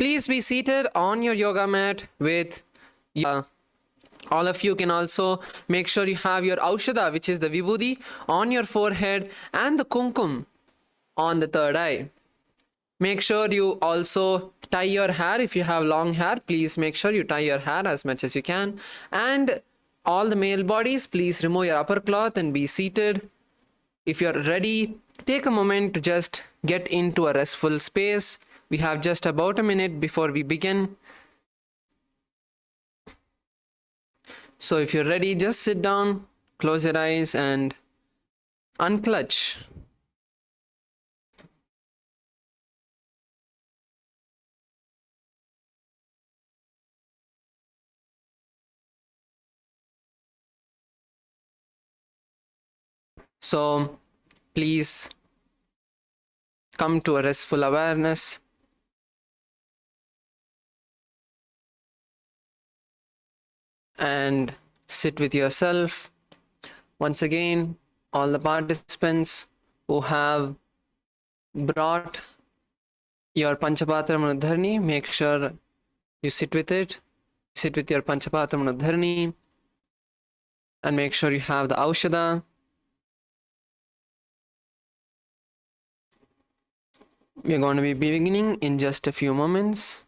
Please be seated on your yoga mat with all of you can also make sure you have your aushadha, which is the vibhuti, on your forehead and the kumkum on the third eye. Make sure you also tie your hair. If you have long hair, please make sure you tie your hair as much as you can. And all the male bodies, please remove your upper cloth and be seated. If you're ready, take a moment to just get into a restful space. We have just about a minute before we begin. So if you're ready, just sit down, close your eyes and unclutch. So please come to a restful awareness. And sit with yourself. Once again, all the participants who have brought your Panchapatra Manudharani, make sure you sit with it. Sit with your Panchapatra Manudharani and make sure you have the Aushadha. We're going to be beginning in just a few moments.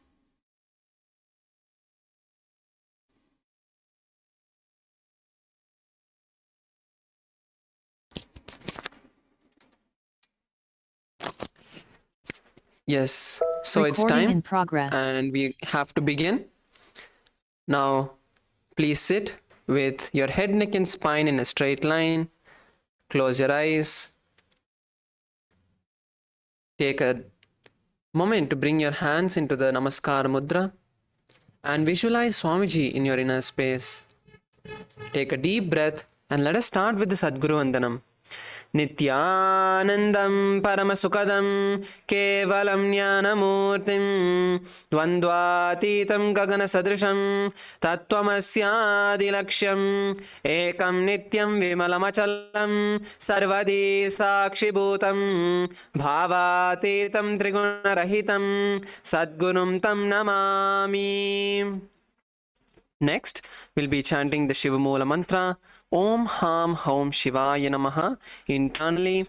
Yes, so Recording it's time in progress. and we have to begin. Now, please sit with your head, neck and spine in a straight line. Close your eyes. Take a moment to bring your hands into the Namaskar Mudra and visualize Swamiji in your inner space. Take a deep breath and let us start with the Sadguru Vandanam. Nithyanandam Paramasukadam Kevalam Jnanamurtim Dvandvatitam Gagana Sadrisham Tattvamasya Laksham Ekam Nityam Vimalamachalam Sarvadi Sakshibhutam Bhavatitam Trigunarahitam Sadgurum Tam Namami. Next, we'll be chanting the Shiva Moola mantra. Om Ham Haum Shivaya Namaha. Internally, you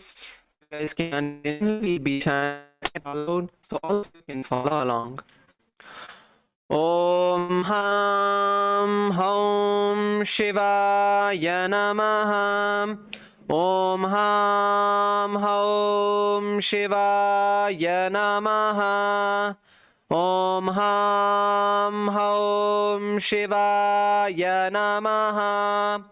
guys can we'll be chanting aloud, so all of you can follow along. Om Ham Haum Shivaya Namaha. Om Ham Haum Shivaya Namaha. Om Ham Haum Shivaya Namaha.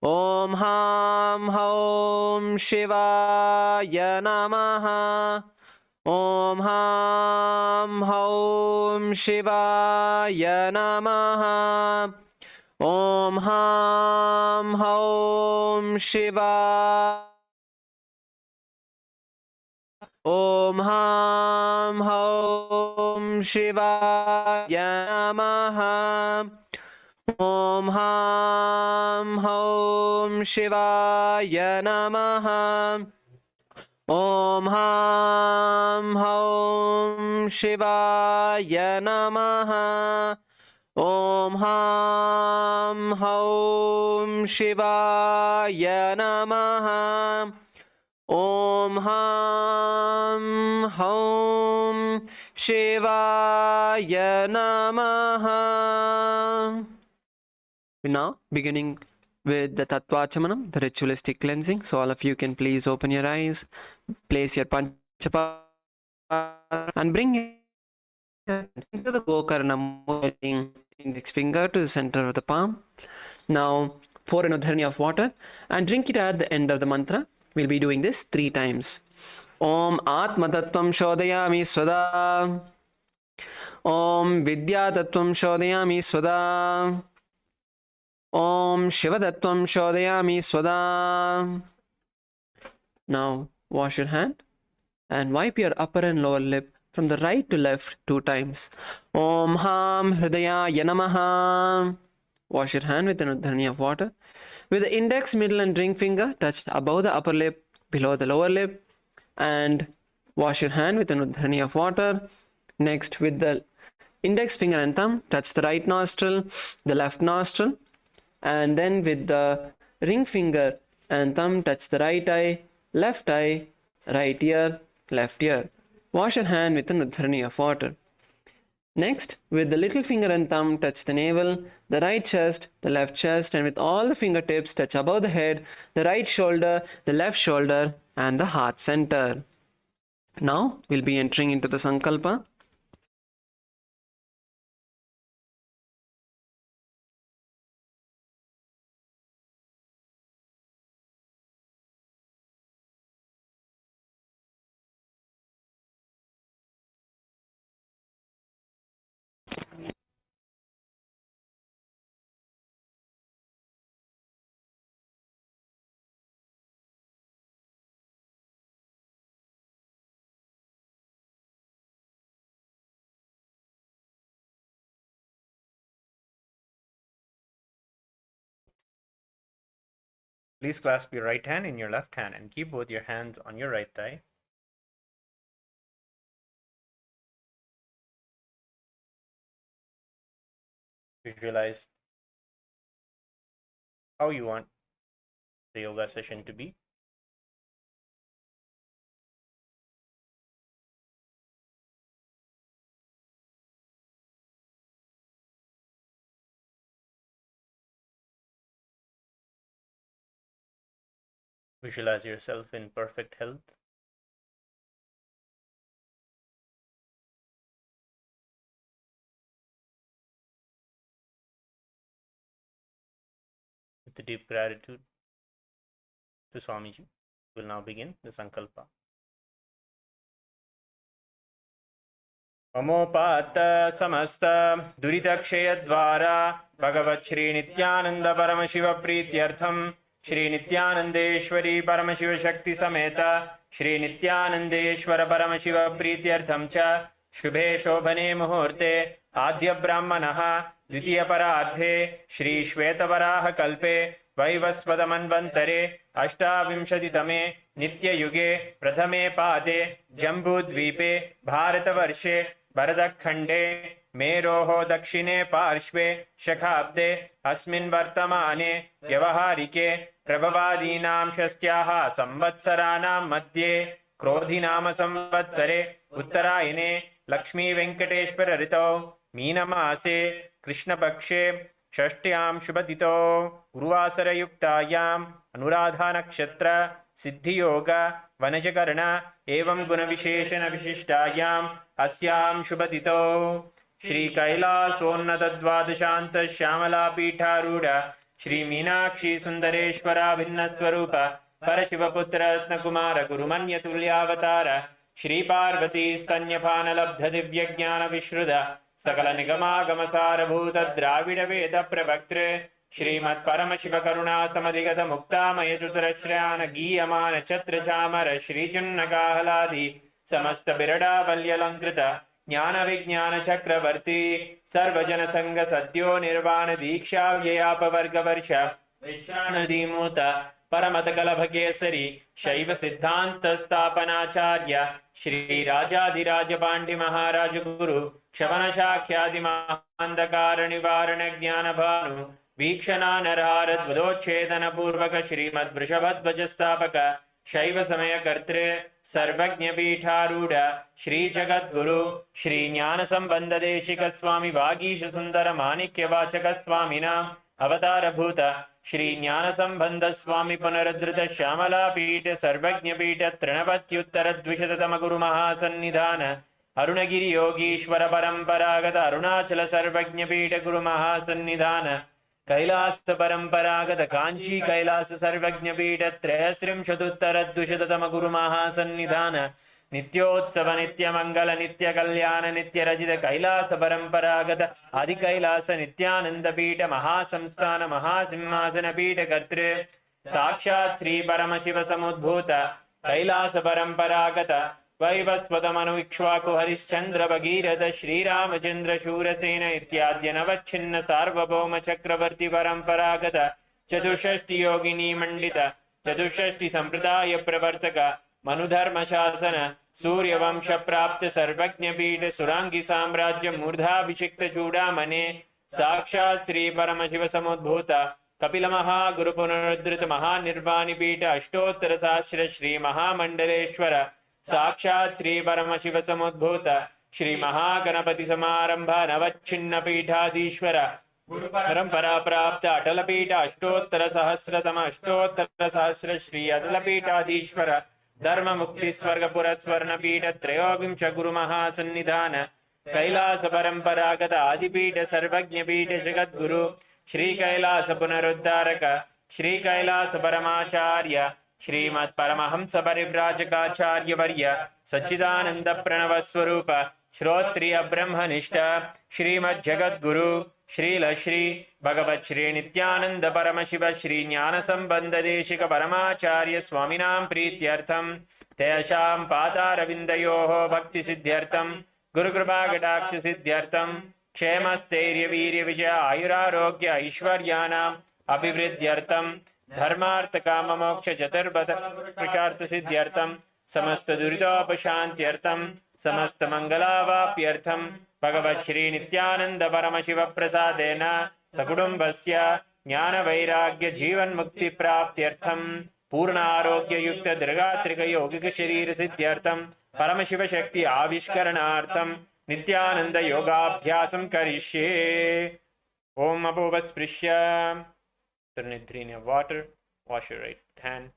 Om Ham Haum Shivaya Namaha. Om Ham Haum Shivaya Namaha. Om Ham Haum Shivaya. Om Ham Haum Shivaya Namaha. Om Ham Haum Shivaya Namaha. Om Ham Haum Shivaya Namaha. Om Ham Haum Shivaya Namaha. Om Ham Haum Shivaya Namaha. Now, beginning with the Tattvachamanam, the ritualistic cleansing. So all of you can please open your eyes, place your Panchapatra and bring it into the Gokarna, moving index finger to the center of the palm. Now, pour an udharani of water and drink it at the end of the mantra. We'll be doing this 3 times. Om Atma Tattvam Shodayami Swada. Om Vidya Tattvam Shodayami Swada. Om Shiva Tattvam Shodayami Swada. Now wash your hand and wipe your upper and lower lip from the right to left 2 times. Om Ham Hridayaya Namaha. Wash your hand with an udharani of water. With the index, middle and ring finger touched above the upper lip, below the lower lip, and wash your hand with an udharani of water. Next, with the index finger and thumb touch the right nostril, the left nostril, and then with the ring finger and thumb touch the right eye, right ear, left ear. Wash your hand with an udharani of water. Next, with the little finger and thumb touch the navel, the right chest, the left chest, and with all the fingertips touch above the head, the right shoulder, the left shoulder, and the heart center. Now we'll be entering into the Sankalpa. Please clasp your right hand in your left hand and keep both your hands on your right thigh. Visualize how you want the yoga session to be. Visualize yourself in perfect health. With the deep gratitude to Swamiji, we'll now begin the Sankalpa. ममोपात समस्त दुरितक्षय द्वारा भगवत् श्री नित्यानंद परम शिव प्रीत्यर्थम श्री नित्यानंदेश्वरी परम शिव शक्ति समेत श्री नित्यानंदेश्वर परम शिव प्रीत्यर्थम च शुभे शोभने मुहूर्ते आद्य ब्राह्मणः द्वितीय परार्धे श्री श्वेतवराह कल्पे वैवस्वत मन्वन्तरे अष्टाविंशतितमे नित्ययुगे प्रथमे पादे जम्बूद्वीपे भारतवर्षे भरतखण्डे मेरोः दक्षिणे पार्श्वे शखाब्दे अस्मिन् वर्तमाने व्यवहारिके प्रभवादीनां षष्ट्याः संवत्सराणां मध्ये क्रोधिनाम संवत्सरे उत्तरायणे लक्ष्मी वेंकटेश्वर ऋतौ मीनमासे कृष्णपक्षे षष्ट्यां शुभतिथौ गुरुवासरयुक्तायाम् अनुराधा नक्षत्र सिद्धियोग वनजकर्ण एवं गुणविशेषण विशिष्टायाम् अस्यां शुभतिथौ श्री कैलासोन्नत द्वादशांत श्यामला पीठारूढ़ श्री मीनाक्षी सुंदरेश्वरा भिन्न स्वरूप परशिवपुत्र रत्नकुमार गुरुमन्य तुल्यावतार श्री पार्वती स्तन्यपान लब्ध दिव्य ज्ञान विश्रुत सकल निगमागमसारभूत द्राविड वेद प्रवक्तृ श्रीमत् परमशिव करुणा समधिगत मुक्तामय चतुरश्रयान गीयमान छत्र चामर श्रीचुन्नकाहलादि समस्त बिरडावल्यलंकृत ज्ञान विज्ञान चक्रवर्ती सर्वजन संग सद्यो निर्वाण दीक्षा व्ययापवर्ग वर्ष विश्रानदीमूत परमत कलभ केसरी शैव सिद्धांत स्थापनाचार्य श्री राजाधिराज पांड्य महाराज गुरु क्षवन शाख्यादि महांधकार निवारण ज्ञान भानु वीक्षणा नरहारद्वदोच्छेदन पूर्वक श्रीमद् वृषभध्वज स्थापक शैव समय कर्तृ सर्वज्ञ पीठारूढ़ श्री जगद्गुरु श्री ज्ञान संबंध देशिक स्वामी वागीश सुंदर माणिक्य वाचक स्वामिनां अवतार भूत श्री ज्ञान संबंध स्वामी पुनरुद्धृत श्यामला पीठ सर्वज्ञ पीठ तृणवत्युत्तर द्विशततम गुरु महासन्निधान अरुणगिरि योगीश्वर परंपरागत अरुणाचल सर्वज्ञ पीठ गुरु महासन्निधान कैलास परंपरागत कांची कैलास सर्वज्ञ पीठ त्रयस्त्रिंशदुत्तर द्विशततम गुरु महासन्निधान नित्योत्सव नित्य मंगल नित्य कल्याण नित्य रजित कैलास परंपरागत आदि कैलास नित्यानंद पीठ महासंस्थान महासिंहासन पीठ कर्तृ साक्षात् श्री परम शिव समुद्भूत कैलास परंपरागत वैवस्वत मनु इक्ष्वाकु हरिश्चंद्र भगीरथ श्रीरामचंद्र शूरसेन इत्याद्य नवच्छिन्न सार्वभौम चक्रवर्ती परंपरागत चतुष्षष्टि योगिनी मंडित चतुष्षष्टि संप्रदाय प्रवर्तक मनुधर्मशासन सूर्यवंश प्राप्त सर्वज्ञ पीठ सुरांगी साम्राज्य मूर्धाभिषिक्त चूड़ामणे साक्षात् श्री परमशिव समुद्भूत कपिल महागुरु पुनरुद्धृत महानिर्वाणी पीठ अष्टोत्तर सहस्र श्री महामंडलेश्वर साक्षात् श्री परमशिव समुद्भूत श्री महागणपति समारंभ नवच्छिन्न पीठाधीश्वर गुरु परंपरा प्राप्त अटल पीठ अष्टोत्तर सहस्र श्री अटल पीठाधीश्वर धर्म मुक्ति स्वर्ग पुरस्वर्ण पीठ त्रयोविंश गुरु महासन्निधान कैलास परंपरागत आदिपीठ सर्वज्ञ पीठ जगद्गुरु श्री कैलास पुनरुद्धारक श्री कैलास परमाचार्य श्रीमत् परमहंस परिव्राजकाचार्य वर्य सच्चिदानंद प्रणव स्वरूप श्रोत्रिय ब्रह्मनिष्ठ श्रीमद् जगद्गुरु श्रील श्री भगवत् श्री नित्यानंद परमशिव श्री ज्ञान संबंध देशिक परमाचार्य स्वामिनां प्रीत्यर्थम तेषां पादारविन्दयोः भक्ति सिद्ध्यर्थम गुरुकृपा कटाक्ष सिद्ध्यर्थम क्षेमस्थैर्य वीर्य विजय आयुरारोग्य ऐश्वर्याणाम् अभिवृद्ध्यर्थम धर्मार्थ काम मोक्ष चतुर्पद पुरुषार्थ सिद्ध्यर्थम समस्त दुरितोपशान्त्यर्थम समस्त मंगलावाप्यर्थम भगवत् श्री नित्यानंद परमशिव प्रसादेन सकुटुम्बस्य ज्ञान वैराग्य जीवन मुक्ति प्राप्त्यर्थम पूर्ण आरोग्य युक्त दीर्घात्रिक यौगिक शरीर सिद्ध्यर्थम परमशिव शक्ति आविष्करणार्थम नित्यानंद योगाभ्यासं करिष्ये। ओम अपोपस्पृश्य turn water, wash your right hand.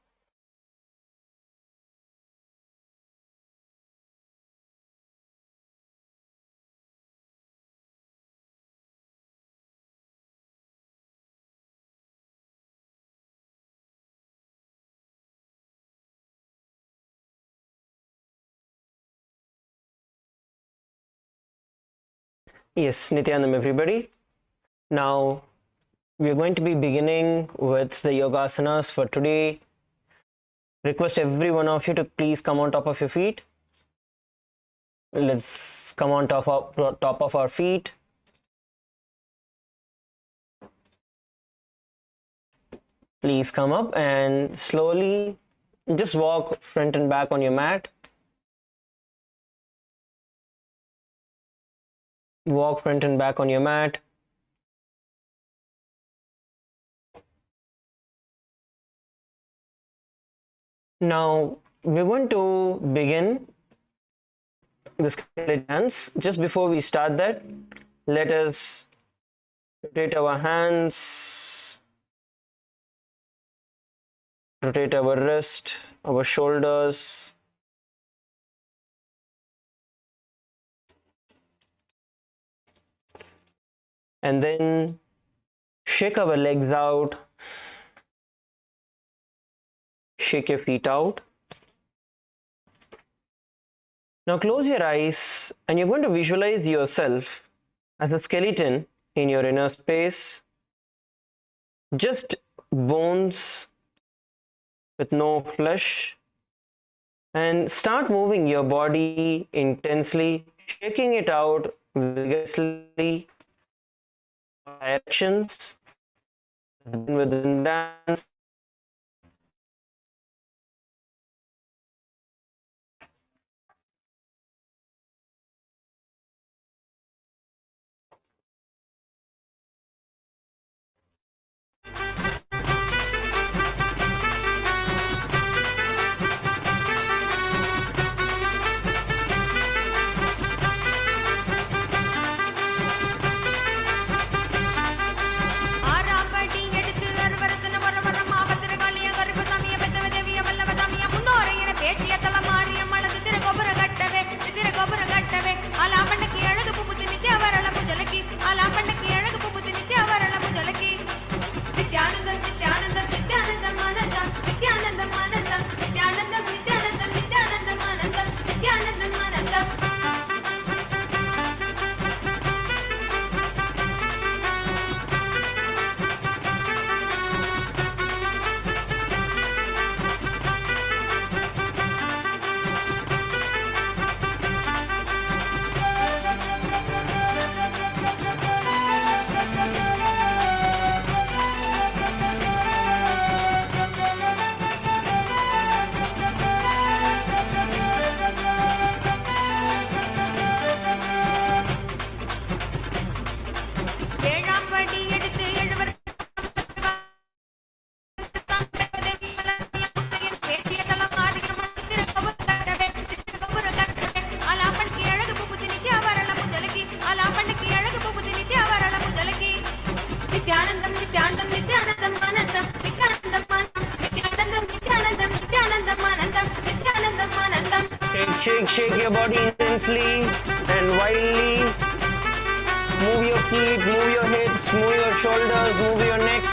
Yes, Nithyananda everybody. Now we are going to be beginning with the yogasanas for today. Request every one of you to please come on top of your feet. Let's come on top of our feet. Please come up and slowly just walk front and back on your mat. Walk front and back on your mat. Now we're going to begin the skeleton dance. Just before we start that, let us rotate our hands, rotate our wrist, our shoulders. And then shake our legs out, shake your feet out. Now close your eyes and you're going to visualize yourself as a skeleton in your inner space, just bones with no flesh, and start moving your body intensely, shaking it out vigorously. Directions within dance. ஆறாப்பட்டி எடுத்து அறுவரத்தன வரவரம் shake your body intensely and wildly. Move your feet, move your hips, move your shoulders, move your neck.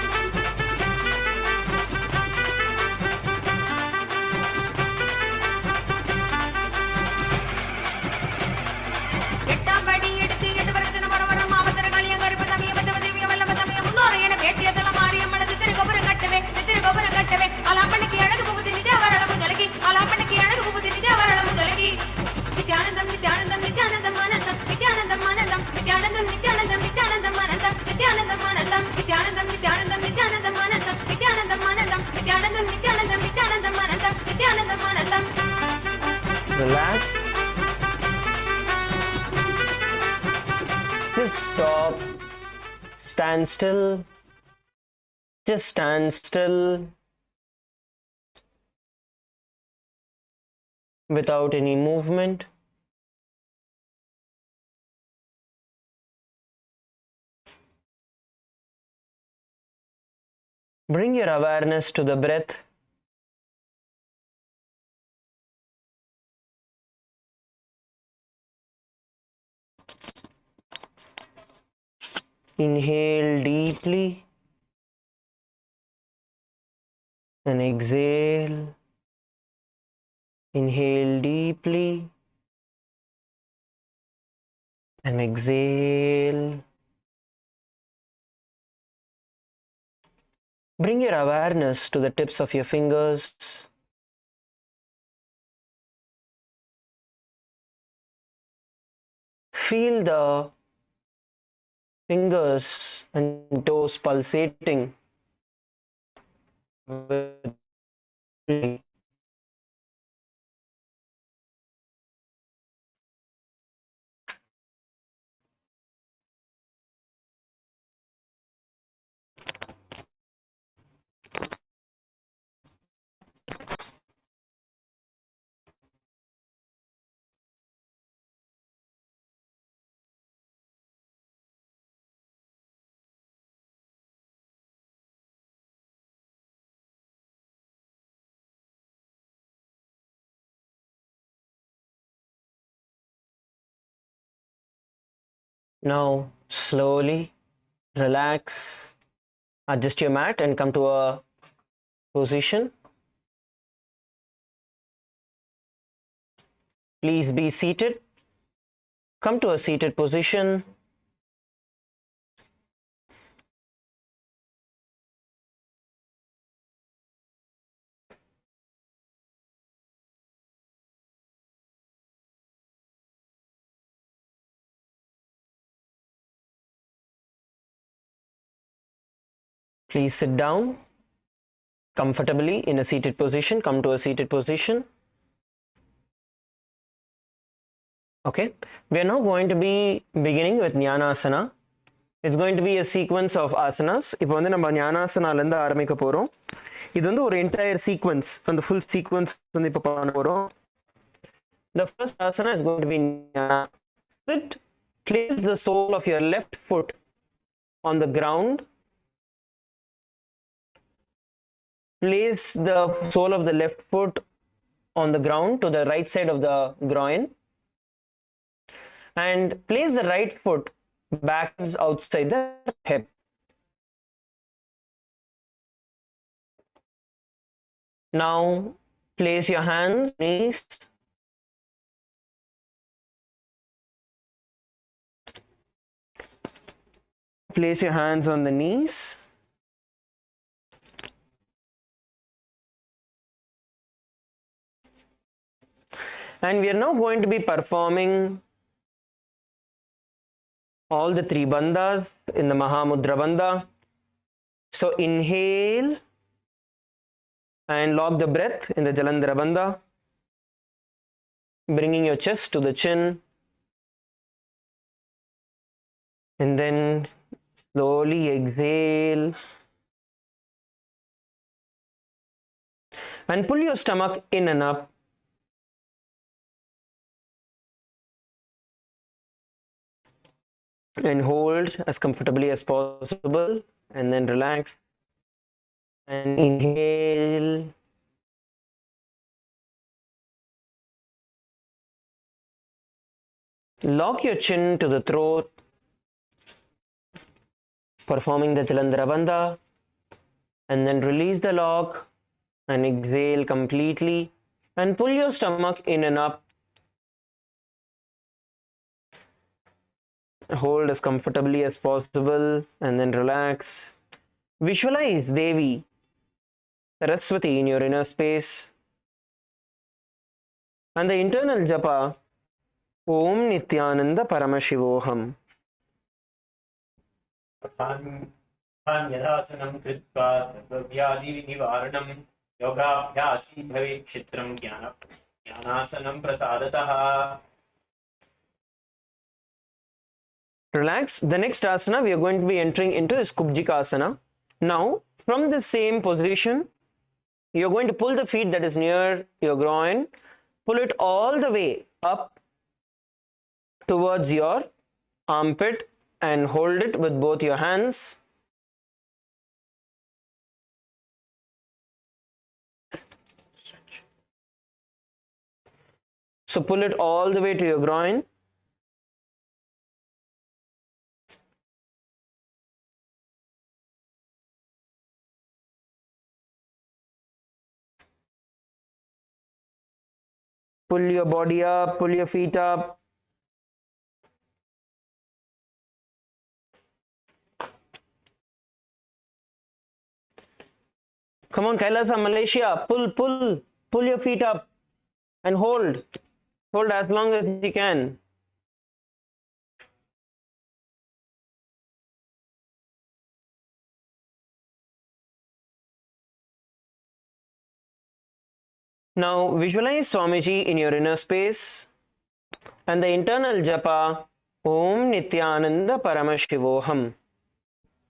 Nithyanandam, Nithyanandam, Nithyanandam, Anandam, Nithyanandam, Anandam, Nithyanandam, Nithyanandam, Nithyanandam, Anandam, Nithyanandam, Anandam, Nithyanandam, Nithyanandam, Nithyanandam, Anandam, Nithyanandam, Anandam, Nithyanandam, Nithyanandam, Nithyanandam, Anandam, Nithyanandam, Anandam. Relax. Just stop. Stand still. Just stand still. Without any movement. Bring your awareness to the breath. Inhale deeply and exhale. Inhale deeply and exhale. Bring your awareness to the tips of your fingers. Feel the fingers and toes pulsating with Now slowly relax, adjust your mat and come to a position. Please be seated. Come to a seated position. Please sit down comfortably in a seated position. Come to a seated position. Okay, we are now going to be beginning with Jnanasana. It's going to be a sequence of asanas. இப்போ வந்து நம்ம ஞானாசனால இருந்து ஆரம்பிக்க போறோம். இது வந்து ஒரு entire sequence, அந்த full sequence வந்து இப்போ பண்ண போறோம். The first asana is going to be Jnana. Sit, place the sole of your left foot on the ground. Place the sole of the left foot on the ground to the right side of the groin. And place the right foot backwards outside the hip. Now place your hands, knees. Place your hands on the knees. And we are now going to be performing all the three bandhas in the Mahamudra Bandha. So inhale and lock the breath in the Jalandhara Bandha, bringing your chest to the chin, and then slowly exhale and pull your stomach in and up. And hold as comfortably as possible, and then relax and inhale Lock your chin to the throat, performing the Jalandhara Bandha, and then release the lock and exhale completely and pull your stomach in and up. Hold as comfortably as possible and then relax. Visualize Devi Saraswati in your inner space and the internal japa Om Nithyananda Paramashivoham. यथासनं कृत्वा सर्वव्याधिनिवारणं योगाभ्यासी भवेत् क्षेत्रं ज्ञानासनं प्रसादतः. Relax. The next asana we are going to be entering into is Kubjikasana. Now, from the same position, you're going to pull the feet that is near your groin, pull it all the way up towards your armpit and hold it with both your hands. So pull it all the way to your groin. Pull your body up, pull your feet up. Come on, Kailasa, Malaysia, pull your feet up and hold. Hold as long as you can. Now visualize Swamiji in your inner space and the internal japa Om Nithyananda Paramashivoham.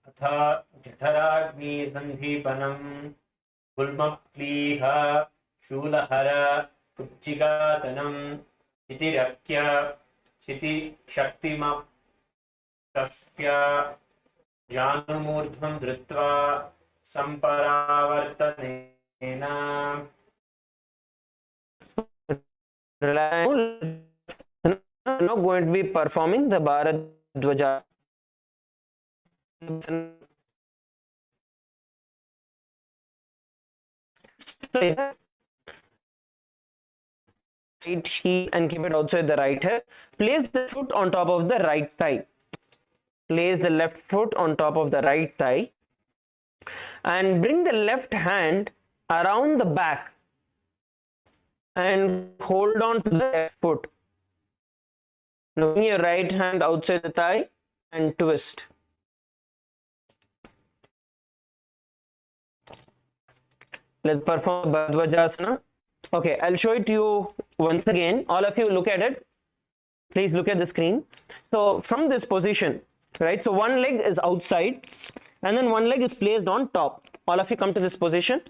अथ जठराग्निसन्धिपनं गुल्मप्लीह शूलहर कुब्जिकासनं क्षितिरक्य क्षितिशक्तिमप्तस्य जानुमूर्ध्वं धृत्वा सम्परावर्तनेन. I'm now going to be performing the Bharadwaja. Right heel and keep it outside the right hip. Place the foot on top of the right thigh. Place the left foot on top of the right thigh and bring the left hand around the back and hold on to the left foot. Now bring your right hand outside the thigh and twist. Let's perform Bharadwajasana. Okay, I'll show it to you once again. All of you look at it. Please look at the screen. So from this position, right? So one leg is outside and then one leg is placed on top. All of you come to this position.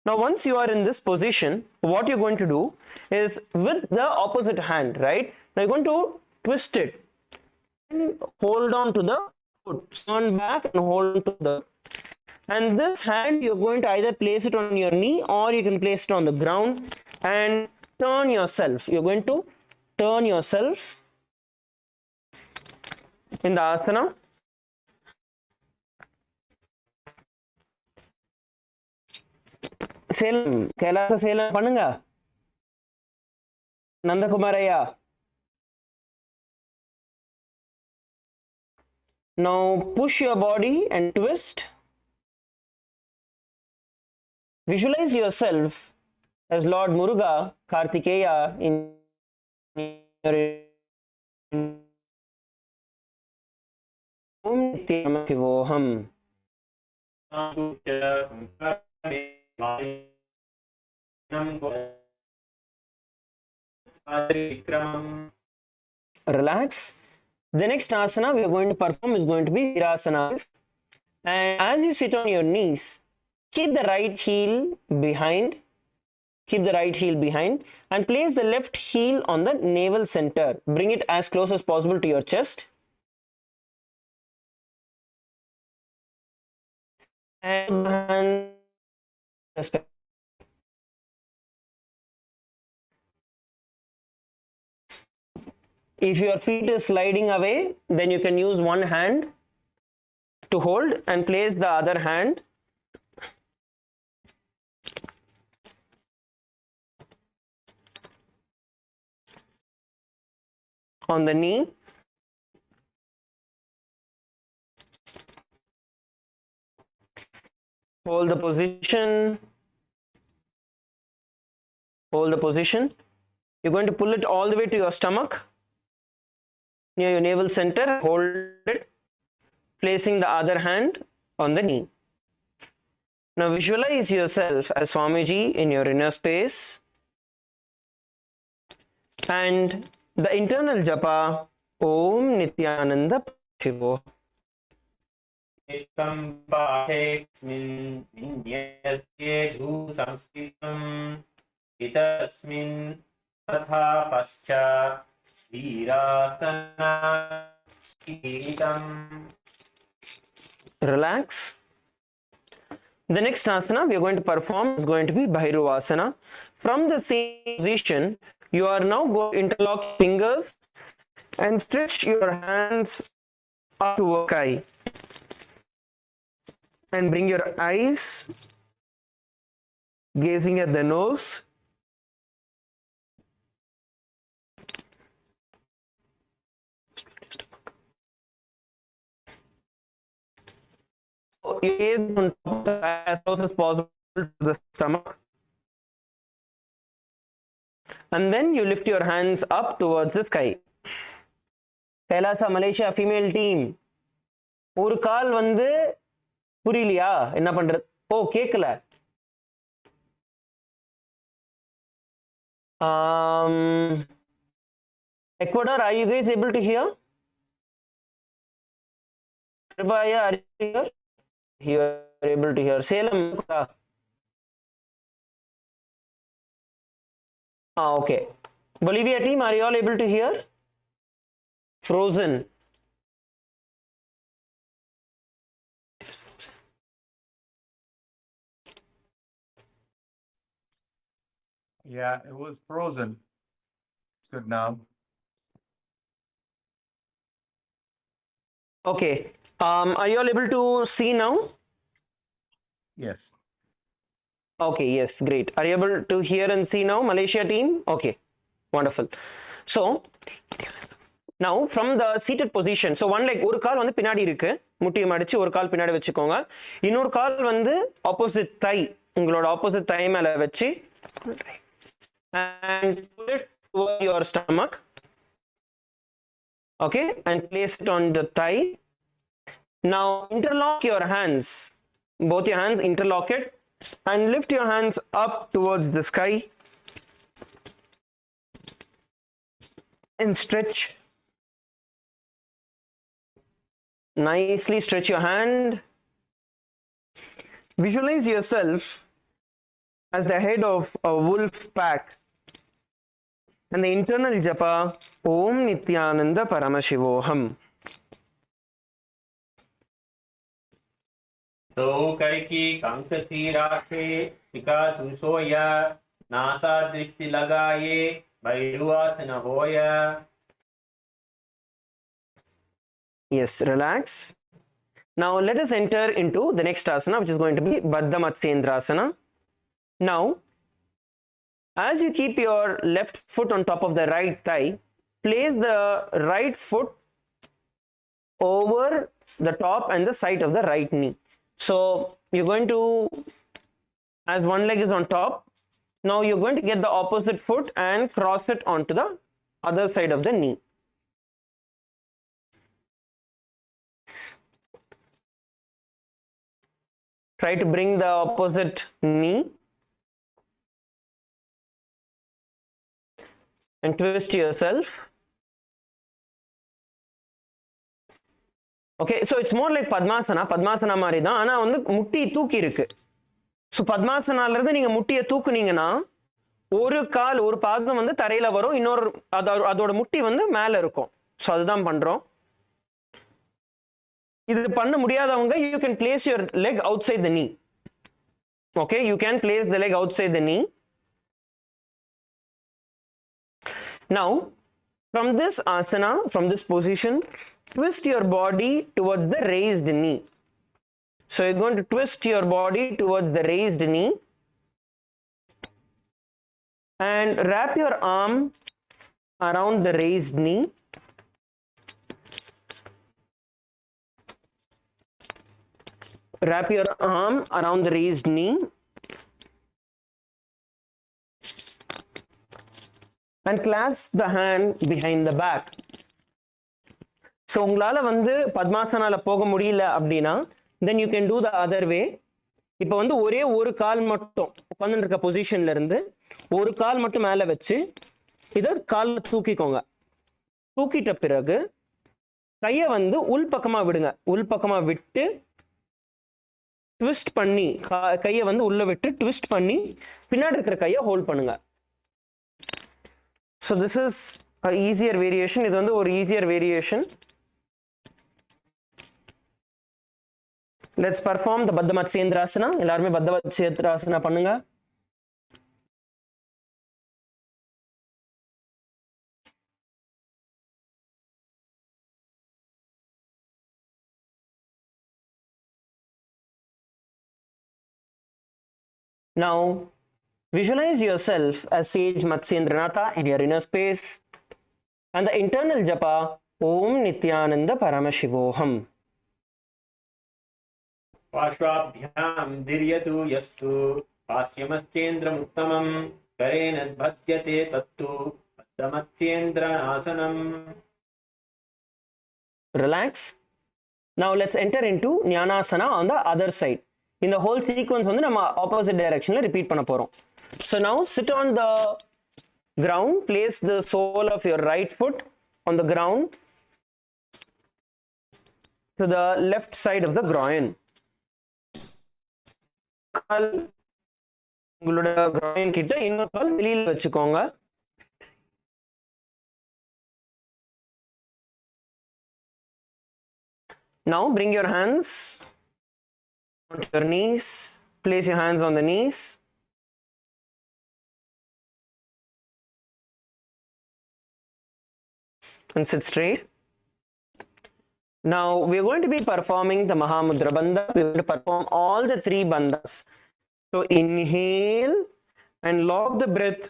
Now once you are in this position, what you're going to do is with the opposite hand, right? Now you're going to twist it and hold on to the foot. Turn back and hold on to the. And this hand you're going to either place it on your knee or you can place it on the ground and turn yourself. You're going to turn yourself in the asana. Selam, Kailasa Selam Pananga Nandakumaraya. Now push your body and twist. Visualize yourself as Lord Muruga Kartikeya in your Om Nithyananda Relax. The next asana we are going to perform is going to be Virasana. And as you sit on your knees, keep the right heel behind. Keep the right heel behind and place the left heel on the navel center. Bring it as close as possible to your chest. And If your feet is sliding away, then you can use one hand to hold and place the other hand on the knee. Hold the position. Hold the position. You're going to pull it all the way to your stomach, near your navel center. Hold it, placing the other hand on the knee. Now visualize yourself as Swamiji in your inner space, and the internal japa Om Nithyananda Shivo. Ekam pathesmin vinyasyedu samskritam itasmin tatha pascha virasana kiritam. Relax. The next asana we are going to perform is going to be Bhairuvasana. From the same position, you are now going to interlock fingers and stretch your hands up to a sky. And bring your eyes gazing at the nose. Gaze on top of the eye as close as possible to the stomach. And then you lift your hands up towards the sky. KAILASA Malaysia female team. ஒரு கால் வந்து புரியலையா என்ன பண்றது? ஓ கேட்கல. Ecuador, are you guys able to hear? Kribaya, are you here? You are able to hear. Salem. Okay. Bolivia team, are you all able to hear? Frozen. Yeah, it was frozen. It's good now. Okay. Are you all able to see now? Yes. Okay, yes, great. Are you able to hear and see now, Malaysia team? Okay, wonderful. So, now from the seated position, so one leg, ஒரு கால் வந்து பின்னாடி இருக்கு, முட்டியை மடிச்சு ஒரு கால் பின்னாடி வச்சுக்கோங்க. இன்னொரு கால் வந்து opposite thigh, உங்களோட opposite thigh மேல வச்சு and put it towards your stomach. Okay, and place it on the thigh. Now interlock your hands, both your hands interlock it and lift your hands up towards the sky and stretch. Nicely stretch your hand. Visualize yourself as the head of a wolf pack. And the internal japa Om Nithyananda Paramashivoham. दो करकी कंक सीराखे सिका तुसोया NASA दृष्टि लगाए भैरवासन होया. Yes, relax. Now let us enter into the next asana, which is going to be Baddha Matsyendrasana. Now, as you keep your left foot on top of the right thigh, place the right foot over the top and the side of the right knee. So you're going to, as one leg is on top, now you're going to get the opposite foot and cross it onto the other side of the knee. Try to bring the opposite knee and twist yourself. Okay, so it's more like Padmasana மாதிரி தான், ஆனா வந்து முட்டி தூக்கி இருக்கு. So பத்மாசனால இருந்து நீங்க முட்டியை தூக்குனீங்கன்னா ஒரு கால் ஒரு பாதம் வந்து தரையில வரும், இன்னொரு அதோட முட்டி வந்து மேல இருக்கும். ஸோ அதுதான் பண்றோம். இது பண்ண முடியாதவங்க you can place your leg outside the knee. Okay, you can place the leg outside the knee. Now From this asana, from this position, twist your body towards the raised knee. So you're going to twist your body towards the raised knee and wrap your arm around the raised knee. Wrap your arm around the raised knee and clasp the hand behind the back. So உங்களால வந்து பத்மாசனால போக முடியல அப்படின்னா then you can do the other way. இப்போ வந்து ஒரே ஒரு கால் மட்டும் உட்கார்ந்து இருக்க பொசிஷன்ல இருந்து ஒரு கால் மட்டும் மேலே வச்சு இதை கால்ல தூக்கிக்கோங்க. தூக்கிட்ட பிறகு கையை வந்து உள் பக்கமா விடுங்க. உள் பக்கமா விட்டு ட்விஸ்ட் பண்ணி கையை வந்து உள்ள விட்டு ட்விஸ்ட் பண்ணி பின்னாடி இருக்கிற கையை ஹோல்ட் பண்ணுங்க. So this is a easier variation. இது வந்து ஒரு easier variation. Let's perform the Baddha Matsyendrasana. எல்லாருமே Baddha Matsyendrasana பண்ணுங்க. Now visualize yourself as sage Matsyendranatha in your inner space and the internal japa Om Nithyananda Paramashivoham. पार्श्वाभ्यां दीर्यतु यस्तु पास्यमस्येन्द्रमुत्तमं करेण बध्यते तत्तु बद्धमत्स्येन्द्रासनम्. Relax. Now let's enter into Jnanasana on the other side. In the whole sequence வந்து நம்ம opposite direction repeat பண்ண போறோம். So now sit on the ground. Place the sole of your right foot on the ground to the left side of the groin. கால் உங்களோட groin கிட்ட இன்னொரு கால் வெளியில வச்சுக்கோங்க. Now bring your hands onto your knees. Place your hands on the knees. And sit straight. Now we are going to be performing the Mahamudra Bandha. We are going to perform all the three bandhas. So inhale and lock the breath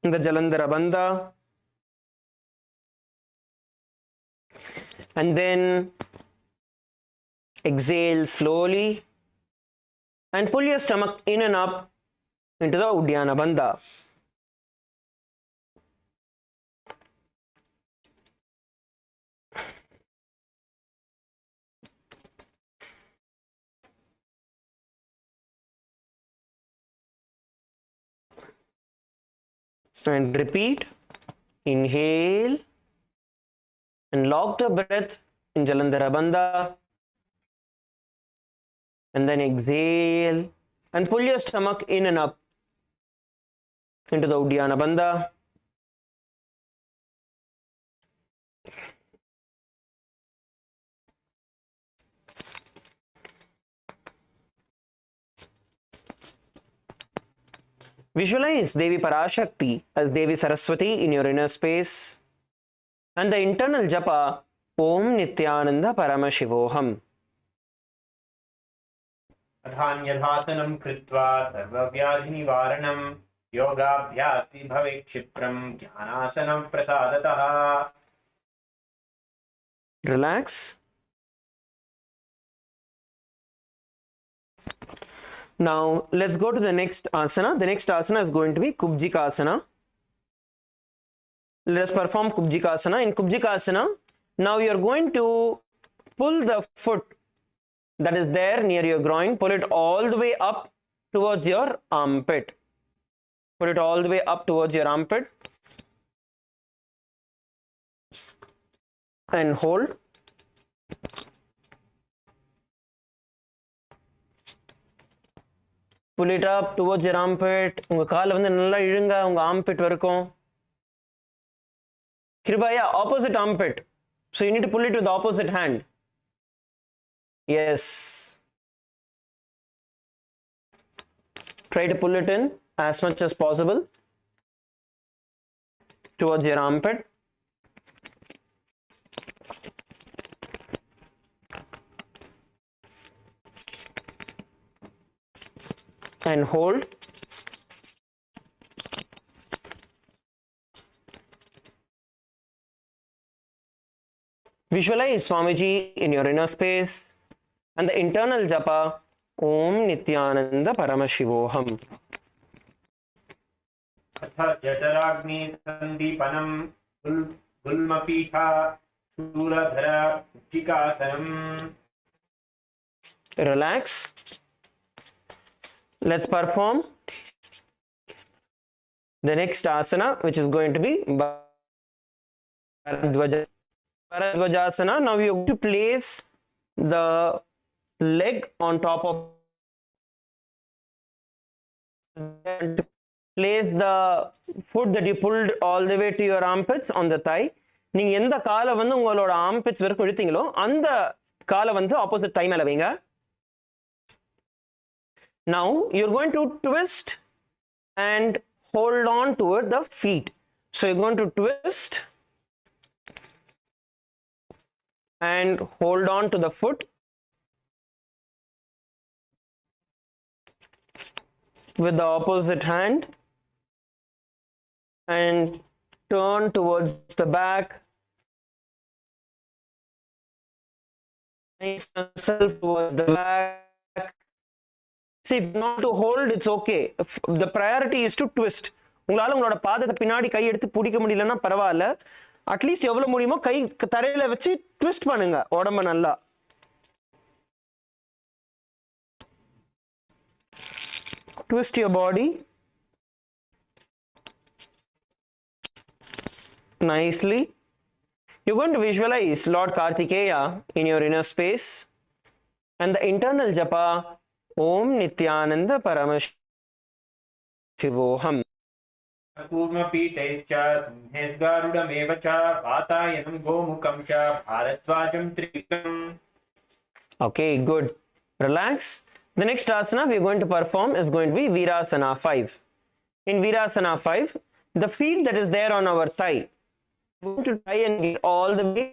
in the Jalandhara Bandha. And then exhale slowly and pull your stomach in and up into the Uddiyana Bandha. And repeat. Inhale and lock the breath in Jalandhara Bandha. And then exhale and pull your stomach in and up into the Uddiyana Bandha. Visualize Devi Parashakti as Devi Saraswati in your inner space and the internal japa Om Nithyananda Paramashivoham. अधान्यधासनं कृत्वा सर्वव्याधिनिवारणं योगाभ्यासी भवेत् क्षिप्रं ज्ञानासनं प्रसादतः. Relax. Now let's go to the next asana. The next asana is going to be Kubjikasana. Let us perform Kubjikasana. In Kubjikasana, now you are going to pull the foot that is there near your groin, pull it all the way up towards your armpit. Put it all the way up towards your armpit and hold. Pull it up towards your armpit. உங்க காலை வந்து நல்லா இழுங்க உங்க armpit வரைக்கும். Kribaya, opposite armpit. So you need to pull it with the opposite hand. Yes. Try to pull it in as much as possible towards your armpit. and hold. Visualize Swamiji in your inner space and the internal japa Om Nithyananda Paramashivoham. अथ जठराग्नि संदीपनं गुल्मपीठा शूलधर उज्जिकासनम्. Relax. Let's perform the next asana, which is going to be Bharadwajasana. Now you have to place the leg on top of, and place the foot that you pulled all the way to your armpits on the thigh. நீங்க எந்த காலை வந்து உங்களோட armpits வரைக்கும் இழுத்தீங்களோ அந்த காலை வந்து opposite thigh மேல வைங்க. Now you're going to twist and hold on to it, the feet. So you're going to twist and hold on to the foot with the opposite hand and turn towards the back. Nice yourself towards the back. See, if not to hold, it's okay. The priority is to twist. உங்களால உங்களோட பாதத்தை பின்னாடி கை எடுத்து பிடிக்க முடியலன்னா பரவாயில்ல, at least எவ்வளவு முடியுமோ கை தரையில வச்சு ட்விஸ்ட் பண்ணுங்க உடம்ப நல்லா. Twist your body nicely. You're going to visualize Lord Kartikeya in your inner space and the internal japa Om Nithyananda Paramashivoham. कूर्मपीठैश्च सिंहेस्गारुडमेव च वातायनं गोमुखं च भारद्वाजं त्रिकम्. Okay, good. Relax. The next asana we are going to perform is going to be Virasana 5. In Virasana 5, the feet that is there on our thigh, we're going to try and get all the way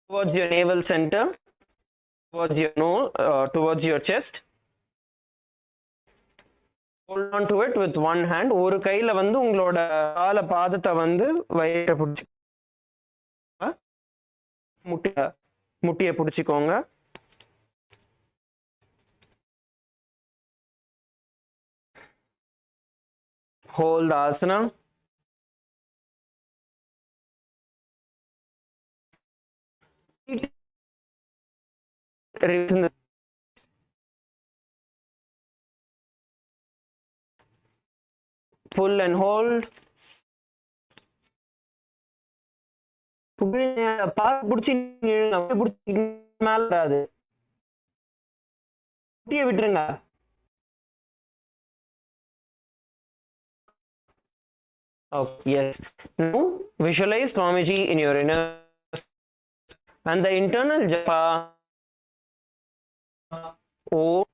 towards your navel center, towards your nose, towards your chest. Hold on to it with one hand. ஒரு கையில வந்து உங்களோட கால பாதத்தை வந்து வயிற்ற பிடிச்சி முட்டியை பிடிச்சிக்கோங்க. Hold the asana. Pull and hold. பிடிச்சி மேல வராது, முட்டியை விட்டுருங்க. Oh, yes. Now visualize Swamiji in your inner and the internal japa Om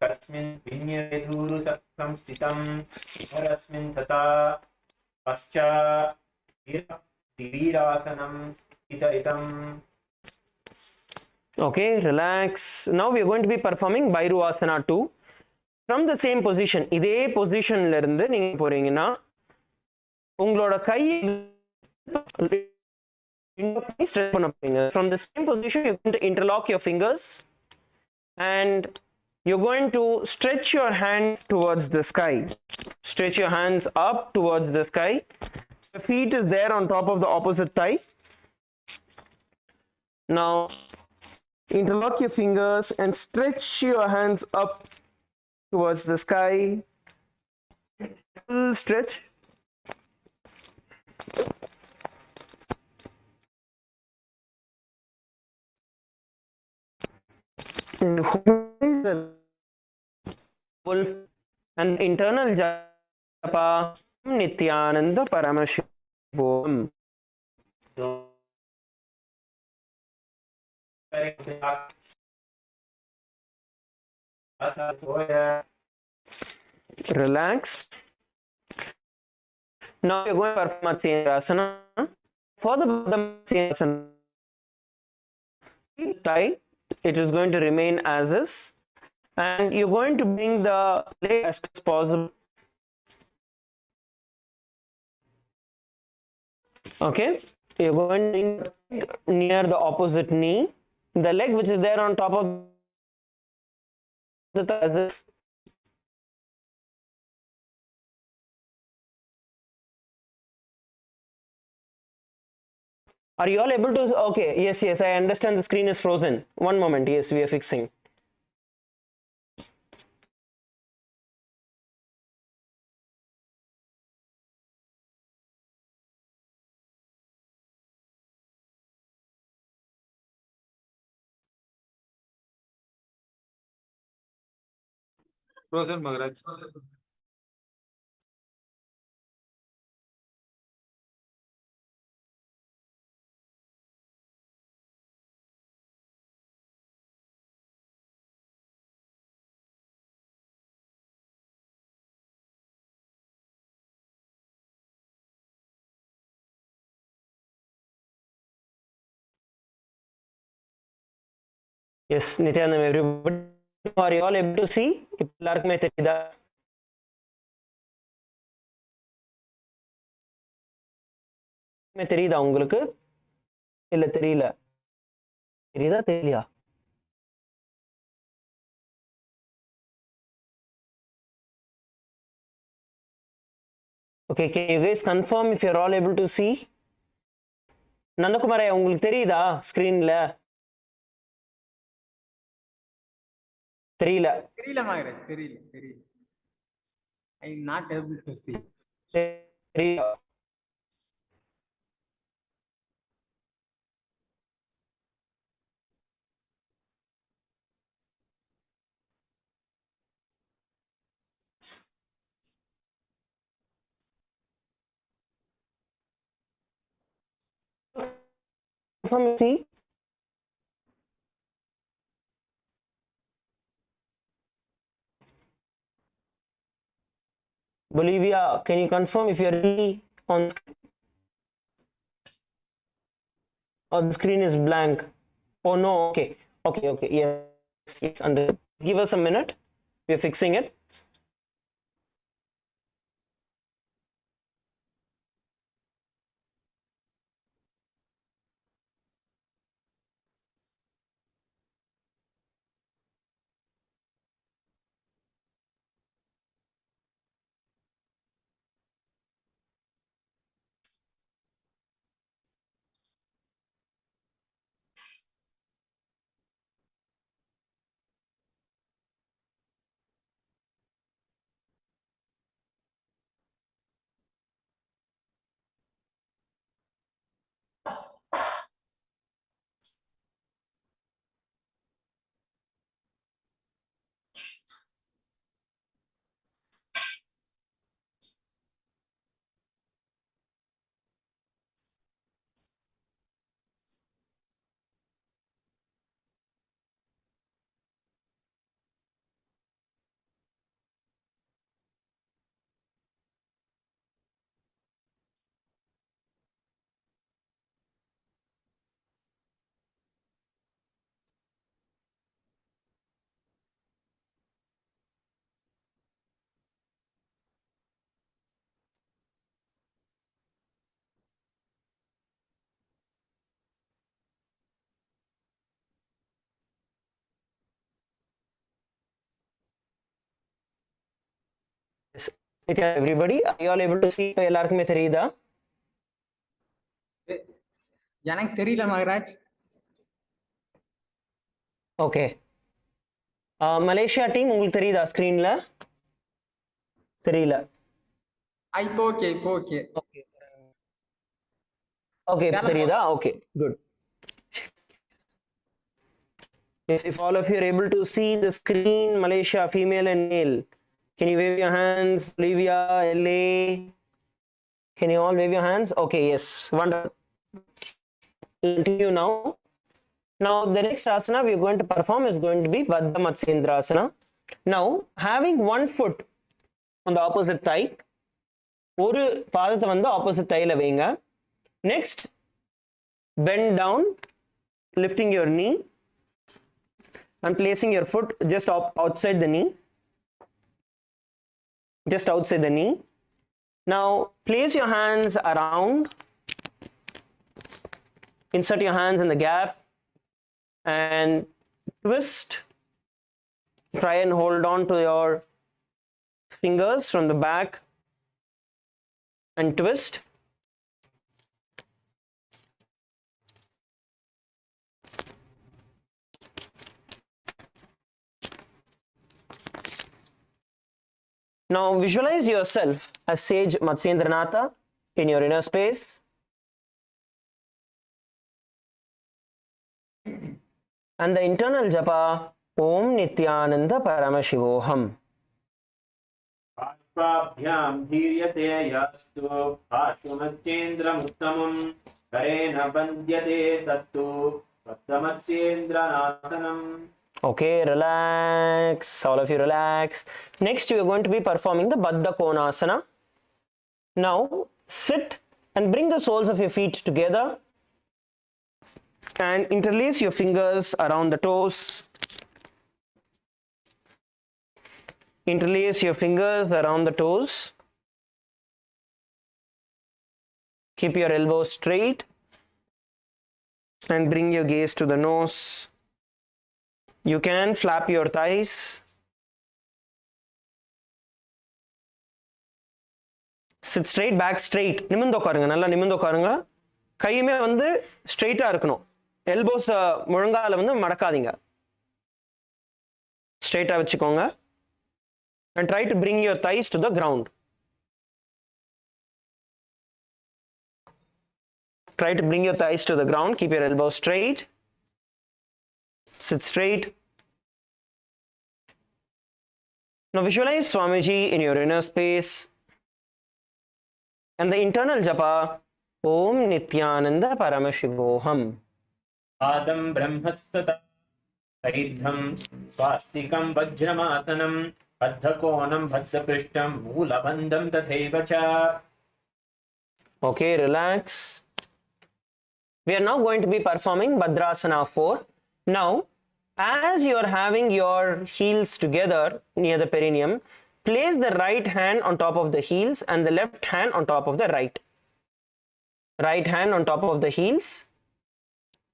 कस्मिन् विन्यधूरु संस्थितं परस्मिन् तथा पश्चाद्वीरासनं स्थितम्. Okay, relax. Now we are going to be performing Bhairuvasana 2. From the same position, இதே பொசிஷன்ல இருந்து நீங்க போறீங்கன்னா உங்களோட கை ஸ்ட்ரெச் பண்ண போறீங்க. From the same position, you're going to interlock your fingers and you're going to stretch your hand towards the sky. Stretch your hands up towards the sky. The feet is there on top of the opposite thigh. Now interlock your fingers and stretch your hands up towards the sky. Full stretch. And wolf and internal japa Nithyananda Paramashivoham. Relax. Now you're going to perform Matsyasana. For the Matsyasana, thigh it is going to remain as is, and you're going to bring the leg as much as possible. Okay, you're going to bring the leg near the opposite knee, the leg which is there on top of the thigh as this. Are you all able to? Okay, yes, yes, I understand the screen is frozen. One moment, yes, we are fixing. Frozen, Maharaj. Yes, Nithyananda, everybody, are you all able to see? எல்லாருக்குமே தெரியுதா? தெரியுதா உங்களுக்கு? இல்ல தெரியல. தெரியுதா தெரியலையா? Okay, can you guys confirm if you're all able to see? நந்தகுமாரே, உங்களுக்கு தெரியுதா ஸ்கிரீன்ல? தெரியல. தெரியல மகராஜ், தெரியல. I am not able to see. தெரியல. Confirm, see? Bolivia, can you confirm if you're really on? Or the screen is blank? Oh no, okay, yes, under. Give us a minute, we're fixing it. Yes. Everybody, are you all able to see? எல்லாருக்குமே தெரியுதா? எனக்கு தெரியல Maharaj. Okay, Malaysia team உங்களுக்கு தெரியுதா ஸ்கிரீன்ல? தெரியல. இப்போ okay. Okay, தெரியுதா? Okay, good. Yes, if all of you are able to see the screen, Malaysia, female and male, can you wave your hands? Bolivia, LA, can you all wave your hands? Okay, yes, wonderful. Continue now. Now the next asana we are going to perform is going to be Baddha Matsyendrasana. Now, having one foot on the opposite thigh, ஒரு பாதத்தை வந்து opposite thigh ல வைங்க. Next, bend down, lifting your knee. and placing your foot just outside the knee. Just outside the knee. Now place your hands around. Insert your hands in the gap and twist. Try and hold on to your fingers from the back and twist. Now visualize yourself as Sage Matsyendranatha in your inner space. And the internal japa, Om Nithyananda Paramashivoham. Ashvabhyam dhiryate yastu ashvamatsyendramuttamam karena bandyate tattu vattamatsyendranathanam. Okay, relax. All of you relax. Next, we are going to be performing the Baddha Konasana. Now, sit and bring the soles of your feet together and interlace your fingers around the toes. Interlace your fingers around the toes. Keep your elbows straight and bring your gaze to the nose. You can flap your thighs. Sit straight, back straight. நிமிர்ந்து உட்காருங்க, நல்லா நிமிர்ந்து உட்காருங்க. கையுமே வந்து ஸ்ட்ரெயிட்டா இருக்கணும். Elbows முழங்கால வந்து மடக்காதீங்க. ஸ்ட்ரெயிட்டா வச்சுக்கோங்க. And try to bring your thighs to the ground. Try to bring your thighs to the ground. Keep your elbows straight. Sit straight. Now visualize Swamiji in your inner space and the internal japa Om Nithyananda Paramashivoham. Adam Brahmastata Saridham Swastikam Vajramasanam Baddhakonam Bhaddhaprishtam Moolabandham Tathaivacha. Okay, relax. We are now going to be performing Bhadrasana 4. Now, as you are having your heels together near the perineum, place the right hand on top of the heels and the left hand on top of the right. Right hand on top of the heels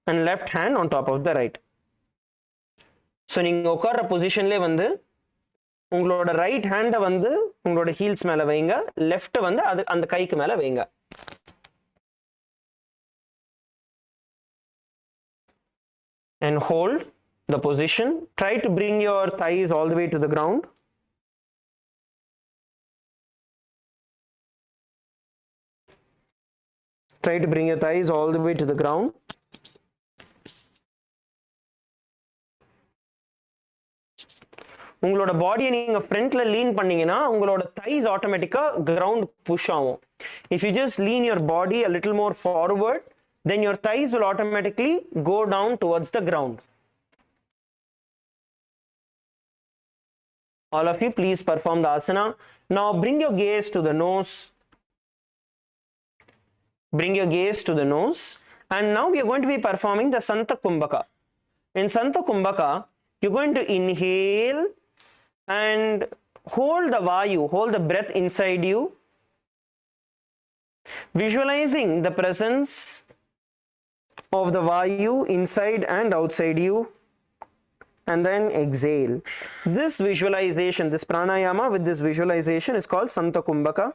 and left hand on top of the right. So, நீங்க உட்கார்ற பொசிஷன்லே வந்து உங்களோட right ஹேண்டை வந்து உங்களோட heels மேலே வைங்க, left வந்து அது அந்த கைக்கு மேலே வைங்க. And hold the position. Try to bring your thighs all the way to the ground. Try to bring your thighs all the way to the ground. உங்களோட பாடியை நீங்க ஃப்ரண்ட்ல லீன் பண்ணீங்கன்னா உங்களோட thighs ஆட்டோமேட்டிக்கா கிரவுண்ட் புஷ் ஆகும். If you just lean your body a little more forward, then your thighs will automatically go down towards the ground. All of you, please perform the asana. Now bring your gaze to the nose. Bring your gaze to the nose. And now we are going to be performing the Santa Kumbhaka. In Santa Kumbhaka, you're going to inhale and hold the Vayu, hold the breath inside you, visualizing the presence of the Vayu inside and outside you, and then exhale. This visualization, this pranayama with this visualization is called Santa Kumbhaka.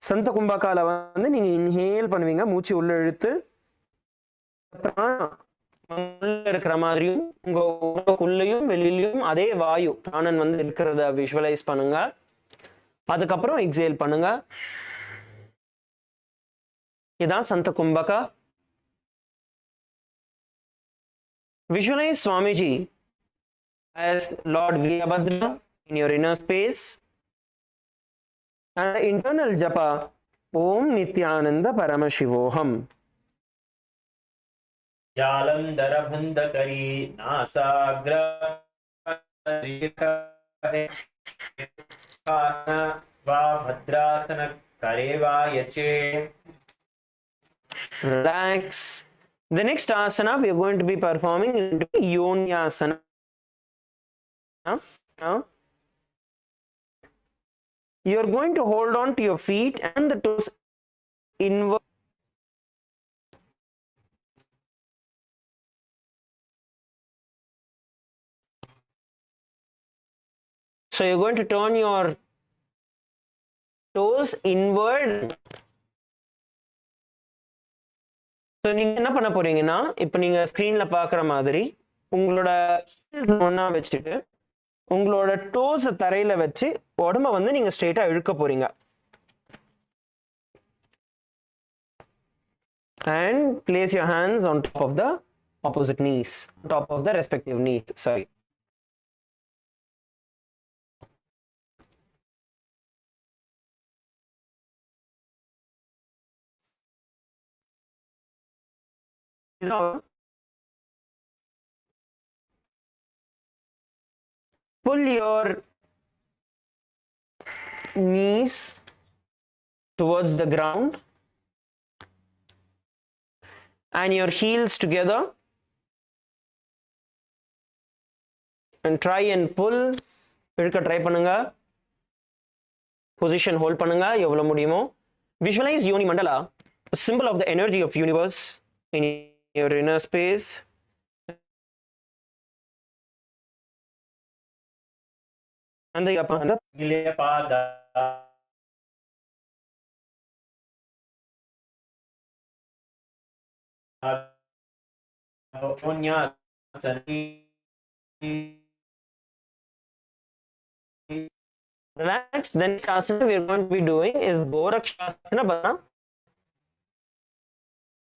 Santa Kumbhaka la வந்து நீங்க inhale பண்ணுவீங்க, மூச்சு உள்ள இழுத்து பிராணா உள்ள இருக்கிற மாதிரியும் உங்களுக்குள்ளேயும் வெளியிலையும் அதே வாயு பிராணன் வந்து இருக்கிறத விஷுவலைஸ் பண்ணுங்க. அதுக்கப்புறம் எக்ஸேல் பண்ணுங்க. இதான் சந்த kumbhaka. Visualize Swamiji as Lord Virabhadra in your inner space and the internal japa Om Nithyananda Paramashivoham. Jalandharabhandakari nasagra va bhadrasana kareva yache. Relax. The next asana we are going to be performing is Yonyasana. Now you're going to hold on to your feet and the toes inward. So you're going to turn your toes inward. So நீங்க என்ன பண்ண போறீங்கன்னா இப்போ நீங்க ஸ்கிரீன்ல பார்க்குற மாதிரி உங்களோட ஹீல்ஸ் ஒண்ணா வச்சுட்டு உங்களோட டோஸ் தரையில வச்சு உடம்ப வந்து நீங்க ஸ்ட்ரெயிட்டா இழுக்க போறீங்க. And place your hands on top of the opposite knees, top of the respective knees. Sorry. Now, pull your knees towards the ground and your heels together and try and pull. இழுக்க try பண்ணுங்க. Position hold பண்ணுங்க எவ்வளவு முடியுமோ. Visualize Yoni Mandala, a symbol of the energy of universe in your inner space. And the Gilepada. relax. Then asana we are going to be doing is Gorakshasana.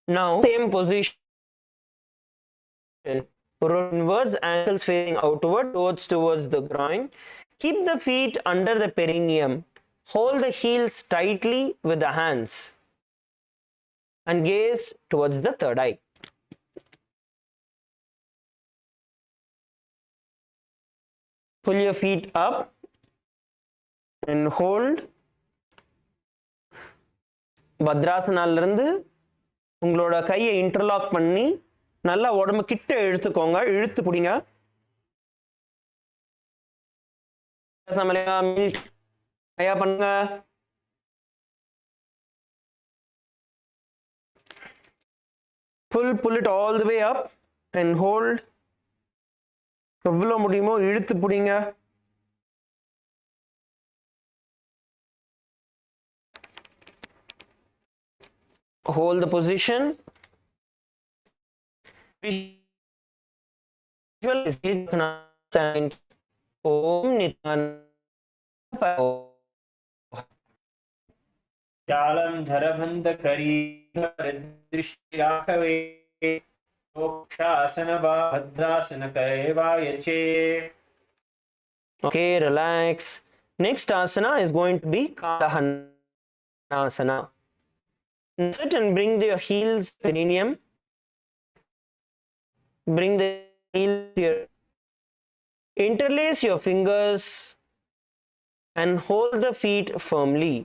Now same position. Roll inwards, ankles facing outward, towards the groin. Keep the feet under the perineum. Hold the heels tightly with the hands and gaze towards the third eye. Pull your feet up and hold. பத்ராசனால இருந்து உங்களோட கையை interlock பண்ணி நல்லா உடம்பு கிட்ட இழுத்துக்கோங்க. இழுத்து பிடிங்க. பண்ணுங்க. Pull it all the way up and hold. எவ்வளவு முடியுமோ இழுத்து பிடிங்க. Hold the position. Visualize Om Nithyananda. Jalam dharabandha kari drishyakave Okshasana bhadrasana karevayache. Okay, relax. Next asana is going to be KAILASA. Sit and bring your heels perineum. Bring the heels here. Interlace your fingers and hold the feet firmly.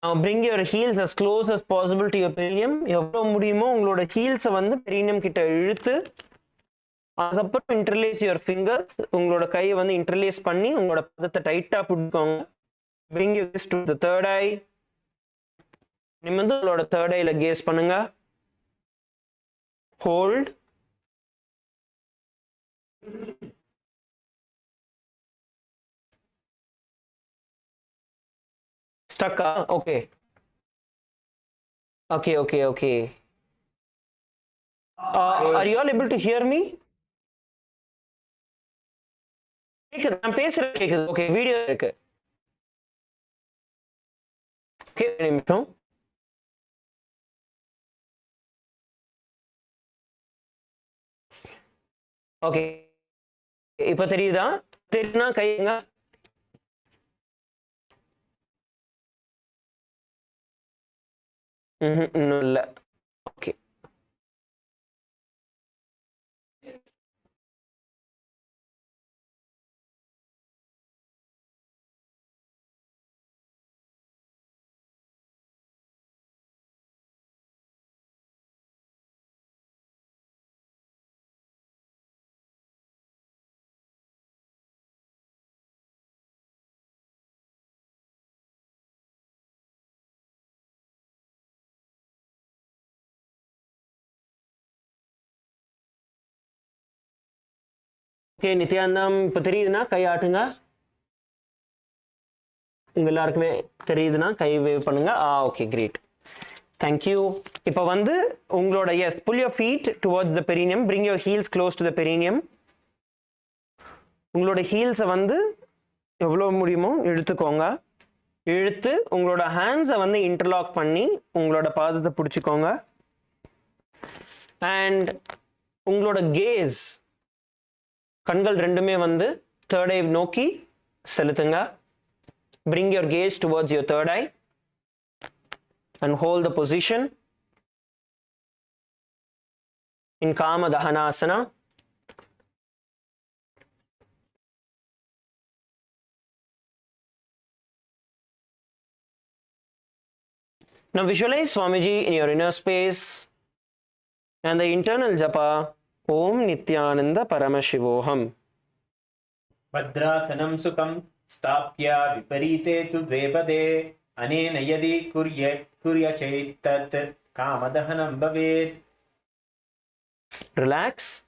Now bring your heels as close as possible to your perineum. எவ்வளவு முடியுமோ உங்களோட ஹீல்ஸை வந்து perineum கிட்ட இழுத்து அதுக்கப்புறம் interlace your fingers. உங்களோட கையை வந்து interlace பண்ணி உங்களோட பாதத்தை டைட்டா பிடிக்கோங்க. Bring your gaze to the third eye. நிமிர்ந்து உங்களோட third eyeல gaze பண்ணுங்க. Hold. Stuck. Okay. Okay. Are you all able to hear me? கேக்குது. நான் பேசுறது கேக்குது. ஓகே, வீடியோ இருக்கு. ஓகே, நிமிஷம். ஓகே, இப்போ தெரியுதா? தெரியுனா கைங்க. இன்னும் இல்லை. ஓகே, ஓகே நித்யானந்தம் இப்போ தெரியுதுன்னா கை ஆட்டுங்க. உங்க எல்லாருக்குமே தெரியுதுன்னா கை வேவ் பண்ணுங்க. Okay great, thank you. இப்போ வந்து உங்களோட yes pull your feet towards the perineum, bring your heels close to the perineum. உங்களோட ஹீல்ஸை வந்து எவ்வளோ முடியுமோ இழுத்துக்கோங்க. இழுத்து உங்களோட ஹேண்ட்ஸை வந்து இன்டர்லாக் பண்ணி உங்களோட பாதத்தை பிடிச்சிக்கோங்க. அண்ட் உங்களோட கேஸ் கண்கள் ரெண்டுமே வந்து தேர்ட் ஐ நோக்கி செலுத்துங்க. Bring your gaze towards your third eye and hold the position in Kama Dahanasana. Now visualize Swamiji in your inner space and the internal japa Om Nithyananda Paramashivoham. Bhadrasanam Sukham Stapya Viparite tu Dvepade Anena Yadi Kurya Chaitat Kamadahanam Bhavet. Relax.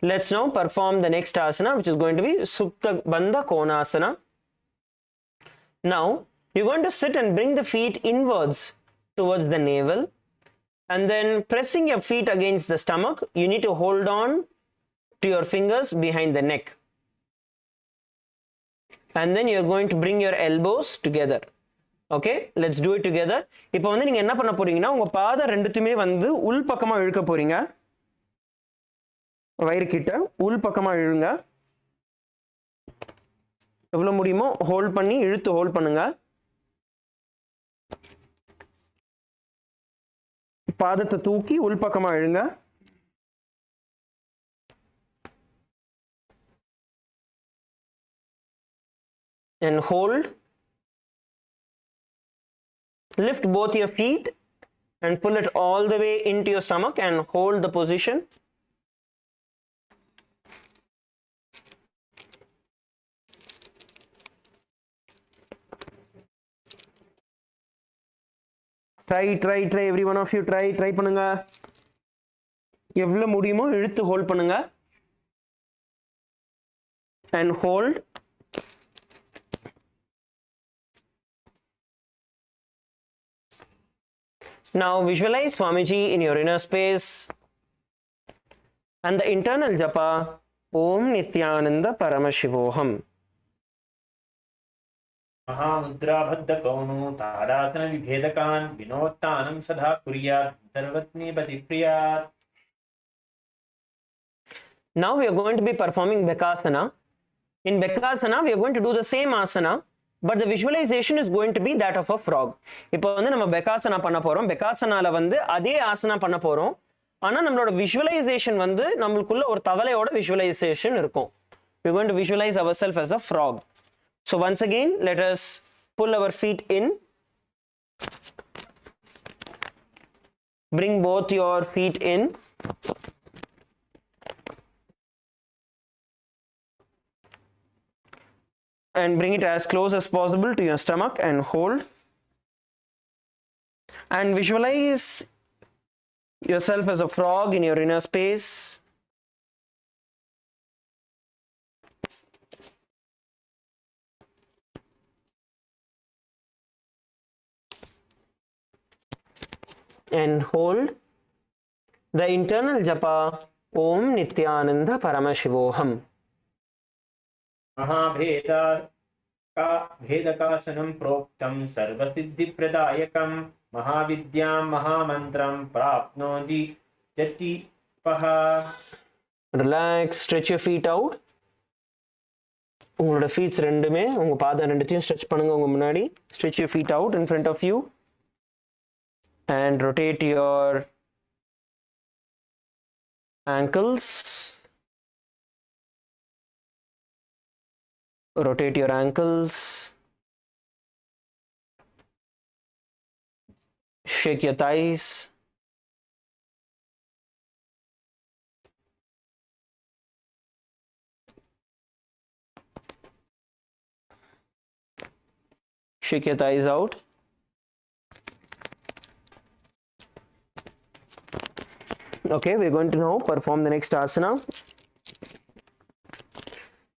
Let's now perform the next asana, which is going to be Supta Bandha Konasana. Now you're going to sit and bring the feet inwards towards the navel, and then pressing your feet against the stomach, you need to hold on to your fingers behind the neck. And then you're going to bring your elbows together. Okay, let's do it together. இப்போ வந்து நீங்க என்ன பண்ண போறீங்கன்னா உங்க பாத ரெண்டுத்துமே வந்து உள் பக்கமா இழுக்க போறீங்க. வயிறு கிட்ட உள் பக்கமா இழுங்க. எவ்வளவு முடியுமோ ஹோல்ட் பண்ணி இழுத்து ஹோல்ட் பண்ணுங்க. பாதத்தை தூக்கி உள் பக்கமா இழுங்க. And hold. Lift both your feet and pull it all the way into your stomach and hold the position. Try every one of you try பண்ணுங்க. எவ்வளவு முடியுமோ இழுத்து ஹோல்ட் பண்ணுங்க. And hold. Now visualize Swamiji in your inner space and the internal japa Om Nithyananda Paramashivoham. Mahamudra Bhaddha Kaunu Tadasana Vibhedakan Vinottanam Sadha Kuryat Sarvatni Patipriyat. Now we are going to be performing Bekasana. In Bekasana we are going to do the same asana, but the visualization is going to be that of a frog. இப்போ வந்து நம்ம பெகாசனா பண்ண போறோம். பெகாசனால வந்து அதே ஆசனா பண்ண போறோம். ஆனா நம்மளோட visualization வந்து நமக்குள்ள ஒரு தவளையோட visualization இருக்கும். We are going to visualize ourselves as a frog. So once again, let us pull our feet in. Bring both your feet in. And bring it as close as possible to your stomach and hold. And visualize yourself as a frog in your inner space. And hold. The internal japa Om Nithyananda Paramashivoham. भेदकासनं प्रोक्तं सर्वसिद्धिप्रदायकं महाविद्यां महामन्त्रं प्राप्नोति यतिपः. Relax, stretch your feet out. உங்களோட feet ரெண்டுமே உங்க பாதம் ரெண்டுத்தையும் stretch பண்ணுங்க உங்க முன்னாடி. Stretch your feet out in front of you and rotate your ankles. Rotate your ankles. Shake your thighs. Shake your thighs out. Okay, we're going to now perform the next asana.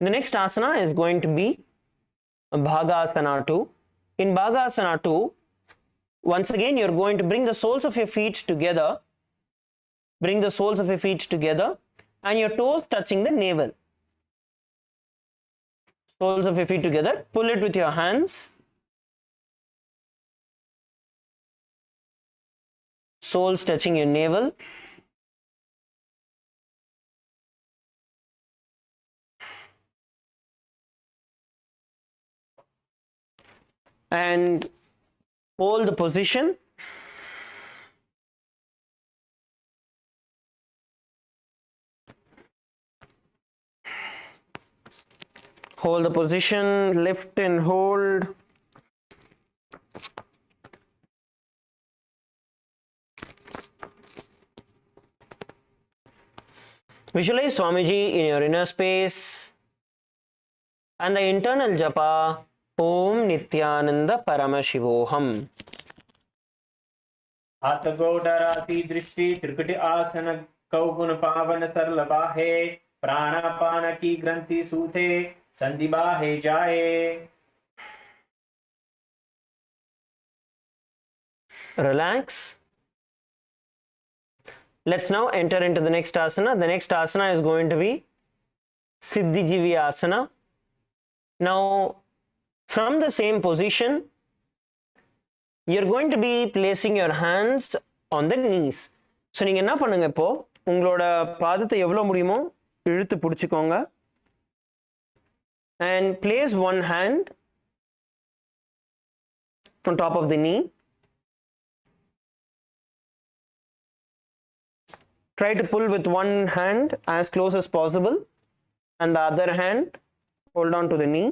The next asana is going to be Bhagasana 2. In Bhagasana 2, once again you're going to bring the soles of your feet together. Bring the soles of your feet together and your toes touching the navel. Soles of your feet together. Pull it with your hands. Soles touching your navel. And hold the position. Hold the position, lift and hold. Visualize Swamiji in your inner space and the internal japa Om Nithyananda Paramashivoham. आतगोडरासी दृष्टि त्रिकुटी आसन कौगुण पावन सरल बाहे प्राणापान की ग्रंथि सूथे संधि बाहे जाए. Relax. Let's now enter into the next asana. The next asana is going to be Siddhijivi asana. Now, from the same position, you're going to be placing your hands on the knees. So, நீங்க என்ன பண்ணுங்க இப்போ உங்களோட பாதத்தை எவ்வளவு முடியுமோ இழுத்து பிடிச்சுக்கோங்க. And place one hand on top of the knee. Try to pull with one hand as close as possible and the other hand hold on to the knee.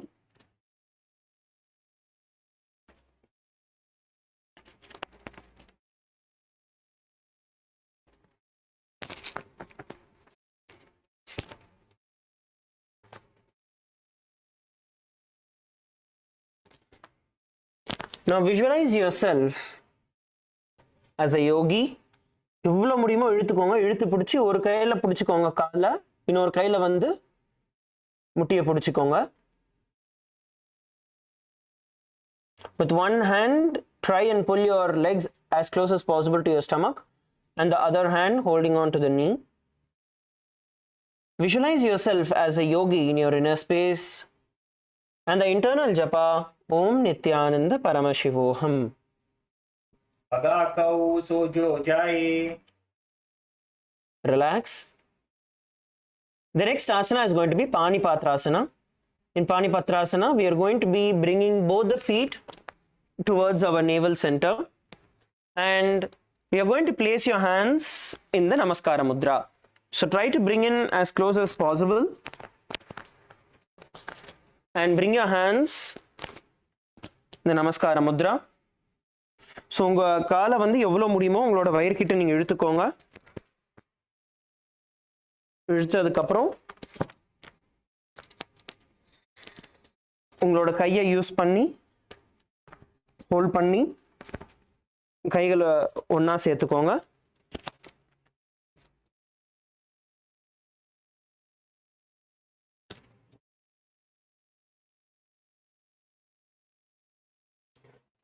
Now visualize yourself as a yogi. எவ்வளோ முடியுமோ இழுத்துக்கோங்க. இழுத்து பிடிச்சி ஒரு கையில் பிடிச்சிக்கோங்க காலை, இன்னொரு கையில் வந்து முட்டியை பிடிச்சிக்கோங்க. With one hand, try and pull your legs as close as possible to your stomach and the other hand holding on to the knee. Visualize yourself as a yogi in your inner space and the internal japa Om Nithyananda Paramashivoham. Agakau sojo jai. Relax. The next asana is going to be Panipatrasana. In Panipatrasana, we are going to be bringing both the feet towards our navel center and we are going to place your hands in the Namaskara Mudra. So try to bring in as close as possible and bring your hands in the Namaskara Mudra. So உங்கள் காலை வந்து எவ்வளோ முடியுமோ உங்களோட வயிறுக்கிட்ட நீங்கள் இழுத்துக்கோங்க. இழுத்ததுக்கப்புறம் உங்களோட கையை use பண்ணி ஹோல்ட் பண்ணி கைகளை ஒன்றா சேர்த்துக்கோங்க.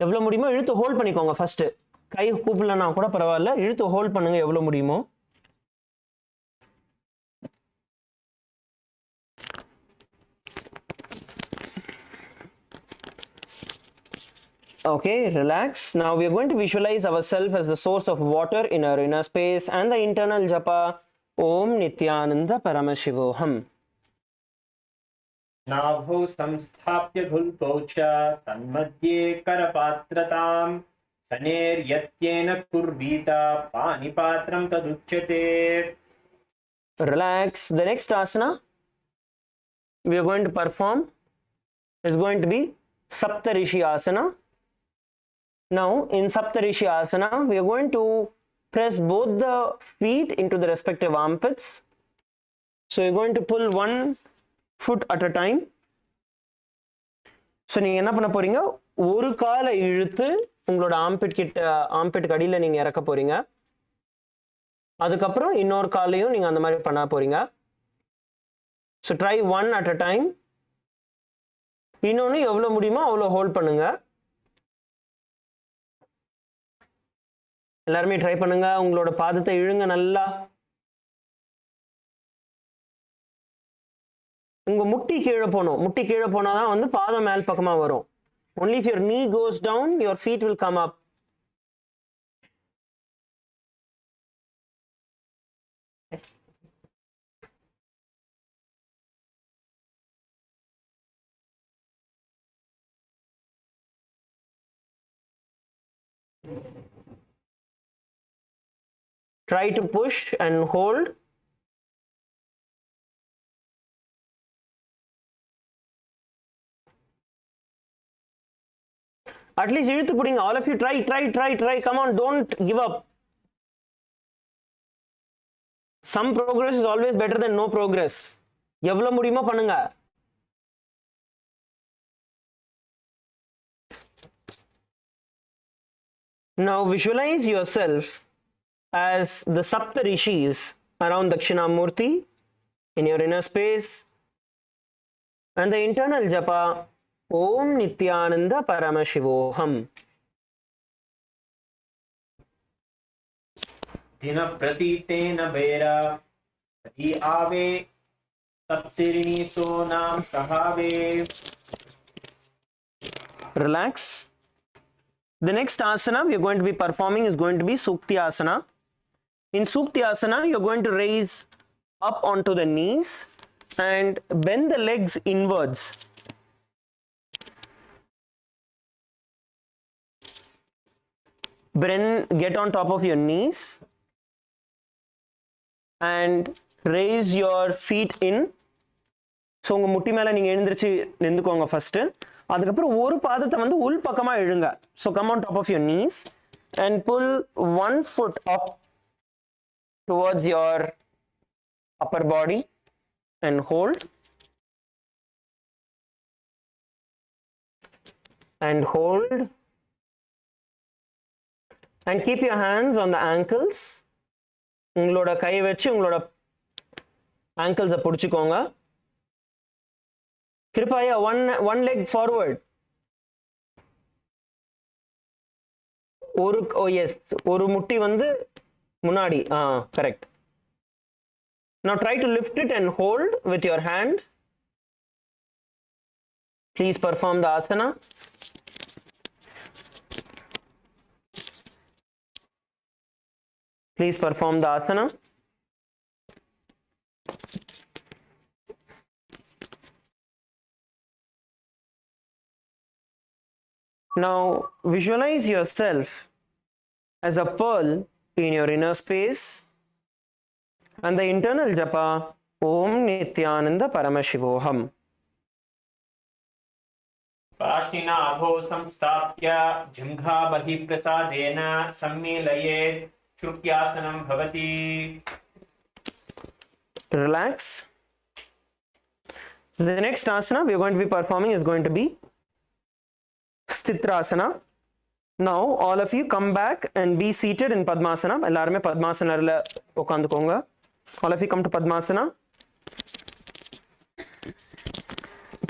எவ்வளோ முடியுமோ இழுத்து ஹோல்ட் பண்ணிக்கோங்க. ஃபர்ஸ்ட் கை கூப்பிடலன்னா கூட பரவாயில்ல, இழுத்து ஹோல்ட் பண்ணுங்க எவ்வளோ முடியுமோ. Okay, relax. Now we are going to visualize ourselves as the source of water in our inner space and the internal japa Om Nithyananda Paramashivoham. नाभो संस्थाप्य घुल्पौच तन्मध्ये करपात्रतां सनेर्यत्येन कुर्वीत पानिपात्रं तदुच्यते. Relax. The next asana we are going to perform is going to be Saptarishi asana. Now in Saptarishi asana we are going to press both the feet into the respective armpits. So you're going to pull one foot at a time. So நீங்கள் என்ன பண்ண போறீங்க, ஒரு காலை இழுத்து உங்களோட ambit அடியில் நீங்கள் இறக்க போறீங்க. அதுக்கப்புறம் இன்னொரு காலையும் நீங்கள் அந்த மாதிரி பண்ண போறீங்க. So try one at a time. இன்னொன்று எவ்வளோ முடியுமோ அவ்வளோ ஹோல்ட் பண்ணுங்க. எல்லாருமே ட்ரை பண்ணுங்க. உங்களோட பாதத்தை இழுங்க நல்லா. உங்க முட்டி கீழே போகணும். முட்டி கீழே போனாதான் வந்து பாதம் மேல் பக்கமா வரும். Only if your knee goes down, your feet will come up. Try to push and hold. At least இழுத்து பிடிங்க. All of you try. Come on, don't give up. Some progress is always better than no progress. எவ்வளவு முடியுமோ பண்ணுங்க. Now visualize yourself as the Sapta Rishis around Dakshinamurti in your inner space, and the internal japa Om Nithyananda Paramashivoham. दिन प्रतीतेन बेरा धी आवे सप्सिरिणी सो नाम सहावे. Relax. The next asana we are going to be performing is going to be Sukti Asana. In Sukti Asana, you're going to raise up onto the knees and bend the legs inwards. Get on top of your knees and raise your feet in. So உங்க முட்டி மேல நீங்க எழுந்திருச்சு நின்னுக்கோங்க first. அதுக்கப்புறம் ஒரு பாதத்தை வந்து உள் பக்கமா இழுங்க. So come on top of your knees and pull one foot up towards your upper body and hold. And hold. And keep your hands on the ankles. உங்களோட கை வச்சு உங்களோட ankles பிடிச்சுக்கோங்க. கிருபாயா one leg forward. Yes, ஒரு முட்டி வந்து முன்னாடி. Correct. Now try to lift it and hold with your hand. Please perform the asana. Please perform the asana. Now visualize yourself as a pearl in your inner space and the internal japa Om Nithyananda Paramashivoham. पाशिनाभो संस्थाप्य जिह्वा बहिः प्रसादेन सम्मीलयेत् श्रुत्यासनं भवति. Relax. The next asana we are going to be performing is going to be Stitrasana. Now all of you come back and be seated in Padmasana. எல்லாருமே பத்மாசனால உட்கார்ந்துக்கோங்க. All of you come to Padmasana.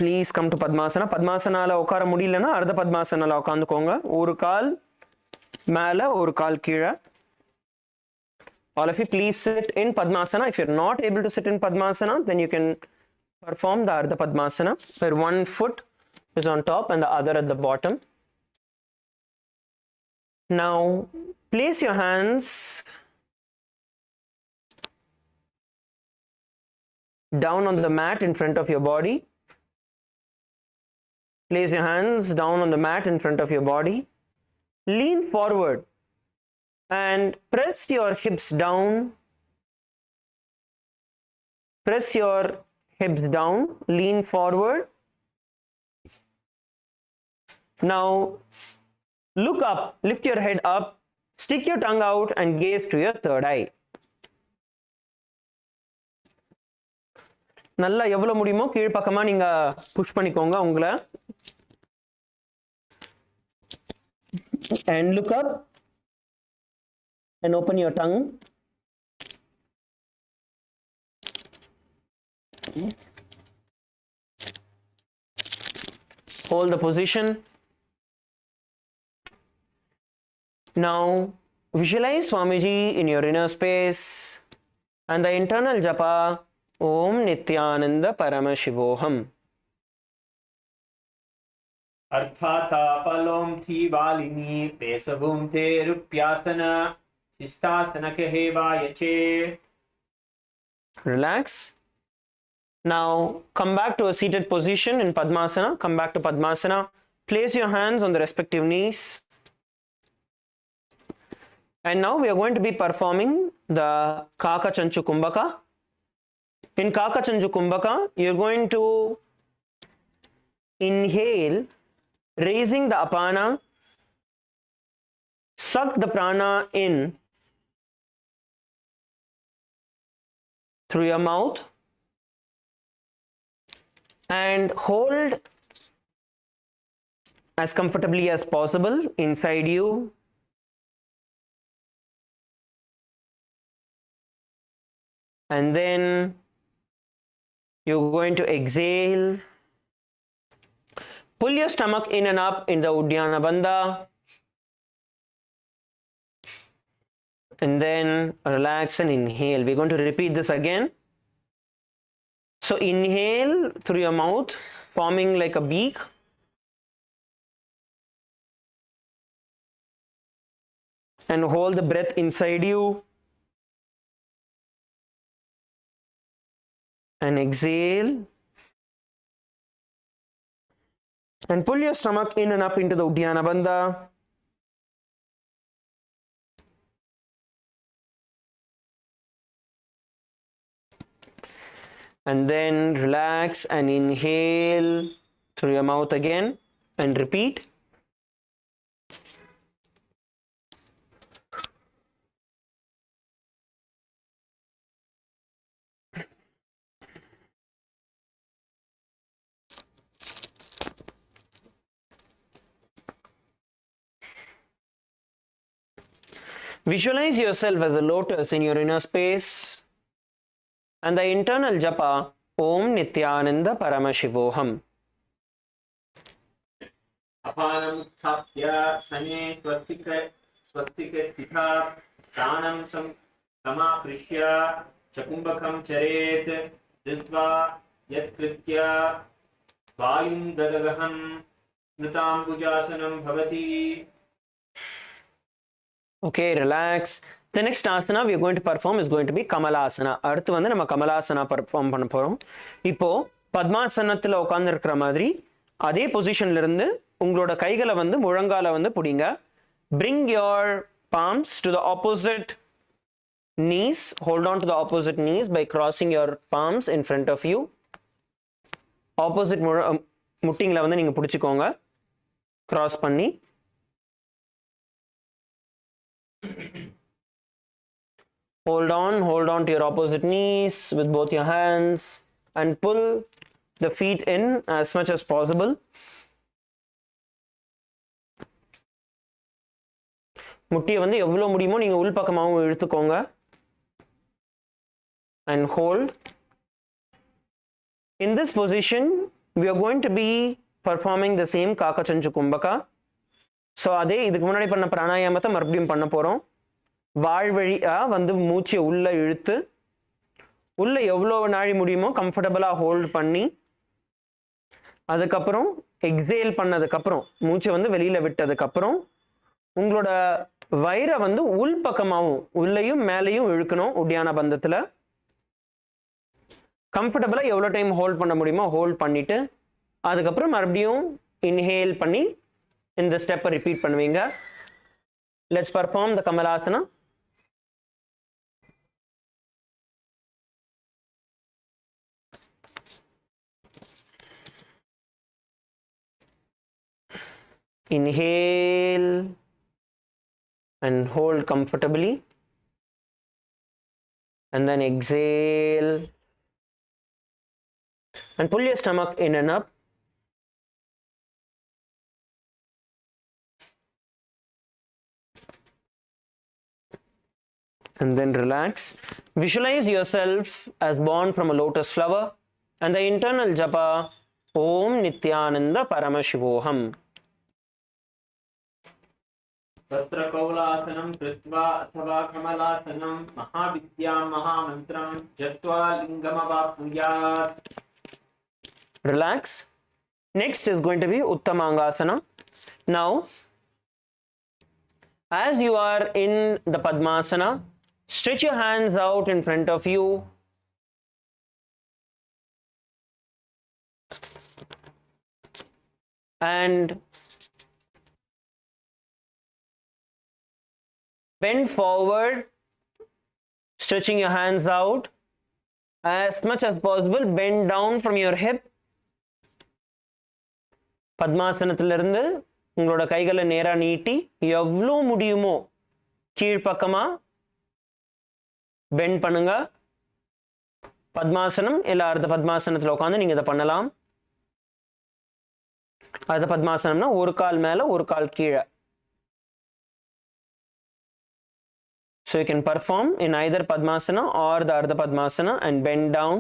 Please come to Padmasana. Padmasanaல உட்கார முடியலனா அர்த்த பத்மாசனால உட்கார்ந்துக்கோங்க. ஒரு கால் மேல ஒரு கால் கீழே. All of you please sit in Padmasana. If you're not able to sit in Padmasana, then you can perform the Ardha Padmasana, where one foot is on top and the other at the bottom. Now place your hands down on the mat in front of your body. Place your hands down on the mat in front of your body. Lean forward and press your hips down. Press your hips down, lean forward. Now look up, lift your head up, stick your tongue out and gaze to your third eye. நல்லா எவ்வளவு முடியுமோ கீழ் பக்கமா நீங்க push பண்ணிக்கோங்க உங்களை. And look up and open your tongue. Hold the position. Now visualize Swamiji in your inner space and the internal japa Om Nithyananda Paramashivoham. अर्थातापलों थी वालिनी पेसभूम थे रुप्यासन शिष्टासन के हेवा यचे. Relax. Now come back to a seated position in Padmasana. Come back to Padmasana. Place your hands on the respective knees. And now we are going to be performing the Kaka Chanchu Kumbhaka. In Kaka Chanchu Kumbhaka, you are going to inhale, raising the apana, suck the prana in through your mouth and hold as comfortably as possible inside you. And then you're going to exhale. Pull your stomach in and up in the Uddiyana Bandha. And then relax and inhale. We're going to repeat this again. So inhale through your mouth, forming like a beak. And hold the breath inside you. And exhale. And pull your stomach in and up into the Uddiyana Bandha. And then relax and inhale through your mouth again and repeat. Visualize yourself as a lotus in your inner space and the internal japa Om Nithyananda Paramashivoham. अपानं स्थाप्य सने स्वस्तिक तिथा प्राणं समाकृष्य चकुम्बकं चरेत् धृत्वा यत्कृत्य वायुं ददगहं नृताम्बुजासनं भवति. Okay, relax. The next asana we are going to perform is going to be Kamalasana. அடுத்து வந்து நம்ம Kamalasana perform பண்ண போறோம். இப்போ பத்மாசனத்துல உட்கார்ந்து இருக்கிற மாதிரி அதே பொசிஷன்ல இருந்து உங்களோட கைகளை வந்து முழங்கால வந்து புடிங்க. Bring your palms to the opposite knees. Hold on to the opposite knees by crossing your palms in front of you. Opposite முட்டிங்கள வந்து நீங்க புடிச்சுக்கோங்க. Cross பண்ணி hold on to your opposite knees with both your hands and pull the feet in as much as possible. முட்டியை வந்து எவ்வளவு முடியுமோ நீங்க உள்பக்கமாவும் இழுத்துக்கோங்க and hold. In this position we are going to be performing the same Kaka Chanchu Kumbhaka. So அதே இதுக்கு முன்னாடி பண்ண பிராணாயாமத்தை மறுபடியும் பண்ண போறோம். வாழ்வழியா வந்து மூச்சை உள்ள இழுத்து உள்ள எவ்வளவு நாழி முடியுமோ கம்ஃபர்டபுளா ஹோல்ட் பண்ணி அதுக்கப்புறம் எக்ஸேல் பண்ணதுக்கப்புறம் மூச்சை வந்து வெளியில விட்டதுக்கப்புறம் உங்களோட வயிறை வந்து உள் பக்கமாகவும் உள்ளேயும் மேலேயும் இழுக்கணும். உட்டியான பந்தத்தில் கம்ஃபர்டபுளா எவ்வளோ டைம் ஹோல்ட் பண்ண முடியுமோ ஹோல்ட் பண்ணிட்டு அதுக்கப்புறம் மறுபடியும் இன்ஹேல் பண்ணி இந்த ஸ்டெப்பை ரிப்பீட் பண்ணுவீங்க. Let's perform the Kamalasana. Inhale and hold comfortably and then exhale and pull your stomach in and up. And then relax. Visualize yourself as born from a lotus flower and the internal japa Om Nithyananda Paramashivoham. तत्र कौलासनं कृत्वा अथवा कमलासनं महाविद्यां महामन्त्रं जप्त्वा लिङ्गमवाप्नुयात्. Relax. Next is going to be Uttamangasana. Now, as you are in the Padmasana, stretch your hands out in front of you. And bend forward, stretching your hands out. As much as possible, bend down from your hip. பத்மாசனத்திலிருந்து உங்களோட கைகளை நேரா நீட்டி எவ்வளோ முடியுமோ கீழ்ப்பக்கமா bend பண்ணுங்க. பத்மாசனம் இல்லை அர்த்த பத்மாசனத்தில் உட்காந்து நீங்க இதை பண்ணலாம். அர்த்த பத்மாசனம்னா ஒரு கால் மேல ஒரு கால் கீழே. So you can perform in either Padmasana or the Ardha Padmasana and bend down.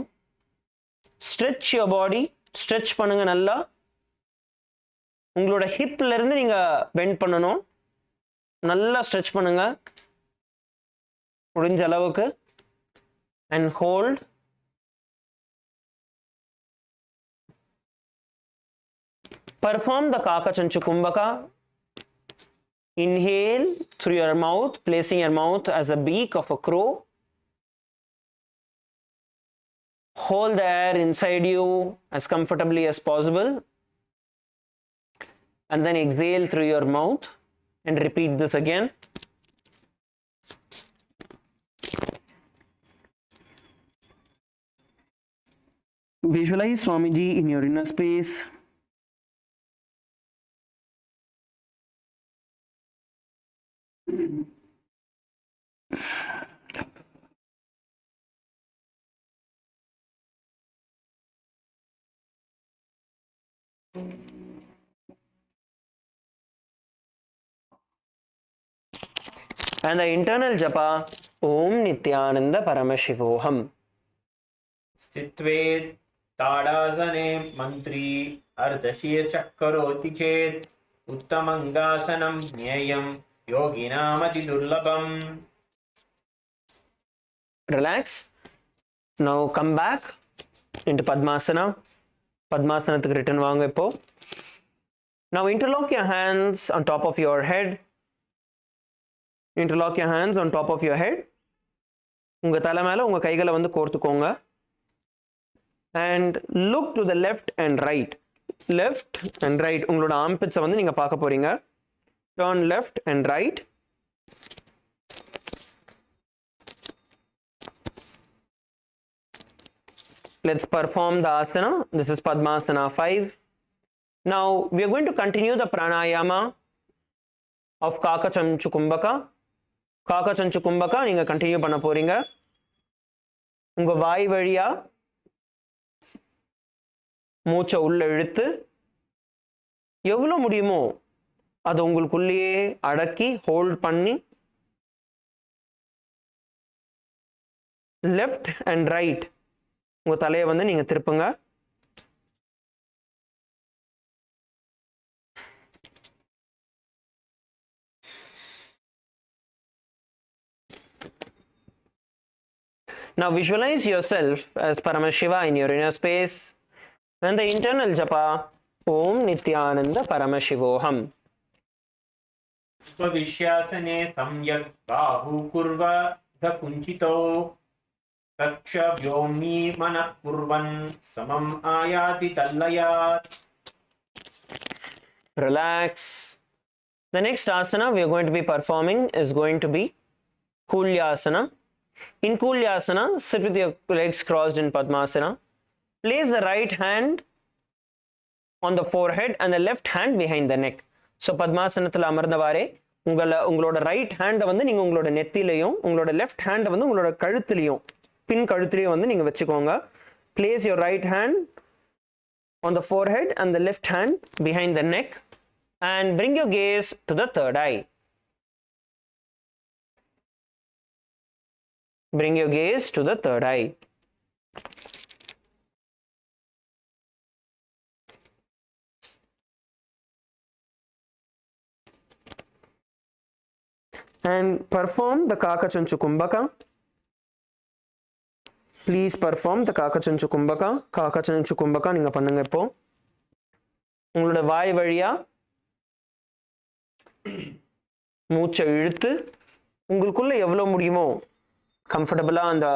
Stretch your body. Stretch பண்ணுங்க நல்லா. உங்களோட ஹிப்ல இருந்து நீங்க பெண்ட் பண்ணணும். நல்லா ஸ்ட்ரெச் பண்ணுங்க முடிஞ்ச அளவுக்கு. And hold. Perform the Kaka Chanchu Kumbhaka. Inhale through your mouth, placing your mouth as a beak of a crow. Hold the air inside you as comfortably as possible. And then exhale through your mouth and repeat this again. Visualize Swamiji in your inner space. And the internal japa, Om Nithyananda Paramashivoham. स्थित्वे ताडासने मन्त्री अर्धशीर्षः करोति चेत् उत्तमङ्गासनं ज्ञेयं योगिनामतिदुर्लभम्. Relax. Now come back into Padmasana. Padmasanathukku return vaanga ipo. Now interlock your hands on top of your head. Interlock your hands on top of your head. Unga thala mela unga kaigala vandu koorthukonga. And look to the left and right. Left and right. Ungaloda armpits vandu neenga paaka poringa. Turn left and right. Let's perform the asana. This is Padmasana 5. Now we are going to continue the pranayama of Kaka Chanchu Kumbhaka. Kaka Chanchu Kumbhaka நீங்க continue பண்ண போறீங்க. உங்க வாய் வழியா மூச்சை உள்ள இழுத்து எவ்வளவு முடியுமோ அது உங்களுக்குள்ளேயே அடக்கி ஹோல்ட் பண்ணி லெஃப்ட் அண்ட் ரைட் உங்க தலையை வந்து நீங்க திருப்புங்க. Now visualize yourself as Paramashiva in your inner space and the internal japa Om Nithyananda Paramashivoham. स्वविश्यासने सम्यक् बाहु कुर्व धकुञ्चितो कक्ष व्योम्नि मनः कुर्वन् समम् आयाति तल्लयात्. Relax. The next asana we are going to be performing is going to be Kulyasana. In Kulyasana, sit with your legs crossed in Padmasana. Place the right hand on the forehead and the left hand behind the neck. So Padmasanathil amarndavare உங்களோட right ஹேண்டை வந்து நீங்கள் உங்களோட நெத்திலையும் உங்களோட left ஹேண்டை வந்து உங்களோட கழுத்துலையும் பின் கழுத்துலையும் வந்து நீங்கள் வச்சுக்கோங்க. Place your right hand on the forehead and the left hand behind the neck and bring your gaze to the third eye. Bring your gaze to the third eye. and perform the Kakachanchu Kumbhaka. Please perform the Kakachanchu Kumbhaka. Kakachanchu Kumbhaka நீங்க பண்ணுங்க இப்போ. உங்களோட வாய் வழியா மூச்சை இழுத்து உங்களுக்குள்ள எவ்வளவு முடியுமோ கம்ஃபர்டபுளா அந்த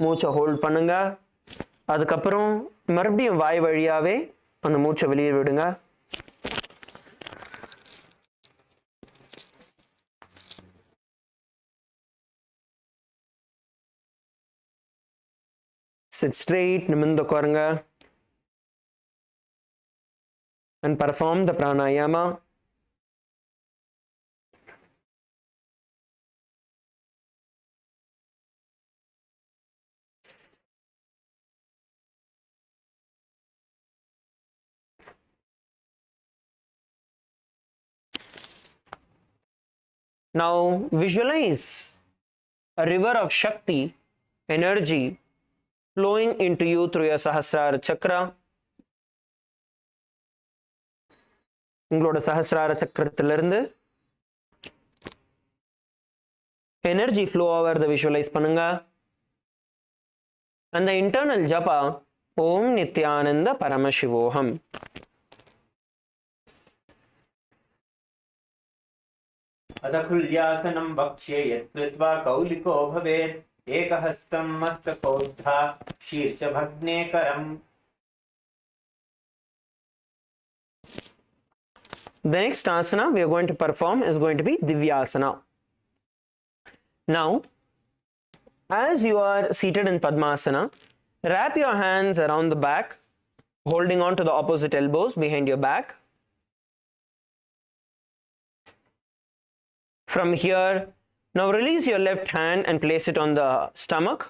மூச்சை ஹோல்ட் பண்ணுங்க. அதுக்கப்புறம் மறுபடியும் வாய் வழியாவே அந்த மூச்சை வெளியே விடுங்க. Sit straight, நிமிர்ந்து உட்காருங்க. And perform the pranayama. Now visualize a river of Shakti, energy, flowing into you through your Sahasrara chakra. உங்களோட சஹஸ்ரார சக்கரத்திலிருந்து எனர்ஜி ஃப்ளோ ஆகிறத விஷுவலைஸ் பண்ணுங்க. அந்த இன்டர்னல் ஜபா ஓம் நித்யானந்த பரமசிவோகம். अदखुल्यासनं वक्ष्ये यत्कृत्वा कौलिको भवेत् एकहस्तं मस्तकोद्धा शीर्षभग्ने करम्. The next asana we are going to perform is going to be Divyasana. Now, as you are seated in Padmasana, wrap your hands around the back, holding on to the opposite elbows behind your back. From here, now release your left hand and place it on the stomach.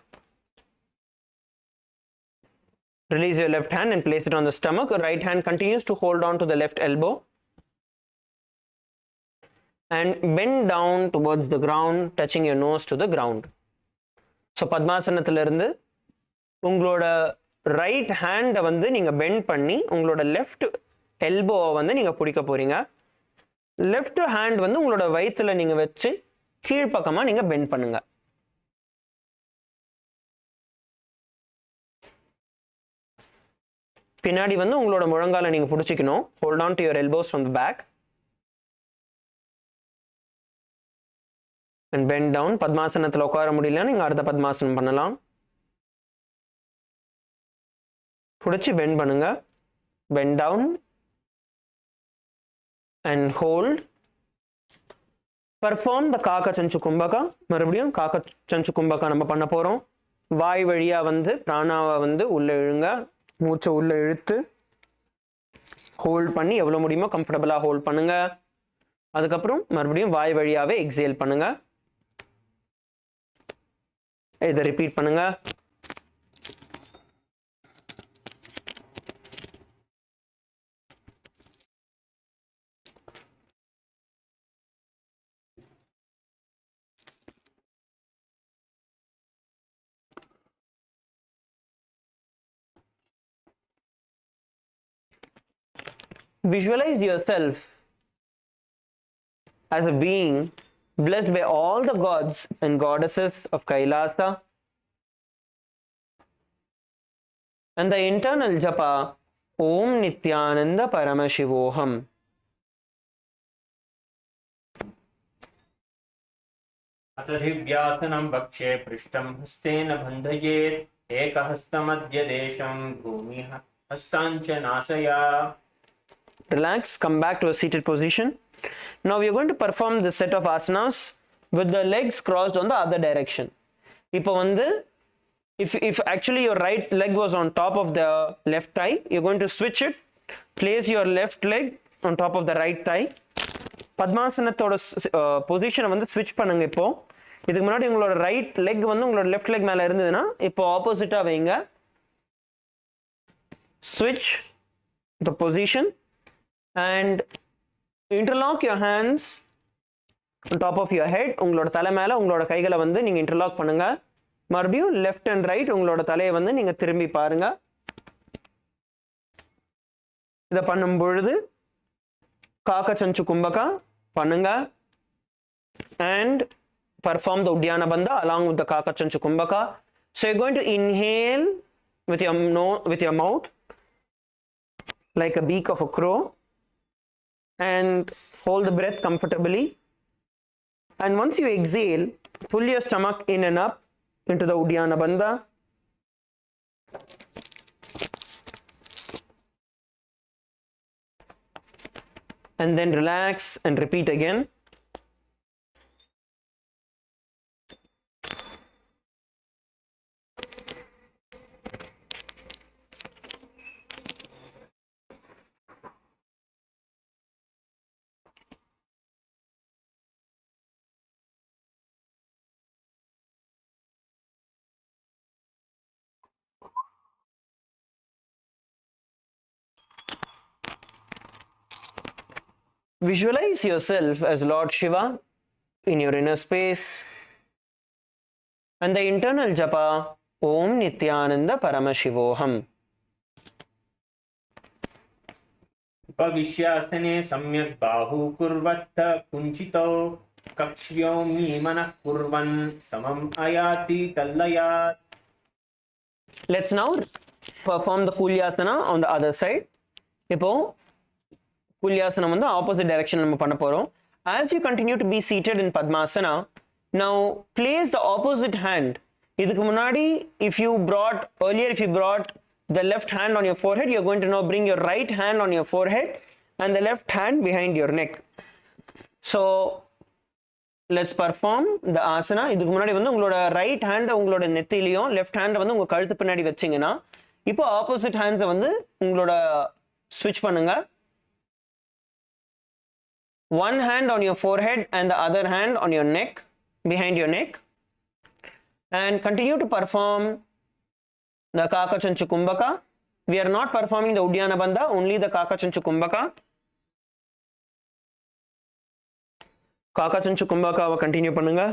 Release your left hand and place it on the stomach. Your right hand continues to hold on to the left elbow. And bend down towards the ground, touching your nose to the ground. So, Padmasanathilirundu, ungaloda right hand வந்து நீங்க bend பண்ணி உங்களோட left elbow வந்து நீங்க பிடிக்க போறீங்க. Left hand வந்து உங்களோட வயித்துல நீங்க வச்சு கீழ்ப்பக்கமா நீங்க bend பண்ணுங்க. பின்னாடி வந்து உங்களோட முழங்கால நீங்க பிடிச்சிக்கணும். Hold on to your elbows from the back. And bend down. பத்மாசனத்துல உட்கார முடியல நீங்க அடுத்த பத்மாசனம் பண்ணலாம். பிடிச்சி bend பண்ணுங்க. Bend down and hold. Perform the Kakachanchu Kumbhaka. மறுபடியும் Kakachanchu Kumbhaka நம்ம பண்ண போறோம். வாய் வழியா வந்து பிராணாவை வந்து உள்ள இழுங்க. மூச்சை உள்ள இழுத்து ஹோல்ட் பண்ணி எவ்வளவு முடியுமோ கம்ஃபர்டபுளா ஹோல்ட் பண்ணுங்க. அதுக்கப்புறம் மறுபடியும் வாய் வழியாவே எக்ஸேல் பண்ணுங்க. இதை ரிப்பீட் பண்ணுங்க. Visualize yourself as a being blessed by all the gods and goddesses of KAILASA, and the internal japa Om Nithyananda Paramashivoham. अतधिव्यासनं वक्षे पृष्ठं हस्तेन बन्धयेत् एकहस्तमद्य देशं भूमिः हस्ताञ्च नासया. Relax, come back to a seated position. Now we are going to perform this set of asanas with the legs crossed on the other direction. இப்போ வந்து if actually your right leg was on top of the left thigh, you're going to switch it. Place your left leg on top of the right thigh. பத்மாசனத்தோட பொசிஷனை வந்து ஸ்விட்ச் பண்ணுங்க. இப்போ இதுக்கு முன்னாடி உங்களோட ரைட் லெக் வந்து உங்களோட லெஃப்ட் லெக் மேல இருந்ததுன்னா இப்போ ஆப்போசிட்டா வைங்க. Switch the position and interlock your hands on top of your head. உங்களோட தலை மேல உங்களோட கைகளை வந்து நீங்க இன்டர்லாக் பண்ணுங்க. மறுபடியும் லெஃப்ட் அண்ட் ரைட் உங்களோட தலையை வந்து நீங்க திரும்பி பாருங்க. இதை பண்ணும் பொழுது Kakachanchu Kumbhaka பண்ணுங்க. and perform the Uddiyana Bandha along with the Kakachanchu Kumbhaka. So you're going to inhale with your mouth like a beak of a crow and hold the breath comfortably. And once you exhale, pull your stomach in and up into the Uddiyana Bandha. And then relax and repeat again. Visualize yourself as Lord Shiva in your inner space, and the internal japa Om Nithyananda Paramashivoham. उपविश्यासने सम्यक् बाहु कुर्वत्थ कुञ्चितो कक्ष्योमि मनः कुर्वन् समम् आयाति तल्लयात्. Let's now perform the Kulyasana on the other side. இப்போ Kulyasana வந்து opposite direction நம்ம பண்ண போறோம். As you continue to be seated in Padmasana, now place the opposite hand. இதுக்கு முன்னாடி if you brought the left hand on your forehead, you're going to now bring your right hand on your forehead and the left hand behind your neck. So let's perform the asana. இதுக்கு முன்னாடி வந்து உங்களோட right hand உங்களோட நெத்தியிலையும் left hand வந்து உங்க கழுத்து பின்னாடி வச்சீங்கன்னா இப்போ opposite hands வந்து உங்களோட switch பண்ணுங்க. One hand on your forehead and the other hand on your neck, behind your neck, and continue to perform the Kakachanchu Kumbhaka. We are not performing the Uddiyana Bandha, only the Kakachanchu Kumbhaka. Kakachanchu Kumbhaka continue பண்ணுங்க.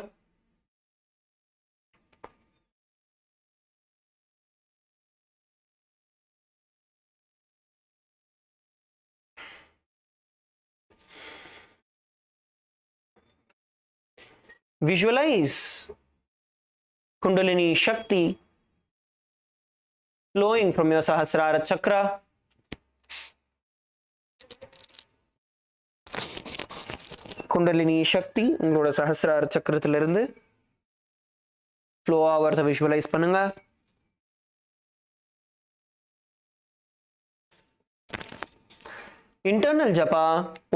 Visualize Kundalini Shakti flowing from your Sahasrara Chakra. Kundalini Shakti உங்களோட சஹஸ்ரார சக்கரத்திலிருந்து flow ஆவறத visualize பண்ணுங்க. Internal japa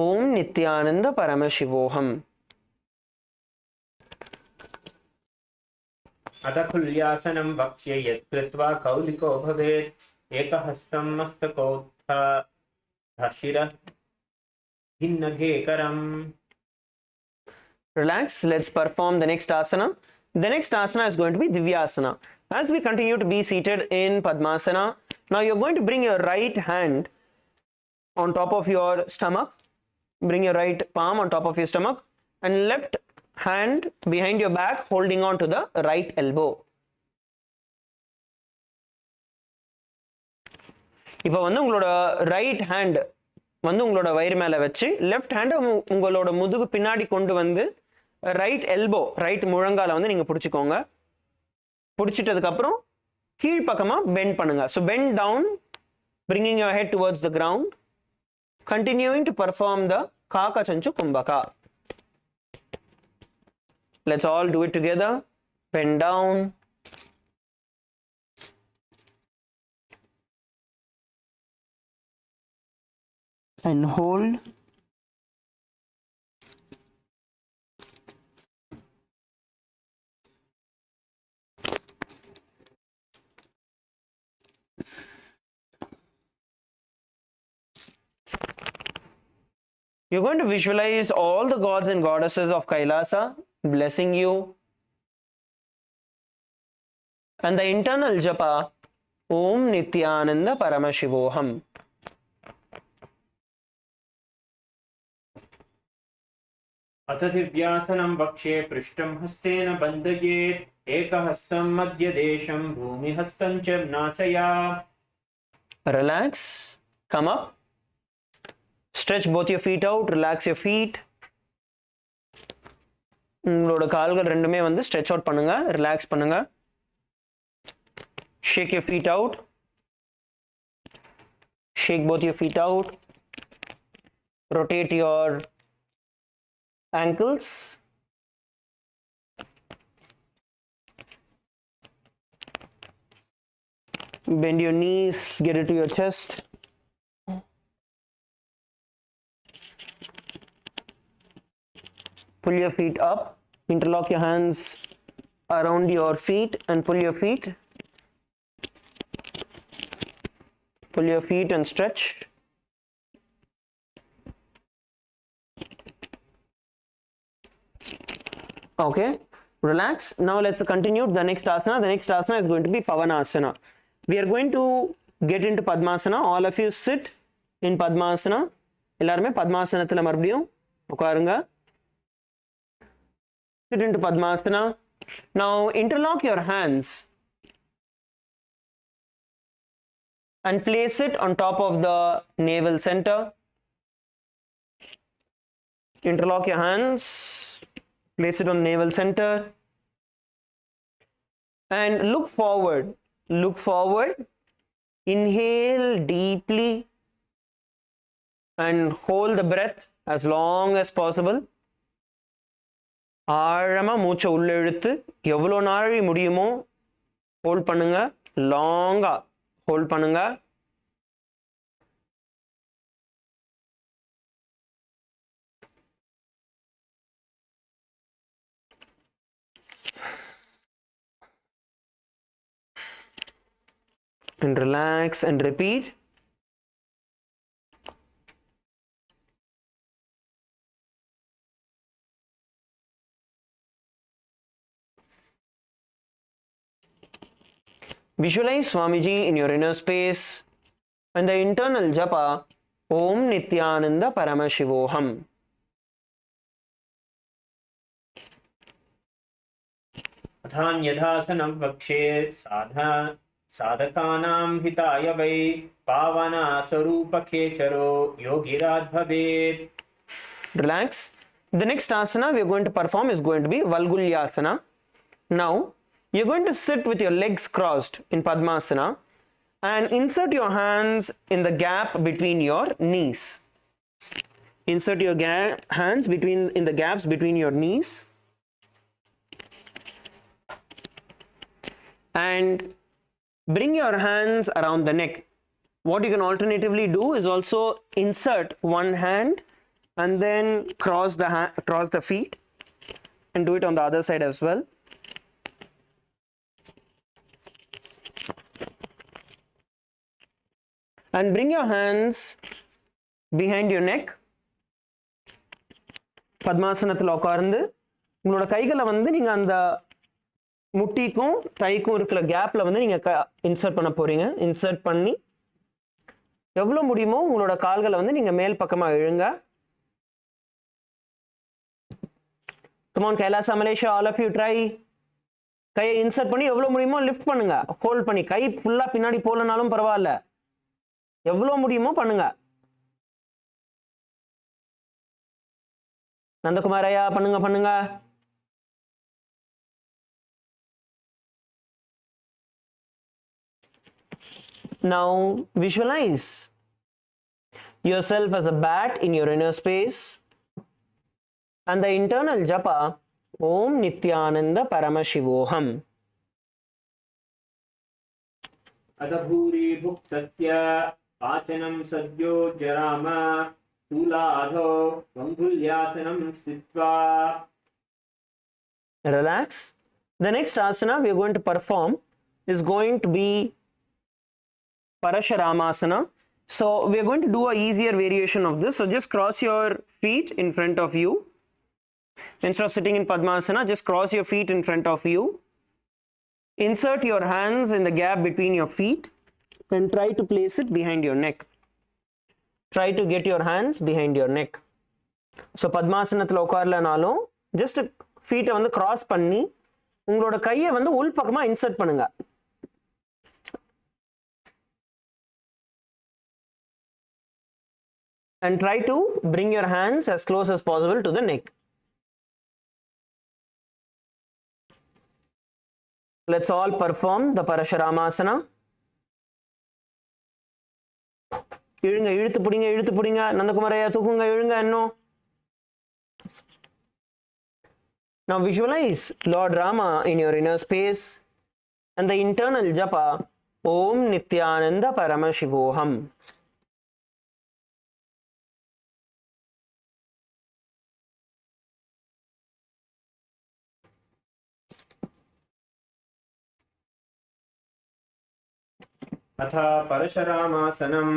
Om Nithyananda Paramashivoham. अथ कुल्यासनं वक्ष्ये यत् कृत्वा कौलिको भवेत् एकहस्तं मस्तकोत्थ शिरः भिन्नघेकरम्. Relax. Let's perform the next asana. The next asana is going to be Divyasana. As we continue to be seated in Padmasana, now you're going to bring your right hand on top of your stomach. Bring your right palm on top of your stomach and left hand behind your back holding on to the right elbow. இப்போ வந்து உங்களோட right hand வந்து உங்களோட வயிறு மேல வச்சு left hand உங்களோட முதுகு பின்னாடி கொண்டு வந்து right elbow, right முழங்கால வந்து நீங்க பிடிச்சுக்கோங்க. பிடிச்சிட்டதுக்கு அப்புறம் கீழ் பக்கமா bend பண்ணுங்க. So bend down, bringing your head towards the ground, continuing to perform the Kakachanchu Kumbhaka. Let's all do it together. Bend down. And hold. You're going to visualize all the gods and goddesses of Kailasa blessing you. And the internal japa Om Nithyananda Paramashivoham. अथ दिव्यासनं वक्ष्ये पृष्ठं हस्तेन बन्धयेत् एकहस्तं मध्यदेशं भूमिहस्तं च नासया. Relax. Come up. Stretch both your feet out. Relax your feet. உங்களோட கால்கள் ரெண்டுமே வந்து stretch out பண்ணுங்க, relax பண்ணுங்க. Shake your feet out. Shake both your feet out. Rotate your ankles. Bend your knees, get it to your chest. Pull your feet up, interlock your hands around your feet and pull your feet. Pull your feet and stretch. Okay, relax. Now let's continue the next asana. The next asana is going to be Pavanasana. We are going to get into Padmasana. All of you sit in Padmasana. எல்லாருமே பத்மாசனத்தில் மறுபடியும் உட்காருங்க. Sit into Padmasana. Now interlock your hands and place it on top of the navel center. Interlock your hands, place it on the navel center, and look forward. Look forward. Inhale deeply and hold the breath as long as possible. ஆழமா மூச்சை உள்ள இழுத்து எவ்வளோ நாழி முடியுமோ hold பண்ணுங்க. லாங்கா hold பண்ணுங்க. And relax and repeat. Visualize Swamiji in your inner space and the internal japa Om Nithyananda Paramashivoham. अथान्यथासनं वक्षे साधकानां हिताय वै पावना स्वरूपखेचरो योगिराज भवेत्. Relax. The next asana we are going to perform is going to be Valgulyasana. Now you're going to sit with your legs crossed in Padmasana and insert your hands in the gap between your knees. Insert your hands in the gaps between your knees and bring your hands around the neck. What you can alternatively do is also insert one hand and then cross the feet and do it on the other side as well. And bring your hands behind your neck. பத்மாசனத்தில் உட்கார்ந்து உங்களோட கைகளை வந்து நீங்க அந்த முட்டிக்கும் கைக்கும் இருக்கிற கேப்ல வந்து நீங்க இன்சர்ட் பண்ண போறீங்க. இன்சர்ட் பண்ணி எவ்வளவு முடியுமோ உங்களோட கால்களை வந்து நீங்க மேல் பக்கமா இழுங்க. Come on, KAILASA Malaysia, all of you try. கையை இன்சர்ட் பண்ணி எவ்வளவு முடியுமோ லிஃப்ட் பண்ணுங்க. ஹோல்ட் பண்ணி கை ஃபுல்லா பின்னாடி போலனாலும் பரவாயில்ல, எவ்வளவு முடியுமோ பண்ணுங்க. நந்தகுமாரையா பண்ணுங்க. Now visualize yourself as a bat in your inner space and the internal japa Om Nithyananda Paramashivoham. अदभूरि भुक्तस्य पाचनं सद्यो जराम स्थूलाधो वङ्गुल्यासनं स्थित्वा. Relax. The next asana we are going to perform is going to be Parasharamasana. So we are going to do a easier variation of this. So just cross your feet in front of you. Instead of sitting in Padmasana, just cross your feet in front of you. Insert your hands in the gap between your feet and try to place it behind your neck. Try to get your hands behind your neck. So Padmasanathila உட்காரலனாலும் just feet வந்து cross பண்ணி உங்களோட கையை வந்து உள் பக்கமா insert பண்ணுங்க. And try to bring your hands as close as possible to the neck. Let's all perform the Parasharamasana. இழுங்க, இழுத்து பிடிங்க. நந்தகுமாரையா தூக்குங்க, இழுங்க இன்னும். Now visualize Lord Rama in your inner space and the internal japa Om Nithyananda Paramashivoham. अथ परशुरामासनं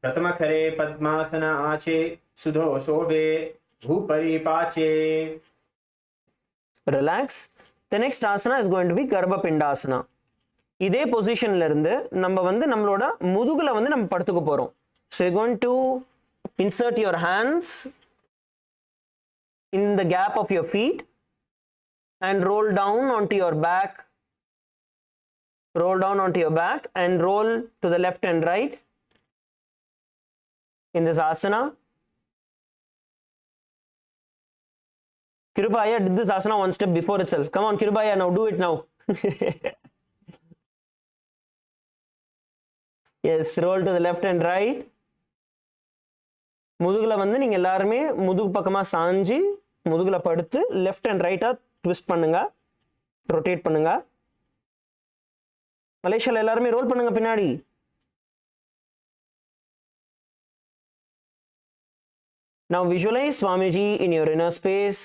प्रथमकरे पद्मासन आचे सुधो शोभे भूपरि पाचे. Relax. The next asana is going to be Garbha Pindasana. இதே பொசிஷன்ல இருந்து நம்ம வந்து நம்மளோட முதுகுல வந்து நம்ம படுத்துக்க போறோம். So you're going to insert your hands in the gap of your feet and roll down onto your back. Roll down onto your back and roll to the left and right in this asana. Kirubaya did this asana one step before itself. Come on, Kirubaya, now do it now. Yes, roll to the left and right. முதுகுல வந்து நீங்க எல்லாரும் முதுகு பக்கமா சாஞ்சி முதுகுல படுத்து left and right twist பண்ணுங்க, rotate பண்ணுங்க. மலேசியால எல்லாரும் ரோல் பண்ணுங்க பின்னாடி. Now visualize Swamiji in your inner space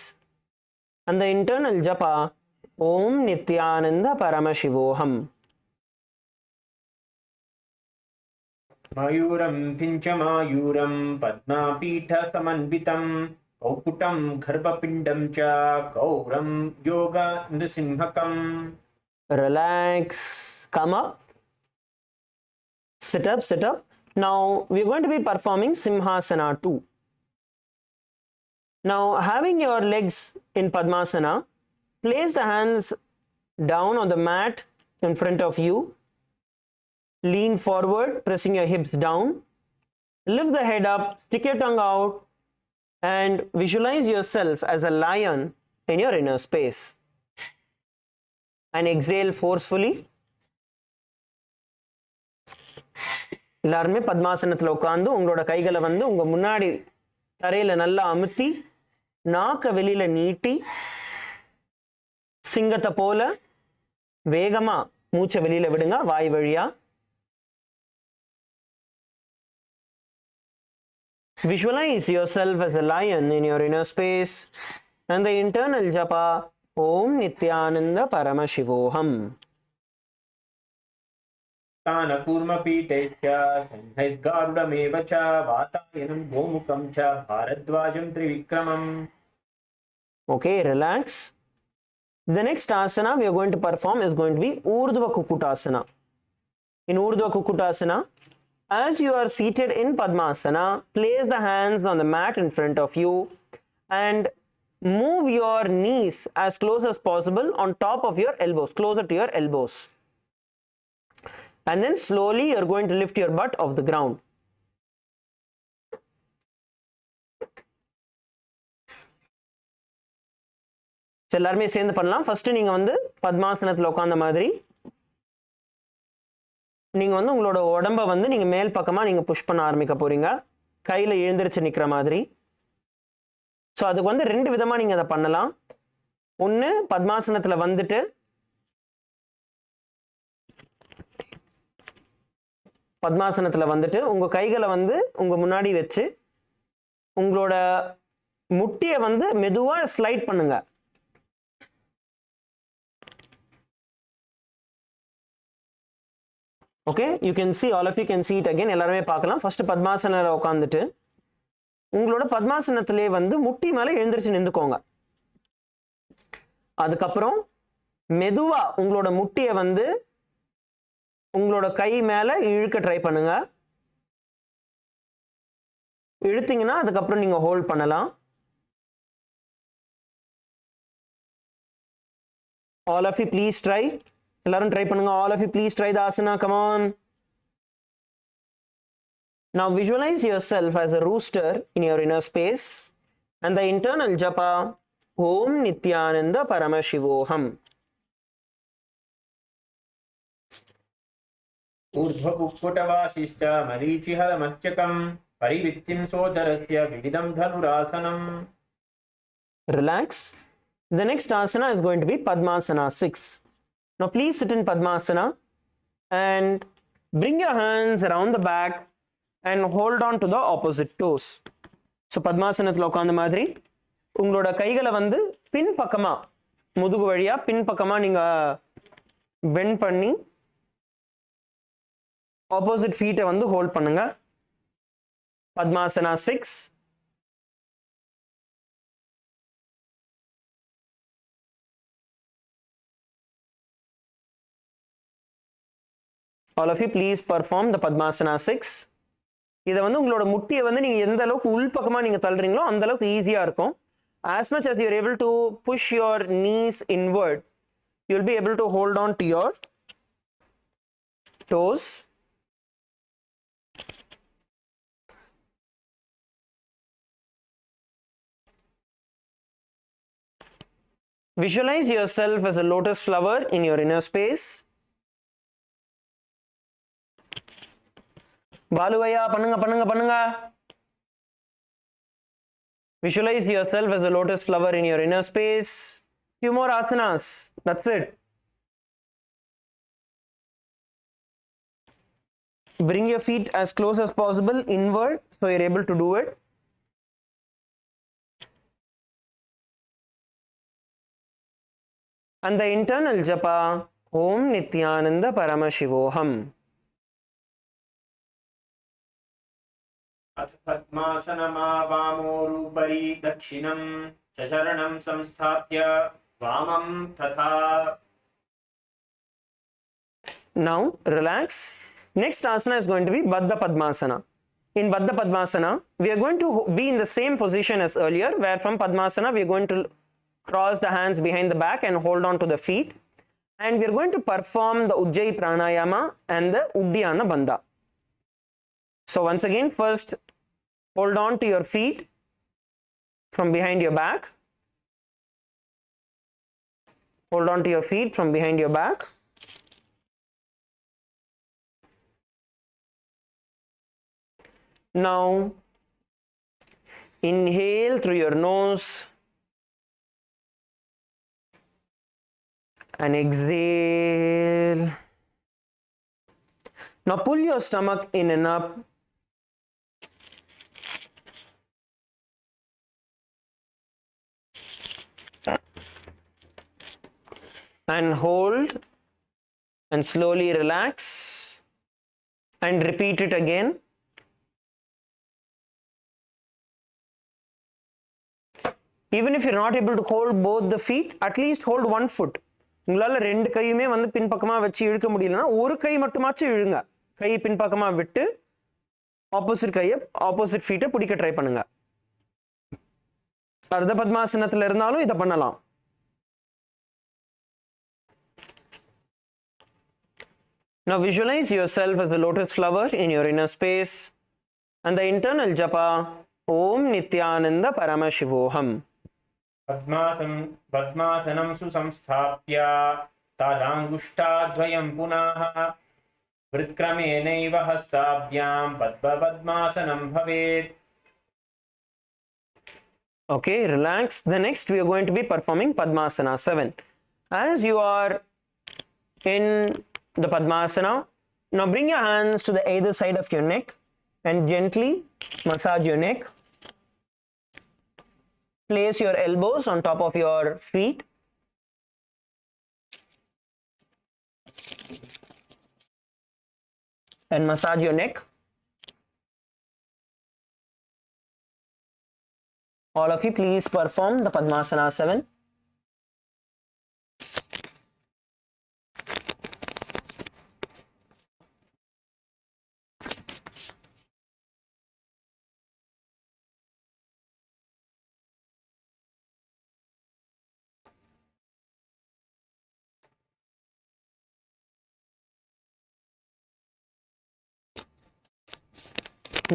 and the internal japa Om Nithyananda Paramashivoham. मयूरं पिञ्चमायूरं पद्मापीठ समन्वितं कौकुटं गर्भपिण्डं च गौरं योग नृसिंहकम्. Relax. Come up. Sit up, sit up. Now we're going to be performing Simhasana 2. Now having your legs in Padmasana, place the hands down on the mat in front of you. Lean forward, pressing your hips down. Lift the head up, stick your tongue out, and visualize yourself as a lion in your inner space. And exhale forcefully. எல்லாருமே பத்மாசனத்தில் உட்காந்து உங்களோட கைகளை வந்து உங்க முன்னாடி தரையில நல்லா அமுத்தி நாக்க வெளியில நீட்டி சிங்கத்தை போல வேகமா மூச்சை வெளியில விடுங்க வாய் வழியா. Visualize yourself as a lion in your inner space and the internal japa Om Nithyananda Paramashivoham. तानकूर्मपीठैश्च शङ्खैर्गारुडमेव च वातायनं गोमुखं च भारद्वाजं त्रिविक्रमम्. Okay, relax. The next asana we are going to perform is going to be Urdhva Kukutasana. In Urdhva Kukutasana, as you are seated in Padmasana, place the hands on the mat in front of you and move your knees as close as possible on top of your elbows, closer to your elbows. And then slowly you are going to lift your butt off the ground. எல்லாருமே சேர்ந்து பண்ணலாம். First நீங்க வந்து பத்மாசனத்துல உட்கார்ந்த மாதிரி நீங்க வந்து உங்களோட உடம்ப வந்து நீங்க மேல் பக்கமா நீங்க புஷ் பண்ண ஆரம்பிக்க போறீங்க. கையில எழுந்திருச்சு நிக்கிற மாதிரி. ஸோ அதுக்கு வந்து ரெண்டு விதமா நீங்க அதை பண்ணலாம். ஒன்று பத்மாசனத்துல வந்துட்டு உங்க கைகளை வந்து உங்க முன்னாடி வச்சு உங்களோட முட்டியை வந்து மெதுவா ஸ்லைட் பண்ணுங்க. Okay, you can see, all of you can see it again. எல்லாருமே பார்க்கலாம். ஃபர்ஸ்ட் பத்மாசனல உட்கார்ந்துட்டு உங்களோட பத்மாசனத்திலே வந்து முட்டி மேல எழுந்திருச்சு நின்னுக்கோங்க. அதுக்கப்புறம் மெதுவா உங்களோட முட்டியை வந்து உங்களோட கை மேல இழுக்க ட்ரை பண்ணுங்க. இழுத்தீங்கன்னா அதுக்கப்புறம் நீங்க ஹோல்ட் பண்ணலாம். All of you please try. எல்லாரும் ட்ரை பண்ணுங்க. All of you please try the asana. Come on. Now visualize yourself as a rooster in your inner space and the internal japa Om Nithyananda Paramashivoham. ऊर्ध्वपुक्कुटवासिश्च मरीचिहरमश्चकम् परिवित्तिं सोदरस्य विविधं धनुरासनम्. Relax. The next asana is going to be Padmasana 6. Now please sit in Padmasana and bring your hands around the back and hold on to the opposite toes. So Padmasanathila உட்கார்ந்த மாதிரி உங்களோட கைகளை வந்து பின் பக்கமா முதுகு வழியா பின் பக்கமா நீங்க பெண்ட் பண்ணி ஆப்போசிட் ஃபீட்டை வந்து ஹோல்ட் பண்ணுங்க. Padmasana 6. All of you please perform the Padmasana 6. இதை வந்து உங்களோட முட்டியை வந்து நீங்க எந்த அளவுக்கு உள் பக்கமா நீங்க தள்ளுறீங்களோ அந்த அளவுக்கு ஈஸியா இருக்கும். As much as you are able to push your knees inward, you will be able to hold on to your toes. Visualize yourself as a lotus flower in your inner space. Baluvaya, panunga, panunga, panunga. Visualize yourself as a lotus flower in your inner space. Few more asanas. That's it. Bring your feet as close as possible inward so you're able to do it. And the internal japa, Om Nithyananda Paramashivoham. अथ पद्मासनमावामोरुपरि दक्षिणं शरणं संस्थाप्य वामं तथा. Now relax. Next asana is going to be Baddha Padmasana. In Baddha Padmasana, we are going to be in the same position as earlier, where from Padmasana we are going to cross the hands behind the back and hold on to the feet. And we are going to perform the Ujjayi Pranayama and the Uddiyana Bandha. So once again, first hold on to your feet from behind your back. Hold on to your feet from behind your back. Now inhale through your nose and exhale. Now pull your stomach in and up. And hold and slowly relax and repeat it again. Even if you're not able to hold both the feet, at least hold one foot. உங்களால ரெண்டு கையுமே வந்து பின்பக்கமா வச்சு இழுக்க முடியலன்னா ஒரு கை மட்டுமாச்சு இழுங்க. கை பின்பக்கமா விட்டு opposite ஃபீட்டை பிடிக்க try பண்ணுங்க. அர்த்த பத்மாசனத்துல இருந்தாலும் இதை பண்ணலாம். Now visualize yourself as a lotus flower in your inner space and the internal japa Om Nithyananda Paramashivoham. पद्मासनं सुसंस्थाप्य तादाङ्गुष्ठाद्वयं पुनः वृत्क्रमेणैव हस्ताभ्यां पद्मासनं भवेत्. Okay, relax. The next we are going to be performing Padmasana 7. As you are in the Padmasana, now bring your hands to the either side of your neck and gently massage your neck. Place your elbows on top of your feet. And massage your neck. All of you please perform the Padmasana 7.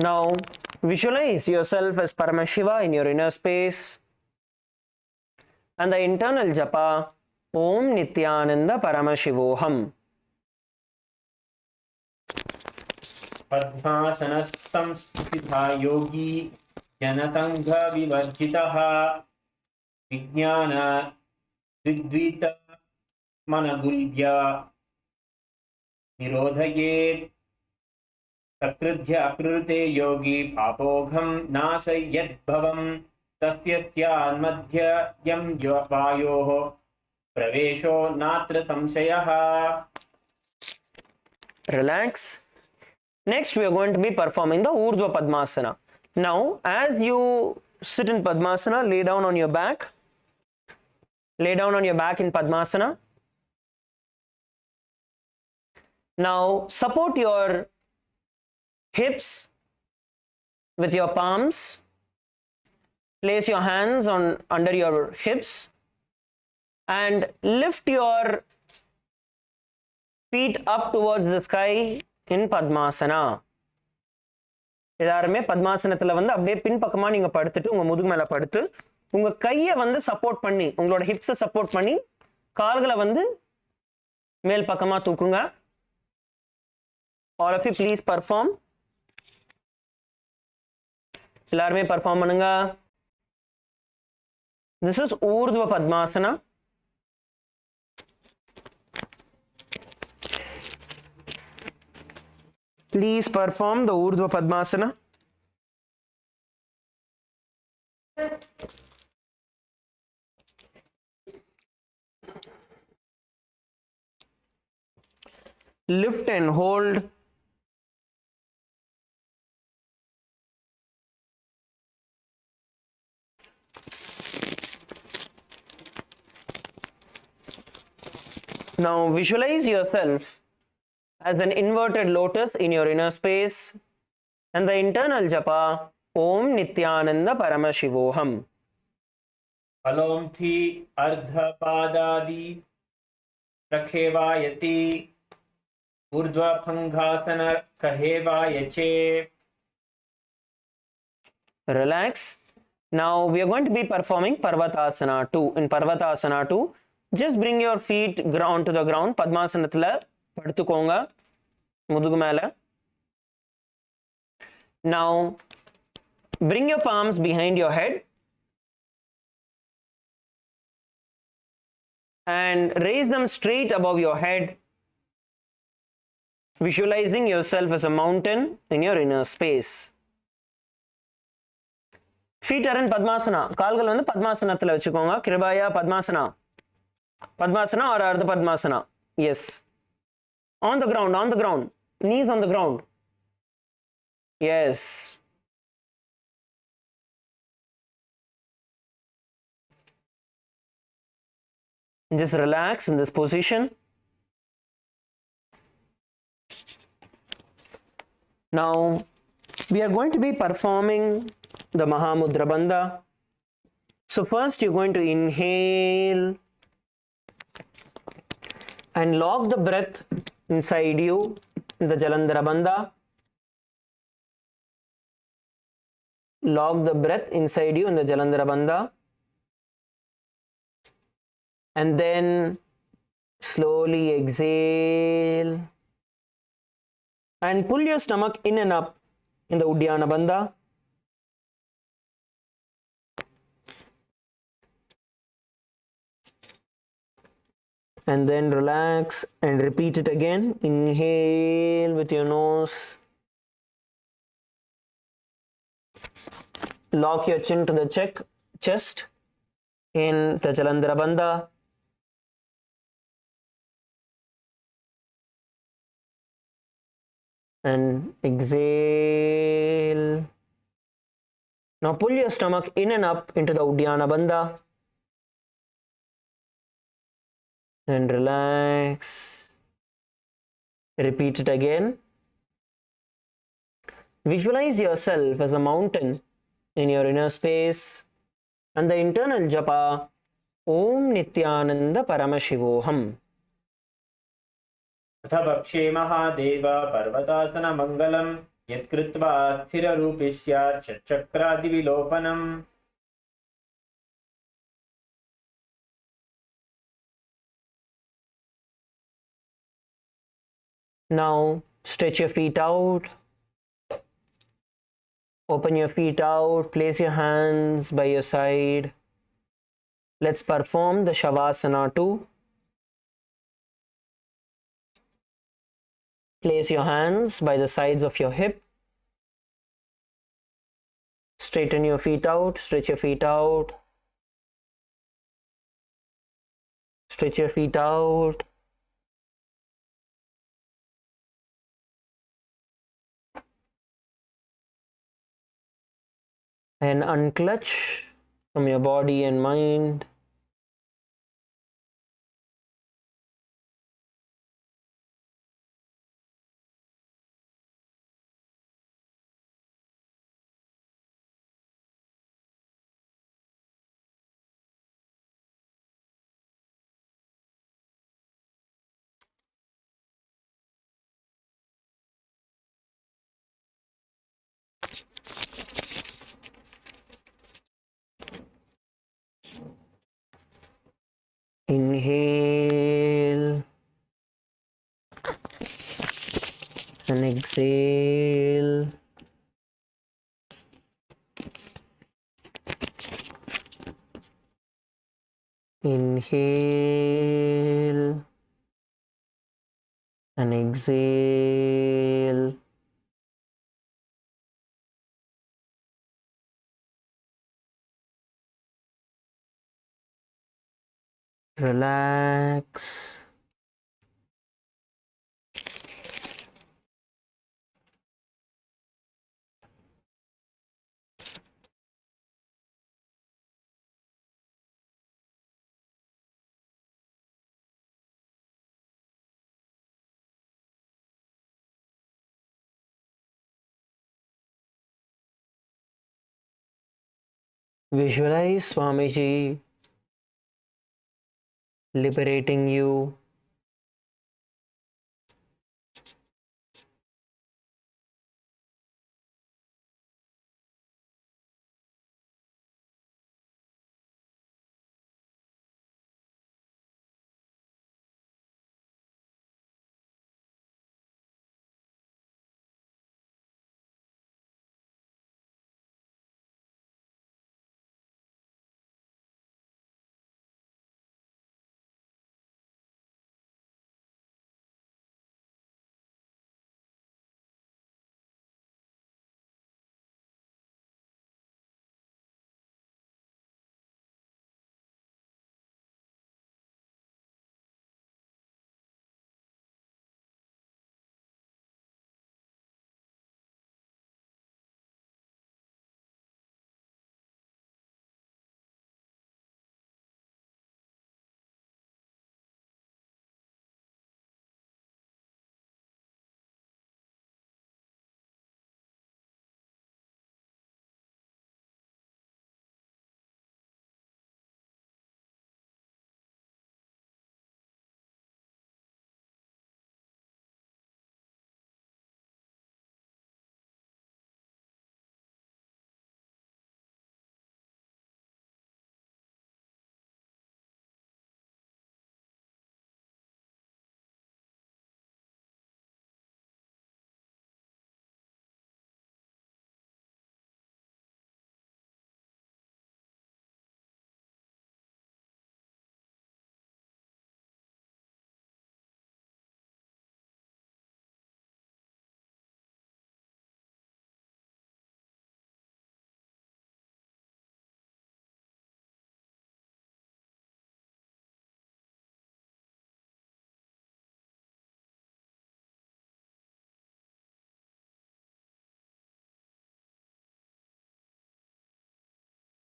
Now visualize yourself as Paramashiva in your inner space and the internal japa Om Nithyananda Paramashivoham. पद्मासनः संस्थितः योगी जनसंघ विवर्जितः विज्ञान विद्वित मनगुल्य निरोधयेत् सकृध्य अकृते योगी पापोघं नाशयद्भवम् तस्य स्यान्मध्ययं वायोः प्रवेशो नात्र संशयः. Relax. Next, we are going to be performing the Urdhva Padmasana. Now, as you sit in Padmasana, lay down on your back. Lay down on your back in Padmasana. Now, support your hips with your palms. Place your hands on under your hips and lift your feet up towards the sky in Padmasana. எல்லாருமே பத்மாசனத்துல வந்து அப்படியே பின்பக்கமா நீங்க படுத்துட்டு உங்க முதுகு மேல படுத்து உங்க கையை வந்து சப்போர்ட் பண்ணி உங்களோட ஹிப்ஸை சப்போர்ட் பண்ணி கால்களை வந்து மேல் பக்கமா தூக்குங்க. All of you please perform. எல்லாருமே perform பண்ணுங்க. This is Urdhva Padmasana. Please perform the Urdhva Padmasana. Lift and hold. Now visualize yourself as an inverted lotus in your inner space and the internal japa Om Nithyananda Paramashivoham. Alom thi ardha padadi rakhevayati urdhva bhangasana kahevayache. Relax. Now we are going to be performing Parvatasana 2. In Parvatasana 2, just bring your feet ground to the ground. Padmasanathila paduthukonga mudugu mela. Now bring your palms behind your head and raise them straight above your head, visualizing yourself as a mountain in your inner space. Feet are in Padmasana. கால்கள் வந்து பத்மாசனத்துல வச்சுக்கோங்க. கிருபாயா padmasana. Padmasana or Ardha Padmasana? Yes. On the ground, on the ground. Knees on the ground. Yes. Just relax in this position. Now, we are going to be performing the Mahamudra Bandha. So first you're going to inhale and lock the breath inside you in the Jalandhara Bandha. Lock the breath inside you in the Jalandhara Bandha. And then slowly exhale and pull your stomach in and up in the Uddiyana Bandha. And then relax and repeat it again. Inhale with your nose. Lock your chin to the chest in the Jalandhara Bandha. And exhale. Now pull your stomach in and up into the Uddiyana Bandha. And relax. Repeat it again. Visualize yourself as a mountain in your inner space and the internal japa Om Nithyananda Paramashivoham. अथ भक्षे महादेव पर्वतासन मंगलम यत्कृत्वा स्थिर रूपिष्यात् षट्चक्रादि विलोपनम. Now stretch your feet out Open your feet out, place your hands by your side. Let's perform the Shavasana 2. Place your hands by the sides of your hip. Straighten your feet out, stretch your feet out. Stretch your feet out. And unclutch from your body and mind. Inhale and exhale. Inhale and exhale. Relax. Visualize Swamiji liberating you.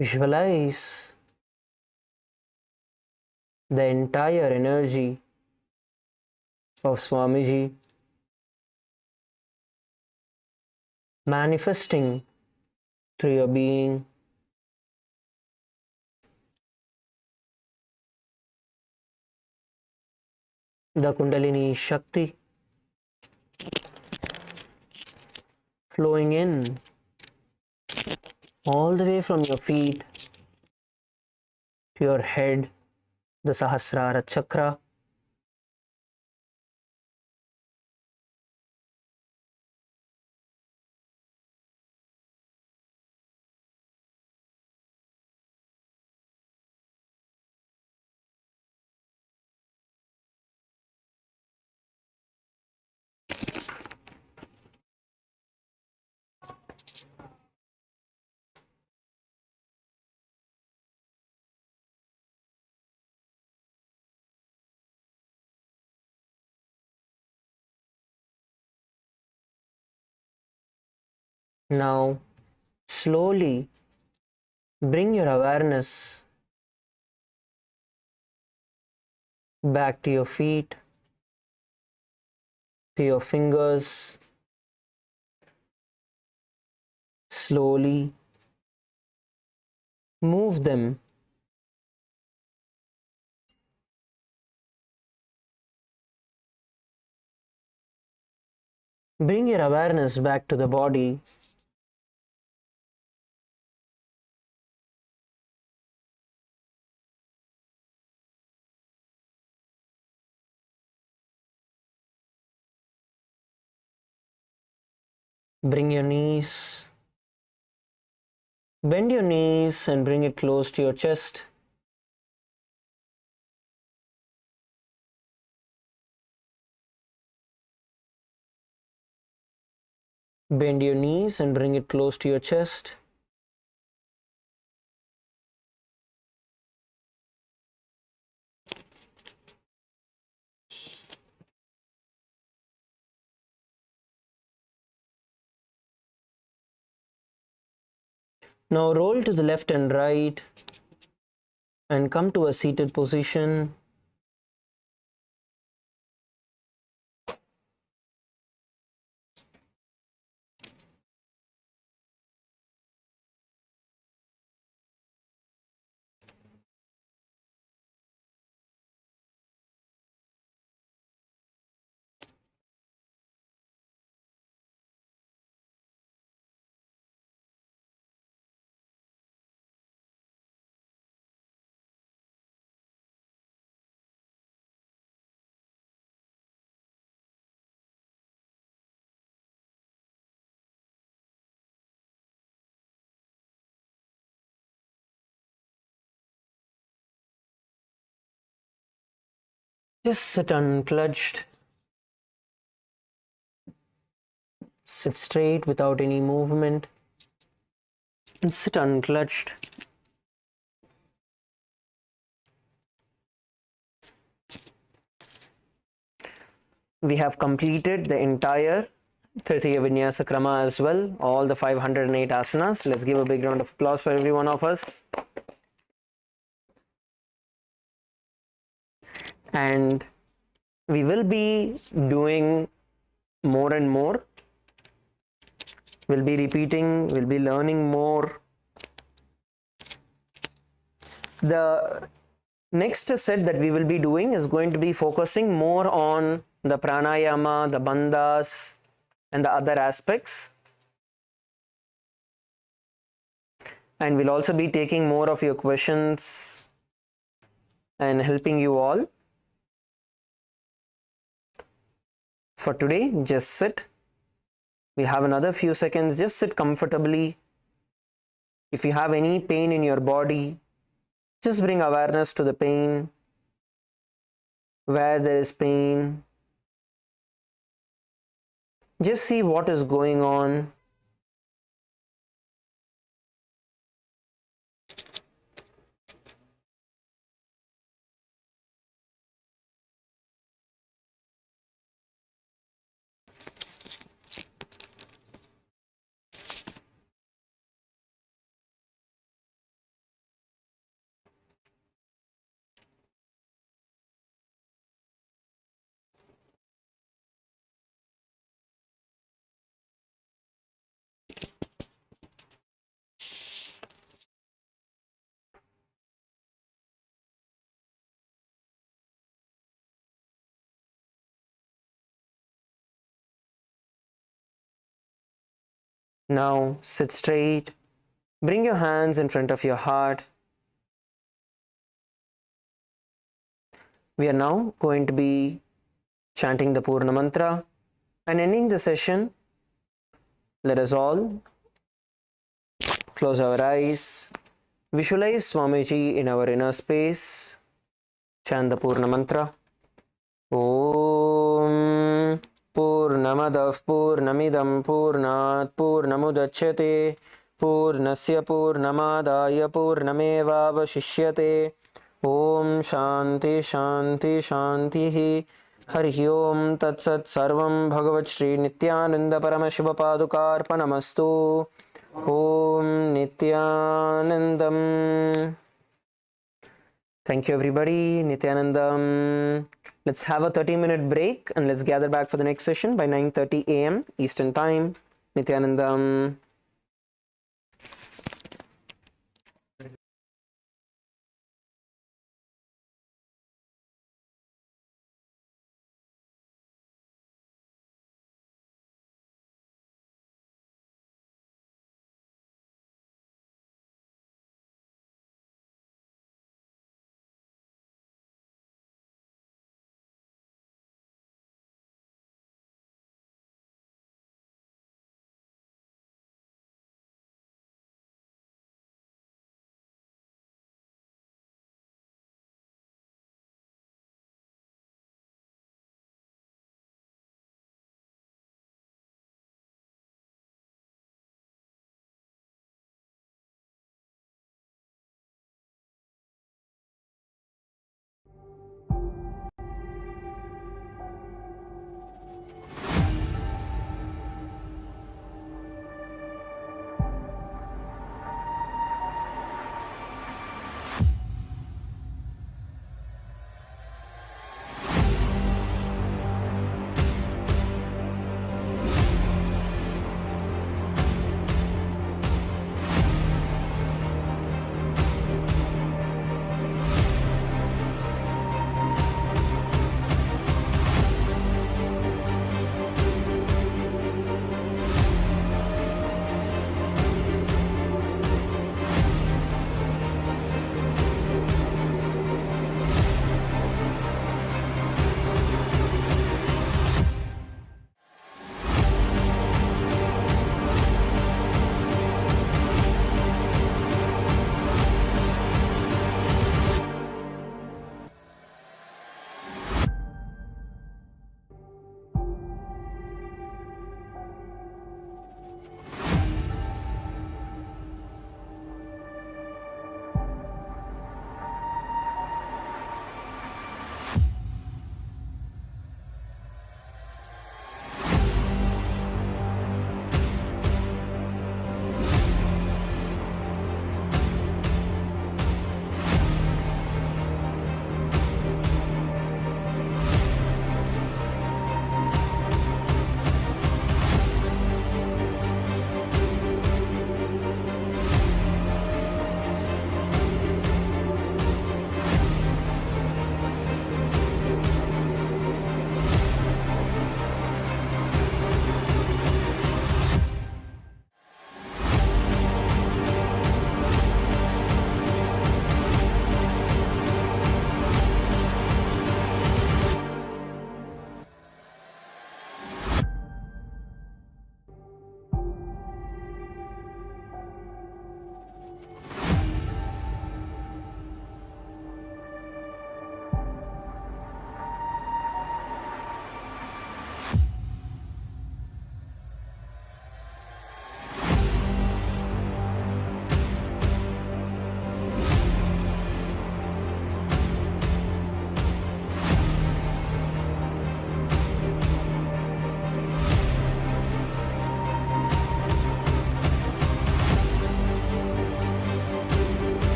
Visualize the entire energy of Swamiji manifesting through your being. The Kundalini Shakti flowing in all the way from your feet to your head, the Sahasrara Chakra. Now, slowly bring your awareness back to your feet, to your fingers. Slowly move them bring your awareness back to the body. Bring your knees, bend your knees and bring it close to your chest. Bend your knees and bring it close to your chest. Now roll to the left and right and come to a seated position. Just sit unclutched. Sit straight without any movement and sit unclutched. We have completed the entire Tritiya Vinyasa Krama as well, all the 508 asanas. Let's give a big round of applause for every one of us. And we will be doing more and more. We'll be repeating, we'll be learning more. The next set that we will be doing is going to be focusing more on the pranayama, the bandhas, and the other aspects. And we'll also be taking more of your questions and helping you all. For today, just sit. We have another few seconds. Just sit comfortably. If you have any pain in your body, just bring awareness to the pain. Where there is pain, just see what is going on. Now sit straight. Bring your hands in front of your heart. We are now going to be chanting the Purna Mantra and ending the session. Let us all close our eyes. Visualize Swamiji in our inner space. Chant the Purna Mantra. Om Purnamadav Purnamidam Purnat Purnamudachyate Purnasya Purnamadaya Purnameva Vashishyate. Om Shanti Shanti Shanti. हरिः ओं तत्सत् सर्वं भगवत् श्री नित्यानंद परमशिव पादुकार्पणमस्तु। ॐ नित्यानन्दम्। Thank you everybody. Nithyanandam. Let's have a 30-minute break and let's gather back for the next session by 9:30 a.m. Eastern Time. Nithyanandam.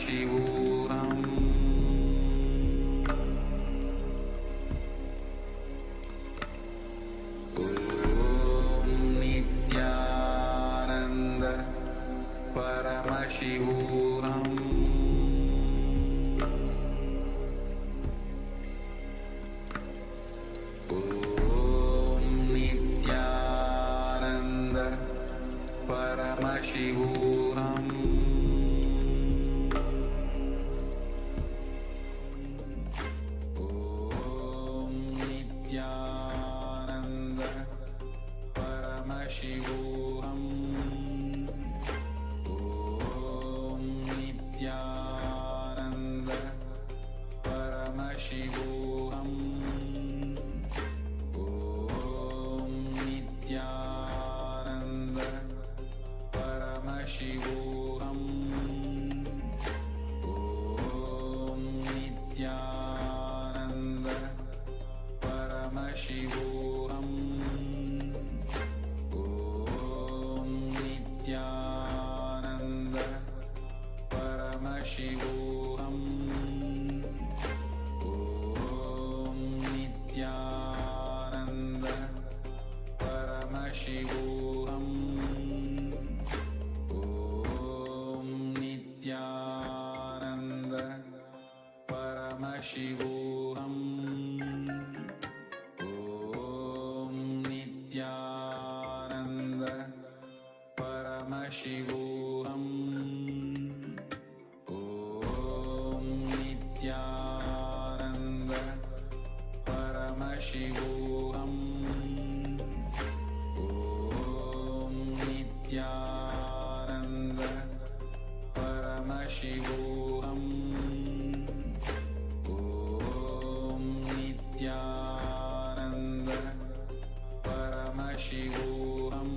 Paramashivoham Om Nithyananda Paramashivoham Om Nithyananda Paramashivoham Om Nithyananda Paramashivoham Om Nithyananda Paramashivoham Om Nithyananda Paramashivoham Om Nithyananda Paramashivoham Om Nithyananda Paramashivoham Om Nithyananda Paramashivoham Om Nithyananda Paramashivoham Om Nithyananda Paramashivoham Om Nithyananda Paramashivoham Om Nithyananda Paramashivoham Om Nithyananda Paramashivoham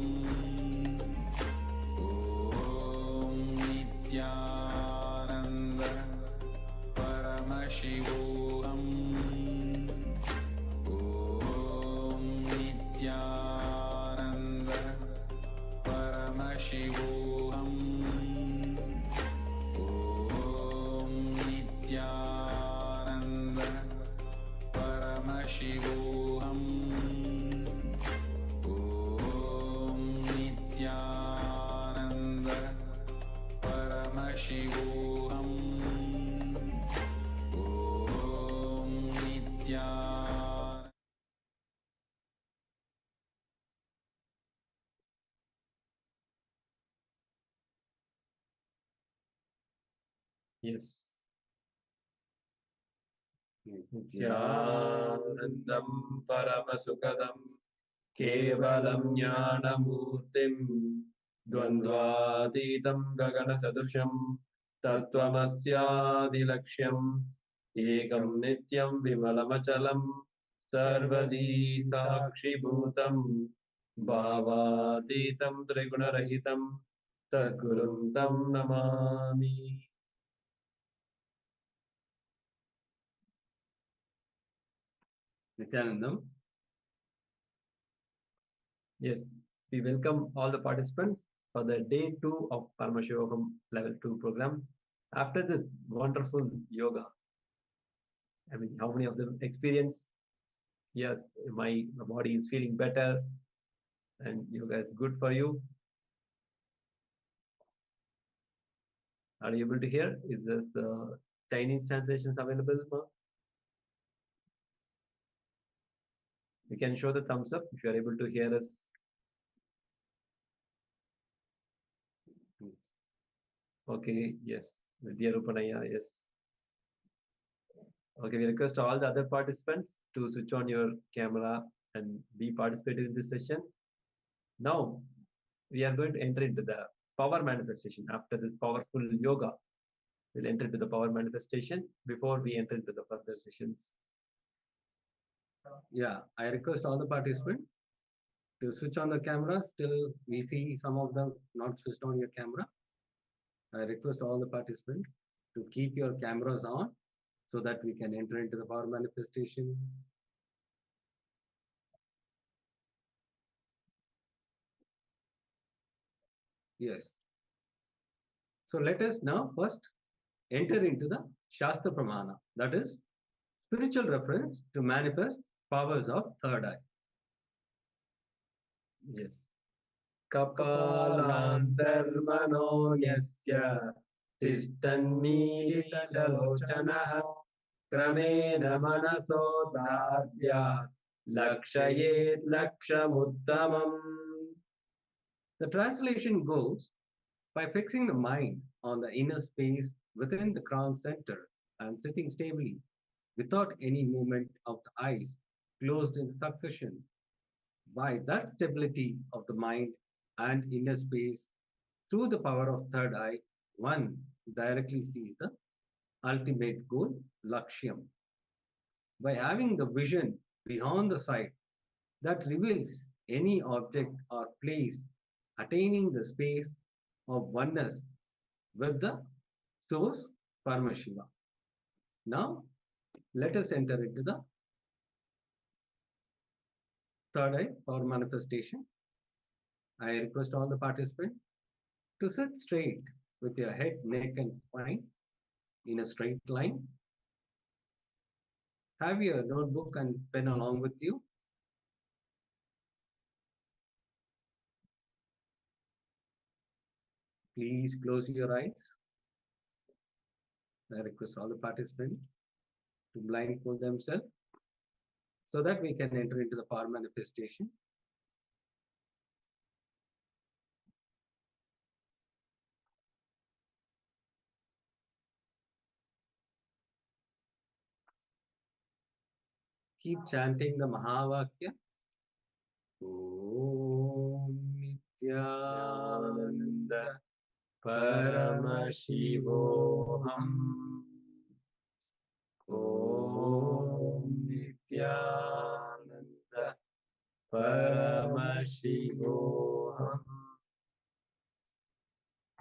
Om Nithyananda Paramashivoham Om Nithyananda Paramashivoham Om Nithyananda Paramashivoham Om Nithyananda Paramashivoham Om Nithyananda Yes. Nithyanandam Paramasukadam Kevalam Jnanamurtim Dvandvatitam Gaganasadusham Tattvamasyaadilaksham Ekam Nityam Vimalamachalam Sarvadi Sakshibhutam Bhavatitam Trigunarahitam Sadgurum Tam Namami. Nithyanandam. Yes, we welcome all the participants for the day 2 of Paramashivoham Level 2 program. After this wonderful yoga, I mean, how many of them experience? Yes, my body is feeling better and yoga is good for you. Are you able to hear? Is this Chinese translations available? You can show the thumbs up if you are able to hear us. Okay, yes. Vidya Rupanaya, yes. Okay, we request all the other participants to switch on your camera and be participating in this session. Now, we are going to enter into the power manifestation. After this powerful yoga, we'll enter into the power manifestation before we enter into the further sessions. Yeah, I request all the participants to switch on the camera. Still, we see some of them not switched on your camera. I request all the participants to keep your cameras on so that we can enter into the power manifestation. Yes. So let us now first enter into the Shastra Pramana, that is, spiritual reference to manifest powers of third eye. Yes. Kapalantarmano yasya tishtannilitalochanaha kramena manaso dadya lakshayet lakshamuttamam. The translation goes, by fixing the mind on the inner space within the crown center and sitting stably without any movement of the eyes closed in succession, by that stability of the mind and inner space through the power of third eye, one directly sees the ultimate goal, Lakshyam. By having the vision beyond the sight that reveals any object or place attaining the space of oneness with the source Paramashiva. Now, let us enter into the third eye or manifestation. I request all the participants to sit straight with your head, neck, and spine in a straight line. Have your notebook and pen along with you. Please close your eyes. I request all the participants to blindfold themselves so that we can enter into the power manifestation. Keep chanting the Mahavakya. Om Nithyananda Paramashivoham. Om Nithyananda Paramashivoham.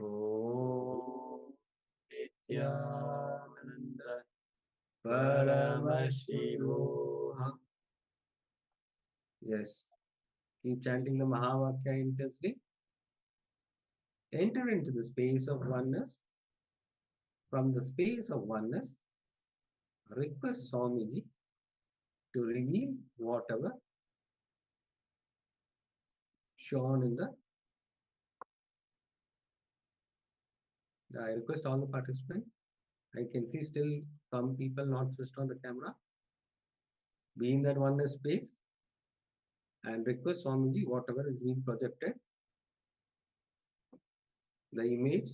Om Nithyananda Paramashivoham. Yes. Keep chanting the Mahavakya intensely. Enter into the space of oneness. From the space of oneness, request Swamiji to reveal whatever shown in the. I request all the participants. I can see still some people not switched on the camera. Be in that oneness space and request Swamiji whatever is being projected, the image,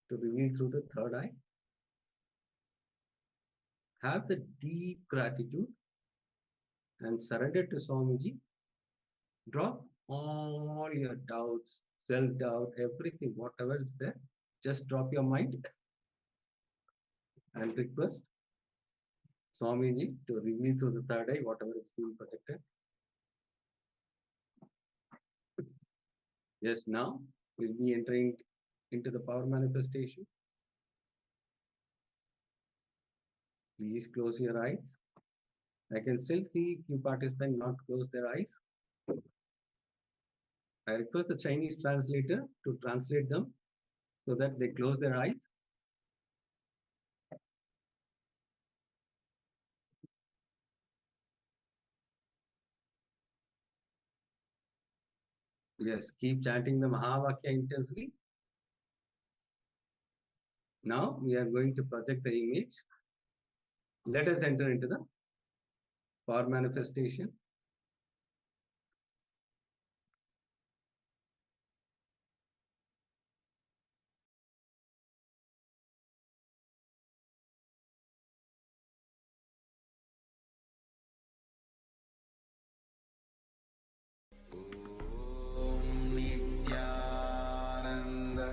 to reveal through the third eye. Have the deep gratitude and surrender to Swamiji. Drop all your doubts, self-doubt, everything, whatever is there. Just drop your mind and request Swamiji to reveal through the third eye whatever is being projected. Yes, now we'll be entering into the power manifestation. Please close your eyes. I can still see few participants not close their eyes. I request the Chinese translator to translate them so that they close their eyes. Yes, keep chanting the Mahavakya intensely. Now we are going to project the image. Let us enter into the power manifestation. Om Nithyananda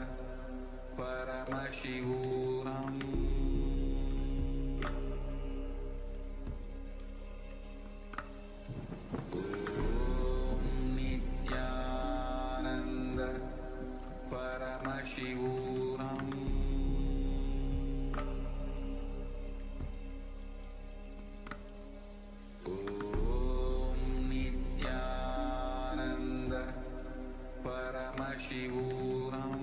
Paramashivoham. Om Nithyananda Paramashivoham. Om Nithyananda Paramashivoham.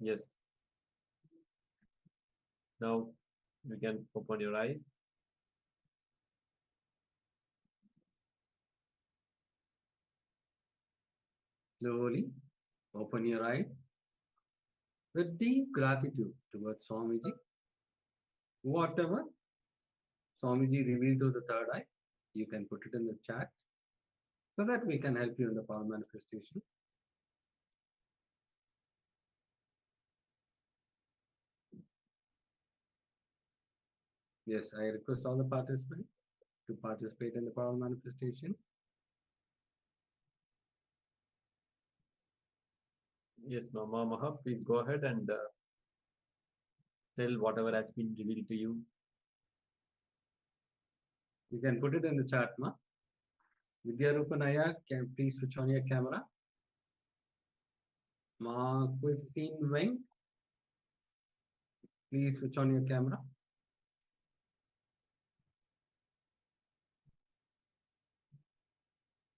Yes. Now you can open your eyes. Slowly open your eyes with deep gratitude towards Swamiji. Whatever Swamiji revealed through the third eye, you can put it in the chat so that we can help you in the power manifestation. Yes, I request all the participants to participate in the power manifestation. Yes, Mama Maha, please go ahead and tell whatever has been revealed to you. You can put it in the chat, Ma. Vidyarupanaya, can please switch on your camera. Ma Christine Weng, please switch on your camera.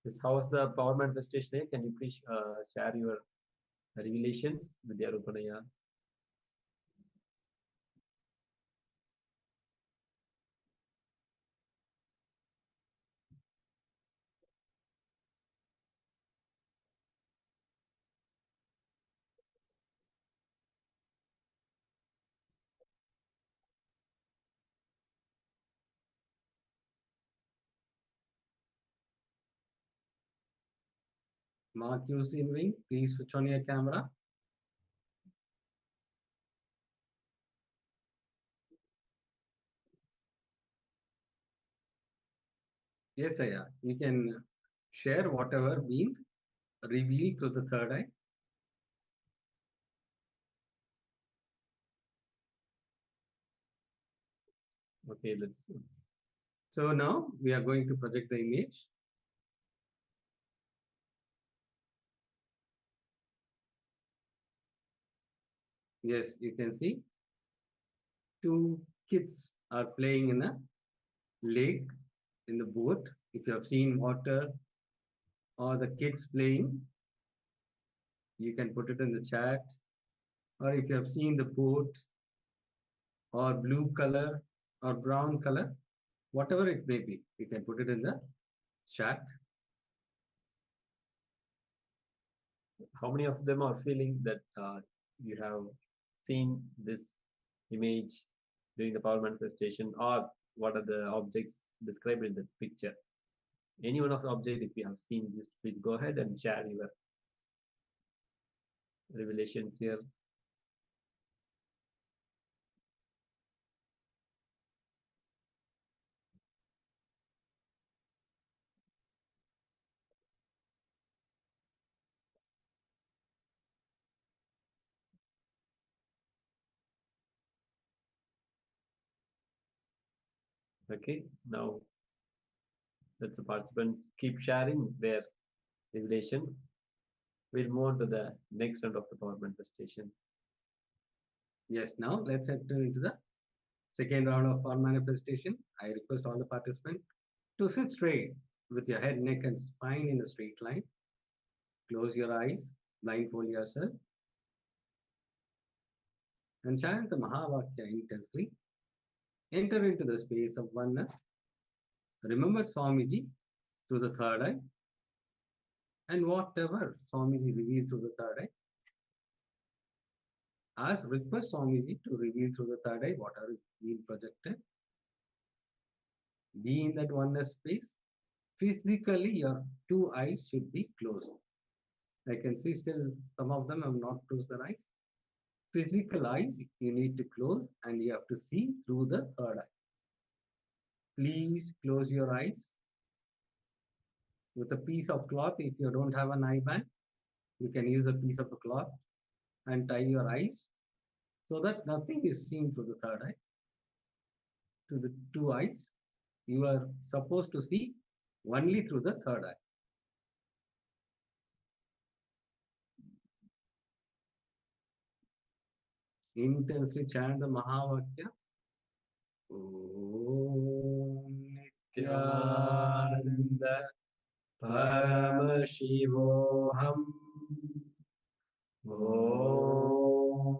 Yes, how was the power manifestation day? Can you please share your revelations, Vidyarupanaya? Mark Yusin Wing, please switch on your camera. Yes, Aya, you can share whatever been revealed through the third eye. Okay, let's see. So now we are going to project the image. Yes, you can see two kids are playing in a lake in the boat. If you have seen water or the kids playing, you can put it in the chat. Or if you have seen the boat or blue color or brown color, whatever it may be, you can put it in the chat. How many of them are feeling that you have seen this image during the power manifestation, or what are the objects described in the picture? Any one of the objects, if you have seen this, please go ahead and share your revelations here. Okay, now let the participants keep sharing their revelations. We'll move on to the next round of the power manifestation. Yes, now let's enter into the second round of power manifestation. I request all the participants to sit straight with your head, neck, and spine in a straight line. Close your eyes, blindfold yourself, and chant the Mahavakya intensely. Enter into the space of oneness. Remember Swamiji through the third eye, and whatever Swamiji reveals through the third eye, ask, request Swamiji to reveal through the third eye whatever is being projected. Be in that oneness space. Physically, your two eyes should be closed. I can see still some of them have not closed their eyes. Physical eyes you need to close, and you have to see through the third eye. Please close your eyes with a piece of cloth. If you don't have an eye band, you can use a piece of a cloth and tie your eyes so that nothing is seen through the third eye. To the two eyes, you are supposed to see only through the third eye. Intensely chant the Mahavakya. Om Nithyananda Paramashivoham. Om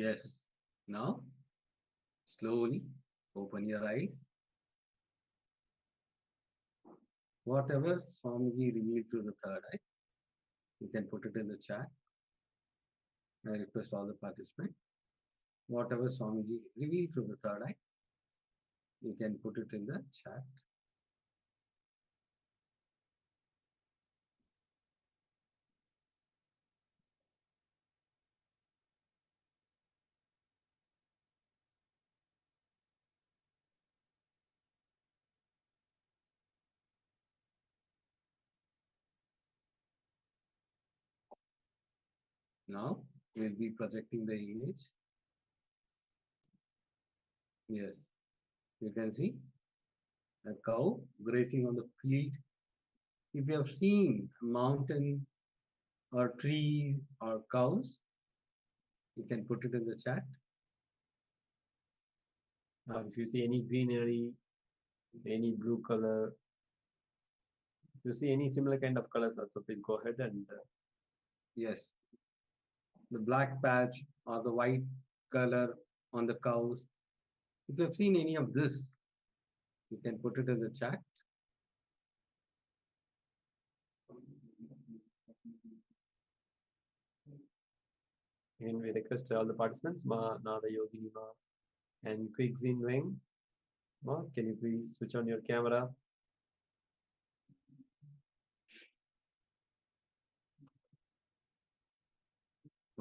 Yes. Now, slowly open your eyes. Whatever Swamiji revealed through the third eye, you can put it in the chat. I request all the participants. Whatever Swamiji revealed through the third eye, you can put it in the chat. Now, we'll be projecting the image. Yes, you can see a cow grazing on the field. If you have seen a mountain or trees or cows, you can put it in the chat. If you see any greenery, any blue color, if you see any similar kind of colors also, please go ahead and yes, the black patch or the white color on the cows. If you have seen any of this, you can put it in the chat. And we request all the participants, Ma, Nada Yogini Ma, and Quick Zin Weng. Ma, can you please switch on your camera?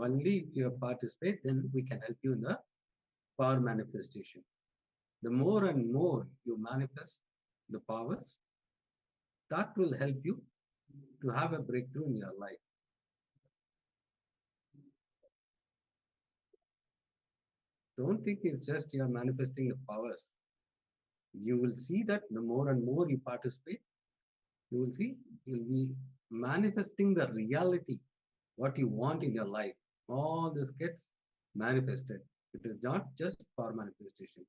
Only if you participate, then we can help you in the power manifestation. The more and more you manifest the powers, that will help you to have a breakthrough in your life. Don't think it's just you're manifesting the powers. You will see that the more and more you participate, you will see you'll be manifesting the reality, what you want in your life. All this gets manifested. It is not just power manifestation.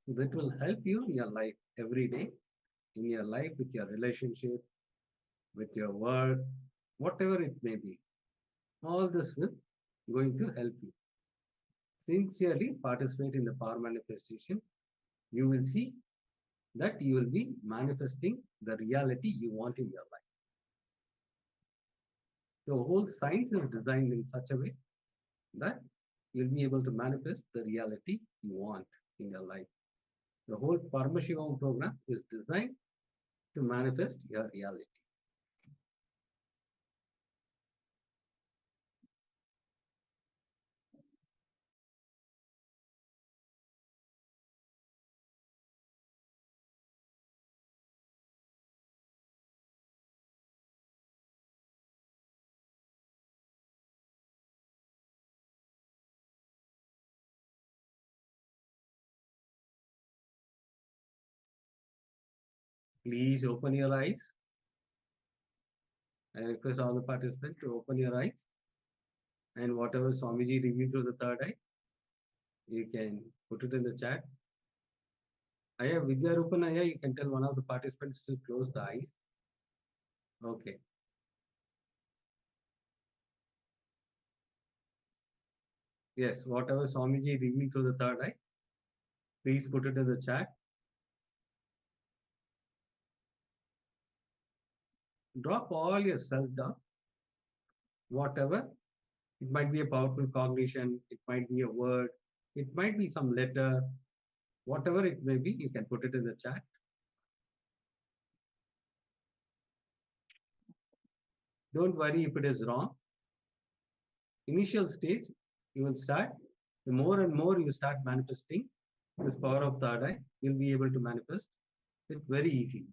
That will help you in your life every day, in your life, with your relationship, with your work, whatever it may be. All this will going to help you. Sincerely participate in the power manifestation. You will see that you will be manifesting the reality you want in your life. The whole science is designed in such a way that you'll be able to manifest the reality you want in your life. The whole Paramashivoham program is designed to manifest your reality. Please open your eyes. I request all the participants to open your eyes. And whatever Swamiji revealed through the third eye, you can put it in the chat. Aya, Vidya Rupanaya, you can tell one of the participants to close the eyes. Okay. Yes, whatever Swamiji revealed through the third eye, please put it in the chat. Drop all your self-doubt, whatever. It might be a powerful cognition, it might be a word, it might be some letter, whatever it may be, you can put it in the chat. Don't worry if it is wrong. Initial stage, you will start. The more and more you start manifesting this power of third eye, you'll be able to manifest it very easy.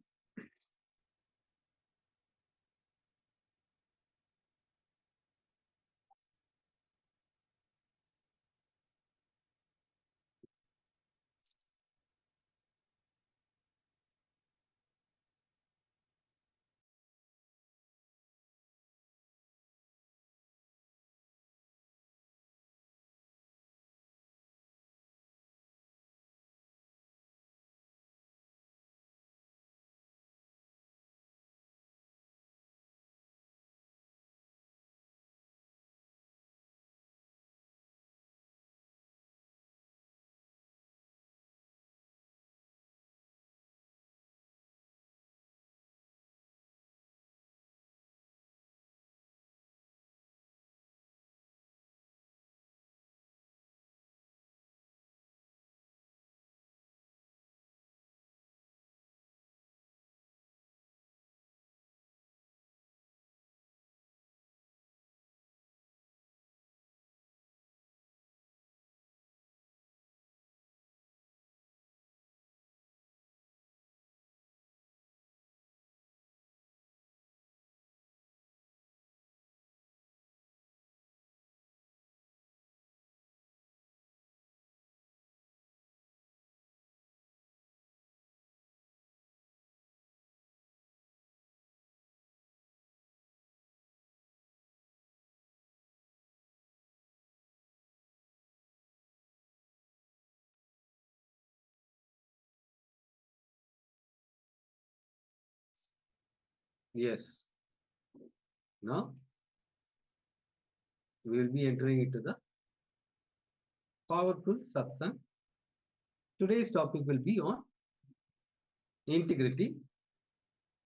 Yes. Now we will be entering into the powerful satsang. Today's topic will be on integrity.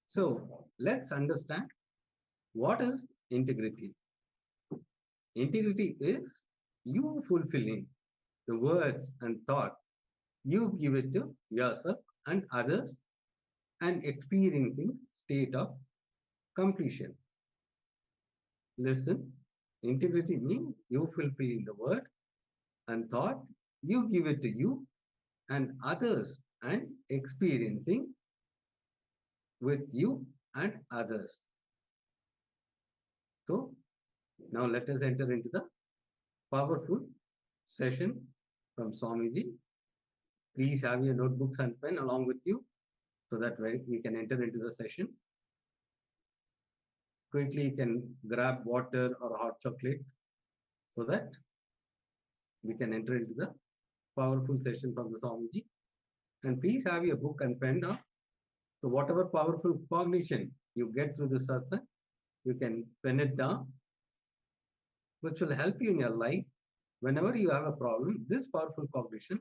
So let's understand what is integrity. Integrity is you fulfilling the words and thought you give it to yourself and others and experiencing state of completion. Listen, integrity means you fulfilling the word and thought you give it to you and others and experiencing with you and others. So now let us enter into the powerful session from Swamiji. Please have your notebooks and pen along with you so that we can enter into the session. Quickly you can grab water or hot chocolate so that we can enter into the powerful session from the Swamiji. And please have your book and pen now. So whatever powerful cognition you get through the satsang, you can pen it down, which will help you in your life. Whenever you have a problem, this powerful cognition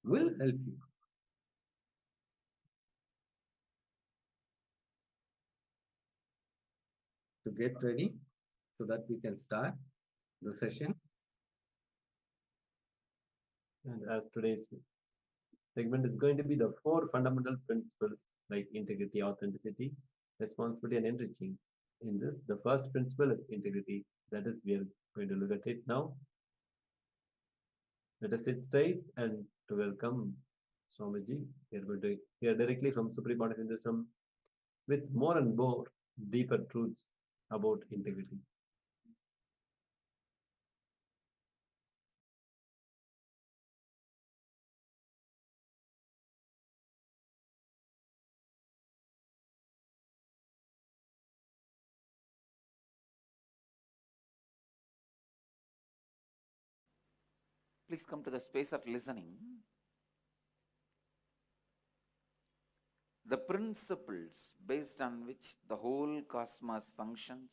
will help you. To get ready so that we can start the session. And as today's segment is going to be the 4 fundamental principles like integrity, authenticity, responsibility, and enriching. In this, the first principle is integrity. That is, we are going to look at it now. Let us sit straight and to welcome Swamiji. We are going to hear directly from Supreme Point of Hinduism with more and more deeper truths about integrity. Please come to the space of listening. The principles based on which the whole cosmos functions,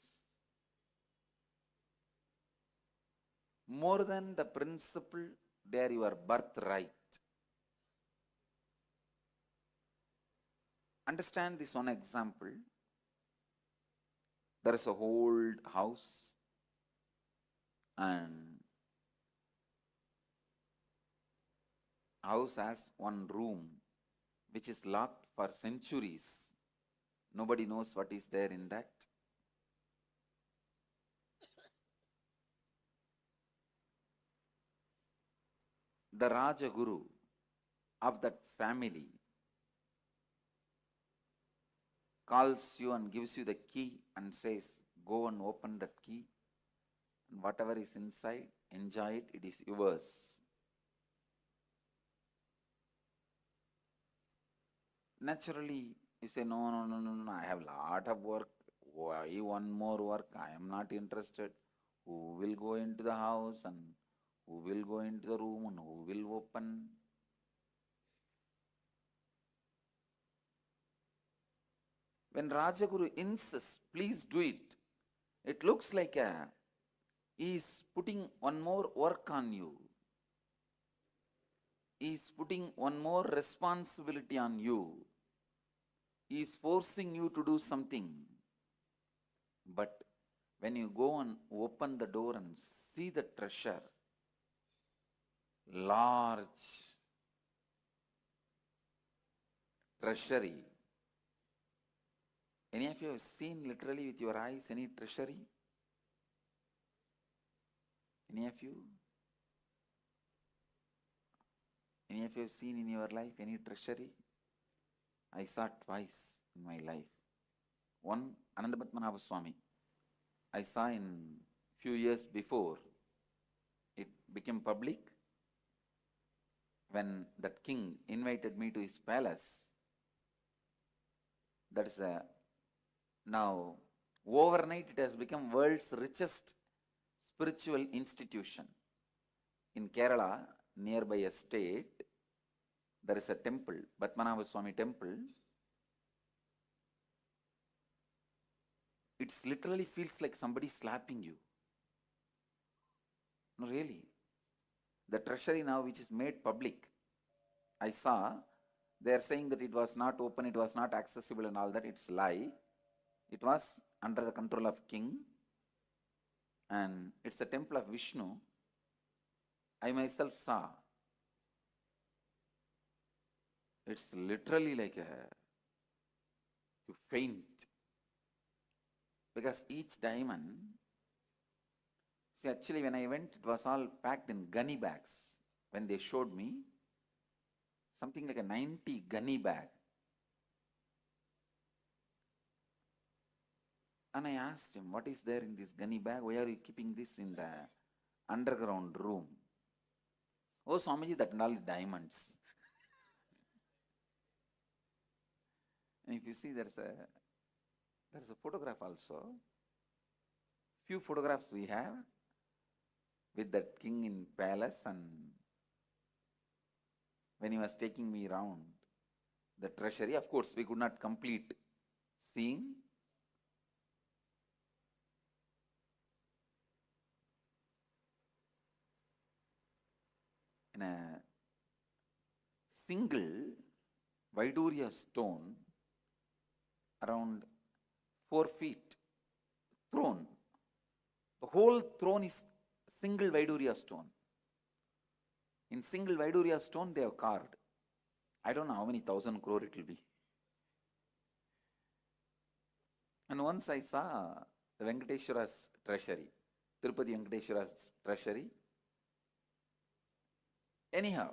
more than the principle, they are your birthright. Understand this one example. There is a old house and house has one room which is locked for centuries. Nobody knows what is there in that. The Rajaguru of that family calls you and gives you the key and says, go and open that key, and whatever is inside, enjoy it, it is yours. Naturally, you say, no, I have a lot of work. Why one more work? I am not interested. Who will go into the house and who will go into the room and who will open? When Rajaguru insists, please do it, it looks like he is putting one more work on you. He is putting one more responsibility on you. He is forcing you to do something. But when you go and open the door and see the treasure, large treasury. Any of you have seen literally with your eyes any treasury? Any of you? Any of you have seen in your life any treasury? I saw twice in my life. One, Anandapadmanabha Swami. I saw in few years before it became public when that king invited me to his palace. That is now overnight it has become world's richest spiritual institution. In Kerala, nearby a state, there is a temple, Padmanabha Swami temple. It literally feels like somebody slapping you. No, really. The treasury now, which is made public, I saw, they are saying that it was not open, it was not accessible and all that. It's lie. It was under the control of king, and it's a temple of Vishnu. I myself saw. It's literally like you faint. Because each diamond, see, actually when I went, it was all packed in gunny bags. When they showed me, something like a 90 gunny bag. And I asked him, what is there in this gunny bag? Why are you keeping this in the underground room? Oh, Swamiji, that and all diamonds. And if you see, there's a photograph also. Few photographs we have with that king in palace, and when he was taking me around the treasury, of course, we could not complete seeing. In a single Vaiduria stone, around 4 feet, throne. The whole throne is single Vaiduria stone. In single Vaiduria stone, they have carved. I don't know how many 1,000 crore it will be. And once I saw the Venkateshwara's treasury, Tirupati Venkateshwara's treasury. Anyhow,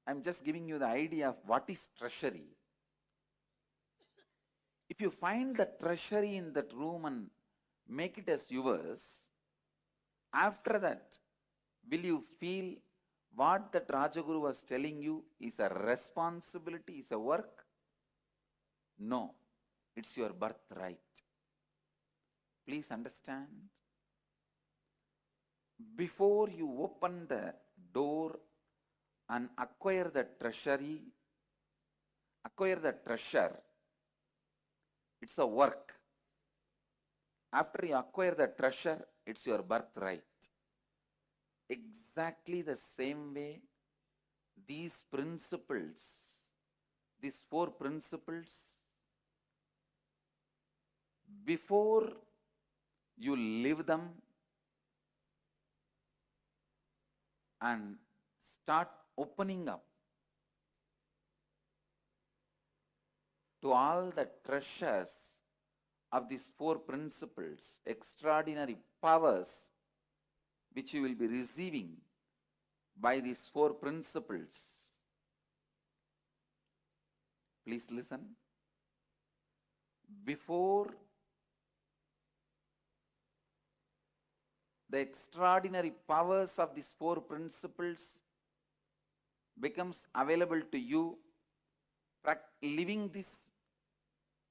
I'm just giving you the idea of what is treasury. If you find the treasury in that room and make it as yours, after that, will you feel what that Rajaguru was telling you is a responsibility, is a work? No, it's your birthright. Please understand. Before you open the door and acquire the treasury, acquire the treasure, it's a work. After you acquire the treasure, it's your birthright. Exactly the same way, these principles, these 4 principles, before you live them and start opening up to all the treasures of these 4 principles, extraordinary powers which you will be receiving by these 4 principles. Please listen. Before the extraordinary powers of these 4 principles becomes available to you, living this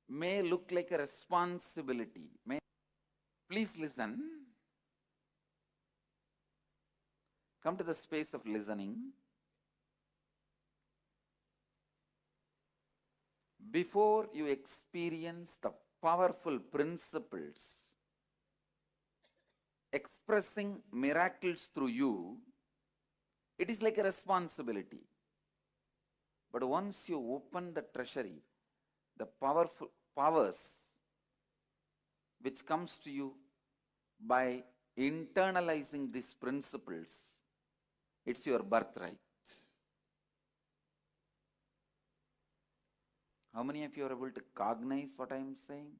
may look like a responsibility. Please listen. Come to the space of listening. Before you experience the powerful principles expressing miracles through you, it is like a responsibility. But once you open the treasury, the powerful powers which comes to you by internalizing these principles, it's your birthright. How many of you are able to cognize what I am saying?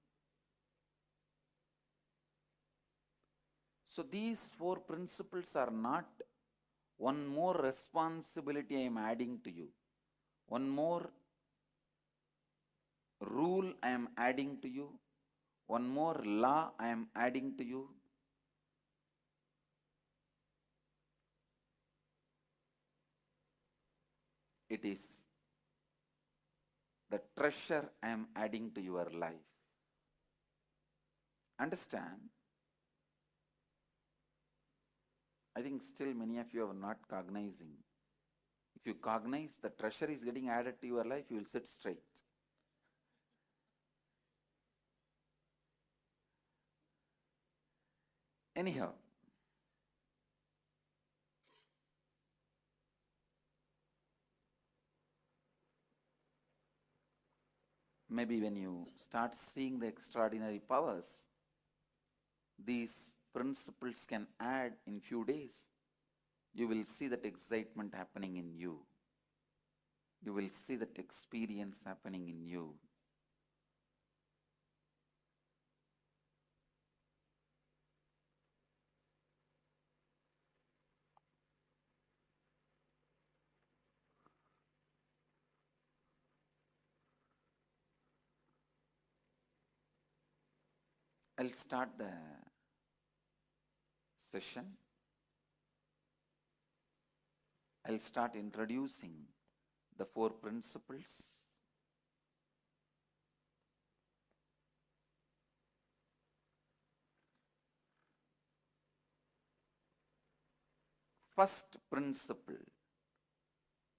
So these 4 principles are not one more responsibility I am adding to you, one more rule I am adding to you, one more law I am adding to you. It is the treasure I am adding to your life. Understand? I think still many of you are not cognizing. If you cognize the treasure is getting added to your life, you will sit straight. Anyhow, maybe when you start seeing the extraordinary powers these principles can add in few days, you will see that excitement happening in you. You will see that experience happening in you. I'll start the session. I'll start introducing the 4 principles. First principle,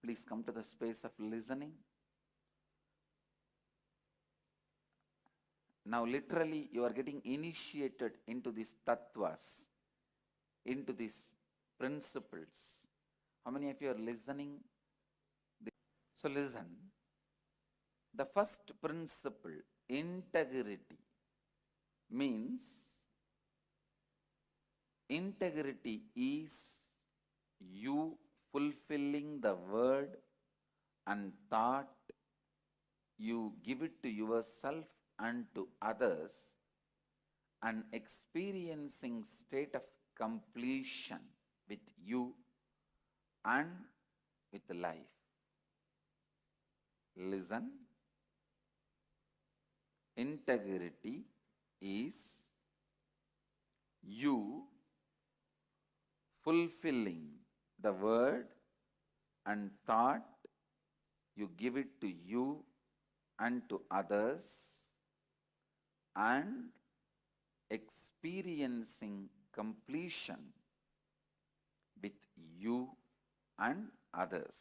please come to the space of listening. Now literally you are getting initiated into these tattvas, into these principles. How many of you are listening? So listen. The first principle, integrity, means integrity is you fulfilling the word and thought you give it to yourself and to others and experiencing state of completion with you and with life. Listen. Integrity is you fulfilling the word and thought you give it to you and to others and experiencing completion with you and others.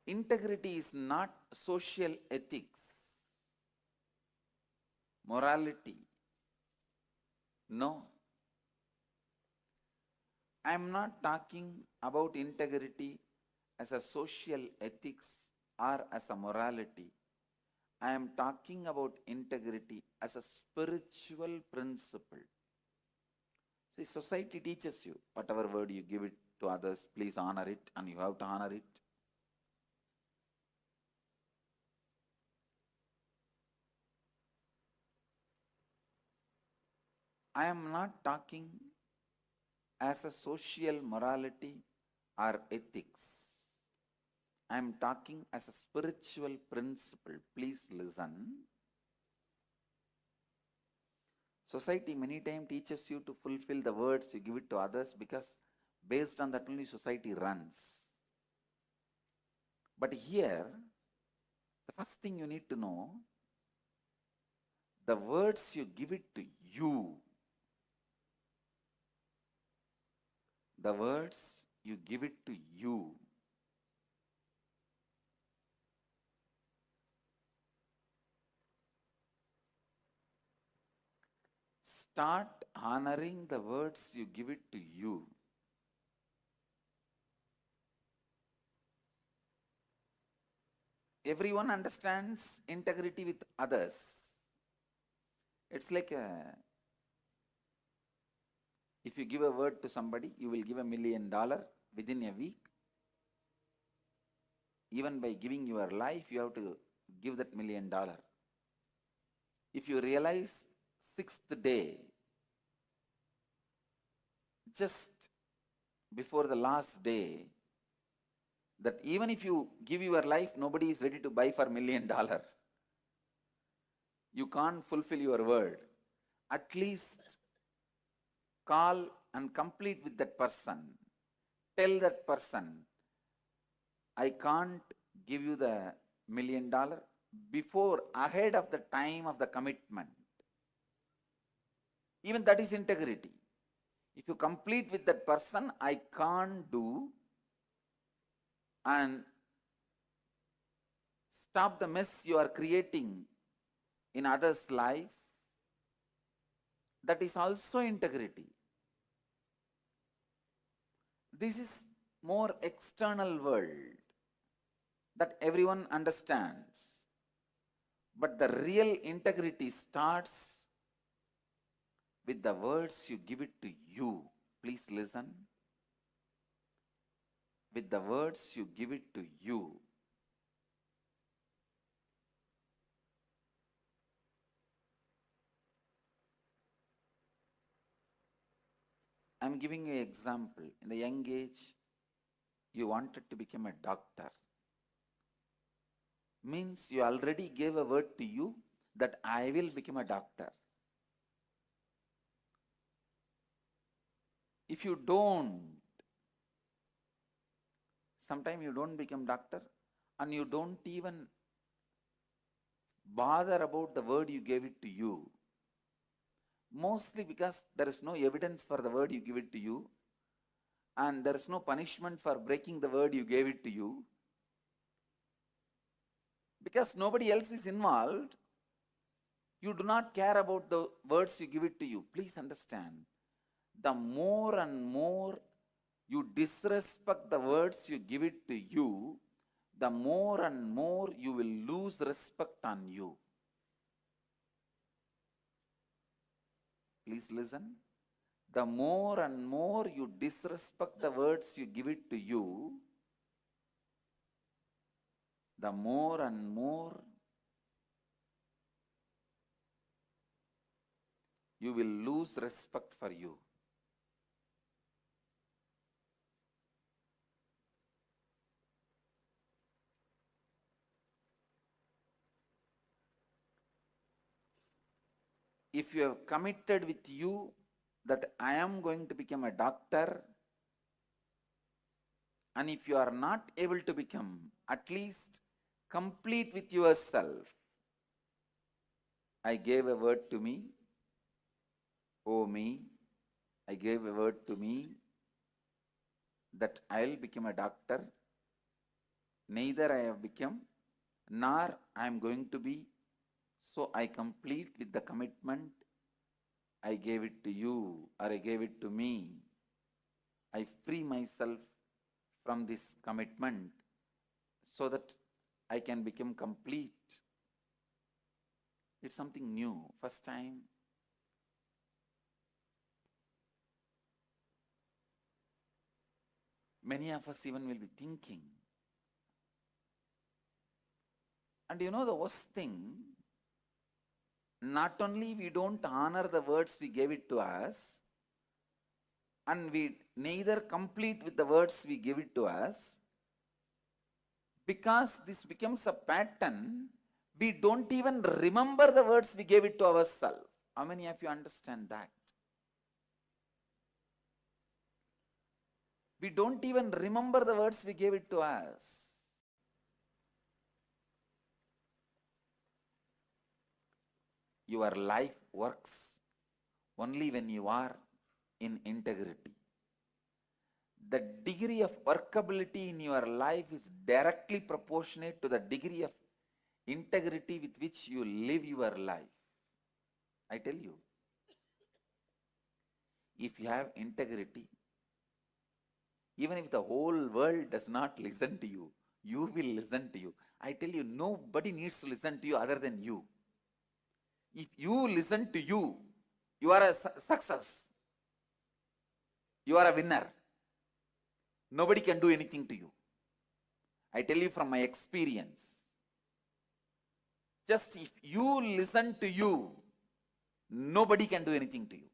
Integrity is not social ethics, morality. No. I am not talking about integrity as a social ethics or as a morality. I am talking about integrity as a spiritual principle. See, society teaches you, whatever word you give it to others, please honor it, and you have to honor it. I am not talking as a social morality or ethics. I am talking as a spiritual principle. Please listen. Society many times teaches you to fulfill the words you give it to others because based on that only society runs. But here, the first thing you need to know, the words you give it to you, the words you give it to you, start honoring the words you give it to you. Everyone understands integrity with others. It's like if you give a word to somebody, you will give $1 million within a week. Even by giving your life, you have to give that $1 million. If you realize 6th day, just before the last day, that even if you give your life, nobody is ready to buy for $1 million. You can't fulfill your word. At least call and complete with that person. Tell that person, I can't give you the $1 million before, ahead of the time of the commitment. Even that is integrity. If you complete with that person, I can't do and stop the mess you are creating in others' life, that is also integrity. This is more external world that everyone understands. But the real integrity starts with the words you give it to you. Please listen. With the words you give it to you. I'm giving you an example. In the young age, you wanted to become a doctor. Means you already gave a word to you that I will become a doctor. If you don't, sometimes you don't become doctor and you don't even bother about the word you gave it to you. Mostly because there is no evidence for the word you give it to you, and there is no punishment for breaking the word you gave it to you. Because nobody else is involved, you do not care about the words you give it to you. Please understand, the more and more you disrespect the words you give it to you, the more and more you will lose respect on you. Please listen. The more and more you disrespect the words you give it to you, the more and more you will lose respect for you. If you have committed with you that I am going to become a doctor, and if you are not able to become, at least complete with yourself. I gave a word to me, oh me, I gave a word to me that I'll become a doctor. Neither I have become, nor I am going to be. So I complete with the commitment. I gave it to you, or I gave it to me. I free myself from this commitment so that I can become complete. It's something new, first time. Many of us even will be thinking. And you know the worst thing, not only we don't honor the words we gave it to us, and we neither complete with the words we give it to us, because this becomes a pattern, we don't even remember the words we gave it to ourselves. How many of you understand that? We don't even remember the words we gave it to us. Your life works only when you are in integrity. The degree of workability in your life is directly proportionate to the degree of integrity with which you live your life. I tell you, if you have integrity, even if the whole world does not listen to you, you will listen to you. I tell you, nobody needs to listen to you other than you. If you listen to you, you are a success. You are a winner. Nobody can do anything to you. I tell you from my experience. Just if you listen to you, nobody can do anything to you.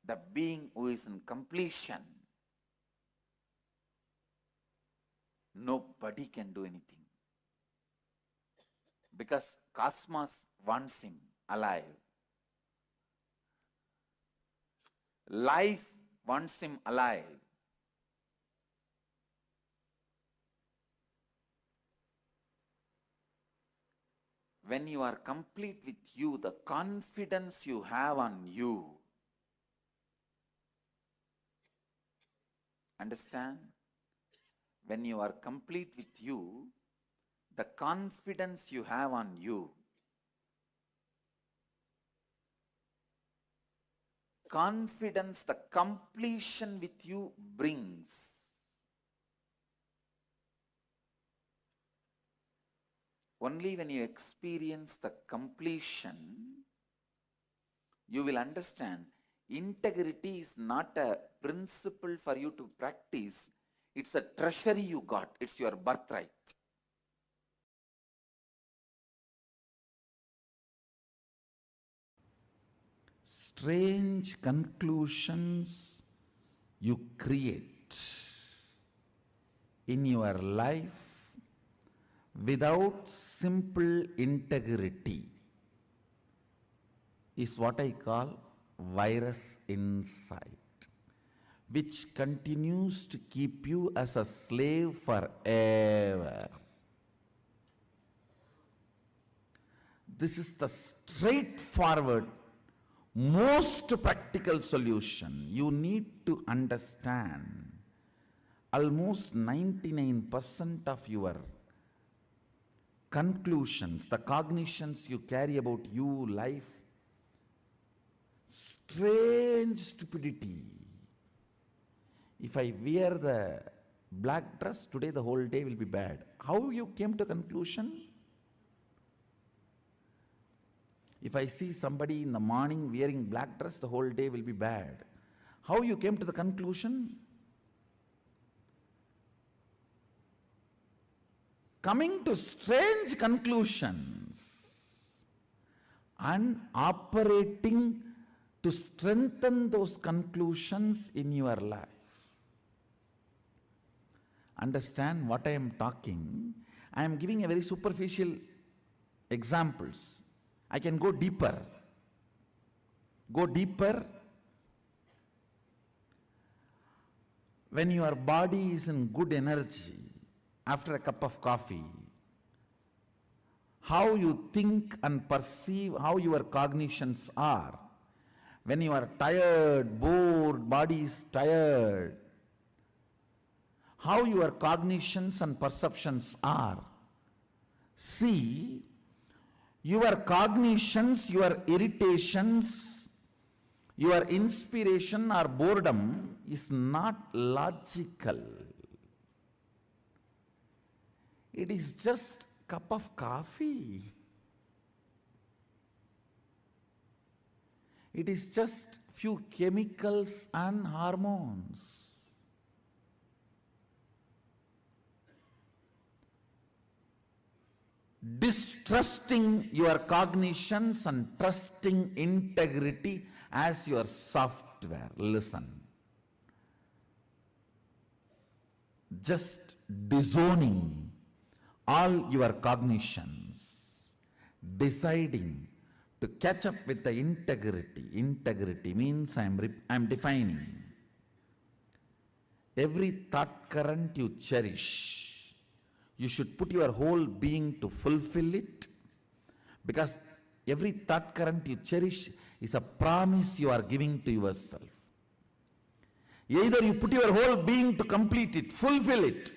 The being who is in completion, nobody can do anything. Because cosmos wants him alive. Life wants him alive. When you are complete with you, the confidence you have on you, Understand? When you are complete with you, the confidence you have on you, confidence the completion with you brings. Only when you experience the completion, you will understand integrity is not a principle for you to practice. It's a treasury you got. It's your birthright. Strange conclusions you create in your life without simple integrity is what I call virus inside, which continues to keep you as a slave forever. This is the straightforward, most practical solution. You need to understand almost 99% of your conclusions, the cognitions you carry about you, life, strange stupidity. If I wear the black dress, today the whole day will be bad. How you came to conclusion? If I see somebody in the morning wearing black dress, the whole day will be bad. How you came to the conclusion? Coming to strange conclusions and operating to strengthen those conclusions in your life. Understand what I am talking? I am giving a very superficial examples. I can go deeper. Go deeper. When your body is in good energy, after a cup of coffee, how you think and perceive, how your cognitions are. When you are tired, bored, body is tired, how your cognitions and perceptions are. See, your cognitions, your irritations, your inspiration or boredom is not logical. It is just a cup of coffee. It is just few chemicals and hormones. Distrusting your cognitions and trusting integrity as your software. Listen. Just disowning all your cognitions, deciding to catch up with the integrity. Integrity means I am defining. Every thought current you cherish, you should put your whole being to fulfill it, because every thought current you cherish is a promise you are giving to yourself. Either you put your whole being to complete it, fulfill it,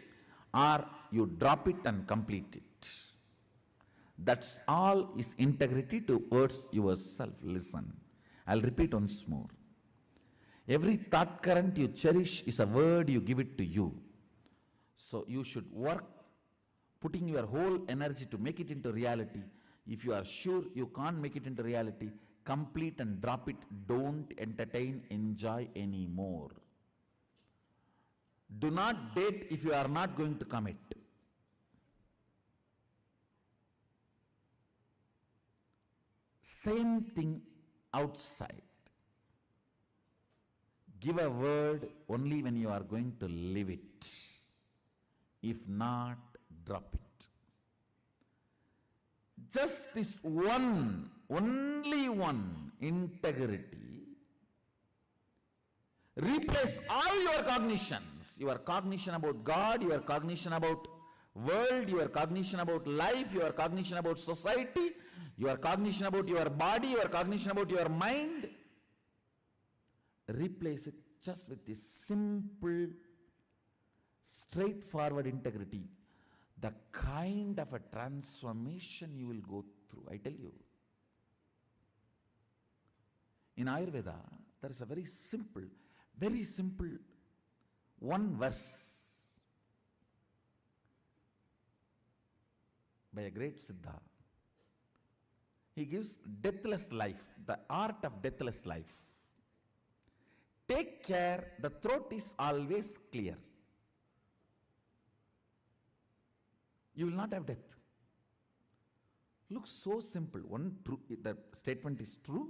or you drop it and complete it. That's all is integrity towards yourself. Listen, I'll repeat once more. Every thought current you cherish is a word you give it to you. So you should work putting your whole energy to make it into reality. If you are sure you can't make it into reality, complete and drop it. Don't entertain, enjoy anymore. Do not date if you are not going to commit. Same thing outside. Give a word only when you are going to live it. If not, drop it. Just this one, only one, integrity, replace all your cognitions. Your cognition about God, your cognition about world, your cognition about life, your cognition about society, your cognition about your body, your cognition about your mind. Replace it just with this simple straightforward integrity, the kind of a transformation you will go through, I tell you. In Ayurveda, there is a very simple one verse by a great Siddha. He gives deathless life, the art of deathless life. Take care, the throat is always clear. You will not have death. Looks so simple. One, true, the statement is true.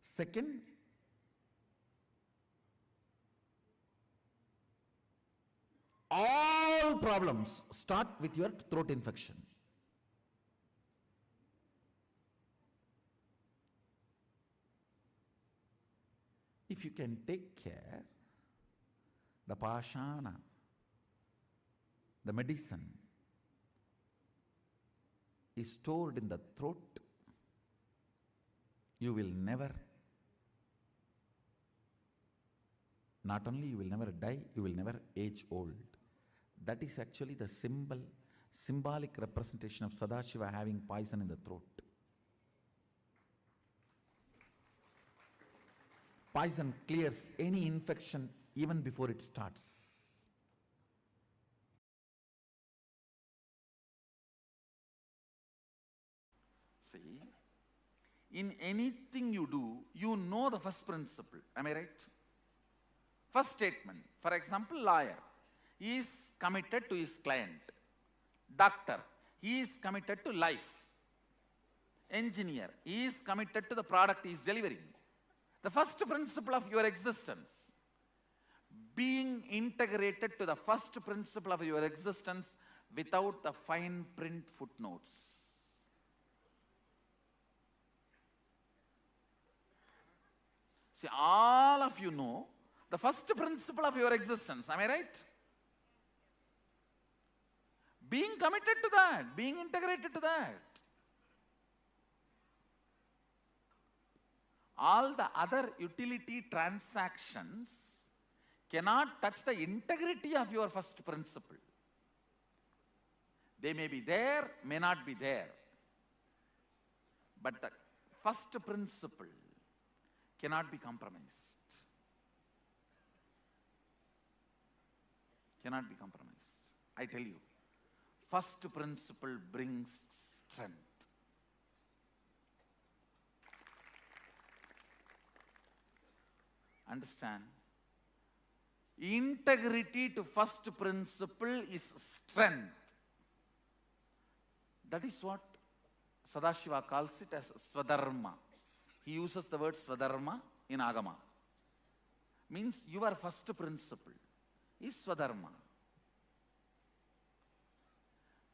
Second, all problems start with your throat infection. If you can take care, the pashana, the medicine is stored in the throat, you will never, not only you will never die, you will never age old. That is actually the symbolic representation of Sadashiva having poison in the throat. Poison clears any infection even before it starts. See, in anything you do, you know the first principle. Am I right? First statement. For example, lawyer, he is committed to his client. Doctor, he is committed to life. Engineer, he is committed to the product he is delivering. The first principle of your existence, being integrated to the first principle of your existence without the fine print footnotes. See, all of you know the first principle of your existence. Am I right? Being committed to that, being integrated to that. All the other utility transactions cannot touch the integrity of your first principle. They may be there, may not be there. But the first principle cannot be compromised. Cannot be compromised. I tell you, first principle brings strength. Understand? Integrity to first principle is strength. That is what Sadashiva calls it as Swadharma. He uses the word Swadharma in Agama. Means your first principle is Swadharma.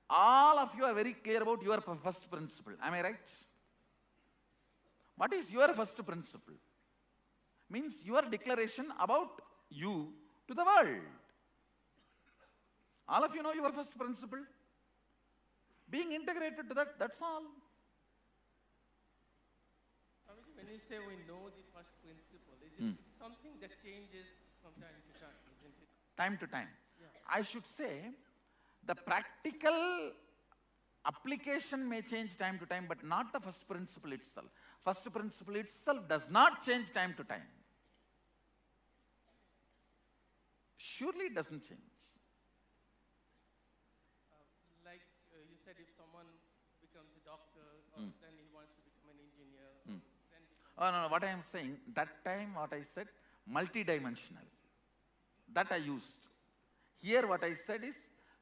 All of you are very clear about your first principle. Am I right? What is your first principle? Means your declaration about you to the world. All of you know your first principle. Being integrated to that, that's all. Swamiji, when you say we know the first principle, it's something that changes from time to time, isn't it? Time to time. Yeah. I should say, the practical application may change time to time, but not the first principle itself. First principle itself does not change time to time. Surely it doesn't change. Like you said, if someone becomes a doctor, or then he wants to become an engineer, then Oh, no, what I am saying, that time what I said, multidimensional. That I used. Here what I said is,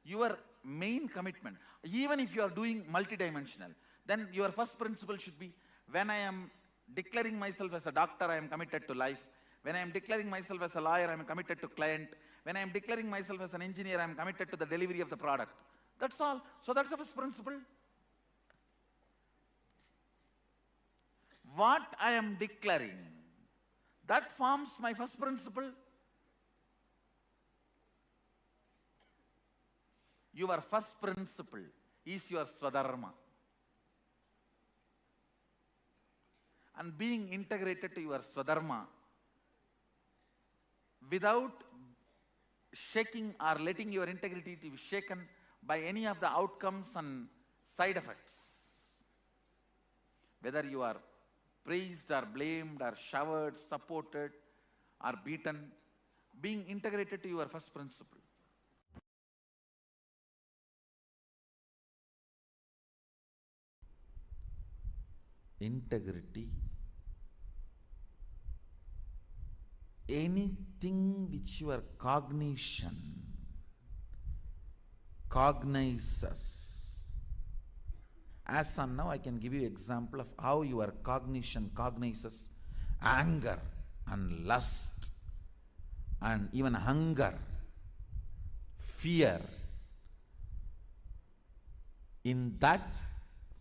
your main commitment. Even if you are doing multidimensional, then your first principle should be, when I am declaring myself as a doctor, I am committed to life. When I am declaring myself as a lawyer, I am committed to client. When I am declaring myself as an engineer, I am committed to the delivery of the product. That's all. So that's the first principle. What I am declaring, that forms my first principle. Your first principle is your Swadharma. And being integrated to your Swadharma without shaking or letting your integrity to be shaken by any of the outcomes and side effects. Whether you are praised or blamed or showered, supported or beaten, being integrated to your first principle. Integrity, anything which your cognition cognizes. As on now, I can give you example of how your cognition cognizes anger and lust and even hunger, fear. In that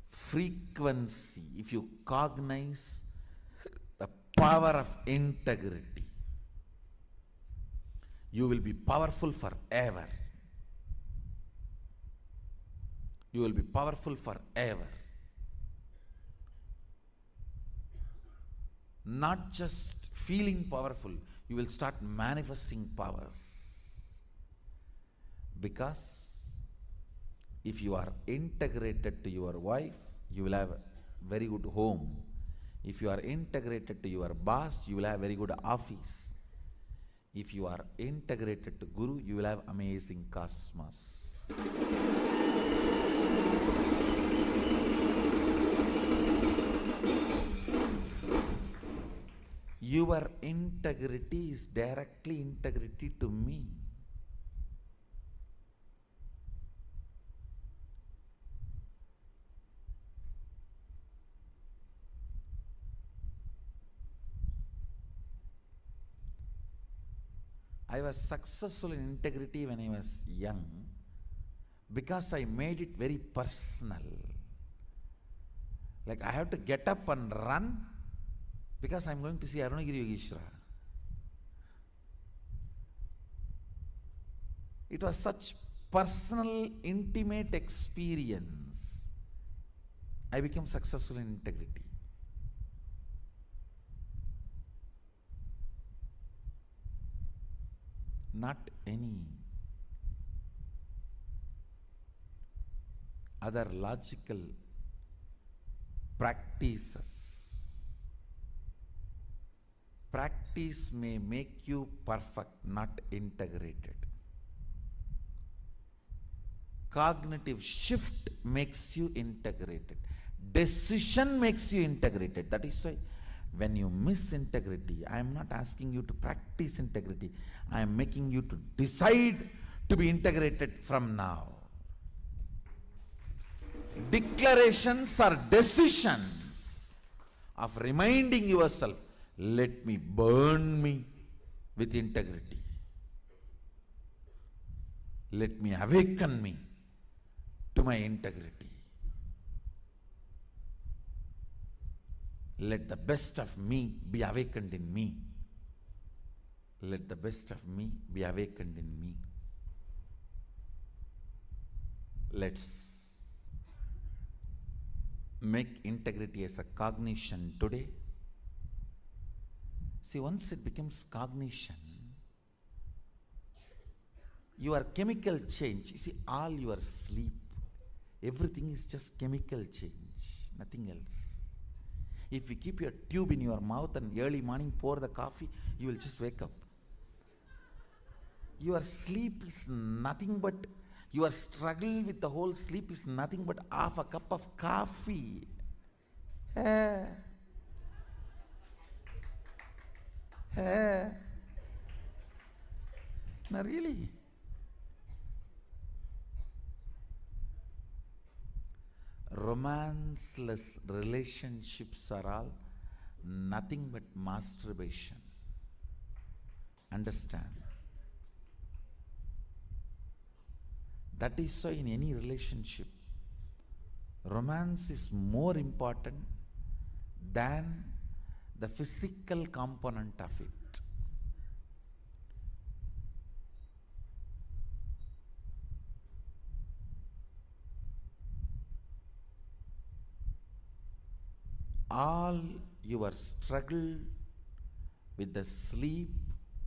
frequency, if you cognize the power of integrity, you will be powerful forever. You will be powerful forever. Not just feeling powerful, you will start manifesting powers. Because if you are integrated to your wife, you will have a very good home. If you are integrated to your boss, you will have very good office. If you are integrated to Guru, you will have amazing cosmos. Your integrity is directly integrity to me. I was successful in integrity when I was young because I made it very personal. Like I have to get up and run because I'm going to see Arunagiri Yogeshwara. It was such personal, intimate experience. I became successful in integrity. Not any other logical practices. Practice may make you perfect, not integrated. Cognitive shift makes you integrated. Decision makes you integrated. That is why when you miss integrity, I am not asking you to practice integrity. I am making you to decide to be integrated from now. Declarations are decisions of reminding yourself, let me burn me with integrity. Let me awaken me to my integrity. Let the best of me be awakened in me. Let the best of me be awakened in me. Let's make integrity as a cognition today. See, once it becomes cognition, your chemical change, you see, all your sleep, everything is just chemical change, nothing else. If you keep your tube in your mouth and early morning pour the coffee, you will just wake up. Your sleep is nothing but, your struggle with the whole sleep is nothing but half a cup of coffee. No, really. Romanceless relationships are all nothing but masturbation. Understand? That is why in any relationship, romance is more important than the physical component of it. All your struggle with the sleep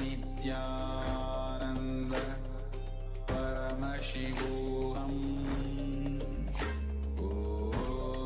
Nithyananda Paramashivoham Om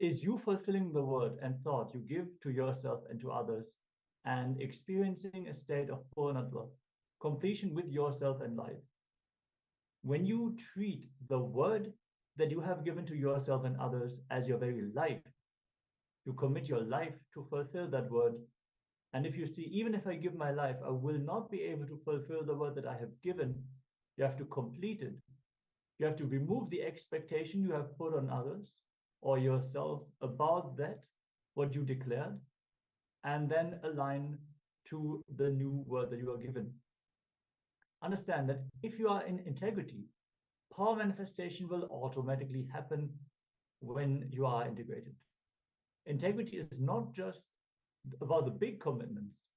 is you fulfilling the word and thought you give to yourself and to others, and experiencing a state of purnatva, completion with yourself and life. When you treat the word that you have given to yourself and others as your very life, you commit your life to fulfill that word. And if you see, even if I give my life, I will not be able to fulfill the word that I have given, you have to complete it. You have to remove the expectation you have put on others or yourself about that, what you declared, and then align to the new word that you are given. Understand that if you are in integrity, power manifestation will automatically happen when you are integrated. Integrity is not just about the big commitments.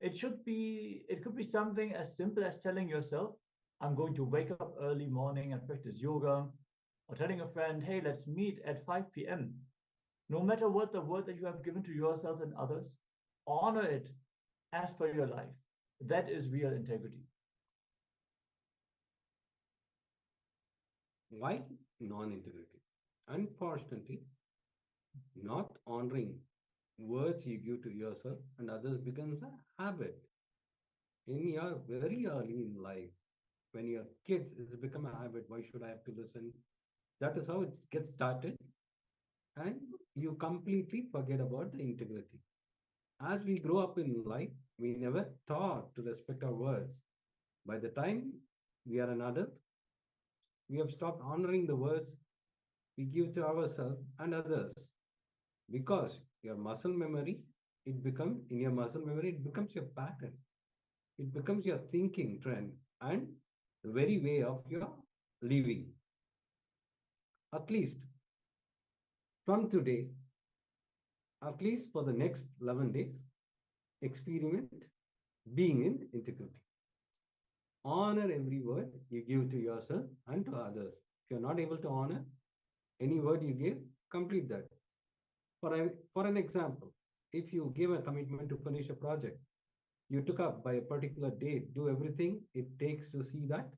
It could be something as simple as telling yourself, I'm going to wake up early morning and practice yoga, or telling a friend, hey, let's meet at 5 p.m. No matter what the word that you have given to yourself and others, honor it as per your life. That is real integrity. Why non-integrity? Unfortunately, not honoring words you give to yourself and others becomes a habit. In your very early in life, when you're kids, it's become a habit. Why should I have to listen? That is how it gets started. And you completely forget about the integrity. As we grow up in life, we never taught to respect our words. By the time we are an adult, we have stopped honoring the words we give to ourselves and others. Because your muscle memory, it becomes your pattern. It becomes your thinking trend and the very way of your living. At least from today, at least for the next 11 days, experiment being in integrity. Honor every word you give to yourself and to others. If you're not able to honor any word you give, complete that. For an example, if you give a commitment to finish a project, you took up by a particular date, do everything it takes to see that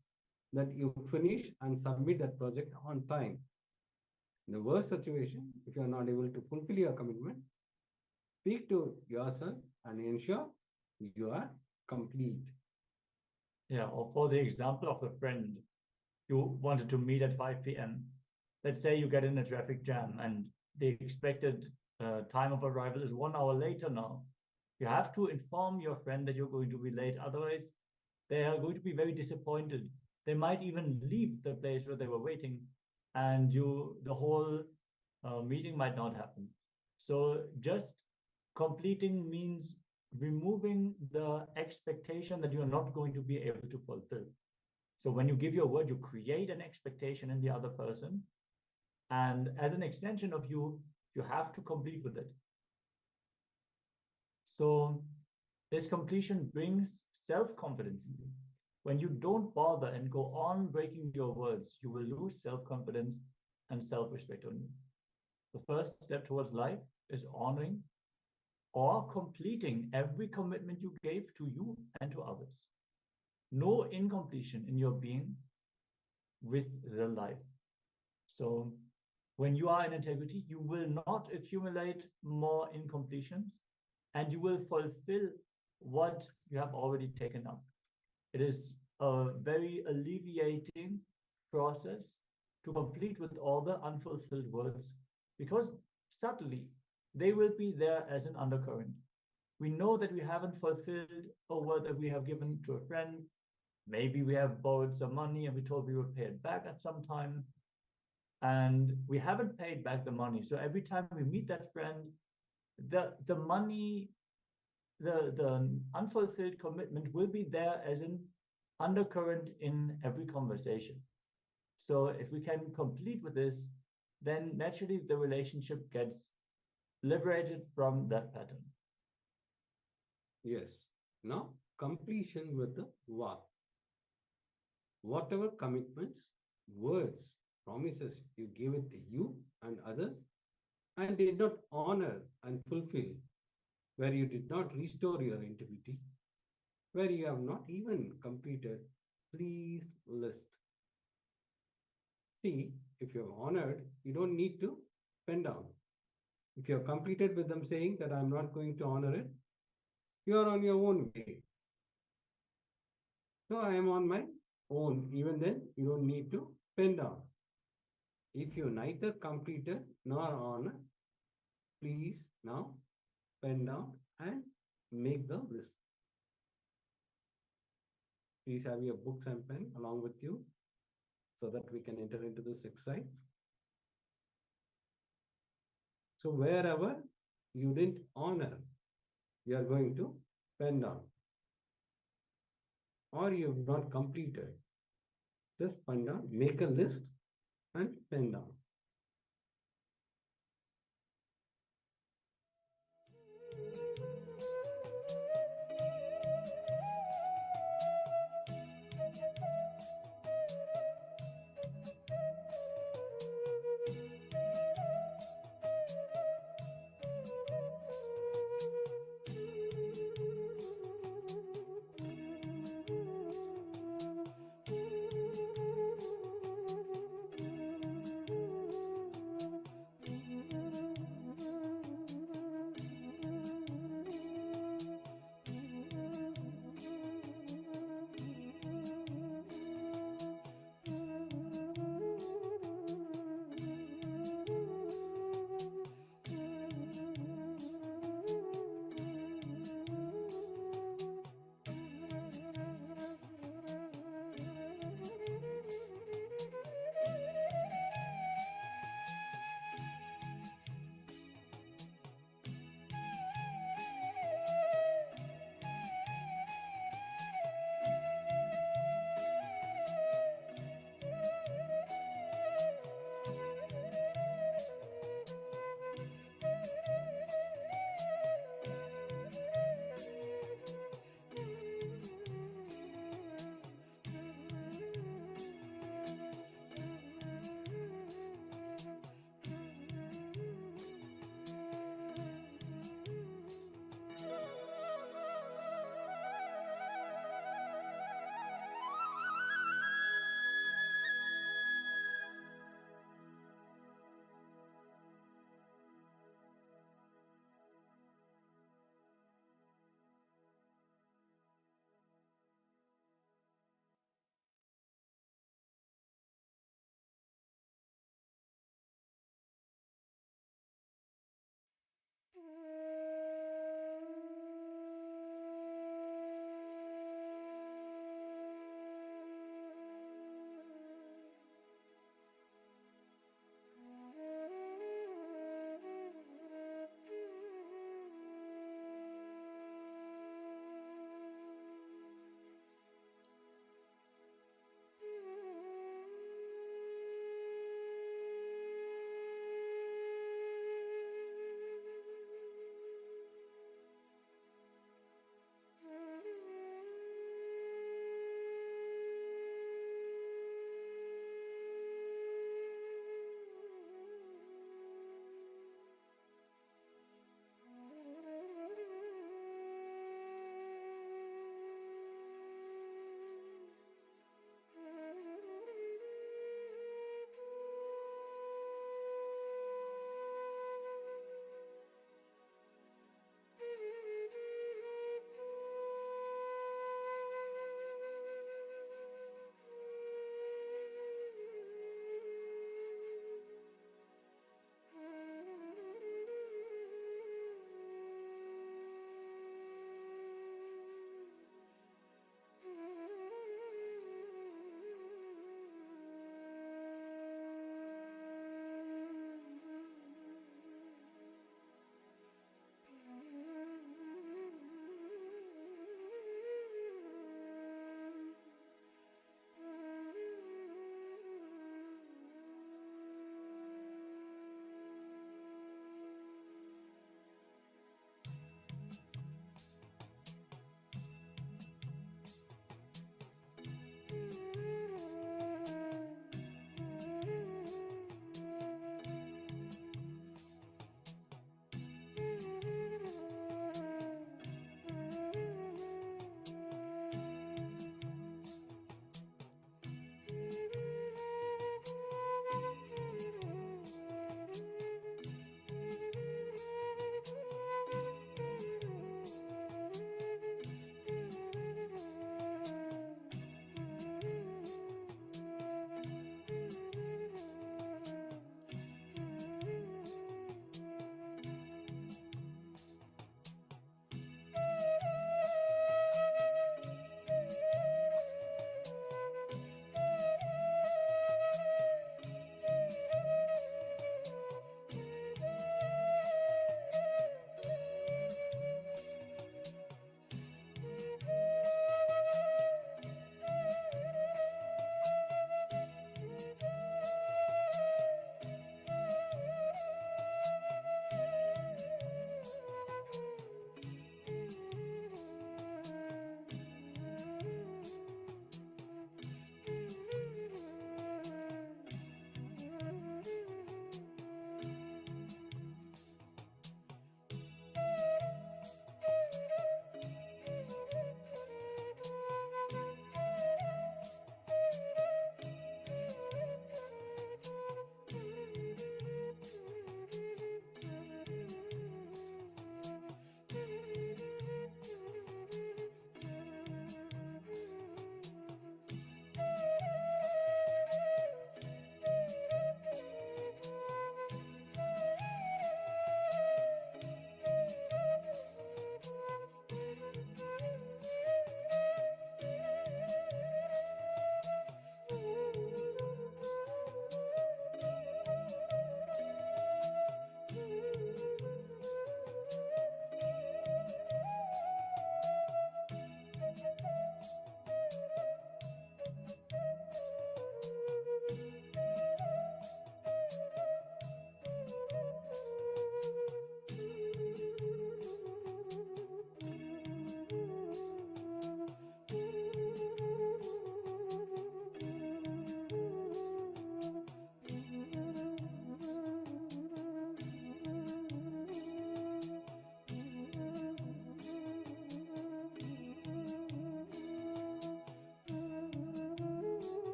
you finish and submit that project on time. In the worst situation, if you are not able to fulfill your commitment, speak to yourself and ensure you are complete. Yeah, or for the example of the friend, you wanted to meet at 5 p.m. Let's say you get in a traffic jam and the expected time of arrival is 1 hour later now. You have to inform your friend that you're going to be late. Otherwise, they are going to be very disappointed. They might even leave the place where they were waiting, and the whole meeting might not happen. So just completing means removing the expectation that you are not going to be able to fulfill. So when you give your word, you create an expectation in the other person. And as an extension of you, you have to complete with it. So this completion brings self-confidence in you. When you don't bother and go on breaking your words, you will lose self-confidence and self-respect on you. The first step towards life is honoring or completing every commitment you gave to you and to others. No incompletion in your being with the life. So when you are in integrity, you will not accumulate more incompletions, and you will fulfill what you have already taken up. It is a very alleviating process to complete with all the unfulfilled words, because subtly they will be there as an undercurrent. We know that we haven't fulfilled a word that we have given to a friend. Maybe we have borrowed some money and we told we would pay it back at some time, and we haven't paid back the money. So every time we meet that friend, the money, the unfulfilled commitment will be there as an undercurrent in every conversation. So if we can complete with this, then naturally the relationship gets liberated from that pattern. Yes. Now, completion with the what. Whatever commitments, words, promises you gave it to you and others and did not honor and fulfill, where you did not restore your integrity, where you have not even completed, please list. See, if you have honored, you don't need to pen down. If you're completed with them saying that I'm not going to honor it, you are on your own way. So I am on my own. Even then, you don't need to pen down. If you neither completed nor honor, please now pen down and make the list. Please have your books and pen along with you so that we can enter into this exercise. So wherever you didn't honor, you are going to pen down. Or you have not completed, just pen down, make a list and pen down.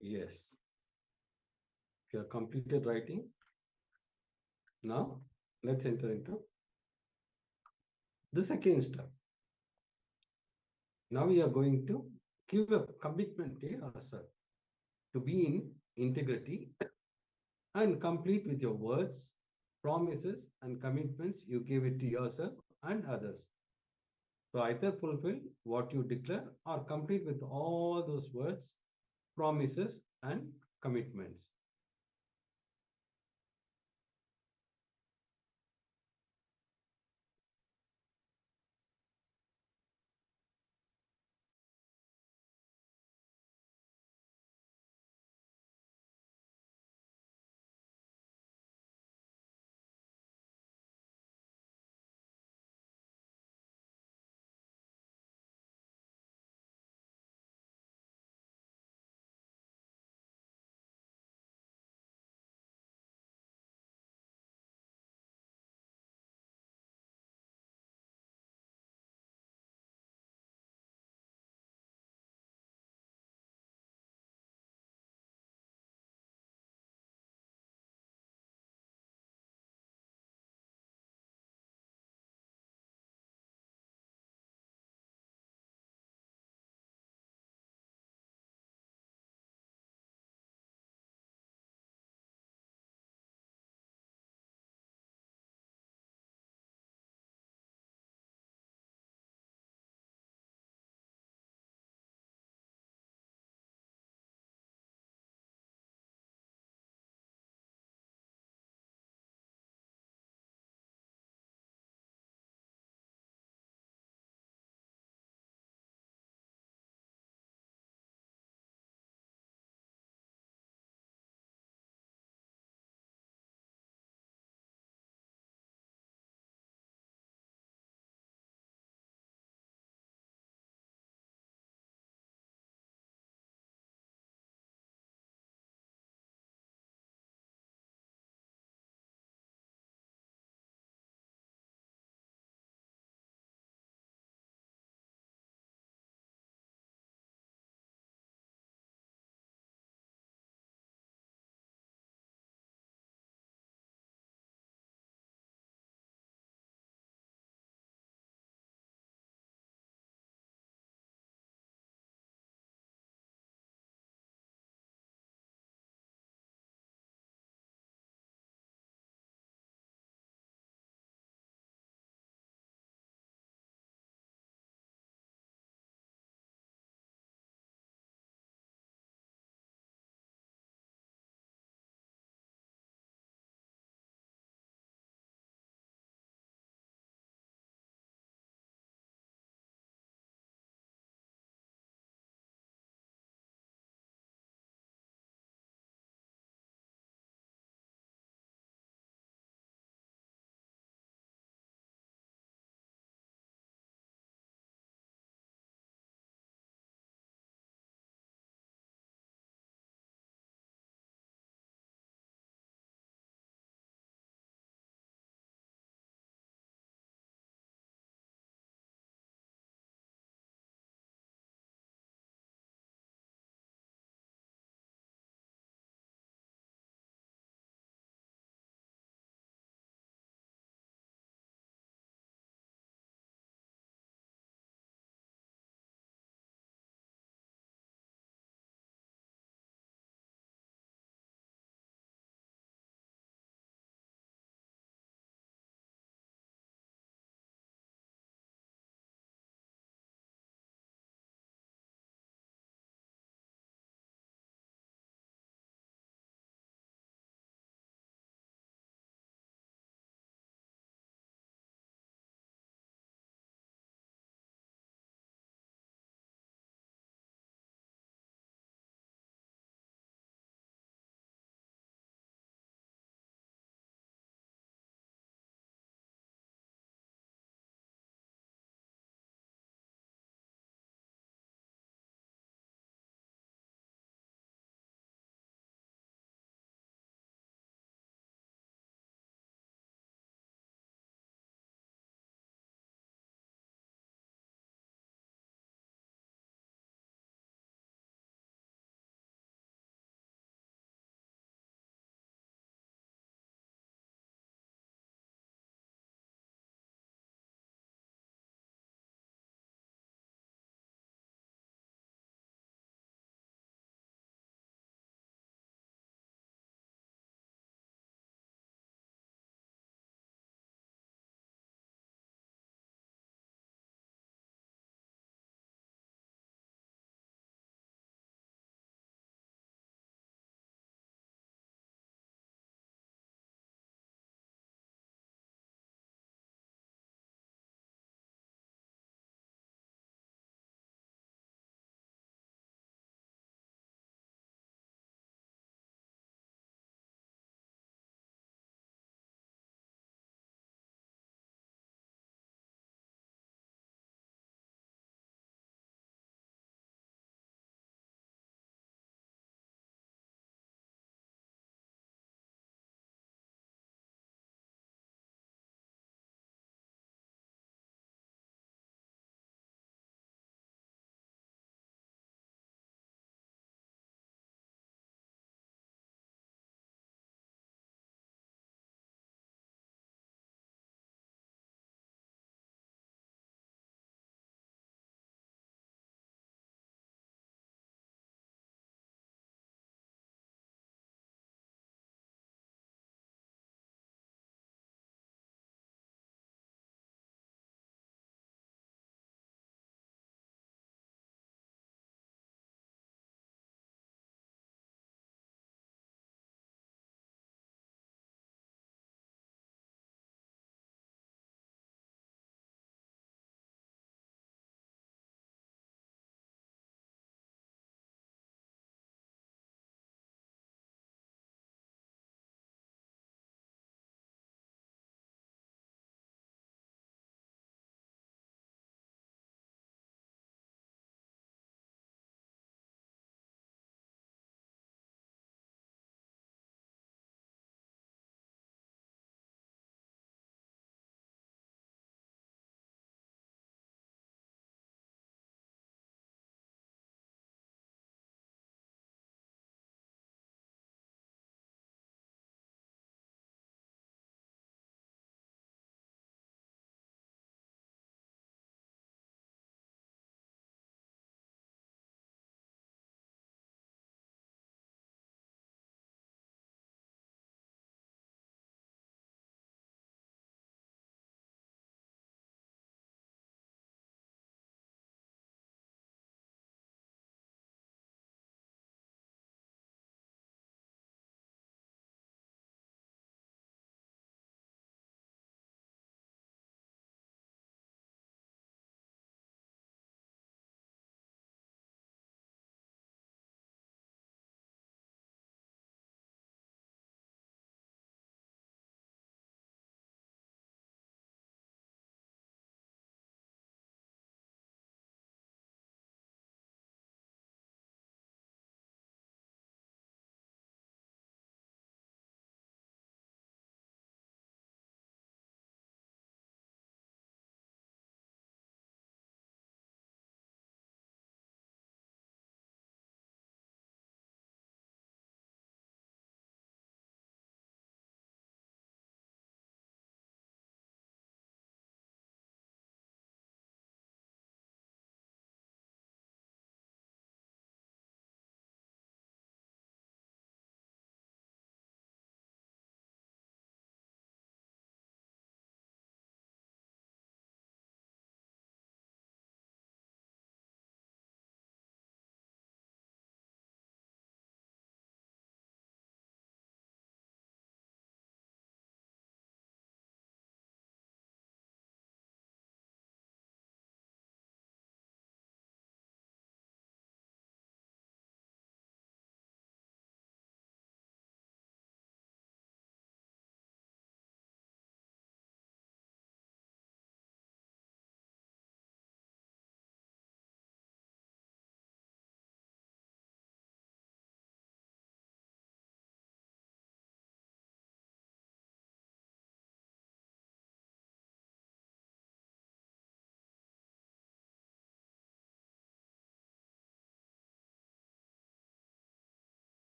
Yes. You have completed writing. Now, let's enter into the second step. Now we are going to give a commitment to yourself to be in integrity and complete with your words, promises, and commitments you give it to yourself and others. So either fulfill what you declare or complete with all those words, promises, and commitments.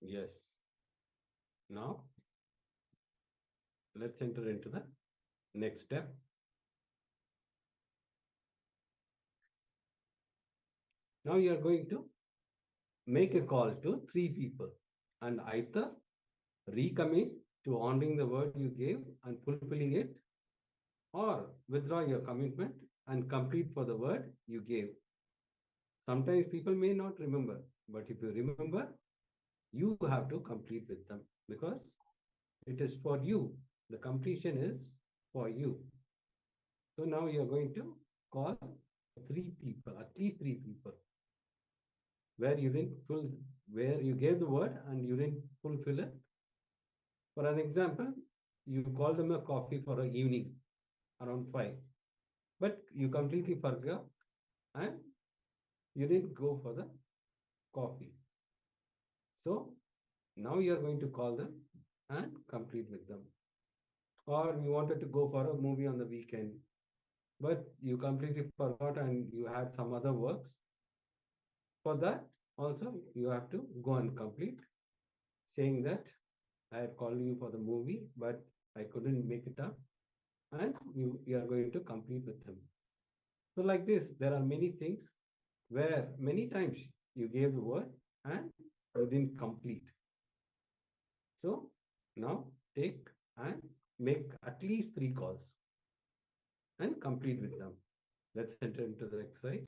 Yes. Now, let's enter into the next step. Now you are going to make a call to 3 people and either recommit to honoring the word you gave and fulfilling it, or withdraw your commitment and complete for the word you gave. Sometimes people may not remember, but if you remember, you have to complete with them because it is for you. The completion is for you. So now you are going to call 3 people, at least 3 people, where you didn't where you gave the word and you didn't fulfill it. For an example, you call them a coffee for an evening around 5, but you completely forgot and you didn't go for the coffee. So now you are going to call them and complete with them. Or you wanted to go for a movie on the weekend, but you completely forgot and you had some other works. For that, also you have to go and complete, saying that I had called you for the movie, but I couldn't make it up, and you are going to complete with them. So like this, there are many things where many times you gave the word and you didn't complete. So now take and make at least 3 calls and complete with them. Let's enter into the exercise.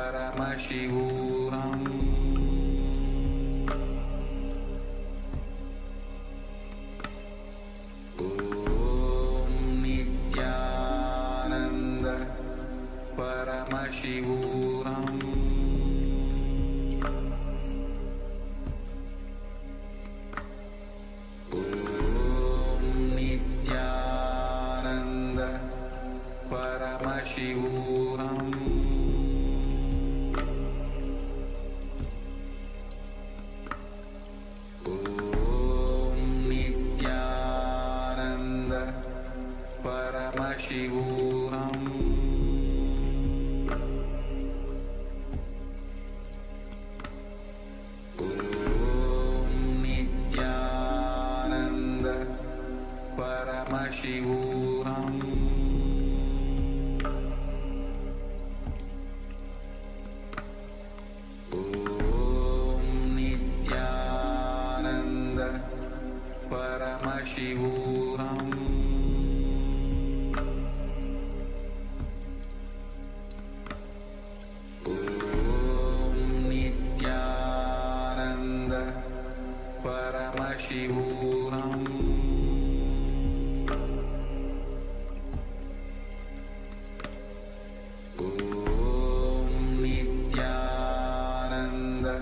Paramashivoham Om Nithyananda Paramashivoham Om Nithyananda Paramashivoham Paramashivoham Om Nithyananda Paramashivoham Om Nithyananda Paramashivoham Paramashivoham Om Nithyananda Paramashivoham Om Nithyananda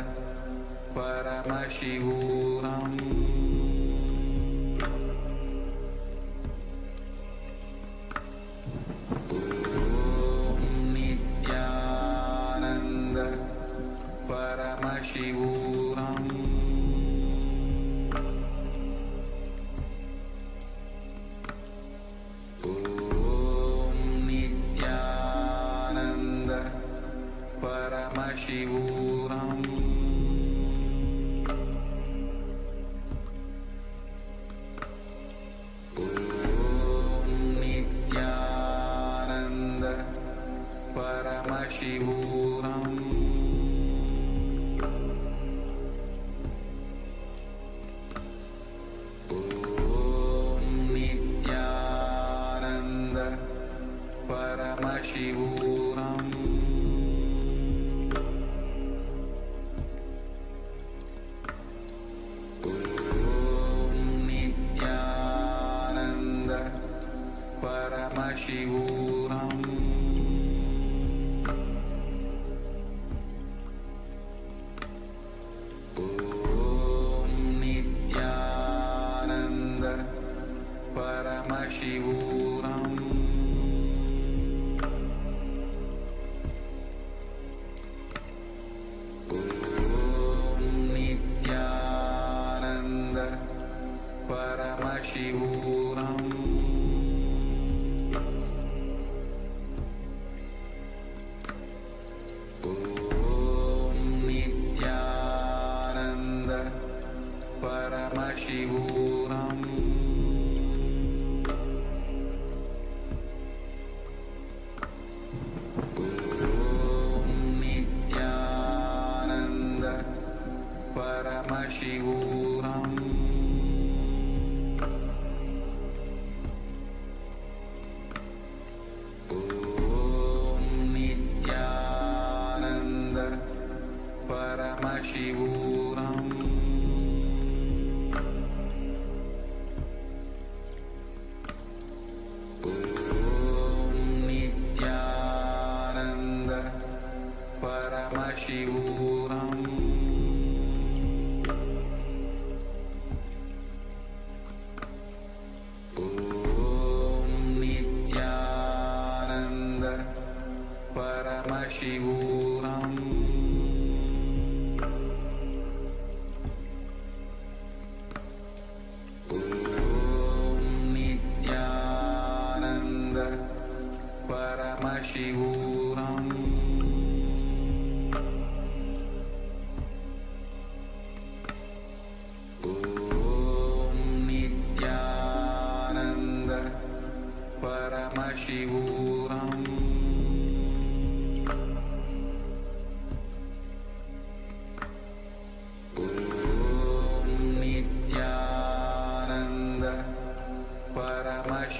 Paramashivoham Paramashivoham Om Nithyananda Paramashivoham Om Nithyananda Paramashivoham Paramashivoham Om Nithyananda Paramashivoham Om Nithyananda Paramashivoham Paramashivoham Om Nithyananda Paramashivoham Om Nithyananda Paramashivoham Paramashivoham Om Nithyananda Paramashivoham Om Nithyananda Paramashivoham Paramashivoham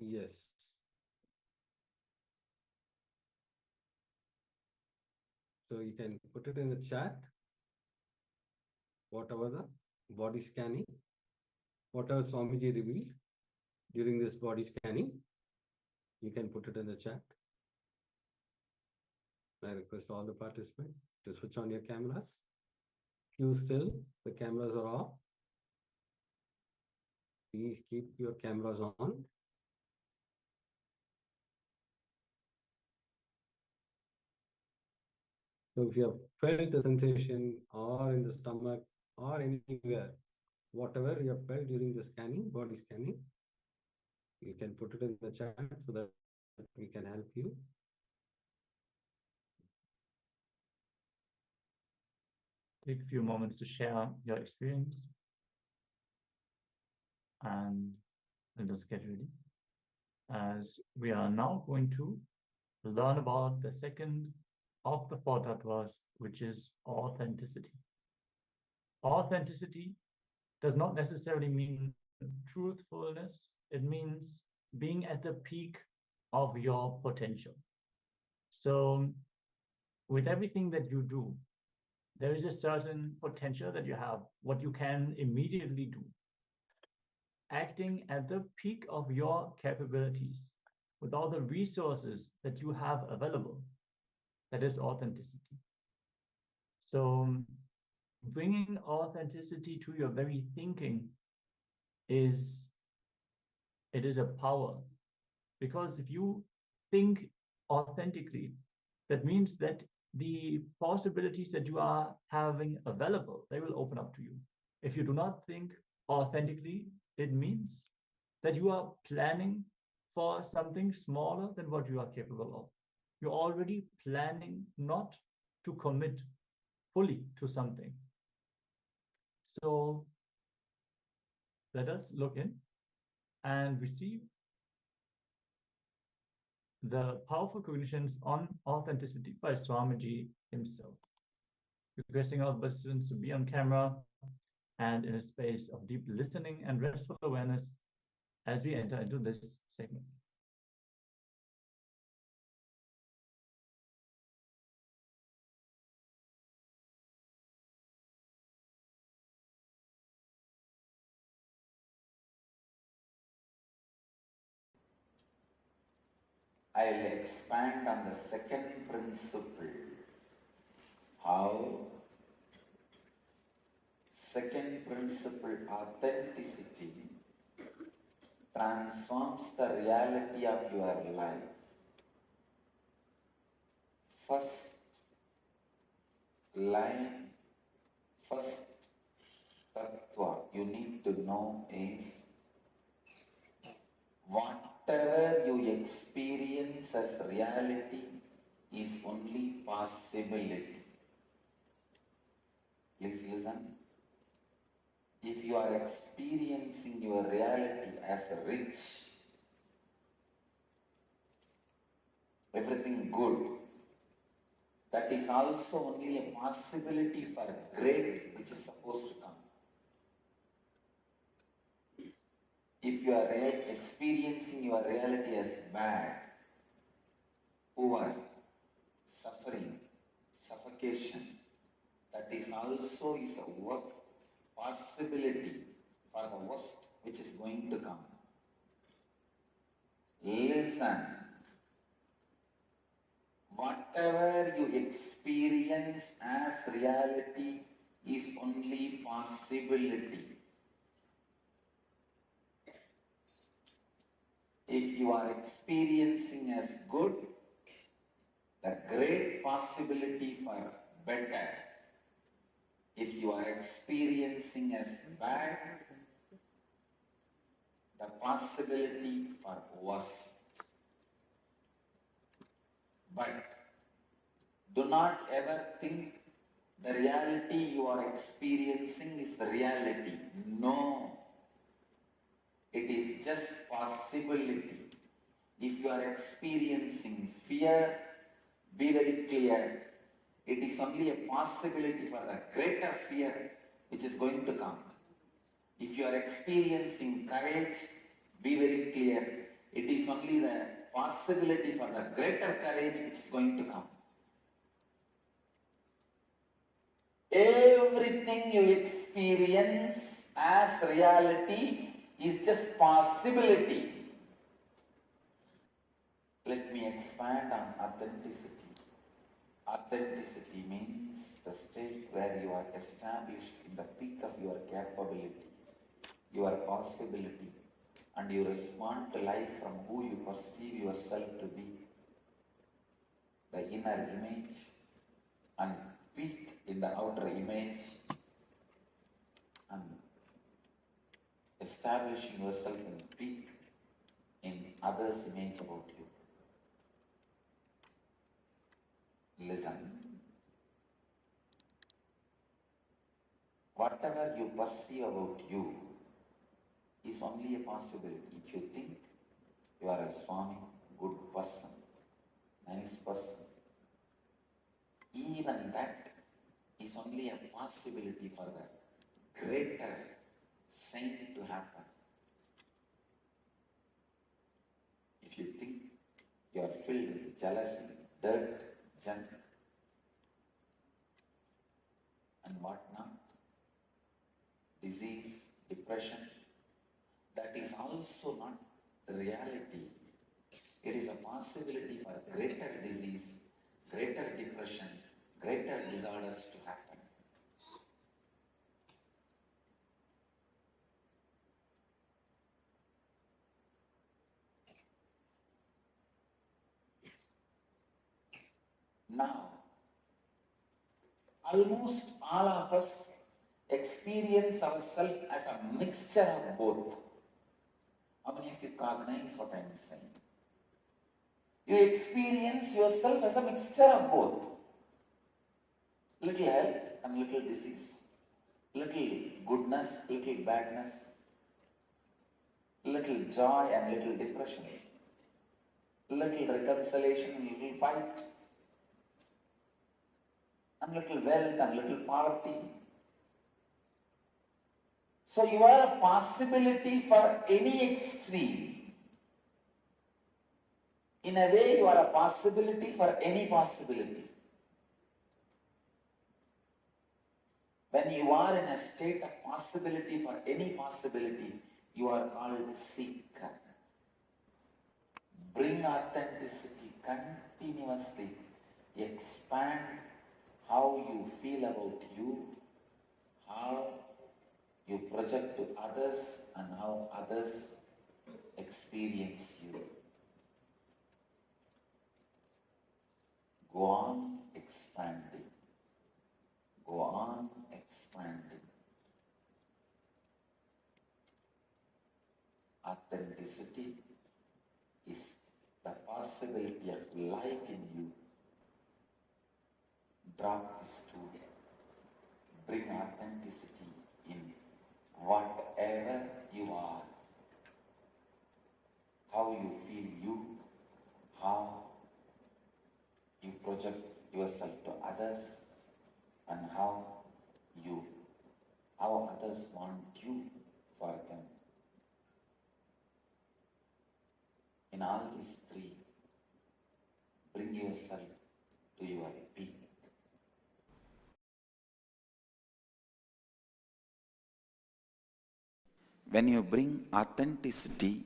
Yes. So you can put it in the chat, whatever the body scanning, whatever Swamiji revealed during this body scanning, you can put it in the chat. I request all the participants to switch on your cameras. Queue still, the cameras are off. Please keep your cameras on. So if you have felt the sensation or in the stomach or anywhere, whatever you have felt during the scanning, body scanning, you can put it in the chat so that we can help you. Take a few moments to share your experience, and let us get ready, as we are now going to learn about the second of the four tattvas, which is authenticity. Authenticity does not necessarily mean truthfulness. It means being at the peak of your potential. So with everything that you do, there is a certain potential that you have, what you can immediately do. Acting at the peak of your capabilities, with all the resources that you have available, that is authenticity. So bringing authenticity to your very thinking is a power, because if you think authentically, that means that the possibilities that you are having available, they will open up to you. If you do not think authentically, it means that you are planning for something smaller than what you are capable of. You're already planning not to commit fully to something. So let us look in and receive the powerful cognitions on authenticity by Swamiji himself. Requesting all participants to be on camera and in a space of deep listening and restful awareness as we enter into this segment. I'll expand on the second principle, how second principle, authenticity, transforms the reality of your life. First line, first tattva you need to know is, whatever you experience as reality is only possibility. Please listen. If you are experiencing your reality as rich, everything good, that is also only a possibility for great which is supposed to come. If you are experiencing your reality as bad, poor, suffering, suffocation, that is also is a possibility for the worst which is going to come. Listen. Whatever you experience as reality is only possibility. If you are experiencing as good, the great possibility for better. If you are experiencing as bad, the possibility for worse. But do not ever think the reality you are experiencing is the reality. No. It is just possibility. If you are experiencing fear, be very clear. It is only a possibility for the greater fear which is going to come. If you are experiencing courage, be very clear. It is only the possibility for the greater courage which is going to come. Everything you experience as reality is just possibility. Let me expand on authenticity. Authenticity means the state where you are established in the peak of your capability, your possibility, and you respond to life from who you perceive yourself to be. The inner image and peak in the outer image, and establishing yourself in peak in others' image about you. Listen. Whatever you perceive about you is only a possibility. If you think you are a Swami, good person, nice person, even that is only a possibility for the greater saint to happen. If you think you are filled with jealousy, dirt, junk, and whatnot, disease, depression, that is also not the reality. It is a possibility for greater disease, greater depression, greater disorders to happen. Now, almost all of us experience ourselves as a mixture of both. How many of you cognize what I am saying? You experience yourself as a mixture of both. Little health and little disease. Little goodness, little badness. Little joy and little depression. Little reconciliation and little fight. And little wealth and little poverty. So you are a possibility for any extreme. In a way, you are a possibility for any possibility. When you are in a state of possibility for any possibility, you are called seeker. Bring authenticity continuously. Expand how you feel about you, how you project to others, and how others experience you. Go on expanding. Go on expanding. Authenticity is the possibility of life in you. Drop this tool. Bring authenticity in whatever you are. How you feel you, how you project yourself to others, and how others want you for them. In all these three, bring yourself to your peak. When you bring authenticity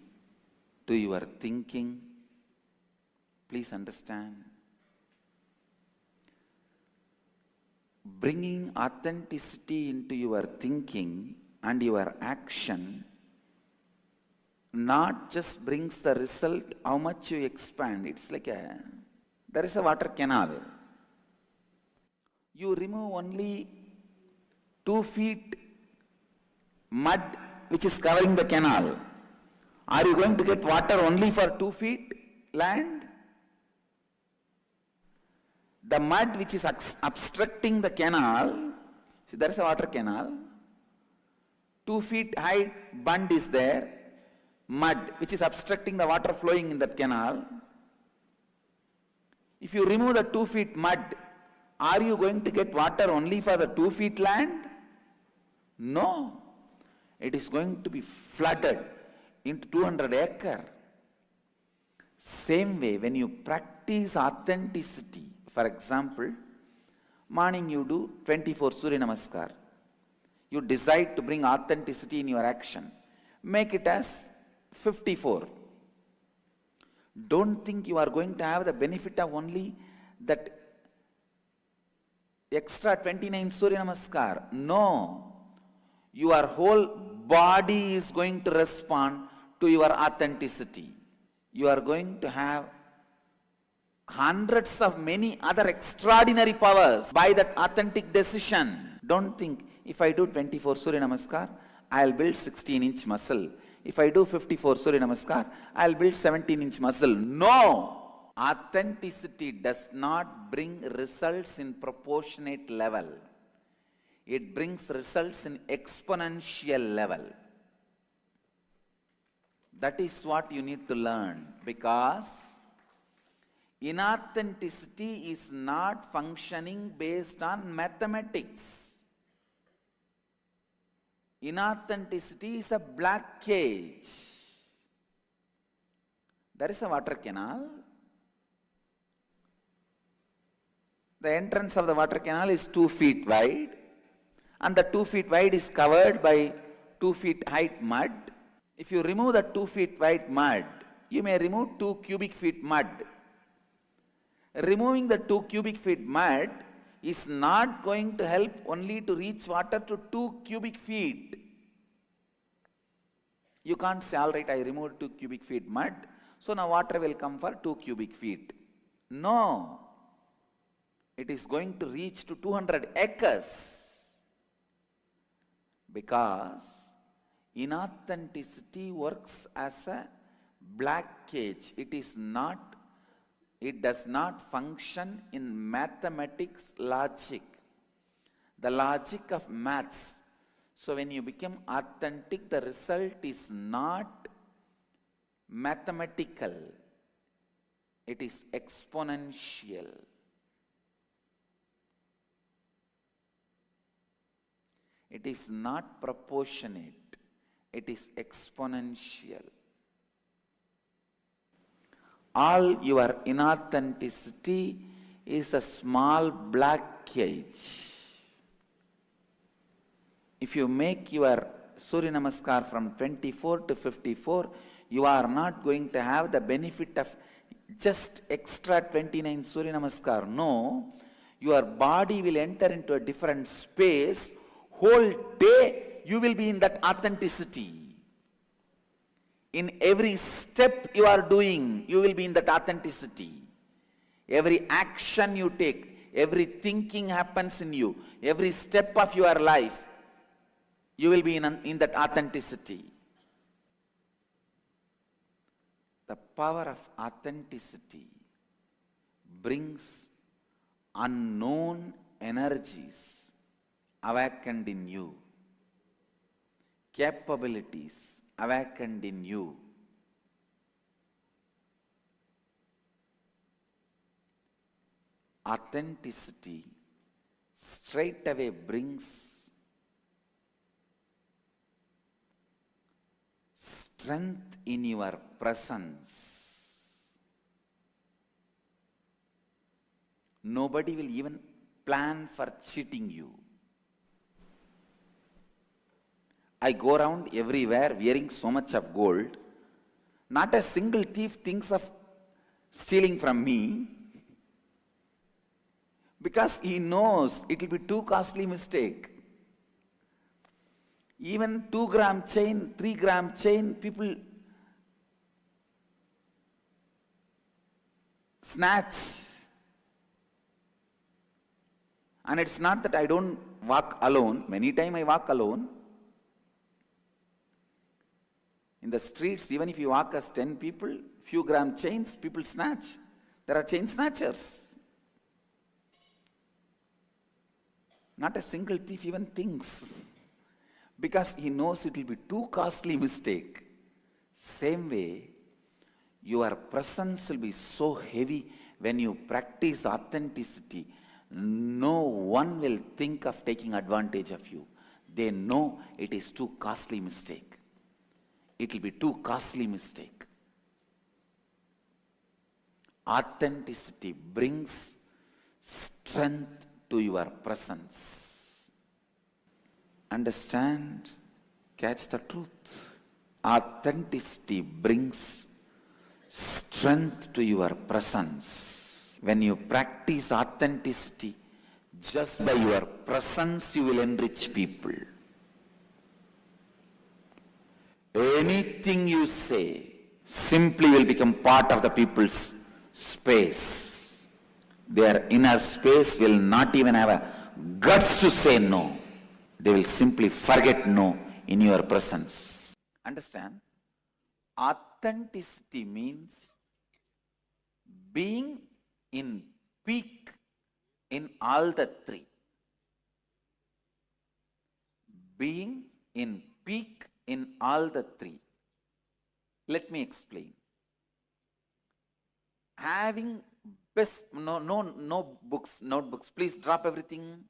to your thinking, please understand, bringing authenticity into your thinking and your action not just brings the result how much you expand. It's like there is a water canal. You remove only 2 feet mud which is covering the canal. Are you going to get water only for 2 feet land? The mud which is obstructing the canal, see there is a water canal, 2 feet high bund is there, mud which is obstructing the water flowing in that canal. If you remove the 2 feet mud, are you going to get water only for the 2 feet land? No. It is going to be flooded into 200 acres. Same way, when you practice authenticity, for example, morning you do 24 Surya Namaskar. You decide to bring authenticity in your action. Make it as 54. Don't think you are going to have the benefit of only that extra 29 Surya Namaskar. No. Your whole body is going to respond to your authenticity. You are going to have hundreds of many other extraordinary powers by that authentic decision. Don't think, if I do 24 Surya Namaskar, I'll build 16-inch muscle. If I do 54 Surya Namaskar, I'll build 17-inch muscle. No! Authenticity does not bring results in proportionate level. It brings results in exponential level. That is what you need to learn, because inauthenticity is not functioning based on mathematics. Inauthenticity is a black cage. There is a water canal. The entrance of the water canal is 2 feet wide, and the 2 feet wide is covered by 2 feet height mud. If you remove the 2 feet wide mud, you may remove 2 cubic feet mud. Removing the 2 cubic feet mud is not going to help only to reach water to 2 cubic feet. You can't say, all right, I removed 2 cubic feet mud, so now water will come for 2 cubic feet. No. It is going to reach to 200 acres, because inauthenticity works as a black cage. It does not function in mathematics logic, the logic of maths. So when you become authentic, the result is not mathematical, it is exponential. It is not proportionate, it is exponential. All your inauthenticity is a small black cage. If you make your Surya Namaskar from 24 to 54, you are not going to have the benefit of just extra 29 Surya Namaskar. No, your body will enter into a different space. Whole day you will be in that authenticity. In every step you are doing, you will be in that authenticity. Every action you take, every thinking happens in you, every step of your life, you will be in that authenticity. The power of authenticity brings unknown energies awakened in you, capabilities awakened in you. Authenticity straight away brings strength in your presence. Nobody will even plan for cheating you. I go around everywhere wearing so much of gold. Not a single thief thinks of stealing from me, because he knows it will be too costly mistake. Even 2-gram chain, 3-gram chain, people snatch. And it's not that I don't walk alone. Many times I walk alone. In the streets, even if you walk as 10 people, few gram chains, people snatch. There are chain snatchers. Not a single thief even thinks, because he knows it will be too costly mistake. Same way, your presence will be so heavy when you practice authenticity. No one will think of taking advantage of you. They know it is too costly mistake. It will be too costly mistake. Authenticity brings strength to your presence. Understand? Catch the truth. Authenticity brings strength to your presence. When you practice authenticity, just by your presence you will enrich people. Anything you say simply will become part of the people's space. Their inner space will not even have a guts to say no. They will simply forget no in your presence. Understand? Authenticity means being in peak in all the three. Being in peak in all the three. Let me explain. Having best, no books, notebooks. Please drop everything.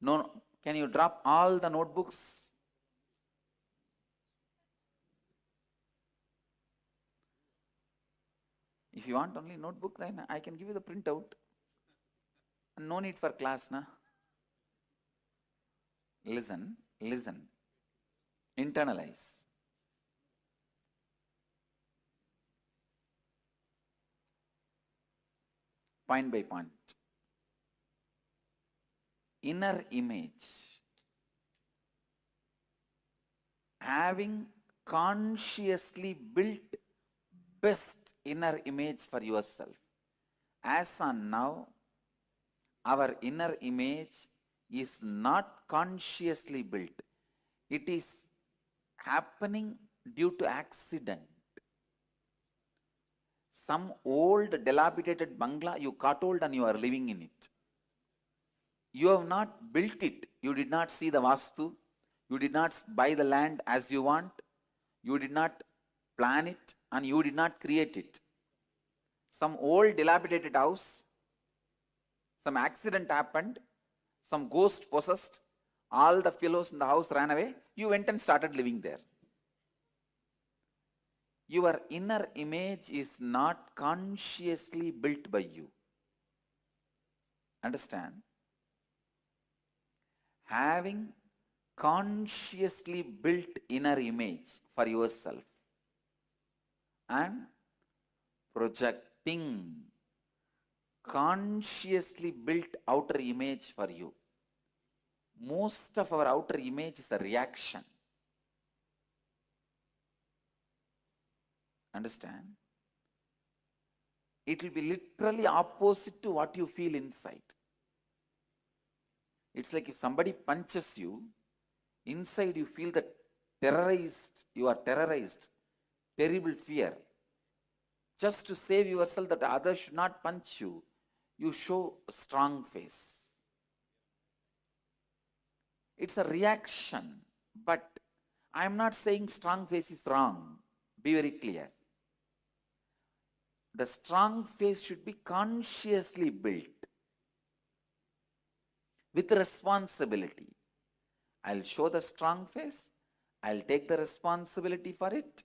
No, can you drop all the notebooks? If you want only notebook, then I can give you the printout. No need for class, na? Listen, listen. Internalize. Point by point. Inner image. Having consciously built best inner image for yourself. As on now, our inner image is not consciously built. It is happening due to accident. Some old dilapidated bungalow you caught hold and you are living in it. You have not built it. You did not see the vastu. You did not buy the land as you want. You did not plan it and you did not create it. Some old dilapidated house, some accident happened, some ghost possessed, all the fellows in the house ran away, you went and started living there. Your inner image is not consciously built by you. Understand? Having consciously built inner image for yourself and projecting consciously built outer image for you. Most of our outer image is a reaction. Understand? It will be literally opposite to what you feel inside. It's like if somebody punches you, inside you feel that terrorized, you are terrorized, terrible fear. Just to save yourself that others should not punch you, you show a strong face. It's a reaction, but I am not saying strong face is wrong. Be very clear. The strong face should be consciously built with responsibility. I'll show the strong face. I'll take the responsibility for it.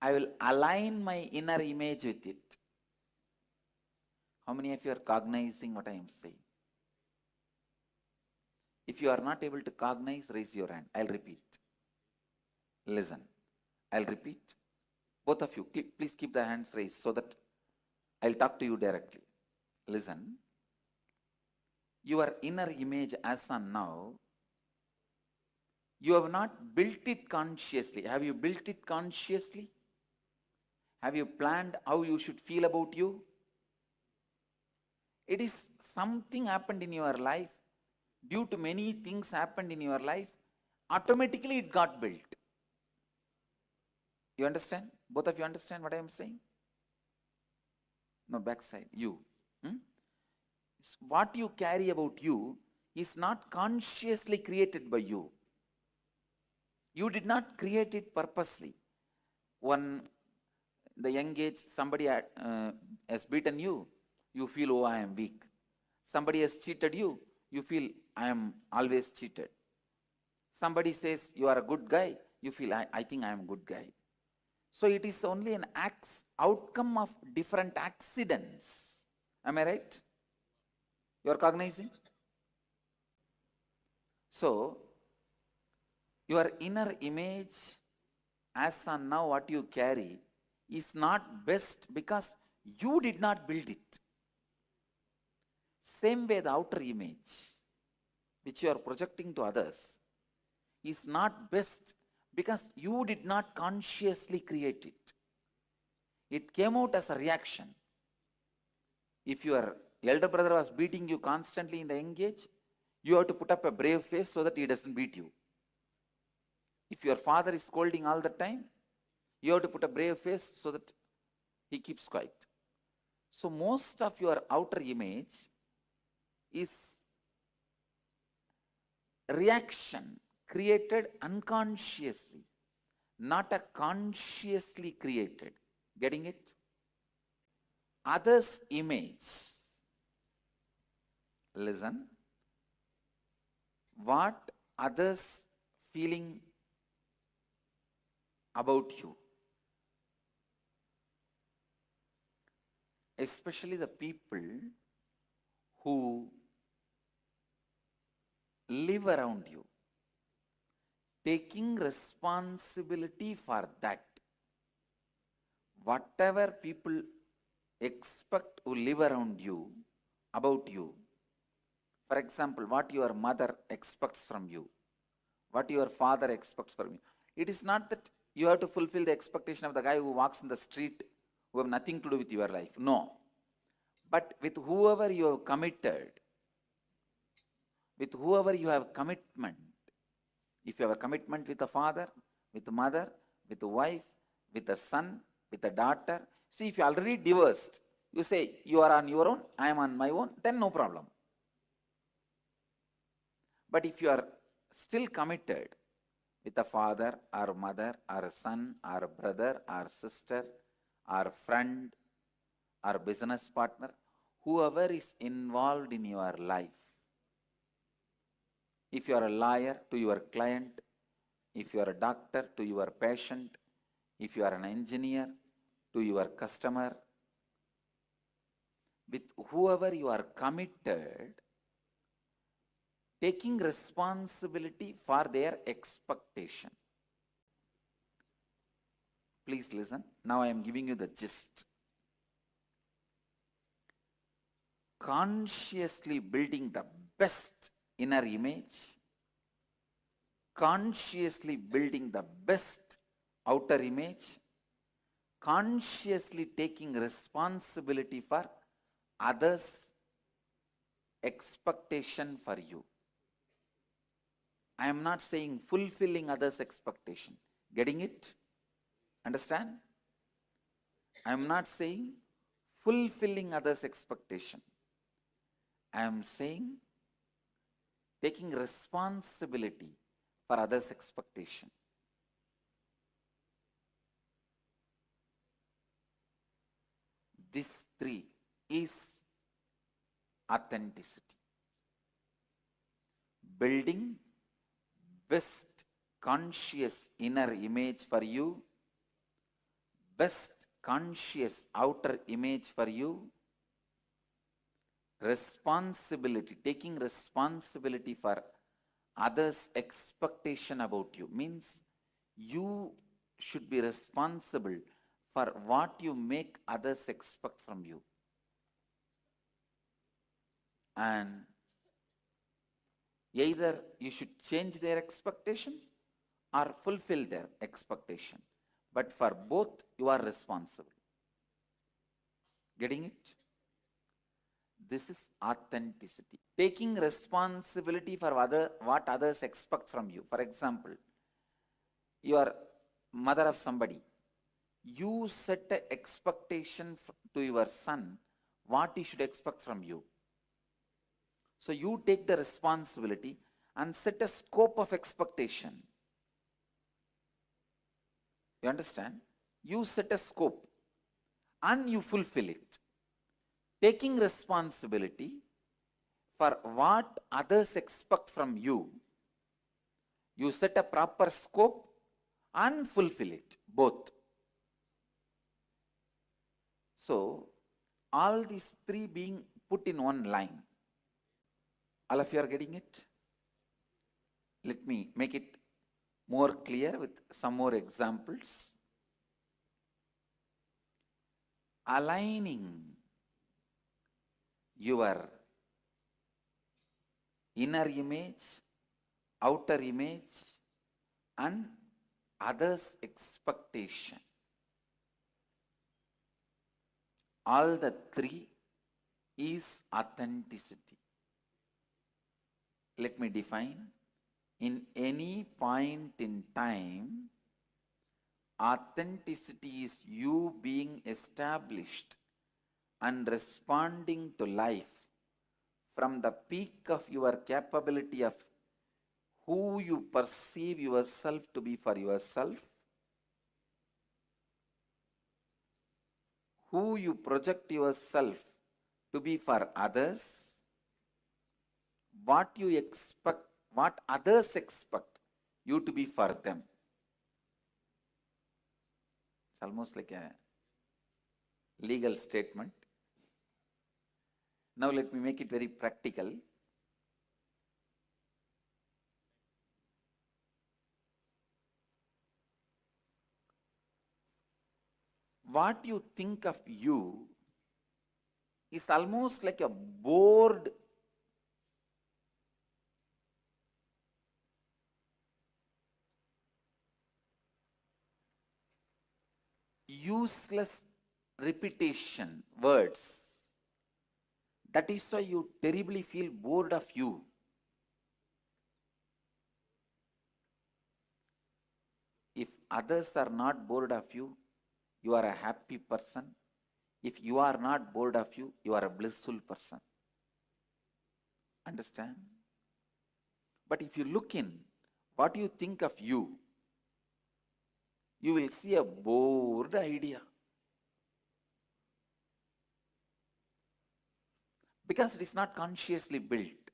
I will align my inner image with it. How many of you are cognizing what I am saying? If you are not able to cognize, raise your hand. I'll repeat. Listen. I'll repeat. Both of you, please keep the hands raised so that I'll talk to you directly. Listen. Your inner image as on now, you have not built it consciously. Have you built it consciously? Have you planned how you should feel about you? It is something happened in your life. Due to many things happened in your life, automatically it got built. You understand? Both of you understand what I am saying? No, backside, you. What you carry about you is not consciously created by you. You did not create it purposely. When the young age, somebody has beaten you, you feel, oh, I am weak. Somebody has cheated you, you feel, I am always cheated. Somebody says you are a good guy, you feel, I think I am a good guy. So it is only an outcome of different accidents. Am I right? You are cognizing? So, your inner image, as on now what you carry, is not best because you did not build it. Same way the outer image, which you are projecting to others, is not best because you did not consciously create it. It came out as a reaction. If your elder brother was beating you constantly in the young age, you have to put up a brave face so that he doesn't beat you. If your father is scolding all the time, you have to put a brave face so that he keeps quiet. So most of your outer image is reaction created unconsciously, not a consciously created. Getting it? Others' image. Listen. What others feeling about you, especially the people who live around you, taking responsibility for that. Whatever people expect who live around you, about you, for example, what your mother expects from you, what your father expects from you, it is not that you have to fulfill the expectation of the guy who walks in the street who have nothing to do with your life. No. But with whoever you have committed, with whoever you have commitment, if you have a commitment with a father, with a mother, with a wife, with a son, with a daughter, see, if you are already divorced, you say you are on your own, I am on my own, then no problem. But if you are still committed with a father or mother or a son or a brother or sister or friend or business partner, whoever is involved in your life, if you are a lawyer to your client, if you are a doctor to your patient, if you are an engineer to your customer, with whoever you are committed, taking responsibility for their expectation. Please listen. Now I am giving you the gist. Consciously building the best inner image, consciously building the best outer image, consciously taking responsibility for others' expectation for you. I am not saying fulfilling others' expectation. Getting it? Understand? I am not saying fulfilling others' expectation. I am saying taking responsibility for others' expectation. This three is authenticity. Building best conscious inner image for you, best conscious outer image for you, responsibility, taking responsibility for others' expectation about you, means you should be responsible for what you make others expect from you. And either you should change their expectation or fulfill their expectation. But for both, you are responsible. Getting it? This is authenticity. Taking responsibility for what others expect from you. For example, you are mother of somebody. You set an expectation to your son what he should expect from you. So you take the responsibility and set a scope of expectation. You understand? You set a scope and you fulfill it. Taking responsibility for what others expect from you, you set a proper scope and fulfill it, both. So, all these three being put in one line. All of you are getting it? Let me make it more clear with some more examples. Aligning your inner image, outer image, and others' expectation. All the three is authenticity. Let me define. In any point in time, authenticity is you being established and responding to life from the peak of your capability of who you perceive yourself to be for yourself, who you project yourself to be for others, what you expect, what others expect you to be for them. It's almost like a legal statement. Now let me make it very practical. What you think of you is almost like a bored useless repetition, words. That is why you terribly feel bored of you. If others are not bored of you, you are a happy person. If you are not bored of you, you are a blissful person. Understand? But if you look in what you think of you will see a bored idea. Because it is not consciously built.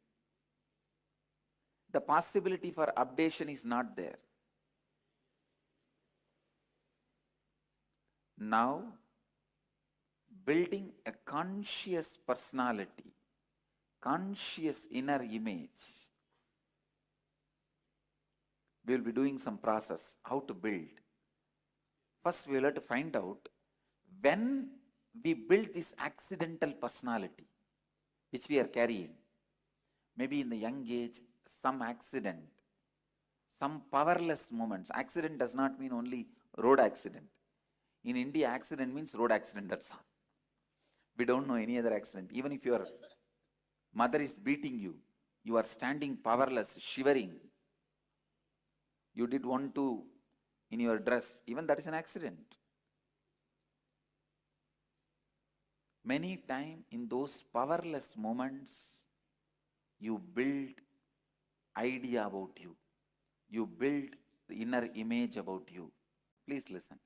The possibility for updation is not there. Now, building a conscious personality, conscious inner image, we will be doing some process, how to build. First, we will have to find out when we build this accidental personality, which we are carrying. Maybe in the young age, some accident, some powerless moments. Accident does not mean only road accident. In India, accident means road accident, that's all. We don't know any other accident. Even if your mother is beating you, you are standing powerless, shivering. You did 1-2 in your dress, even that is an accident. Many times in those powerless moments, you build idea about you. You build the inner image about you. Please listen.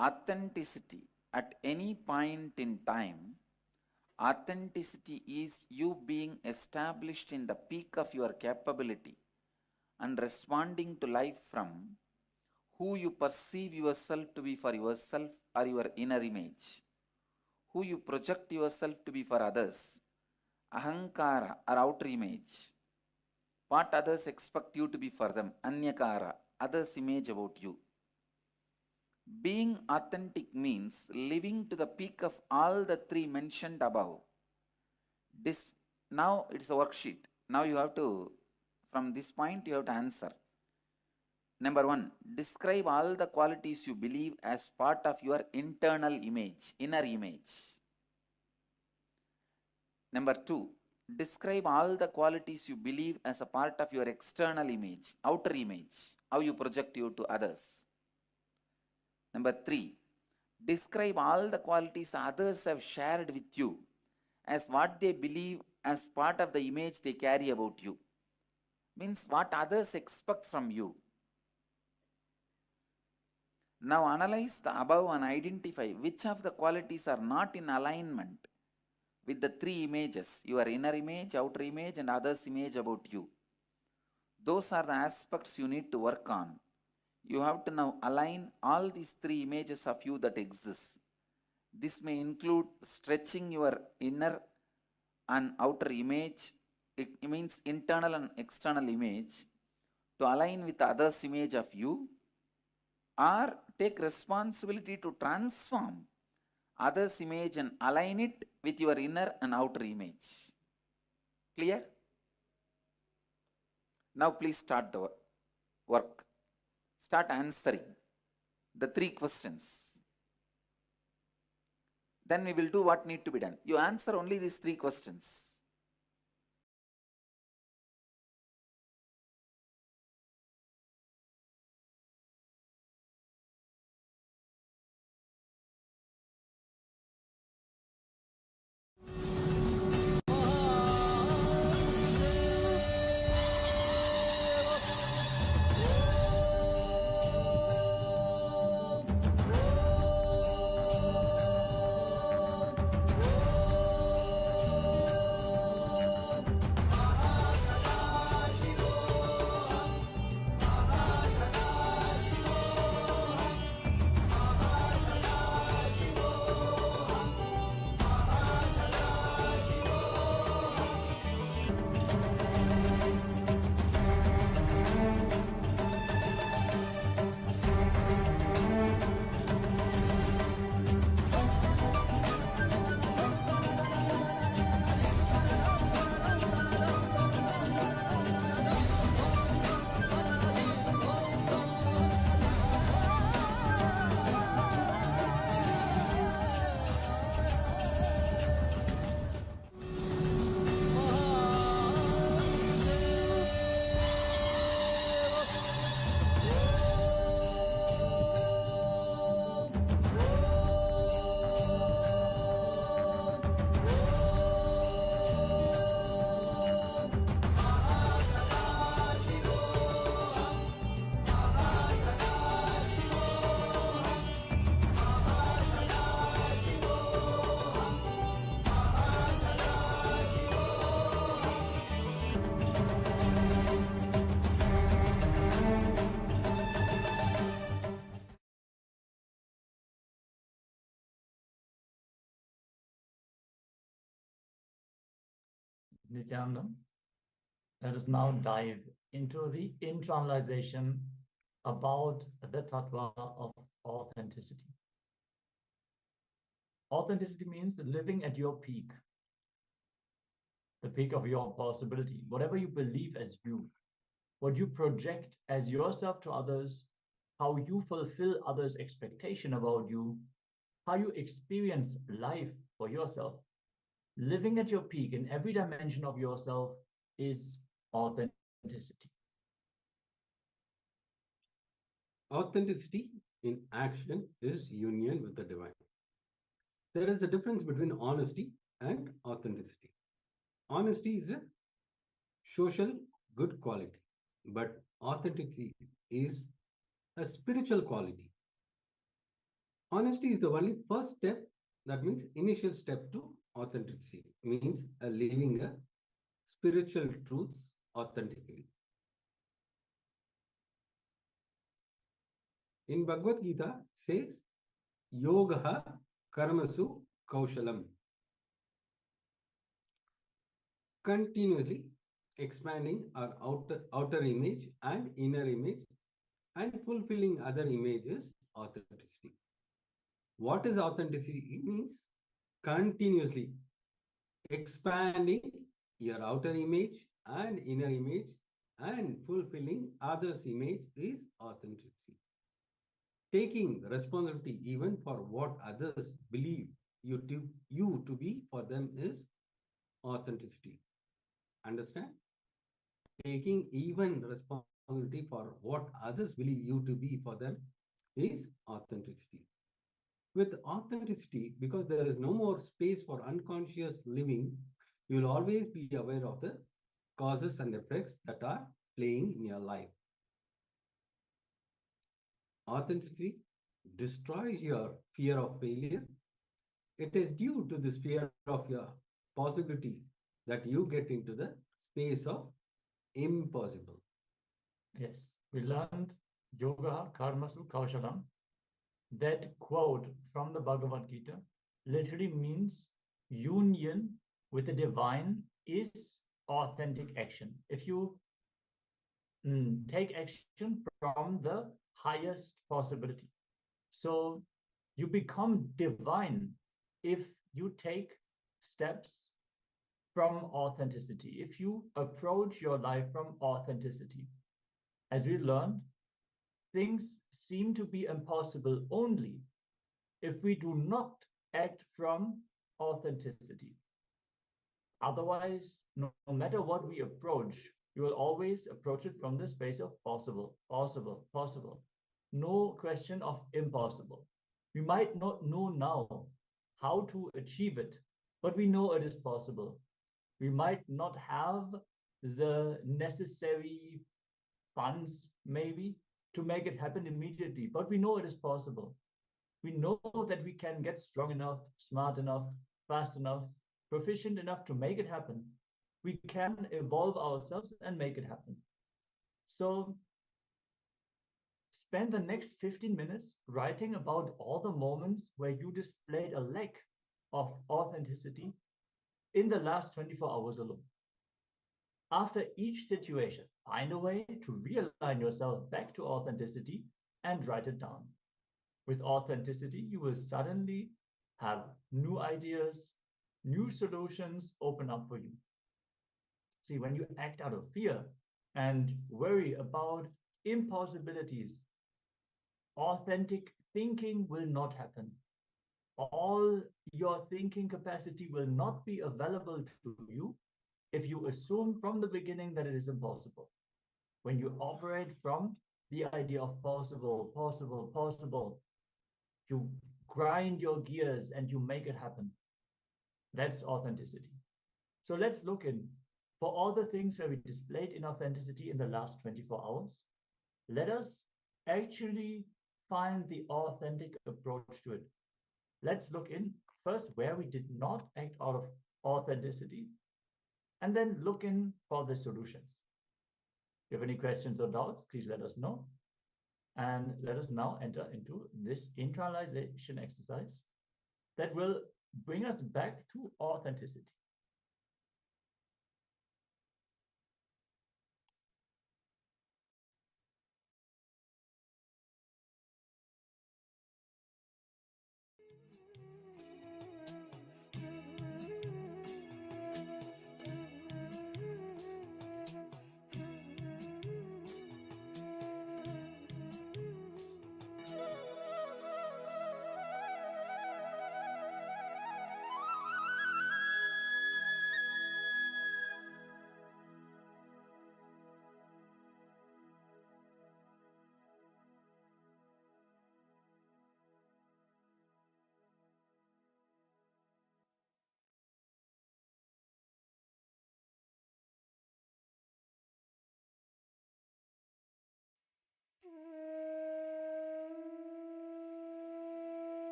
Authenticity at any point in time, authenticity is you being established in the peak of your capability and responding to life from who you perceive yourself to be for yourself or your inner image, who you project yourself to be for others, ahankara or outer image, what others expect you to be for them, anyakara, others' image about you. Being authentic means living to the peak of all the three mentioned above. Now it's a worksheet. Now you have to, from this point you have to answer. Number 1, describe all the qualities you believe as part of your internal image, inner image. Number 2, describe all the qualities you believe as a part of your external image, outer image, how you project you to others. Number 3, describe all the qualities others have shared with you as what they believe as part of the image they carry about you. Means what others expect from you. Now analyze the above and identify which of the qualities are not in alignment with the three images, your inner image, outer image and others' image about you. Those are the aspects you need to work on. You have to now align all these three images of you that exist. This may include stretching your inner and outer image. It means internal and external image to align with others' image of you, or take responsibility to transform others' image and align it with your inner and outer image. Clear? Now please start the work. Start answering the three questions. Then we will do what need to be done. You answer only these three questions. Nithyananda, let us now dive into the internalization about the tattva of authenticity. Authenticity means living at your peak, the peak of your possibility, whatever you believe as you, what you project as yourself to others, how you fulfill others' expectation about you, how you experience life for yourself. Living at your peak in every dimension of yourself is authenticity. Authenticity in action is union with the divine. There is a difference between honesty and authenticity. Honesty is a social good quality, but authenticity is a spiritual quality. Honesty is the only first step, that means initial step to authenticity, means living a spiritual truths authentically. In Bhagavad Gita says, Yogaha Karmasu Kaushalam. Continuously expanding our outer image and inner image and fulfilling other images, authenticity. What is authenticity? It means continuously expanding your outer image and inner image and fulfilling others' image is authenticity. Taking responsibility even for what others believe you to be for them is authenticity. Understand? Taking even responsibility for what others believe you to be for them is authenticity. With authenticity, because there is no more space for unconscious living, you will always be aware of the causes and effects that are playing in your life. Authenticity destroys your fear of failure. It is due to this fear of your possibility that you get into the space of impossible. Yes, we learned Yoga Karmasu Kaushalam. That quote from the Bhagavad Gita literally means union with the divine is authentic action. If you take action from the highest possibility. So you become divine if you take steps from authenticity, if you approach your life from authenticity. As we learned, things seem to be impossible only if we do not act from authenticity. Otherwise, no matter what we approach, you will always approach it from the space of possible, possible, possible. No question of impossible. We might not know now how to achieve it, but we know it is possible. We might not have the necessary funds, maybe, to make it happen immediately, but we know it is possible. We know that we can get strong enough, smart enough, fast enough, proficient enough to make it happen. We can evolve ourselves and make it happen. So spend the next 15 minutes writing about all the moments where you displayed a lack of authenticity in the last 24 hours alone. After each situation, find a way to realign yourself back to authenticity and write it down. With authenticity, you will suddenly have new ideas, new solutions open up for you. See, when you act out of fear and worry about impossibilities, authentic thinking will not happen. All your thinking capacity will not be available to you if you assume from the beginning that it is impossible. When you operate from the idea of possible, possible, possible, you grind your gears and you make it happen. That's authenticity. So let's look in for all the things where we displayed inauthenticity in the last 24 hours. Let us actually find the authentic approach to it. Let's look in first where we did not act out of authenticity, and then look in for the solutions. If you have any questions or doubts, please let us know. And let us now enter into this internalization exercise that will bring us back to authenticity.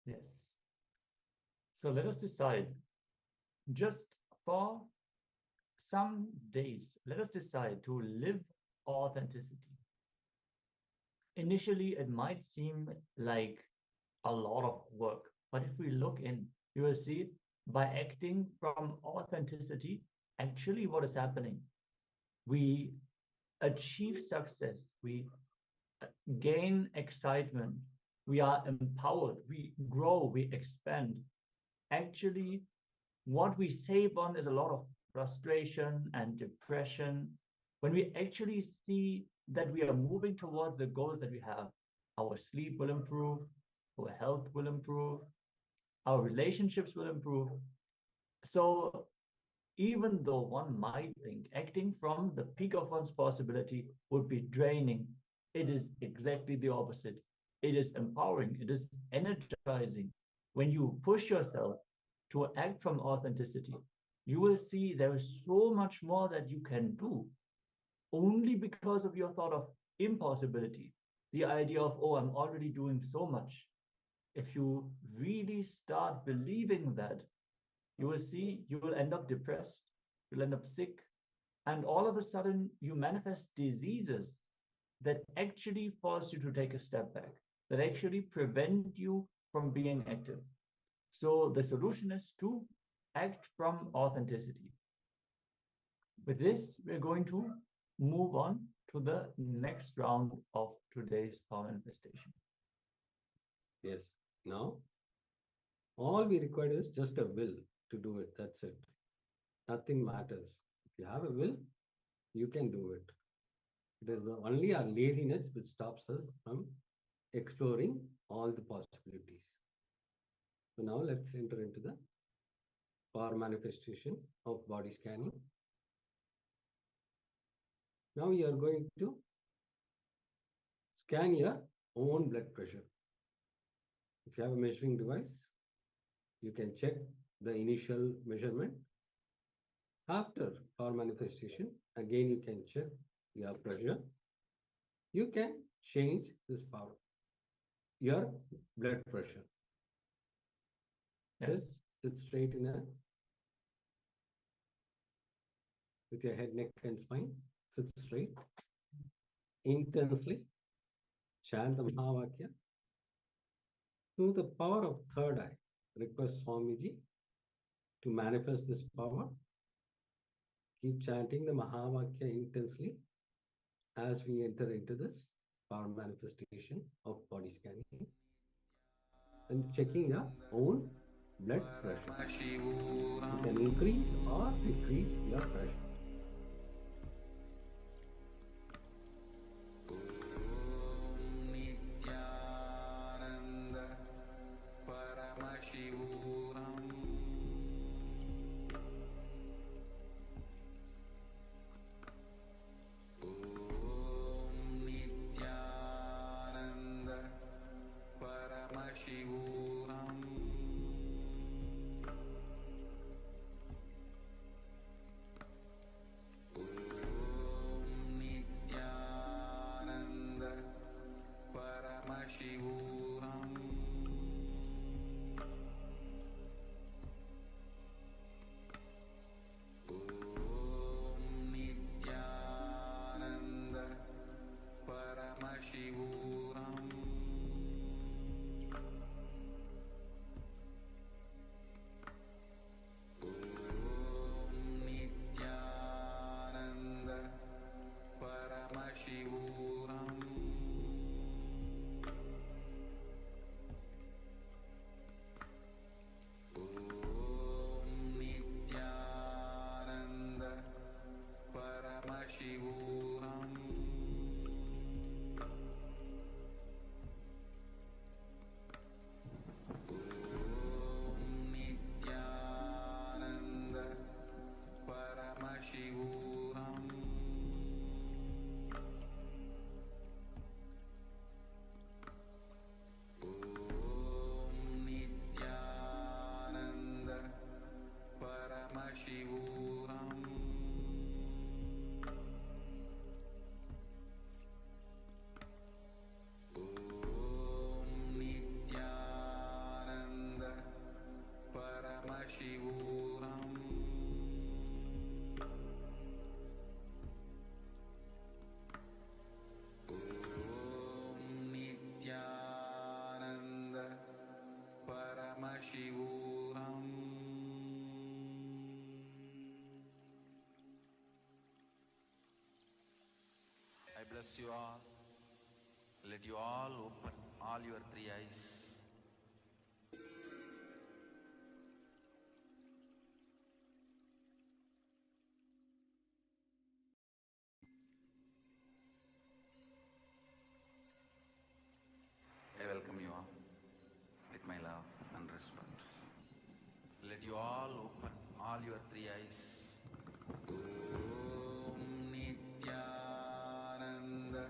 Yes. So let us decide, just for some days, let us decide to live authenticity. Initially, it might seem like a lot of work, but if we look in, you will see by acting from authenticity, actually what is happening, we achieve success, we gain excitement, we are empowered, we grow, we expand. Actually, what we save on is a lot of frustration and depression. When we actually see that we are moving towards the goals that we have, our sleep will improve, our health will improve, our relationships will improve. So even though one might think acting from the peak of one's possibility would be draining, it is exactly the opposite. It is empowering, it is energizing. When you push yourself to act from authenticity, you will see there is so much more that you can do only because of your thought of impossibility. The idea of, oh, I'm already doing so much. If you really start believing that, you will see you will end up depressed, you'll end up sick, and all of a sudden you manifest diseases that actually force you to take a step back, that actually prevent you from being active. So the solution is to act from authenticity. With this, we're going to move on to the next round of today's power manifestation. Yes. Now, all we require is just a will to do it. That's it. Nothing matters. If you have a will, you can do it. It is only our laziness which stops us from exploring all the possibilities. So now let's enter into the power manifestation of body scanning. Now you are going to scan your own blood pressure. If you have a measuring device, you can check the initial measurement. After power manifestation, again you can check your pressure. You can change this power, your blood pressure. Yes. Just sit straight in a, with your head, neck, and spine. Sit straight. Intensely chant the Mahavakya. Through the power of third eye, request Swamiji to manifest this power. Keep chanting the Mahavakya intensely as we enter into this power manifestation of body scanning and checking your own blood pressure. You can increase or decrease your pressure. Nithyananda Paramashivoham Nithyananda Paramashivoham bless you all. Let you all open all your three eyes. I welcome you all with my love and respect. Let you all open all your three eyes. Om Nithyananda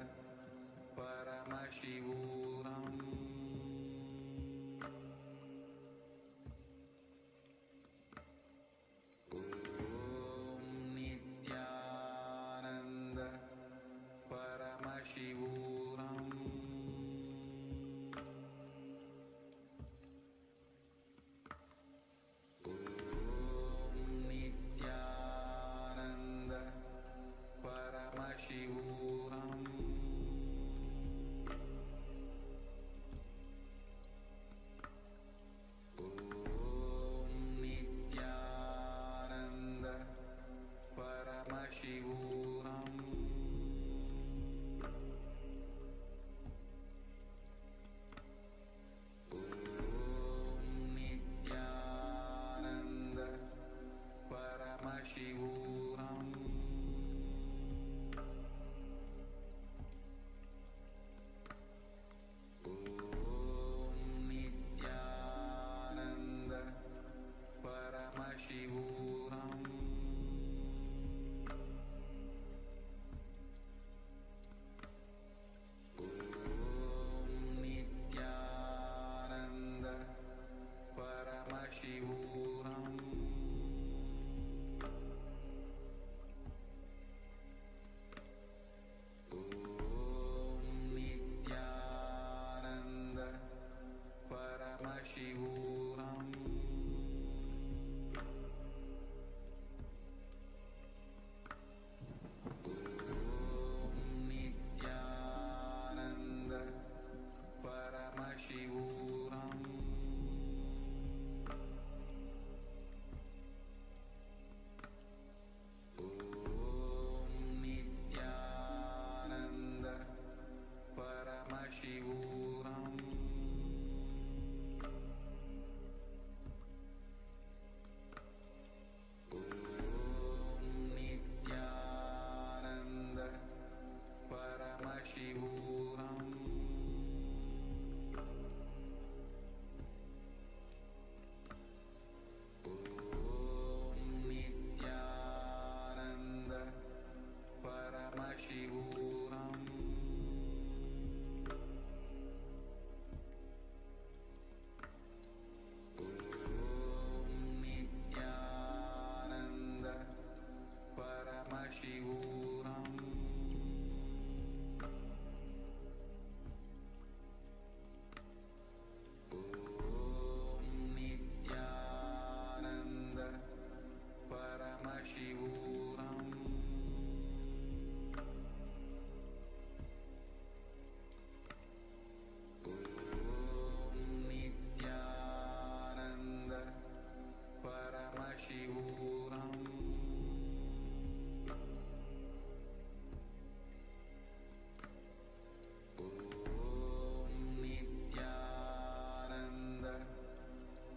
Paramashivoham Om Nithyananda Paramashivoham Nithyananda Paramashivoham Om Nithyananda Paramashivoham Om Nithyananda Paramashivoham Om Nithyananda Paramashivoham Om Nithyananda Paramashivoham Om Nithyananda Paramashivoham Om Nithyananda Paramashivoham Om Nithyananda Paramashivoham Om Nithyananda Paramashivoham Om Nithyananda Paramashivoham Om Nithyananda Paramashivoham Om Nithyananda Paramashivoham Om Nithyananda Paramashivoham Om Nithyananda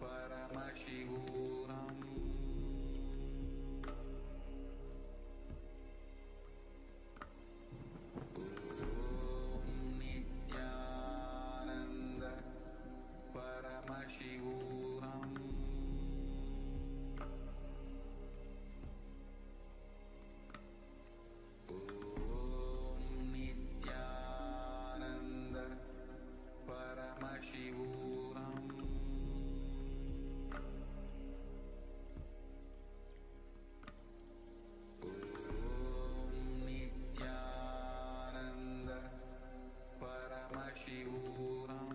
Paramashivoham Om Nithyananda Paramashivoham Om Nithyananda Paramashivoham Om Nithyananda Paramashivoham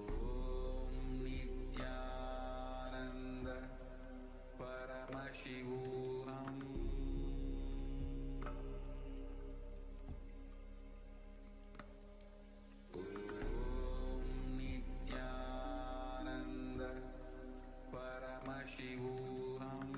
Om Nithyananda Paramashivoham Om Nithyananda Paramashivoham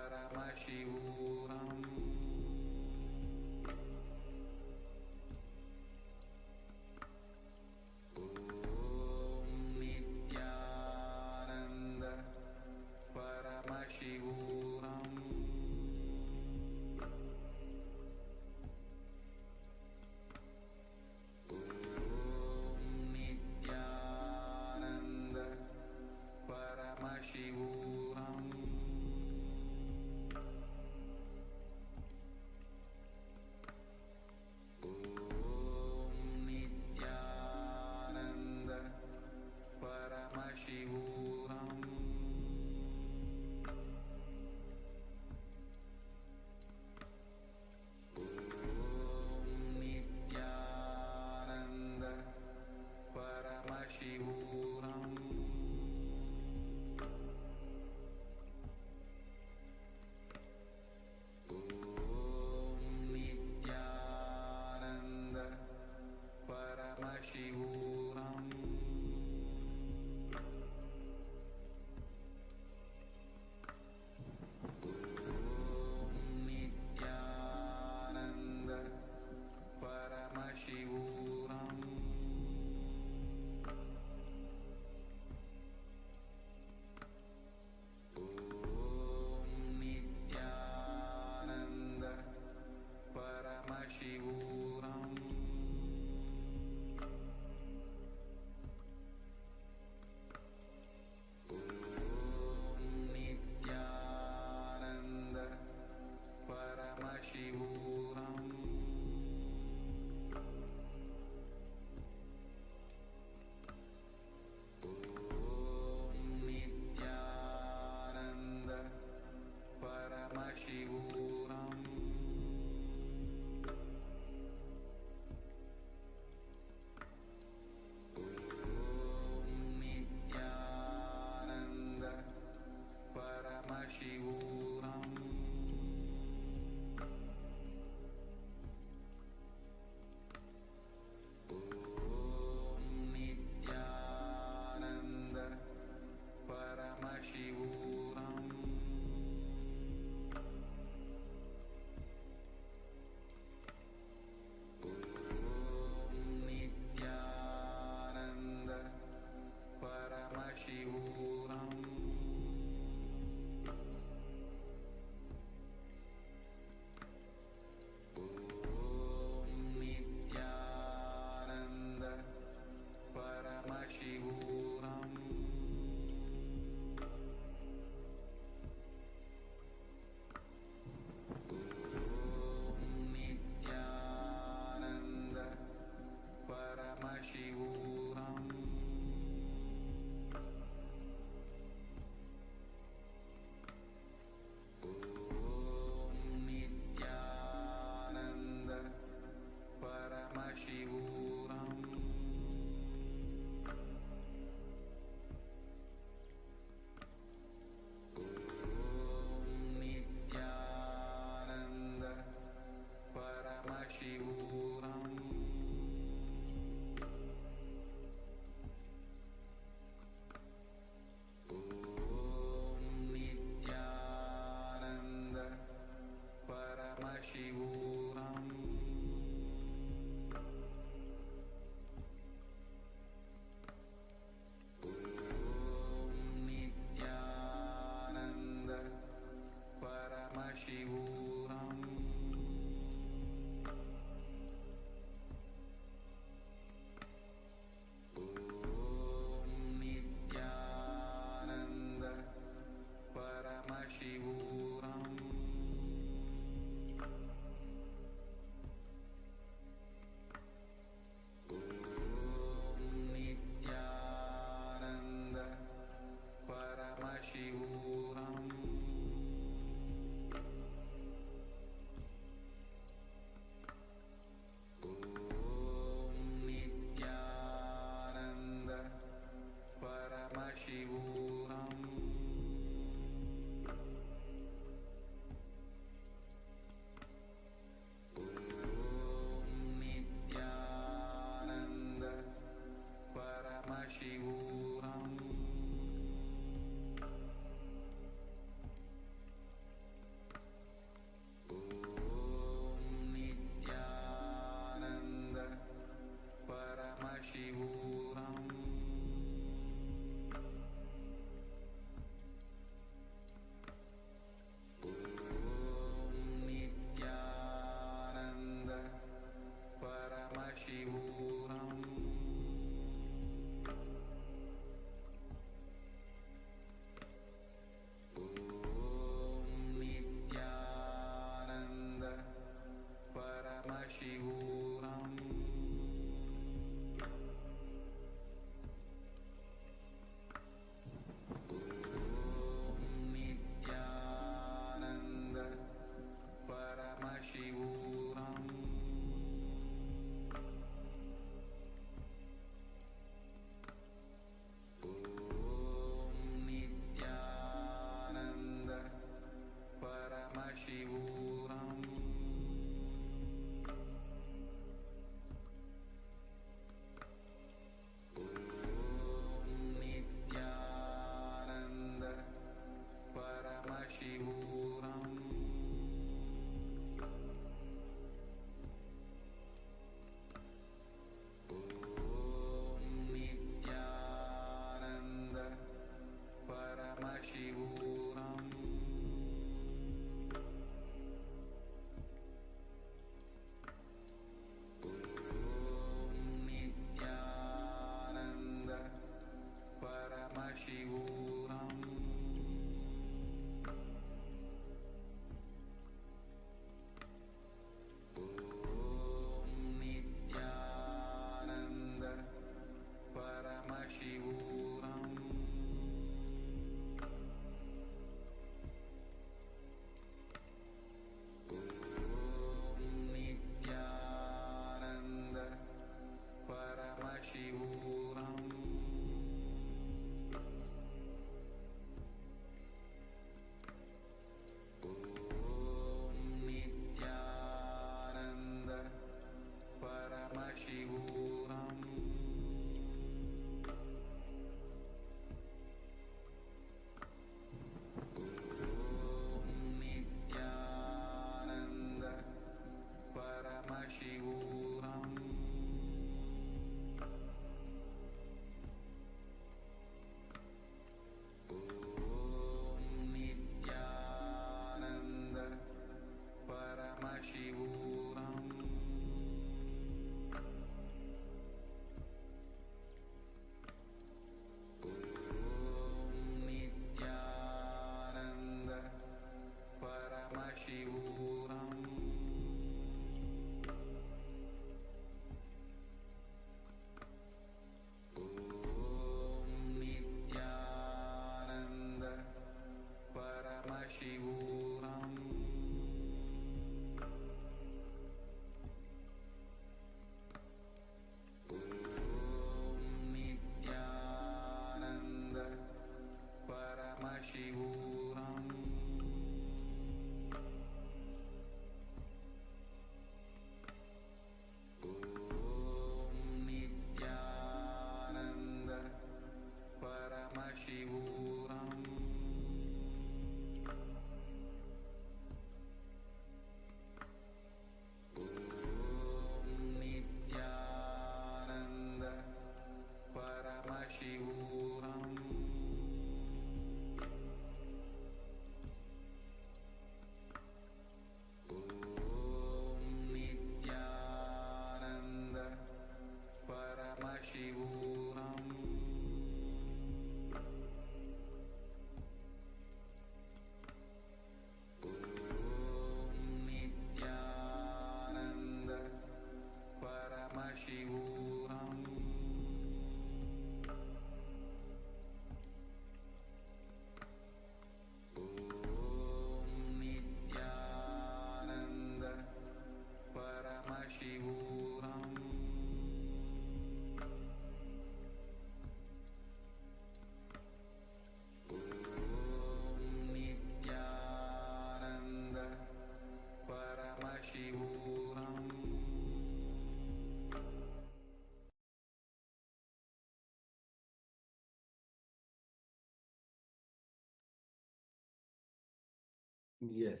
Yes.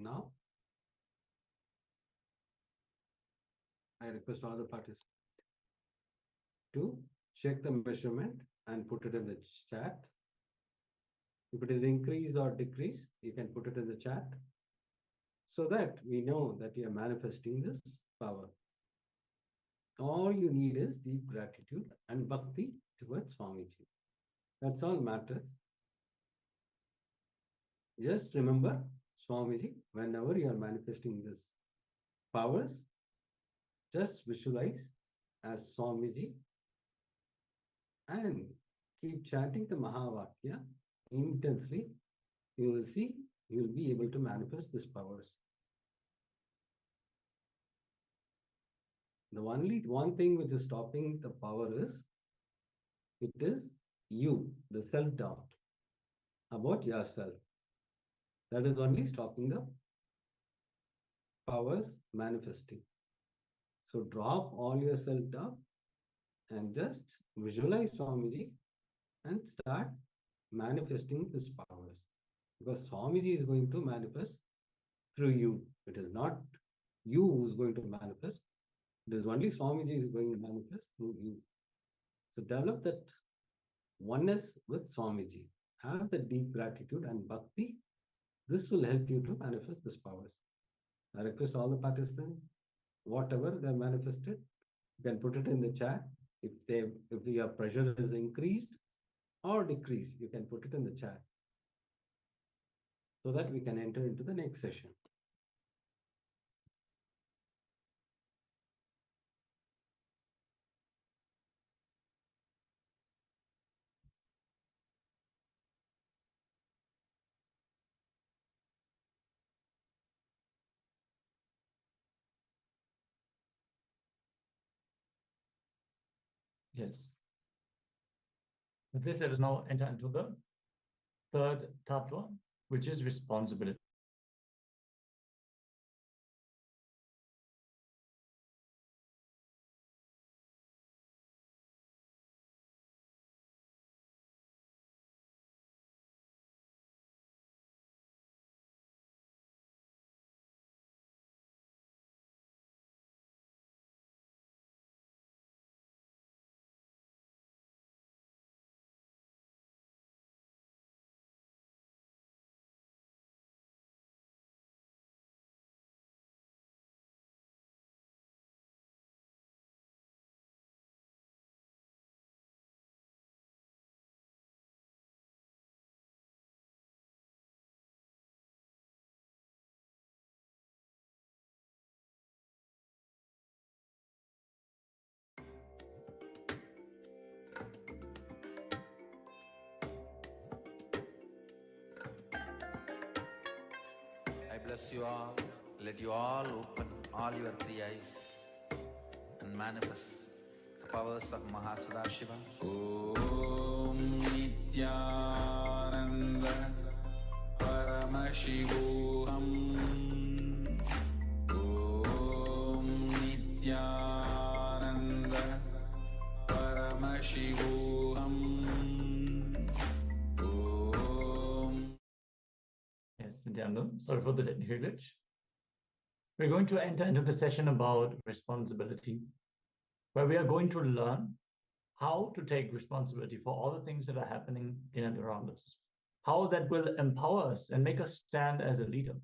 Now, I request all the participants to check the measurement and put it in the chat. If it is increase or decrease, you can put it in the chat so that we know that you are manifesting this power. All you need is deep gratitude and bhakti towards Swamiji. That's all matters. Just remember Swamiji, whenever you are manifesting this powers, just visualize as Swamiji and keep chanting the Mahavakya intensely. You will see, you will be able to manifest these powers. The only one thing which is stopping the power is, it is you, the self-doubt about yourself. That is only stopping the powers manifesting. So drop all your self-doubt and just visualize Swamiji and start manifesting these powers. Because Swamiji is going to manifest through you. It is not you who is going to manifest. It is only Swamiji is going to manifest through you. So develop that oneness with Swamiji. Have the deep gratitude and bhakti. This will help you to manifest these powers. I request all the participants, whatever they manifested, you can put it in the chat. If your pressure is increased or decreased, you can put it in the chat so that we can enter into the next session. Yes. With this, let us now enter into the third tattva, which is responsibility. I bless you all. Let you all open all your three eyes and manifest the powers of Mahasadashiva. Om Nithyananda Paramashivoham. Om Nithyananda Paramashivoham. Yes, Nithyananda. Sorry for the technical glitch. We're going to enter into the session about responsibility, where we are going to learn how to take responsibility for all the things that are happening in and around us, how that will empower us and make us stand as a leader,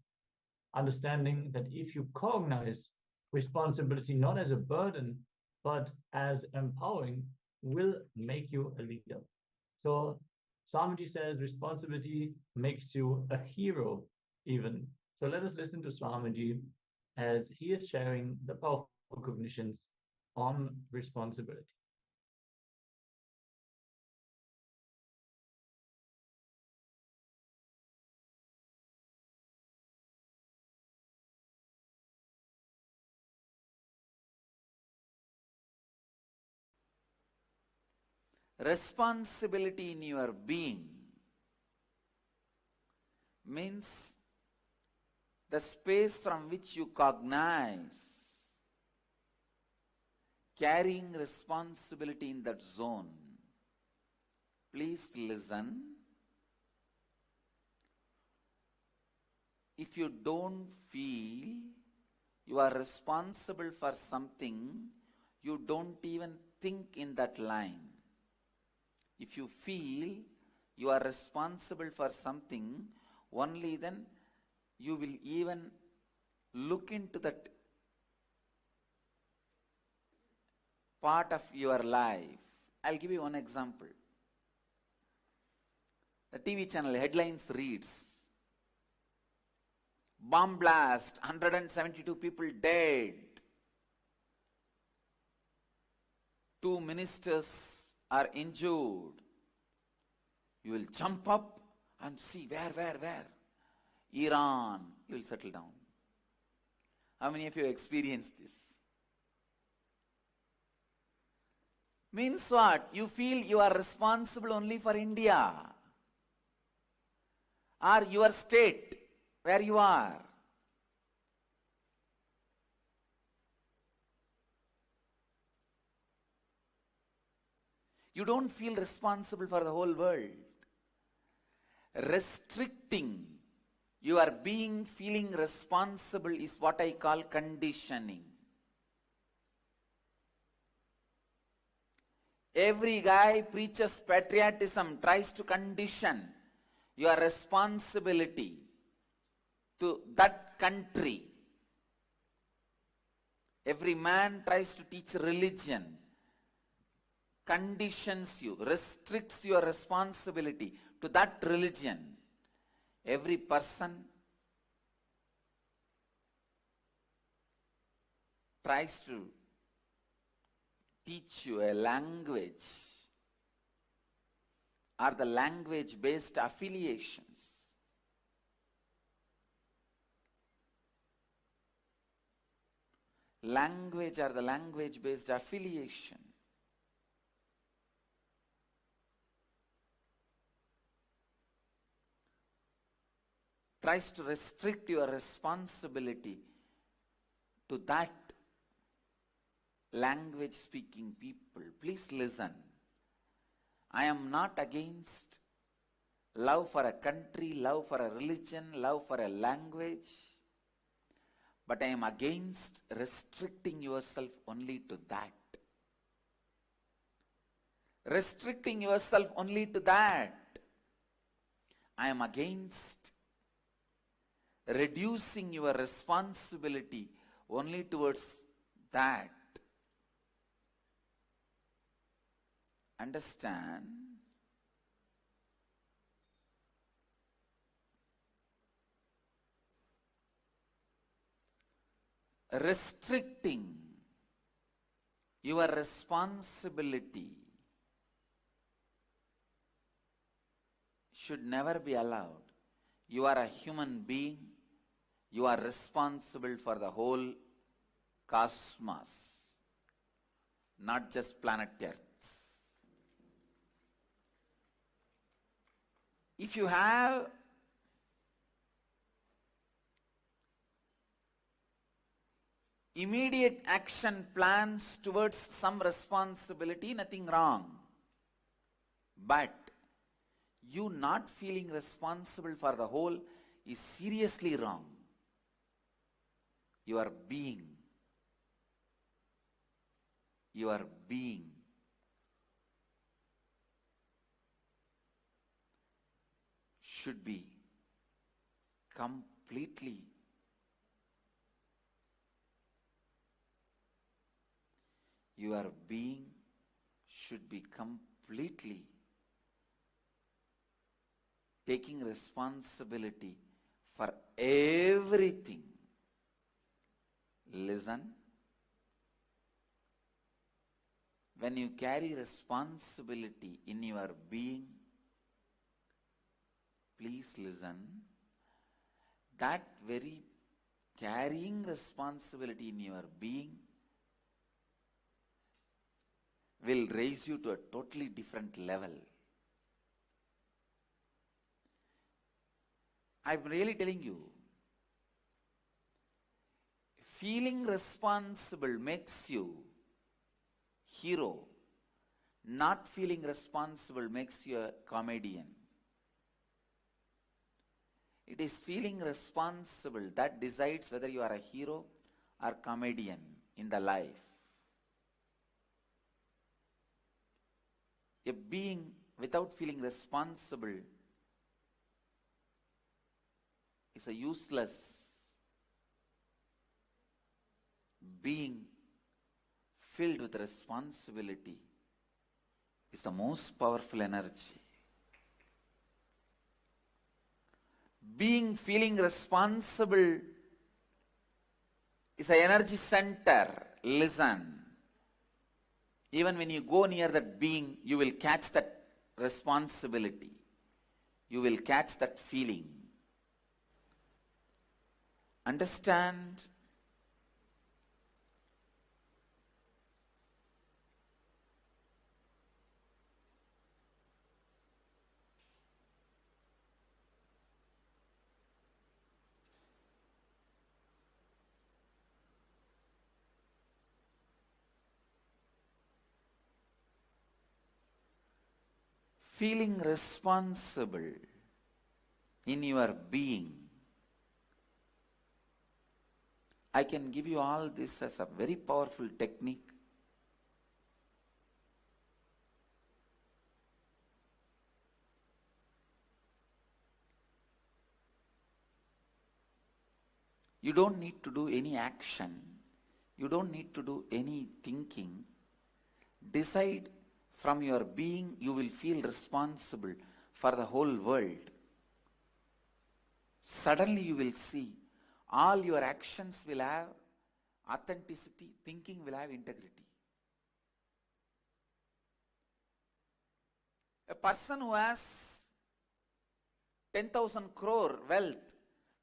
understanding that if you cognize responsibility not as a burden, but as empowering, will make you a leader. So Swamiji says responsibility makes you a hero even. So let us listen to Swamiji as he is sharing the powerful cognitions on responsibility. Responsibility in your being means the space from which you cognize, carrying responsibility in that zone. Please listen. if you don't feel you are responsible for something, you don't even think in that line. If you feel you are responsible for something, only then you will even look into that part of your life. I'll give you one example. The TV channel headlines reads, bomb blast, 172 people dead. 2 ministers are injured. You will jump up and see where? Iran. You will settle down. How many of you experienced this? Means what? You feel you are responsible only for India or your state where you are. You don't feel responsible for the whole world. Restricting your being feeling responsible is what I call conditioning. Every guy preaches patriotism, tries to condition your responsibility to that country. Every man tries to teach religion, conditions you, restricts your responsibility to that religion. Every person tries to teach you a language or the language-based affiliations. Language or the language-based affiliation. Tries to restrict your responsibility to that language speaking people. Please listen. I am not against love for a country, love for a religion, love for a language, but I am against restricting yourself only to that. Restricting yourself only to that. I am against reducing your responsibility only towards that. Understand? Restricting your responsibility should never be allowed. You are a human being. You are responsible for the whole cosmos, not just planet Earth. If you have immediate action plans towards some responsibility, nothing wrong. But you not feeling responsible for the whole is seriously wrong. Your being should be completely taking responsibility for everything. Listen. When you carry responsibility in your being, please listen. That very carrying responsibility in your being will raise you to a totally different level. I'm really telling you, feeling responsible makes you hero. Not feeling responsible makes you a comedian. It is feeling responsible that decides whether you are a hero or comedian in the life. A being without feeling responsible is a useless being. Filled with responsibility is the most powerful energy. Being feeling responsible is an energy center. Listen. Even when you go near that being, you will catch that responsibility. You will catch that feeling. Understand? Feeling responsible in your being. I can give you all this as a very powerful technique. You don't need to do any action. You don't need to do any thinking. Decide from your being, you will feel responsible for the whole world. Suddenly you will see all your actions will have authenticity, thinking will have integrity. A person who has 10,000 crore wealth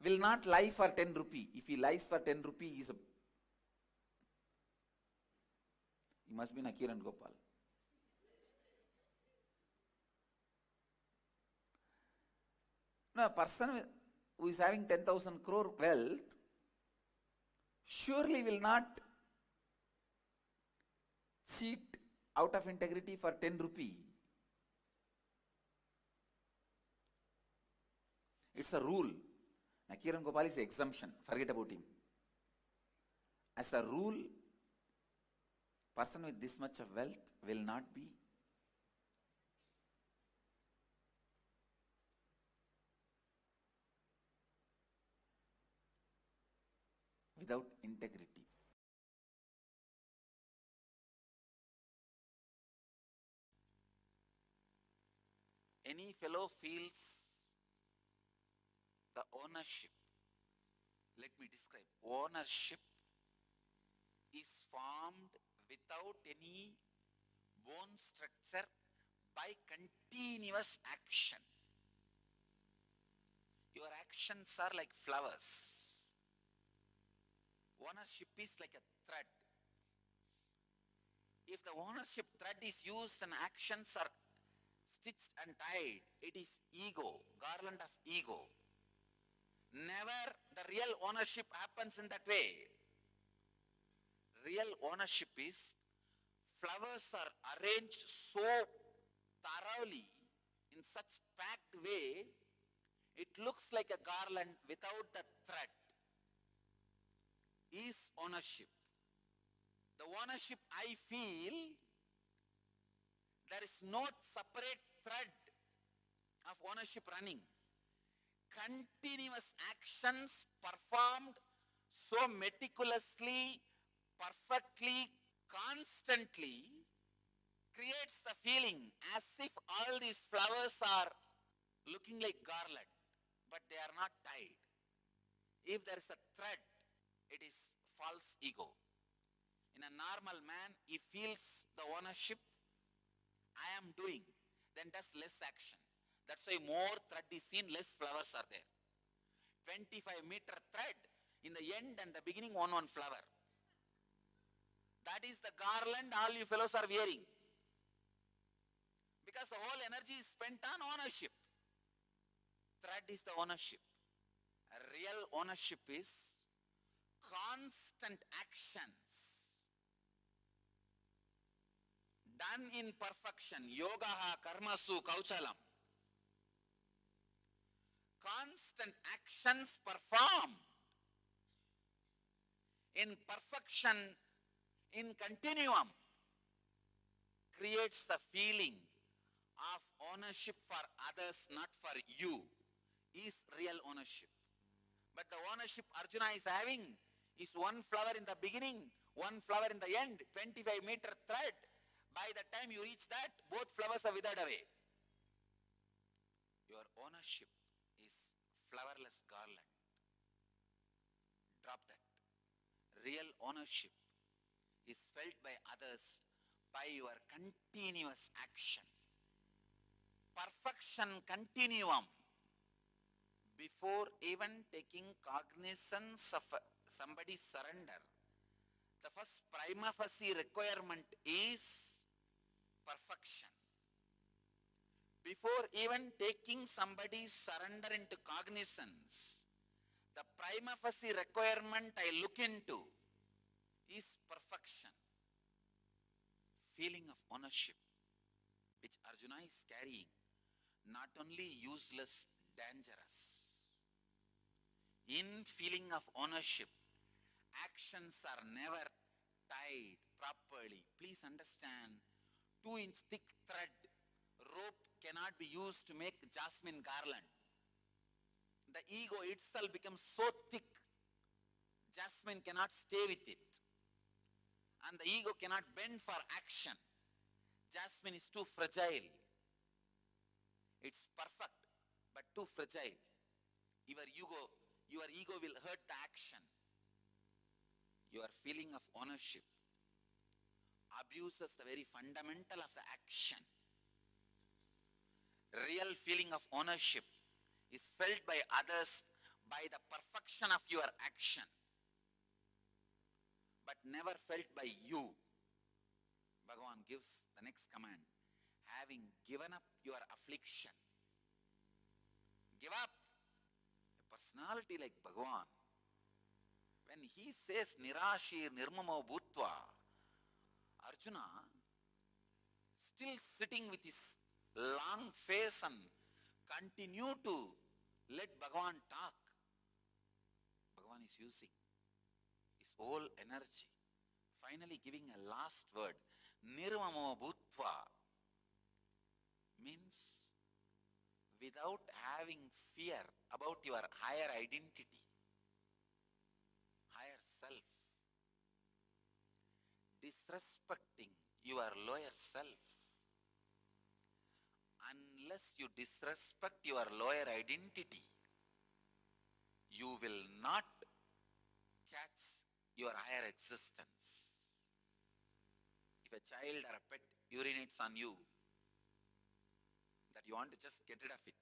will not lie for 10 rupee. If he lies for 10 rupee, he must be Nakir and Gopal. No, a person who is having 10,000 crore wealth surely will not cheat out of integrity for 10 rupee. It's a rule. Nakir and Gopal is the exemption. Forget about him. As a rule, person with this much of wealth will not be without integrity. Any fellow feels the ownership. Let me describe. Ownership is formed without any bone structure by continuous action. Your actions are like flowers. Ownership is like a thread. If the ownership thread is used and actions are stitched and tied, it is ego, garland of ego. Never the real ownership happens in that way. Real ownership is flowers are arranged so thoroughly in such packed way, it looks like a garland without the thread. Is ownership. The ownership I feel, there is no separate thread of ownership running. Continuous actions performed so meticulously, perfectly, constantly creates the feeling as if all these flowers are looking like garland, but they are not tied. If there is a thread, it is false ego. In a normal man, he feels the ownership, I am doing, then does less action. That's why more thread is seen, less flowers are there. 25-meter thread, in the end and the beginning, one flower. That is the garland all you fellows are wearing. Because the whole energy is spent on ownership. Thread is the ownership. A real ownership is constant actions done in perfection. Yogaha karmasu kauchalam. constant actions performed in perfection, in continuum, creates the feeling of ownership for others, not for you, is real ownership. But the ownership Arjuna is having is one flower in the beginning, one flower in the end, 25-meter thread. By the time you reach that, both flowers are withered away. Your ownership is flowerless garland. Drop that. Real ownership is felt by others by your continuous action. Perfection continuum. Before even taking cognizance of somebody's surrender, the first prima facie requirement is perfection. Before even taking somebody's surrender into cognizance, the prima facie requirement I look into is perfection. Feeling of ownership, which Arjuna is carrying, not only useless, dangerous. In feeling of ownership, actions are never tied properly. Please understand, 2-inch thick thread, rope cannot be used to make jasmine garland. The ego itself becomes so thick, jasmine cannot stay with it. And the ego cannot bend for action. Jasmine is too fragile. It's perfect, but too fragile. Your ego will hurt the action. Your feeling of ownership abuses the very fundamental of the action. Real feeling of ownership is felt by others by the perfection of your action, but never felt by you. Bhagavan gives the next command. Having given up your affliction, give up. A personality like Bhagavan, when he says Nirashir Nirmamo Bhutva, Arjuna, still sitting with his long face and continue to let Bhagavan talk. Bhagavan is using his whole energy, finally giving a last word. Nirmamo Bhutva means without having fear about your higher identity, higher self, disrespecting your lower self. Unless you disrespect your lower identity, you will not catch your higher existence. If a child or a pet urinates on you, that you want to just get rid of it,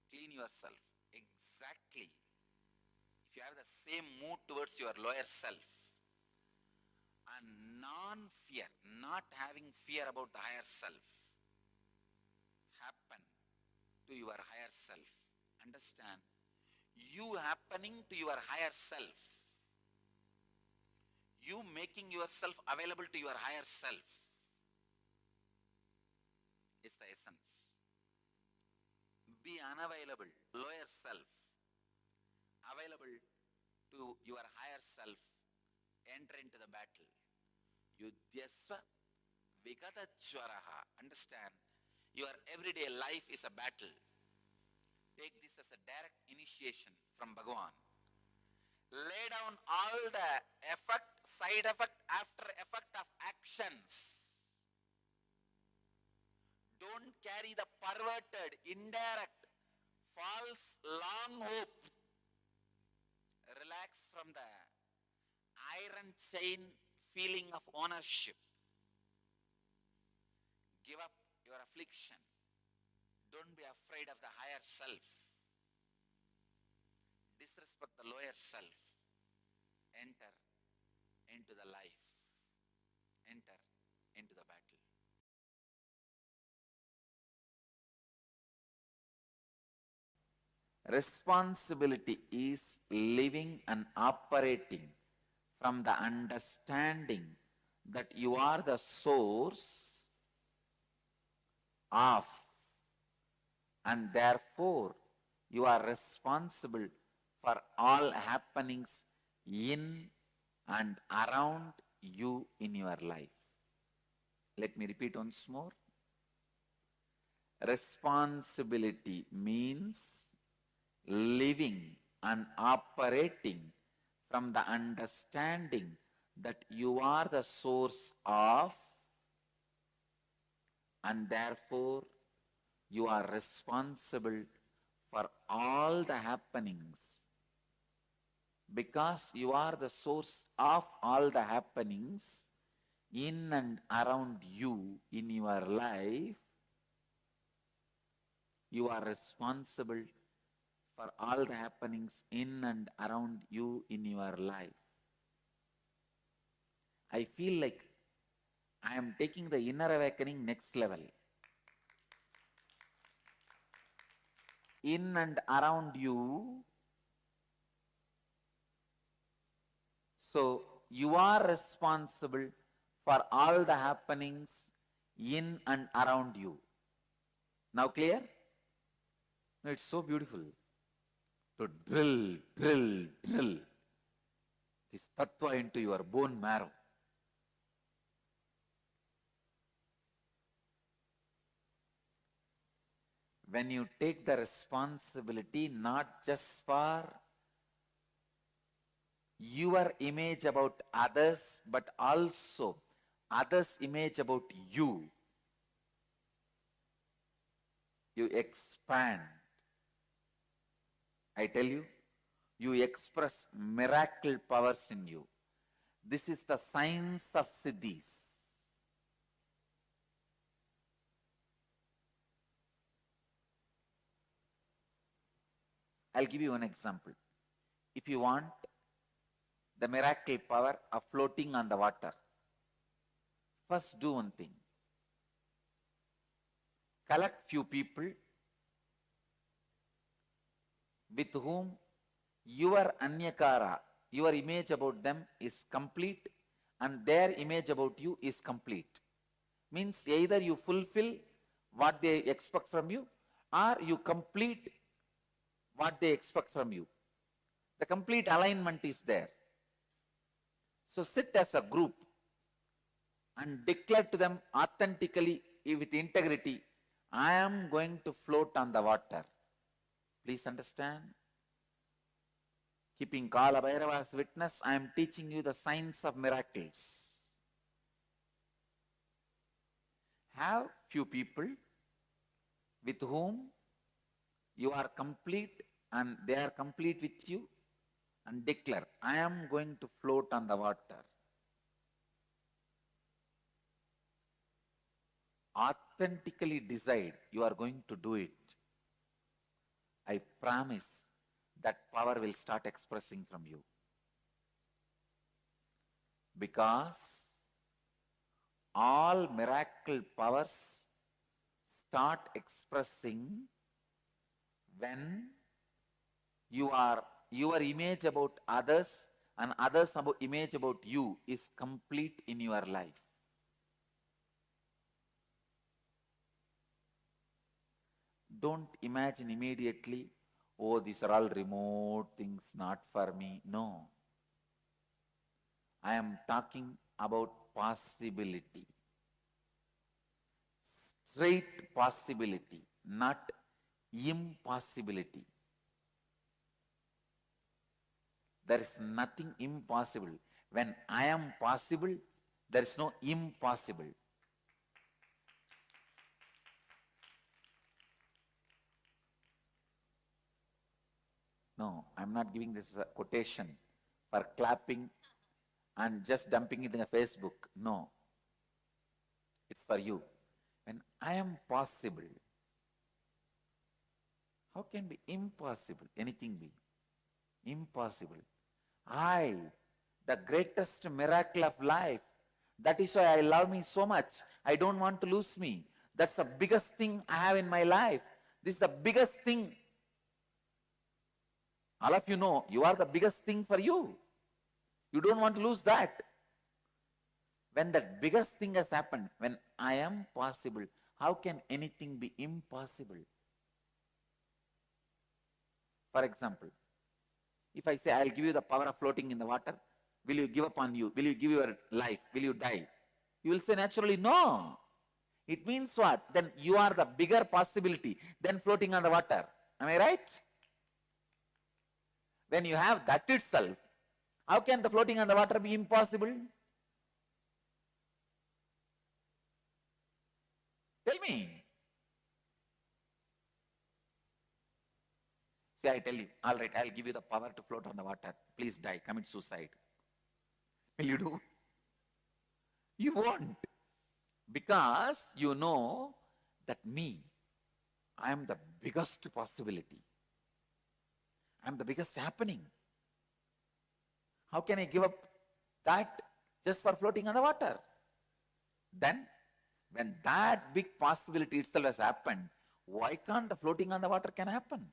clean yourself. Exactly. If you have the same mood towards your lower self, and non-fear, not having fear about the higher self, happen to your higher self. Understand, you happening to your higher self, you making yourself available to your higher self is the essence. Be unavailable, lower self, available to your higher self, enter into the battle. Yudhyasva Vigatachwaraha. Understand, your everyday life is a battle. Take this as a direct initiation from Bhagavan. Lay down all the effect, side effect, after effect of actions. Don't carry the perverted, indirect, false, long hope. Relax from the iron chain feeling of ownership. Give up your affliction. Don't be afraid of the higher self. Disrespect the lower self. Enter into the life. Enter into the battle. Responsibility is living and operating from the understanding that you are the source of, and therefore You are responsible for all happenings in and around you in your life. Let me repeat once more. Responsibility means living and operating from the understanding that you are the source of, and therefore you are responsible for all the happenings. Because you are the source of all the happenings in and around you in your life, you are responsible for all the happenings in and around you in your life. I feel like I am taking the inner awakening next level. In and around you. So you are responsible for all the happenings in and around you. Now clear? No, it's so beautiful to drill this tattva into your bone marrow. When you take the responsibility not just for your image about others, but also others' image about you, you expand. I tell you, you express miracle powers in you. This is the science of siddhis. I'll give you one example. If you want the miracle power of floating on the water, first do one thing. Collect few people with whom your anyakara, your image about them is complete and their image about you is complete. Means either you fulfill what they expect from you or you complete what they expect from you. The complete alignment is there. So sit as a group and declare to them authentically with integrity, I am going to float on the water. Please understand. Keeping Kala Bhairava as witness, I am teaching you the science of miracles. Have few people with whom you are complete and they are complete with you, and declare, I am going to float on the water. Authentically decide you are going to do it. I promise that power will start expressing from you. Because all miracle powers start expressing when your image about others and others' image about you is complete in your life. Don't imagine immediately, oh, these are all remote things, not for me. No. I am talking about possibility. Straight possibility, not impossibility. There is nothing impossible. When I am possible, there is no impossible. No, I'm not giving this as a quotation for clapping and just dumping it in a Facebook. No. It's for you. When I am possible, how can be impossible? Anything be impossible. I, the greatest miracle of life. That is why I love me so much. I don't want to lose me. That's the biggest thing I have in my life. This is the biggest thing. All of you know, you are the biggest thing for you. You don't want to lose that. When that biggest thing has happened, when I am possible, how can anything be impossible? For example, if I say I'll give you the power of floating in the water, will you give up on you? Will you give your life? Will you die? You will say naturally no. It means what? Then you are the bigger possibility than floating on the water. Am I right? When you have that itself, how can the floating on the water be impossible? Tell me. See, I tell you, all right, I'll give you the power to float on the water. Please die, commit suicide. Will you do? You won't. Because you know that me, I am the biggest possibility. I am the biggest happening. How can I give up that just for floating on the water? Then, when that big possibility itself has happened, why can't the floating on the water can happen?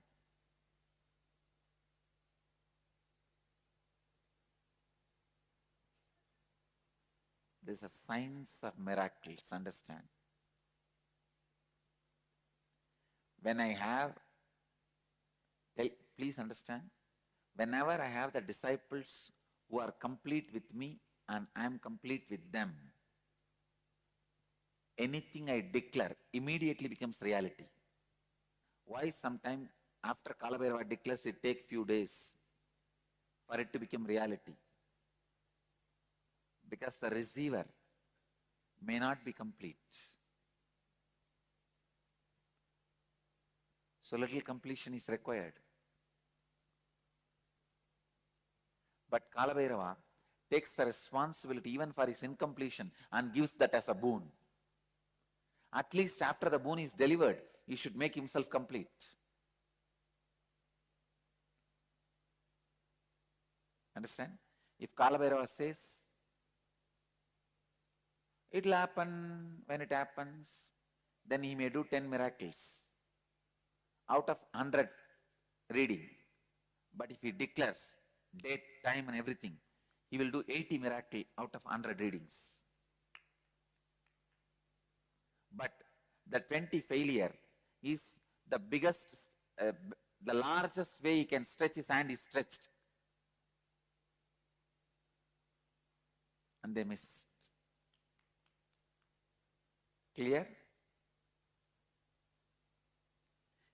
There is a science of miracles, understand? When I have, please understand, whenever I have the disciples who are complete with me and I am complete with them, anything I declare immediately becomes reality. Why sometime after Kalabhairava declares it takes few days for it to become reality? Because the receiver may not be complete. So little completion is required. But Kalabhairava takes the responsibility even for his incompletion and gives that as a boon. At least after the boon is delivered, he should make himself complete. Understand? If Kalabhairava says, it will happen when it happens, then he may do 10 miracles out of 100 reading. But if he declares date, time and everything, he will do 80 miracles out of 100 readings. But the 20 failure is the biggest, the largest way he can stretch his hand is stretched. And they missed. Clear?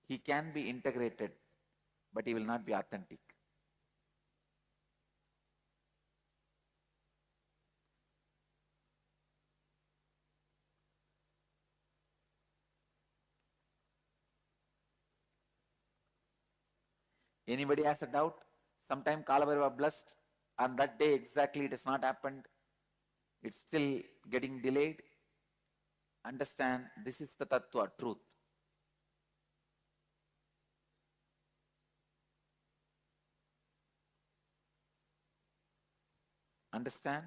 He can be integrated, but he will not be authentic. Anybody has a doubt? Sometime Kalabhairava blessed, and that day exactly it has not happened. It's still getting delayed. Understand, this is the tattva, truth. Understand?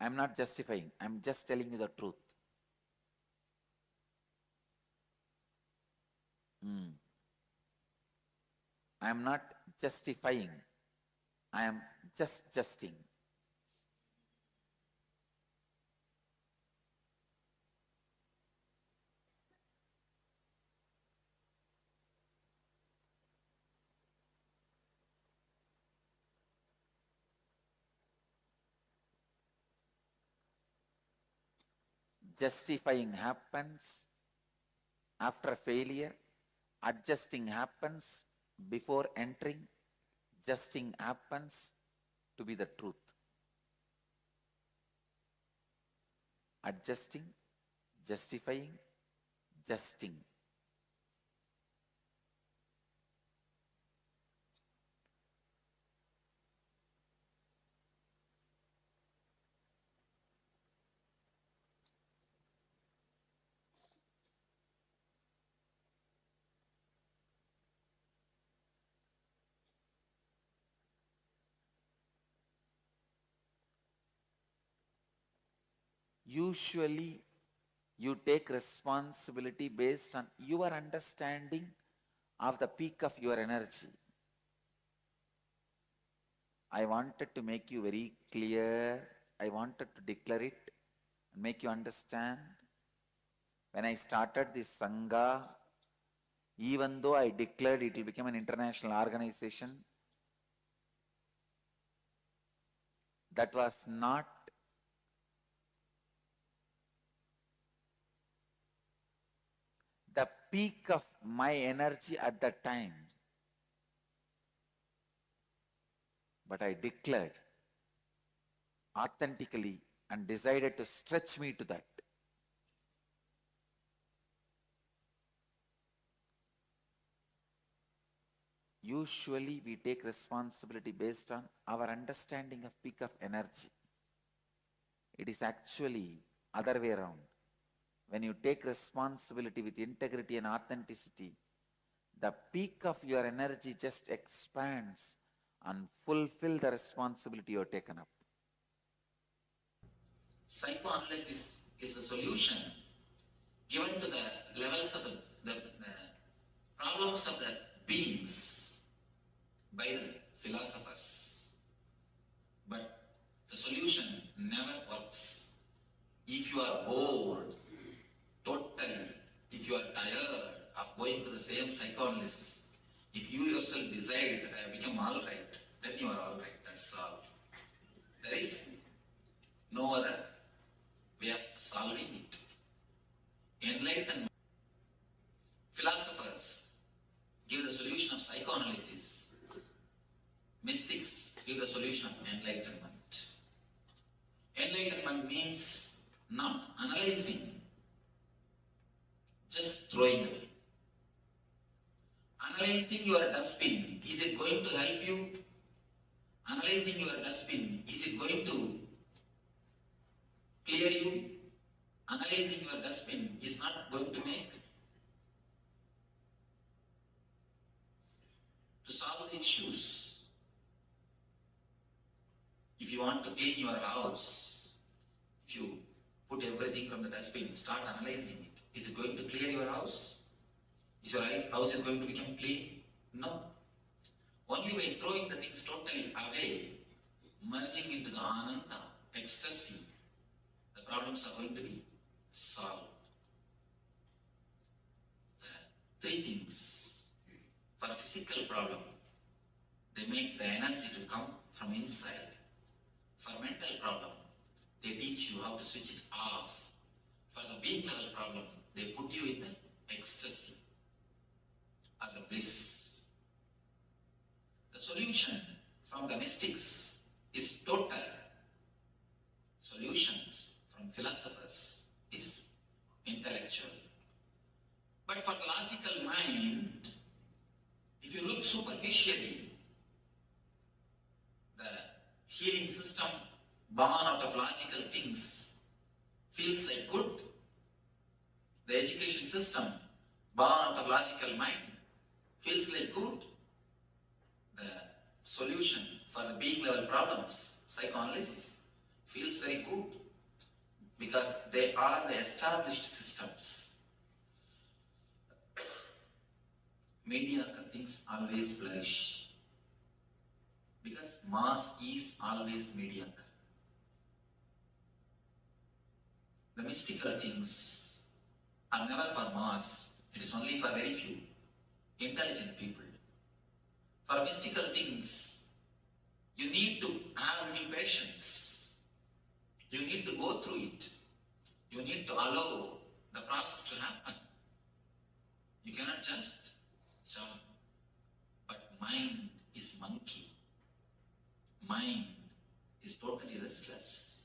I'm not justifying, I'm just telling you the truth. I am not justifying, I am just justing. Justifying happens after failure, adjusting happens before entering, justing happens to be the truth. Adjusting, justifying, justing. Usually, you take responsibility based on your understanding of the peak of your energy. I wanted to make you very clear. I wanted to declare it and make you understand. When I started this Sangha, Even though I declared it will become an international organization, that was not the peak of my energy at that time. But I declared authentically and decided to stretch me to that. Usually we take responsibility based on our understanding of peak of energy. It is actually other way around. When you take responsibility with integrity and authenticity, the peak of your energy just expands and fulfill the responsibility you have taken up. Psychoanalysis is the solution given to the levels of the problems of the beings by the philosophers. But the solution never works. If you are bored, totally, if you are tired of going to the same psychoanalysis, if you yourself decide that I have become all right, then you are all right, that's all. There is no other way of solving it. Enlightenment. Philosophers give the solution of psychoanalysis. Mystics give the solution of enlightenment. Enlightenment means not analyzing, just throwing away. Analyzing your dustbin, is it going to help you? Analyzing your dustbin, is it going to clear you? Analyzing your dustbin is not going to make. To solve the issues, if you want to clean your house, if you put everything from the dustbin, start analyzing it. Is it going to clear your house? Is your house is going to become clean? No. Only by throwing the things totally away, merging into the ananda, ecstasy, the problems are going to be solved. The three things. For a physical problem, they make the energy to come from inside. For a mental problem, they teach you how to switch it off. For the being level problem, they put you in the ecstasy or the bliss. The solution from the mystics is total. Solutions from philosophers is intellectual. But for the logical mind, if you look superficially, the healing system born out of logical things feels like good. The education system born out of logical mind feels like good. The solution for the being level problems, psychoanalysis, feels very good because they are the established systems. Mediocre things always flourish because mass is always mediocre. The mystical things are never for mass, it is only for very few intelligent people. For mystical things, you need to have a little patience. You need to go through it. You need to allow the process to happen. You cannot just jump. But mind is monkey. Mind is totally restless.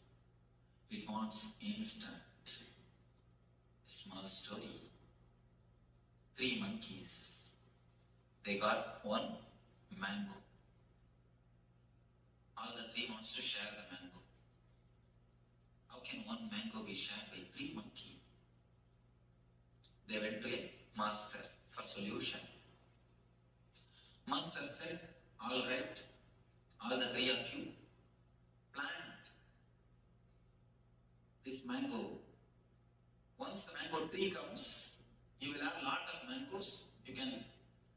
It wants instant. A small story. 3 monkeys. They got 1 mango. All the 3 wants to share the mango. How can 1 mango be shared by 3 monkeys? They went to a master for solution. Master said, all right, all the 3 of you, plant this mango. Once the mango tree comes, you will have a lot of mangoes. You can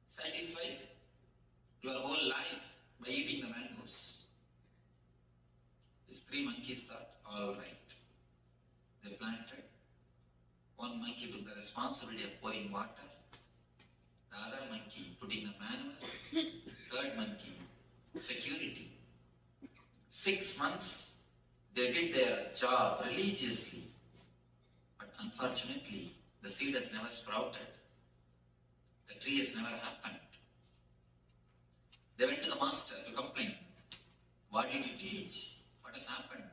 satisfy your whole life by eating the mangoes. These 3 monkeys thought, all right. They planted. 1 monkey took the responsibility of pouring water. The Another monkey putting a manual. Third monkey, security. 6 months, they did their job religiously. But unfortunately, the seed has never sprouted. The tree has never happened. They went to the master to complain. What did you teach? What has happened?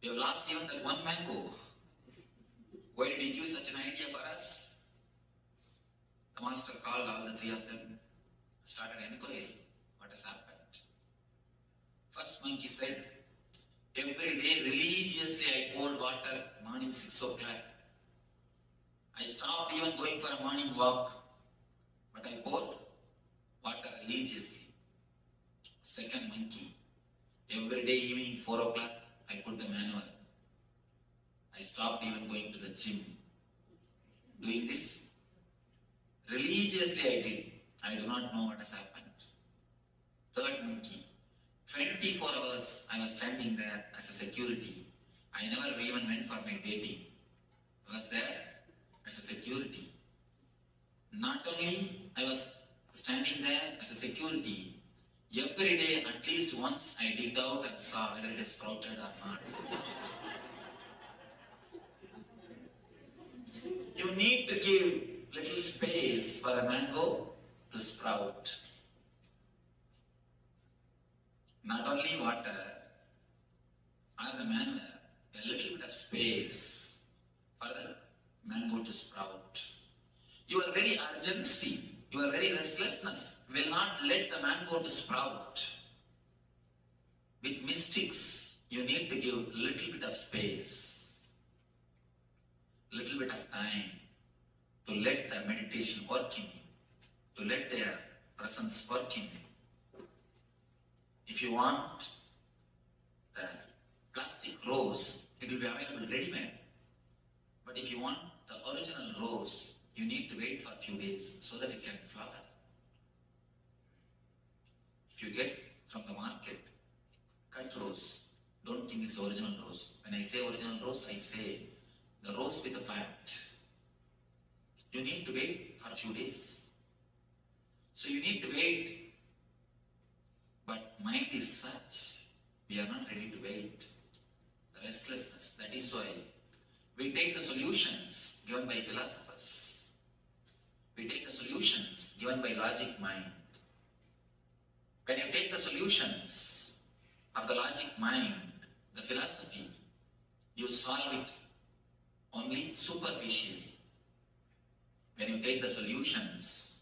We have lost even that one mango. Why did he give such an idea for us? The master called all the three of them, started inquiry. What has happened? First monkey said, every day religiously I poured water morning 6 o'clock. I stopped even going for a morning walk, but I poured water religiously. Second monkey, every day evening 4 o'clock I put the manual. I stopped even going to the gym. Doing this religiously I did. I do not know what has happened. Third monkey, 24 hours I was standing there as a security. I never even went for my dating. I was there as a security. Not only I was standing there as a security, every day at least once I digged out and saw whether it is sprouted or not. You need to give little space for a mango to sprout. Not only water or the manure, a little bit of space for the mango to sprout. Your very urgency, your very restlessness will not let the mango to sprout. With mystics, you need to give a little bit of space, little bit of time to let the meditation work in you, to let their presence work in you. If you want the plastic rose, it will be available ready-made. But if you want the original rose, you need to wait for a few days so that it can flower. If you get from the market cut rose, don't think it's original rose. When I say original rose, I say the rose with the plant. You need to wait for a few days. So you need to wait. But mind is such, we are not ready to wait. The restlessness, that is why we take the solutions given by philosophers. We take the solutions given by logic mind. When you take the solutions of the logic mind, the philosophy, you solve it only superficially. When you take the solutions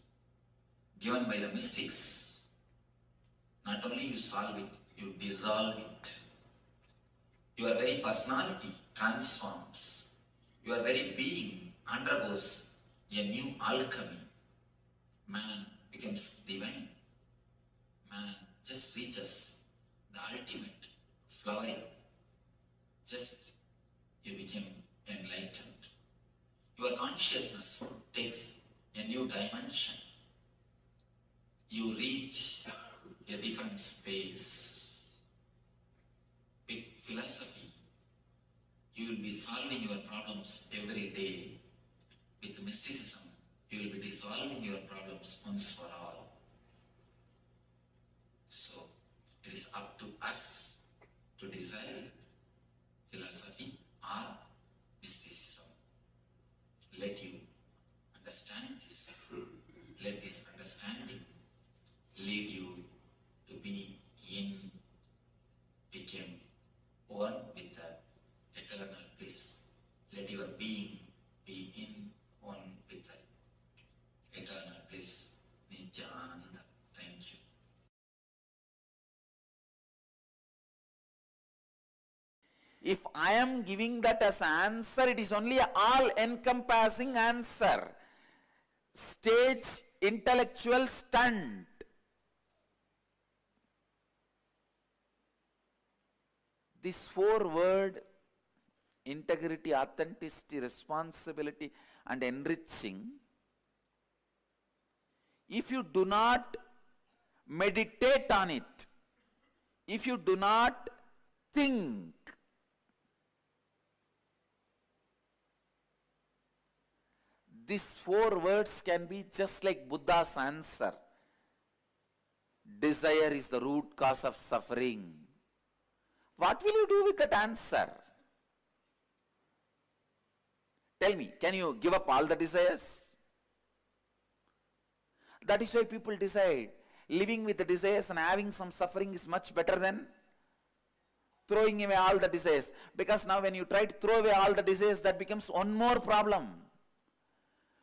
given by the mystics, not only you solve it, you dissolve it. Your very personality transforms. Your very being undergoes a new alchemy. Man becomes divine. Man just reaches the ultimate flowering. Just you become enlightened. Your consciousness takes a new dimension. You reach a different space. With philosophy, you will be solving your problems every day. With mysticism, you will be dissolving your problems once for all. So, it is up to us to desire philosophy or mysticism. Let you understand this. Let this understanding lead you to be in, become one with the eternal bliss. Let your being be in, one with the eternal bliss. Nithyananda. Thank you. If I am giving that as answer, it is only an all-encompassing answer. Stage intellectual stunt. This 4-word, integrity, authenticity, responsibility, and enriching, if you do not meditate on it, if you do not think, These 4 words can be just like Buddha's answer. Desire is the root cause of suffering. What will you do with that answer? Tell me, can you give up all the desires? That is why people decide living with the desires and having some suffering is much better than throwing away all the desires. Because now when you try to throw away all the desires, that becomes one more problem.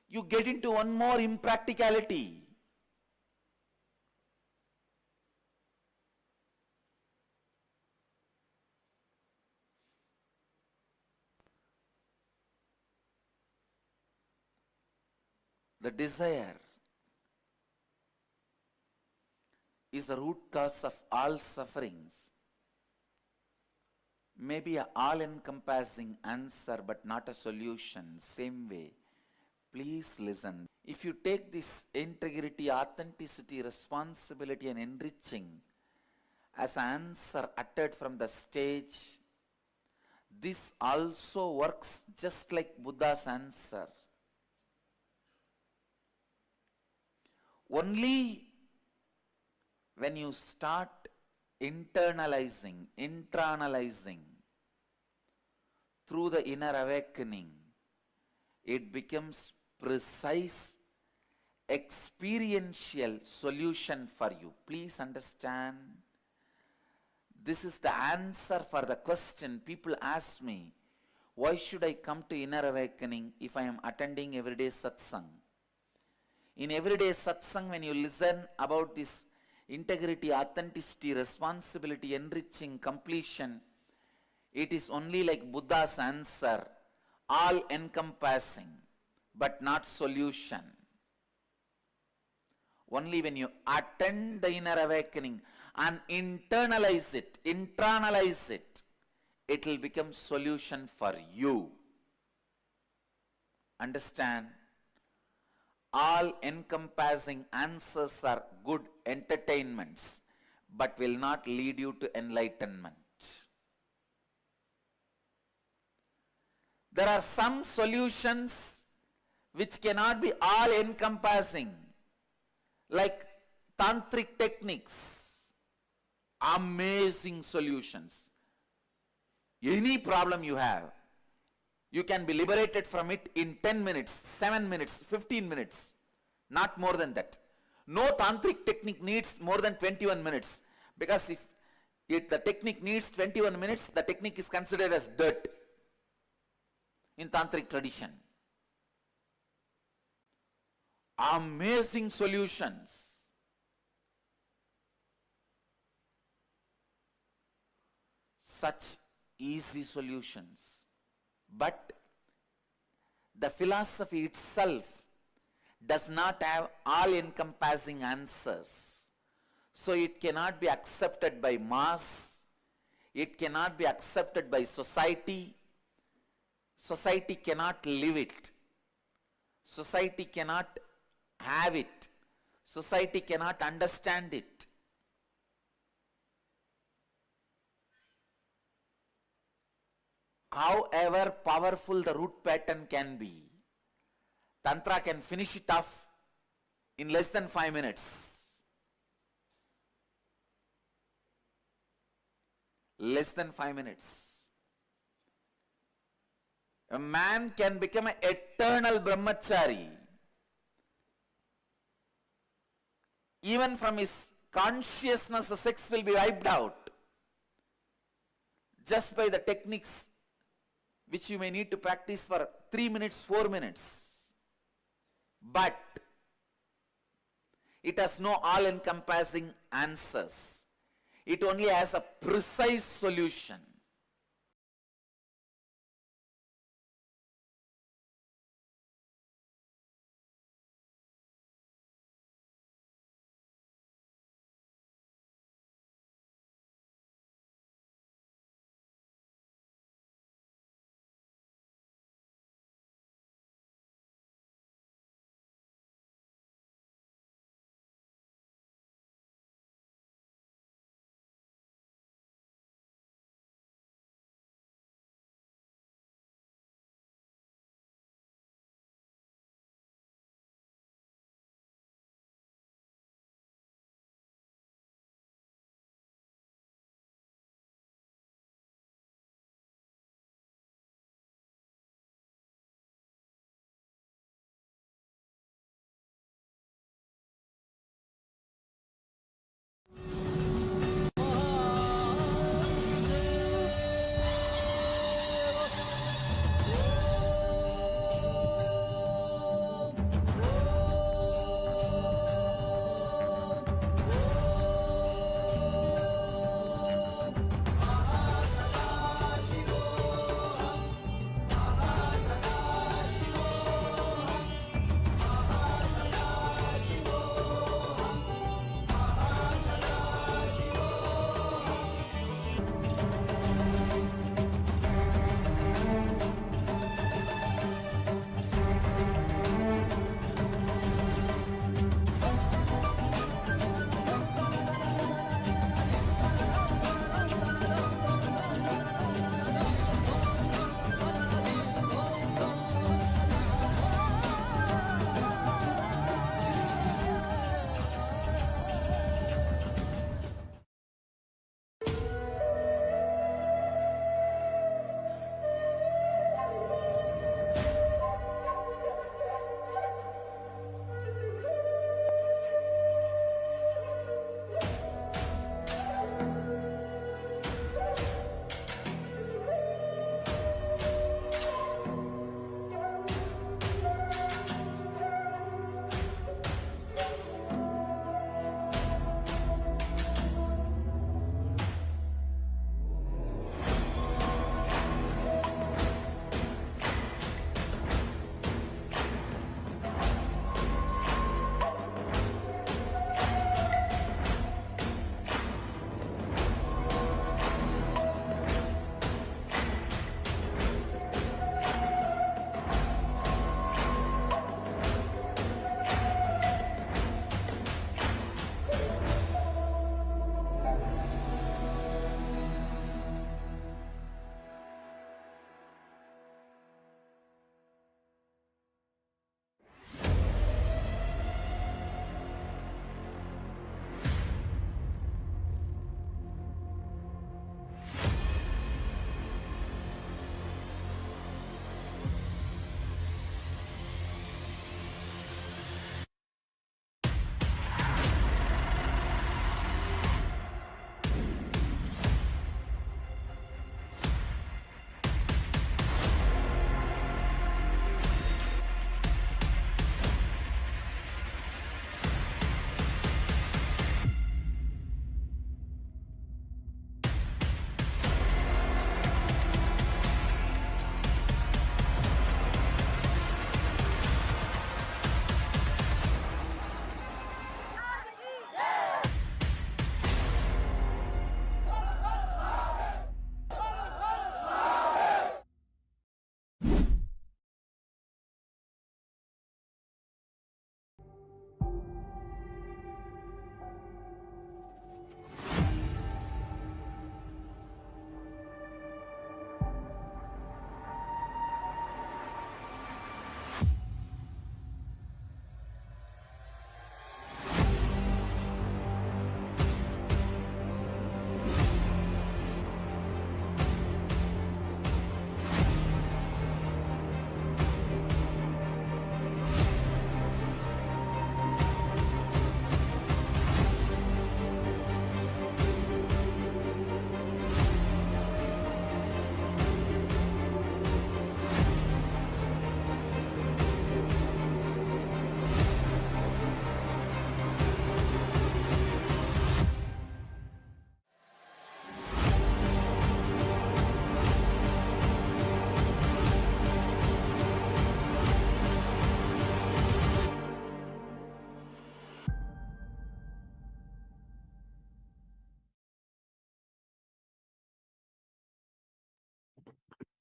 You get into one more impracticality. The desire is the root cause of all sufferings. Maybe an all-encompassing answer, but not a solution. Same way, please listen. If you take this integrity, authenticity, responsibility and enriching as an answer uttered from the stage, this also works just like Buddha's answer. Only when you start internalizing through the inner awakening, it becomes precise, experiential solution for you. Please understand, this is the answer for the question. People ask me, why should I come to inner awakening if I am attending everyday satsang? In everyday satsang, when you listen about this integrity, authenticity, responsibility, enriching, completion, it is only like Buddha's answer, all encompassing, but not solution. Only when you attend the inner awakening and internalize it, it will become solution for you. Understand? All encompassing answers are good entertainments, but will not lead you to enlightenment. There are some solutions which cannot be all encompassing, like tantric techniques. Amazing solutions. Any problem you have, you can be liberated from it in 10 minutes, 7 minutes, 15 minutes, not more than that. No tantric technique needs more than 21 minutes, because if the technique needs 21 minutes, the technique is considered as dirt in tantric tradition. Amazing solutions. Such easy solutions. But the philosophy itself does not have all-encompassing answers. So it cannot be accepted by mass. It cannot be accepted by society. Society cannot live it. Society cannot have it. Society cannot understand it. However powerful the root pattern can be, Tantra can finish it off in less than 5 minutes. Less than 5 minutes. A man can become an eternal brahmachari. Even from his consciousness, the sex will be wiped out. Just by the techniques which you may need to practice for 3 minutes, 4 minutes. But it has no all-encompassing answers. It only has a precise solution.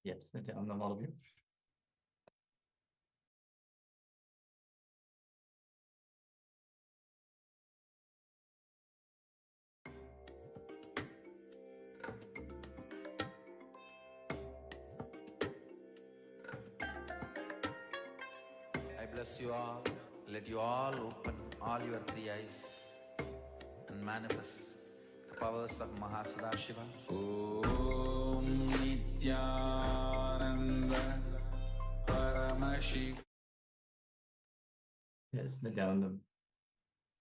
Yes, Nithyananda, all of you. I bless you all. Let you all open all your three eyes and manifest the powers of Mahasadashiva. Om Nithyananda Paramashivoham. Yes, Nithyananda.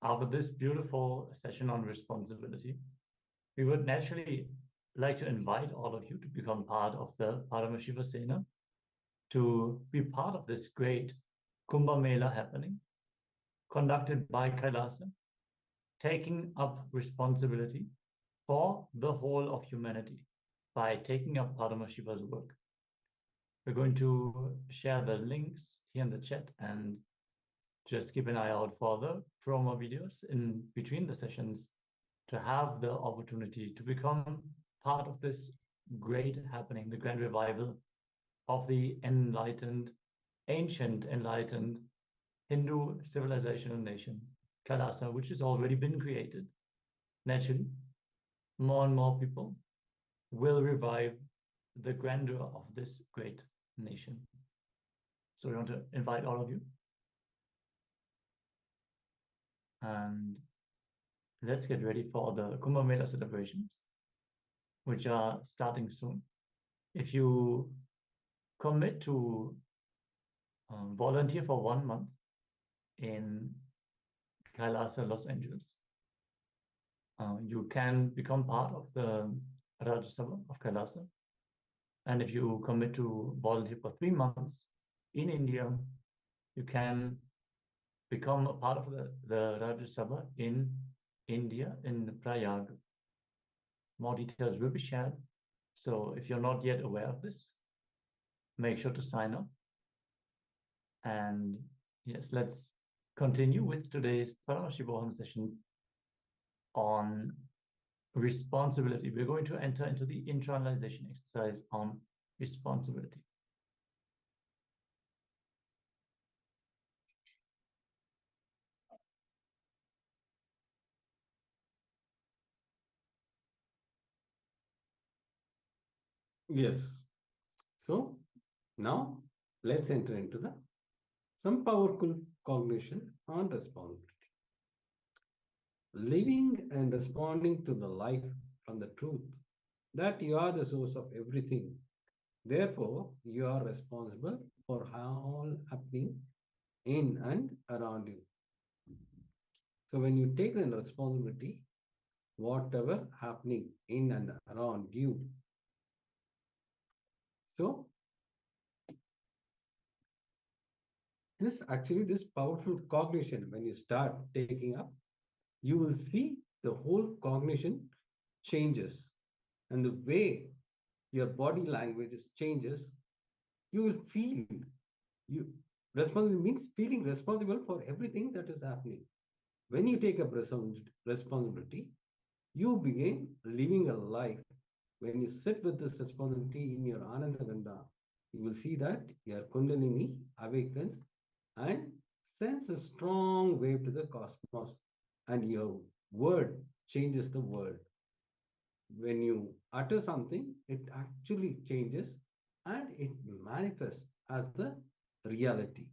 After this beautiful session on responsibility, we would naturally like to invite all of you to become part of the Paramashiva Sena, to be part of this great Kumbh Mela happening, conducted by KAILASA, taking up responsibility for the whole of humanity by taking up Paramashiva's work. We're going to share the links here in the chat, and just keep an eye out for the promo videos in between the sessions to have the opportunity to become part of this great happening, the grand revival of the enlightened, ancient enlightened Hindu civilization and nation, KAILASA, which has already been created. Naturally, more and more people will revive the grandeur of this great nation. So we want to invite all of you. And let's get ready for the Kumbh Mela celebrations, which are starting soon. If you commit to volunteer for 1 month in KAILASA, Los Angeles, you can become part of the Rajya Sabha of KAILASA. And if you commit to volunteer for 3 months in India, you can become a part of the Rajya Sabha in India, in Prayag. More details will be shared. So if you're not yet aware of this, make sure to sign up. And yes, let's continue with today's Paramashivoham session on responsibility. We're going to enter into the internalization exercise on responsibility. Yes. So now let's enter into some powerful cognition on responsibility. Living and responding to the life from the truth that you are the source of everything. Therefore, you are responsible for all happening in and around you. So when you take the responsibility, whatever happening in and around you. So this powerful cognition, when you start taking up, you will see the whole cognition changes, and the way your body language changes. You will feel responsible means feeling responsible for everything that is happening. When you take up responsibility, you begin living a life. When you sit with this responsibility in your Ananda Gandha, you will see that your Kundalini awakens and sends a strong wave to the cosmos, and your word changes the world. When you utter something, it actually changes and it manifests as the reality.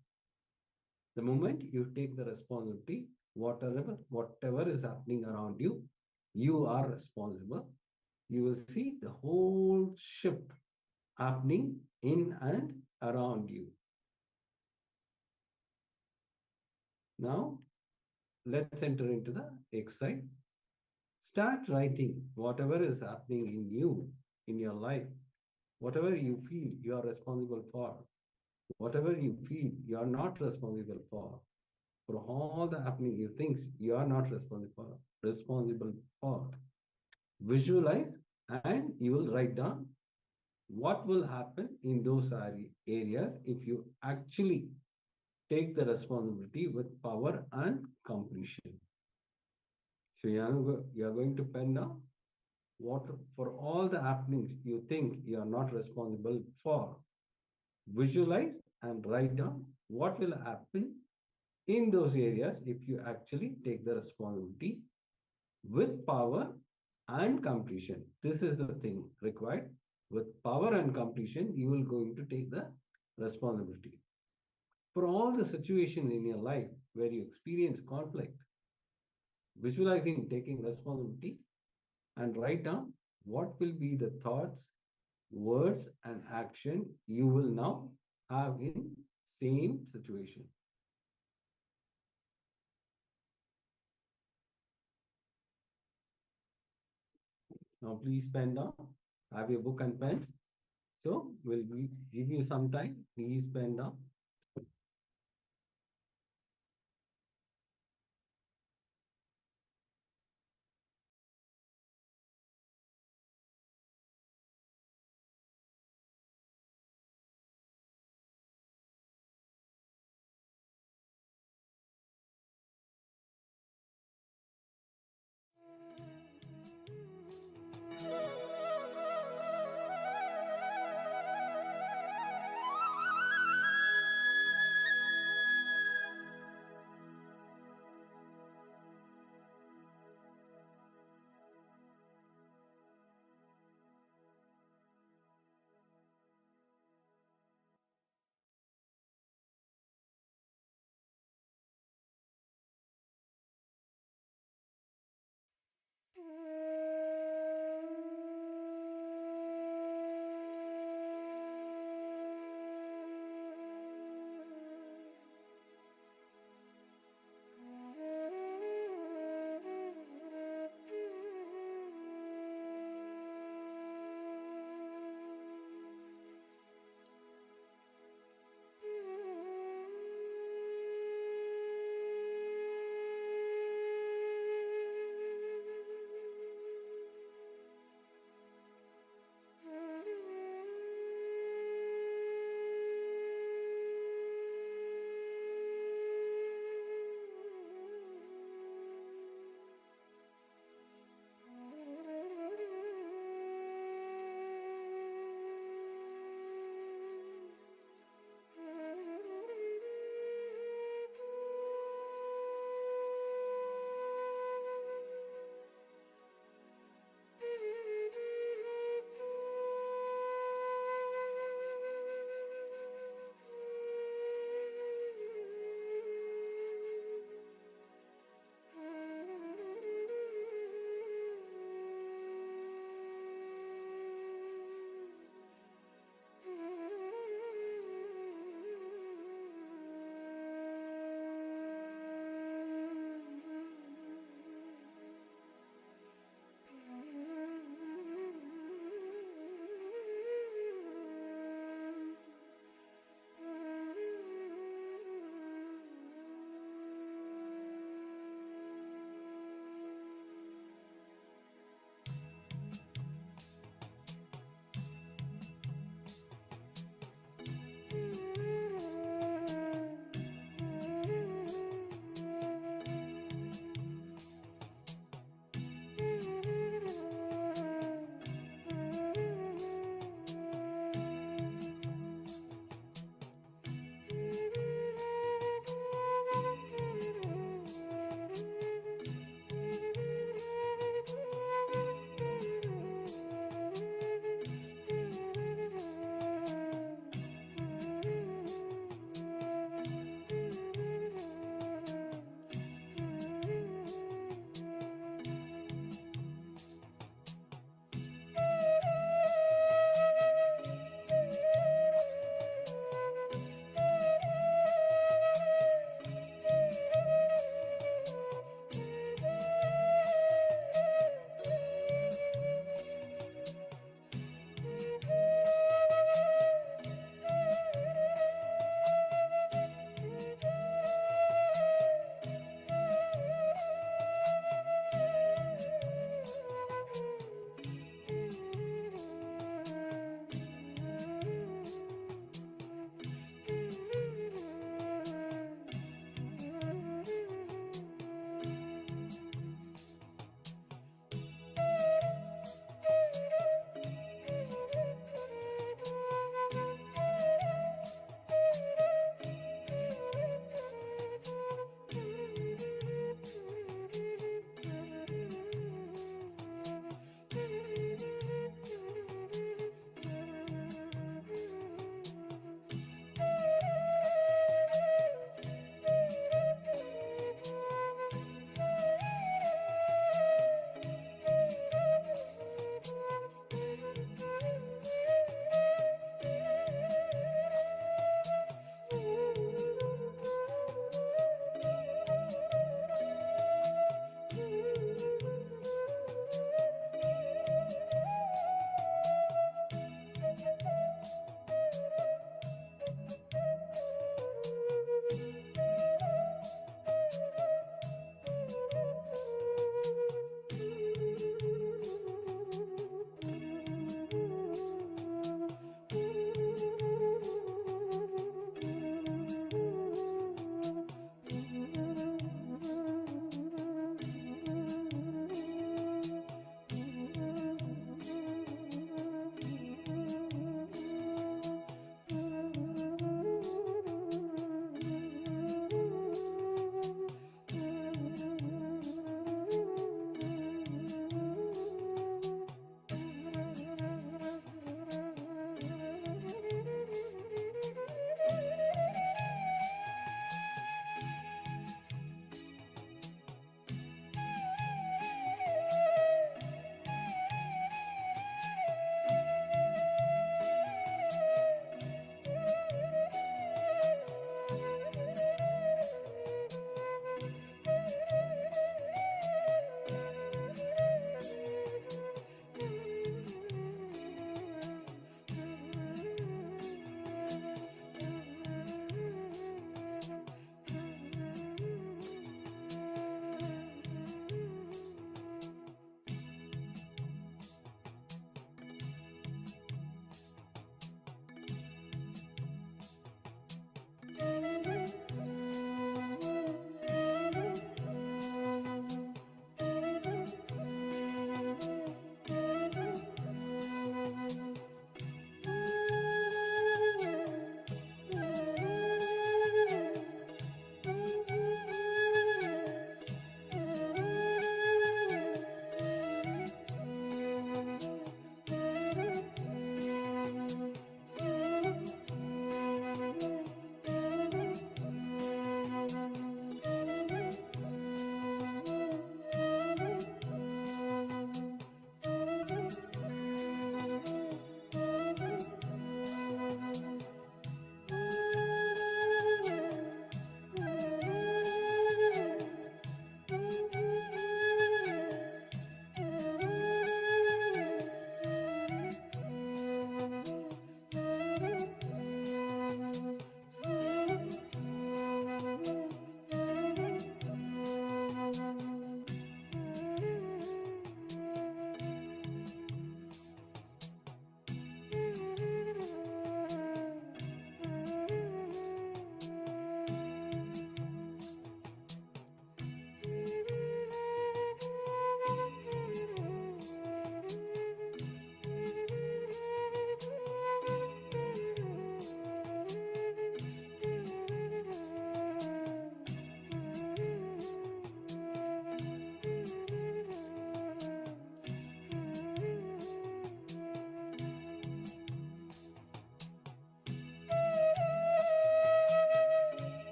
The moment you take the responsibility, whatever is happening around you, you are responsible. You will see the whole shift happening in and around you. Now, let's enter into the exercise. Start writing whatever is happening in you, in your life, whatever you feel you are responsible for, whatever you feel you are not responsible for all the happening you think you are not responsible for. Visualize, and you will write down what will happen in those areas if you actually take the responsibility with power and completion. So you are going to pen now. what for all the happenings you think you are not responsible for. Visualize and write down what will happen in those areas if you actually take the responsibility with power and completion. This is the thing required. With power and completion, you will going to take the responsibility. For all the situations in your life where you experience conflict, visualizing taking responsibility and write down what will be the thoughts, words, and action you will now have in same situation. Now please pen down, have your book and pen. So we'll give you some time, please pen down.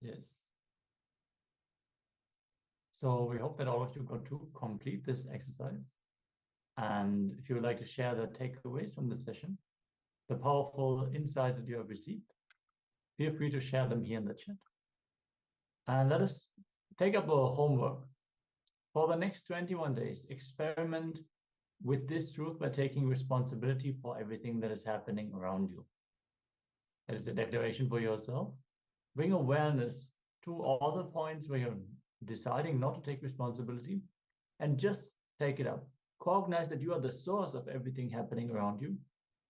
Yes. So we hope that all of you got to complete this exercise. And if you would like to share the takeaways from this session, the powerful insights that you have received, feel free to share them here in the chat. And let us take up our homework. For the next 21 days, experiment with this truth by taking responsibility for everything that is happening around you. That is a declaration for yourself. Bring awareness to all the points where you're deciding not to take responsibility and just take it up. Cognize that you are the source of everything happening around you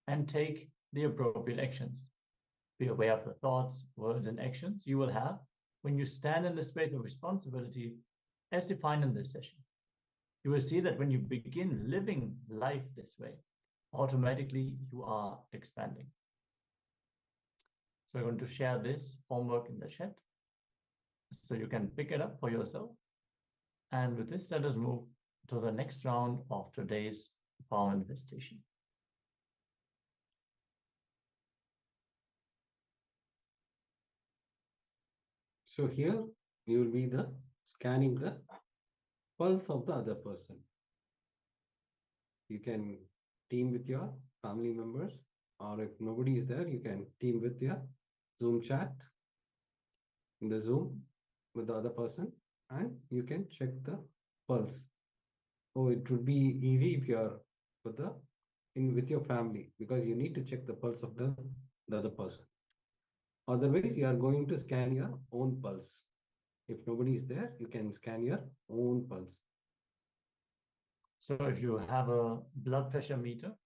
and take the appropriate actions. Be aware of the thoughts, words, and actions you will have when you stand in the space of responsibility as defined in this session. You will see that when you begin living life this way, automatically you are expanding. So we're going to share this homework in the chat so you can pick it up for yourself. And with this, let us move to the next round of today's power manifestation. So here you will be scanning the pulse of the other person. You can team with your family members, or if nobody is there, you can team with your Zoom chat in the Zoom with the other person, and you can check the pulse. So it would be easy if you are with your family, because you need to check the pulse of the other person. Otherwise, you are going to scan your own pulse. If nobody is there, you can scan your own pulse. So if you have a blood pressure meter,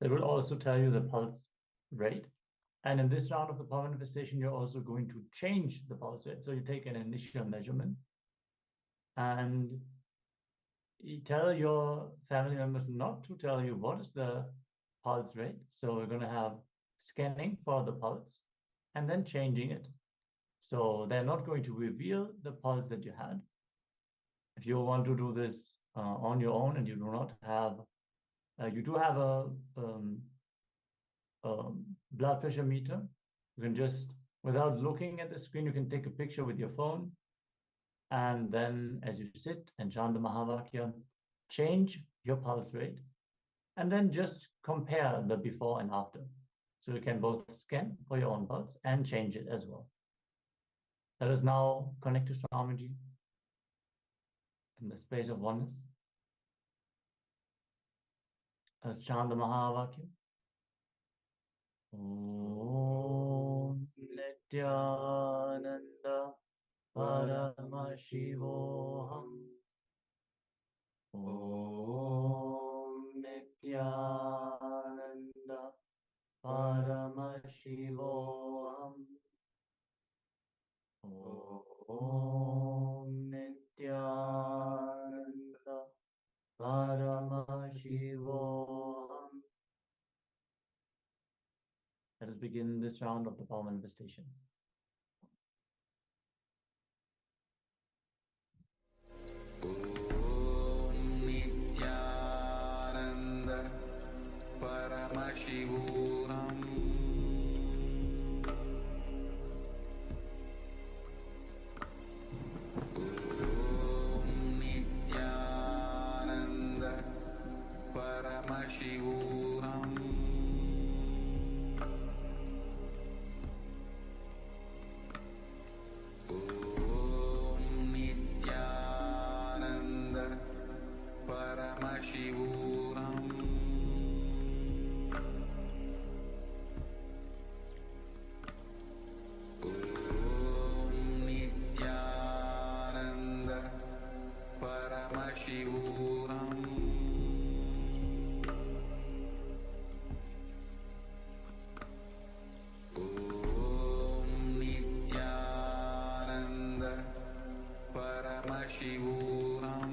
that will also tell you the pulse rate. And in this round of the power manifestation, you're also going to change the pulse rate. So you take an initial measurement and you tell your family members not to tell you what is the pulse rate. So we're going to have scanning for the pulse and then changing it. So they're not going to reveal the pulse that you had. If you want to do this on your own and you do not have, you do have a blood pressure meter, you can just, without looking at the screen, you can take a picture with your phone. And then as you sit and chant the Mahavakya, change your pulse rate and then just compare the before and after. So you can both scan for your own pulse and change it as well. Let us now connect to Swamiji in the space of oneness. Let's chant the Mahavakya. Om Nithyananda Paramashivoham. Om Nithyananda Paramashivoham. Om Nithyananda Paramashivoham. Let us begin this round of the power manifestation. Om Nithyananda Paramashivoham. Om Nithyananda Paramashivoham. Paramashivoham. Om Nithyananda Paramashivoham. Om Nithyananda Paramashivoham.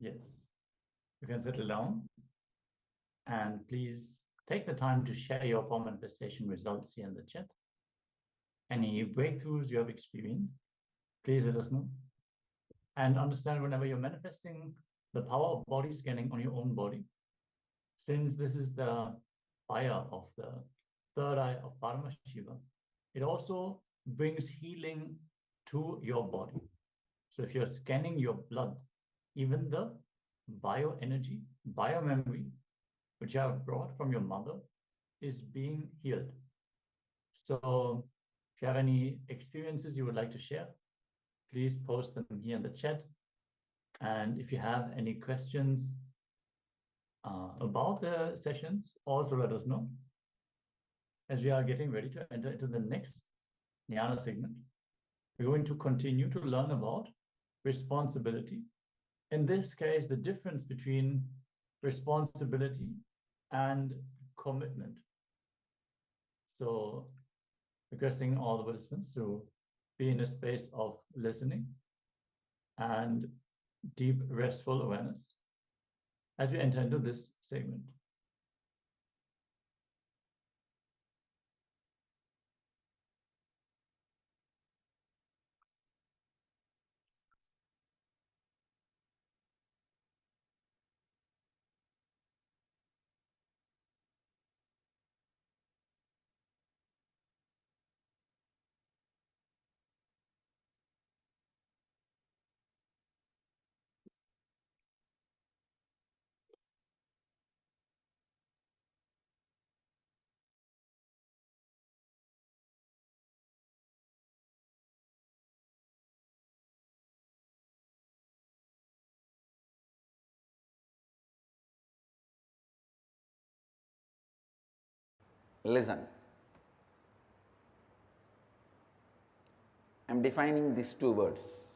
Yes. You can settle down. And please take the time to share your form manifestation results here in the chat. Any breakthroughs you have experienced, please let us know. And understand whenever you're manifesting the power of body scanning on your own body, since this is the fire of the third eye of Paramashiva, it also brings healing to your body. So if you're scanning your blood, even the bioenergy, biomemory, which you have brought from your mother, is being healed. So if you have any experiences you would like to share, please post them here in the chat. And if you have any questions about the sessions, also let us know. As we are getting ready to enter into the next Jnana segment, we're going to continue to learn about responsibility. In this case, the difference between responsibility and commitment. So requesting all the participants to be in a space of listening and deep restful awareness as we enter into this segment. Listen. I am defining these two words.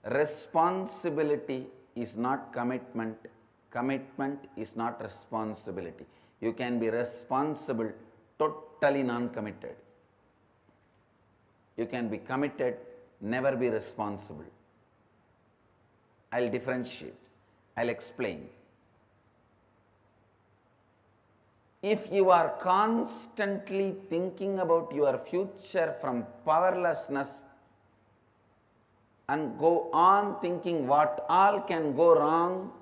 Responsibility is not commitment. Commitment is not responsibility. You can be responsible, totally non-committed. You can be committed, never be responsible. I'll differentiate. I'll explain. If you are constantly thinking about your future from powerlessness and go on thinking what all can go wrong,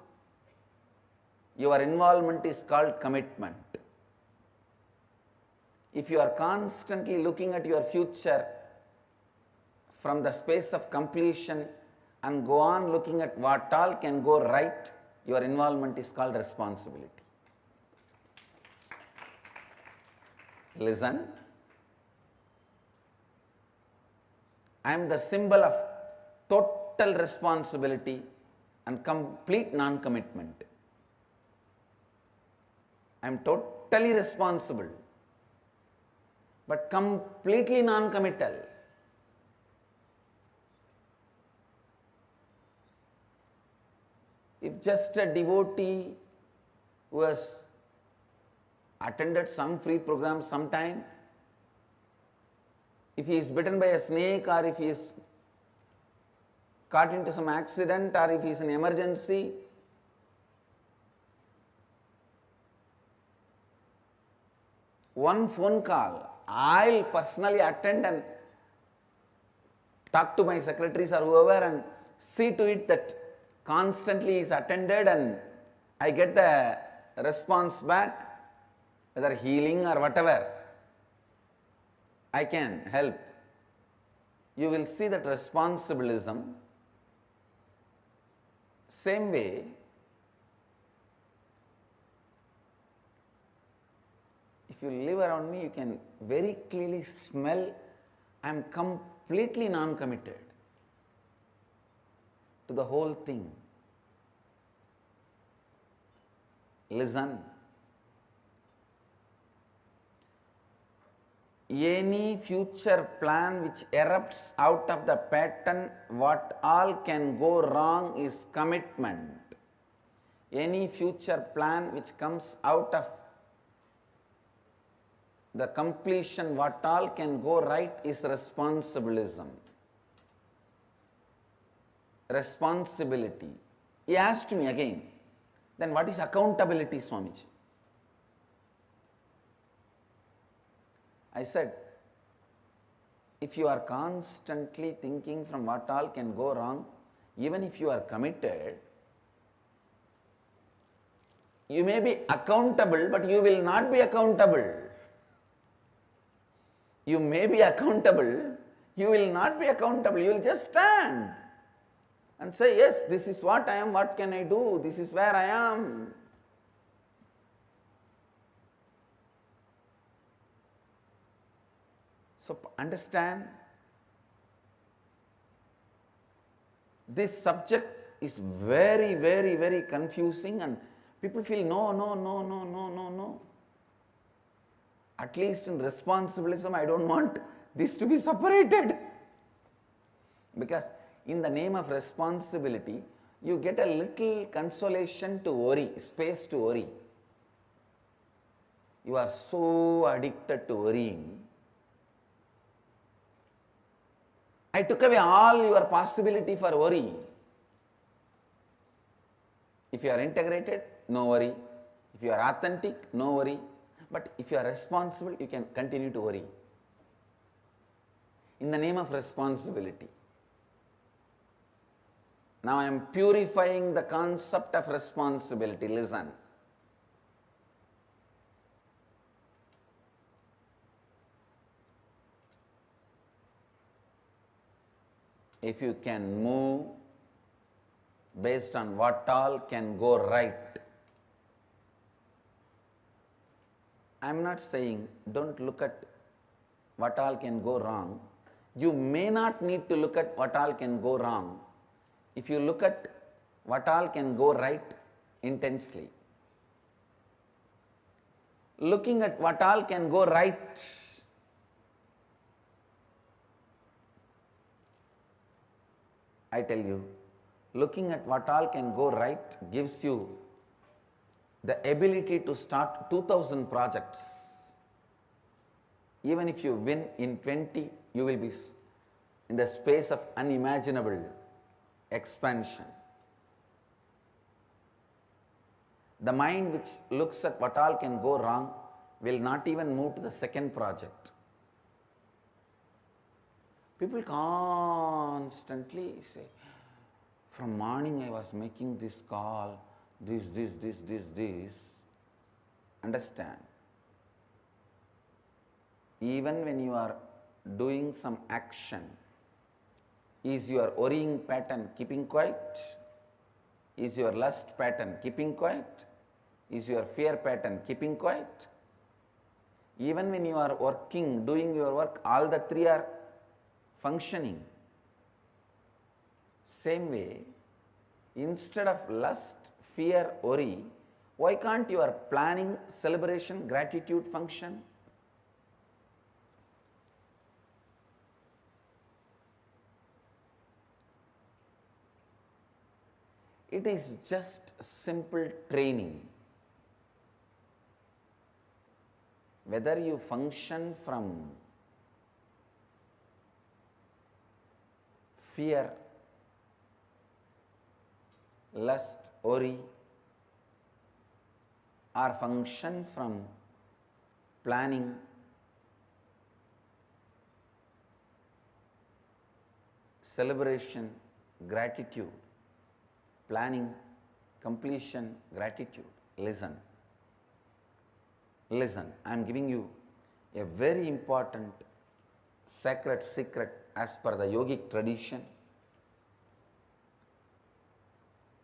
your involvement is called commitment. If you are constantly looking at your future from the space of completion and go on looking at what all can go right, your involvement is called responsibility. Listen, I am the symbol of total responsibility and complete non-commitment. I am totally responsible, but completely non-committal. If just a devotee who has attended some free program sometime, if he is bitten by a snake or if he is caught into some accident or if he is in emergency, one phone call, I'll personally attend and talk to my secretaries or whoever and see to it that constantly is attended and I get the response back, whether healing or whatever, I can help. You will see that responsibilism. Same way, if you live around me, you can very clearly smell I am completely non-committed to the whole thing. Listen. Any future plan which erupts out of the pattern, what all can go wrong is commitment. Any future plan which comes out of the completion, what all can go right is responsibilism. responsibility. He asked me again, then what is accountability, Swamiji? I said, if you are constantly thinking from what all can go wrong, even if you are committed, you may be accountable, but you will not be accountable. You may be accountable, you will not be accountable. You will just stand and say, yes, this is what I am, what can I do? This is where I am. So understand, this subject is very, very, very confusing and people feel no. At least in responsibilism, I don't want this to be separated. Because in the name of responsibility, you get a little consolation to worry, space to worry. You are so addicted to worrying. I took away all your possibility for worry. If you are integrated, no worry. If you are authentic, no worry. But if you are responsible, you can continue to worry. In the name of responsibility. Now I am purifying the concept of responsibility. Listen. If you can move based on what all can go right, I am not saying don't look at what all can go wrong. You may not need to look at what all can go wrong if you look at what all can go right intensely. Looking at what all can go right, I tell you, looking at what all can go right gives you the ability to start 2000 projects. Even if you win in 20, you will be in the space of unimaginable expansion. The mind which looks at what all can go wrong will not even move to the second project. People constantly say, from morning I was making this call, this. Understand, even when you are doing some action, is your worrying pattern keeping quiet? Is your lust pattern keeping quiet? Is your fear pattern keeping quiet? Even when you are working, doing your work, all the three are functioning. Same way, instead of lust, fear, worry, why can't your planning, celebration, gratitude function? It is just simple training. Whether you function from fear, lust, worry, or function from planning, celebration, gratitude, planning, completion, gratitude. Listen. Listen, I am giving you a very important sacred secret as per the yogic tradition.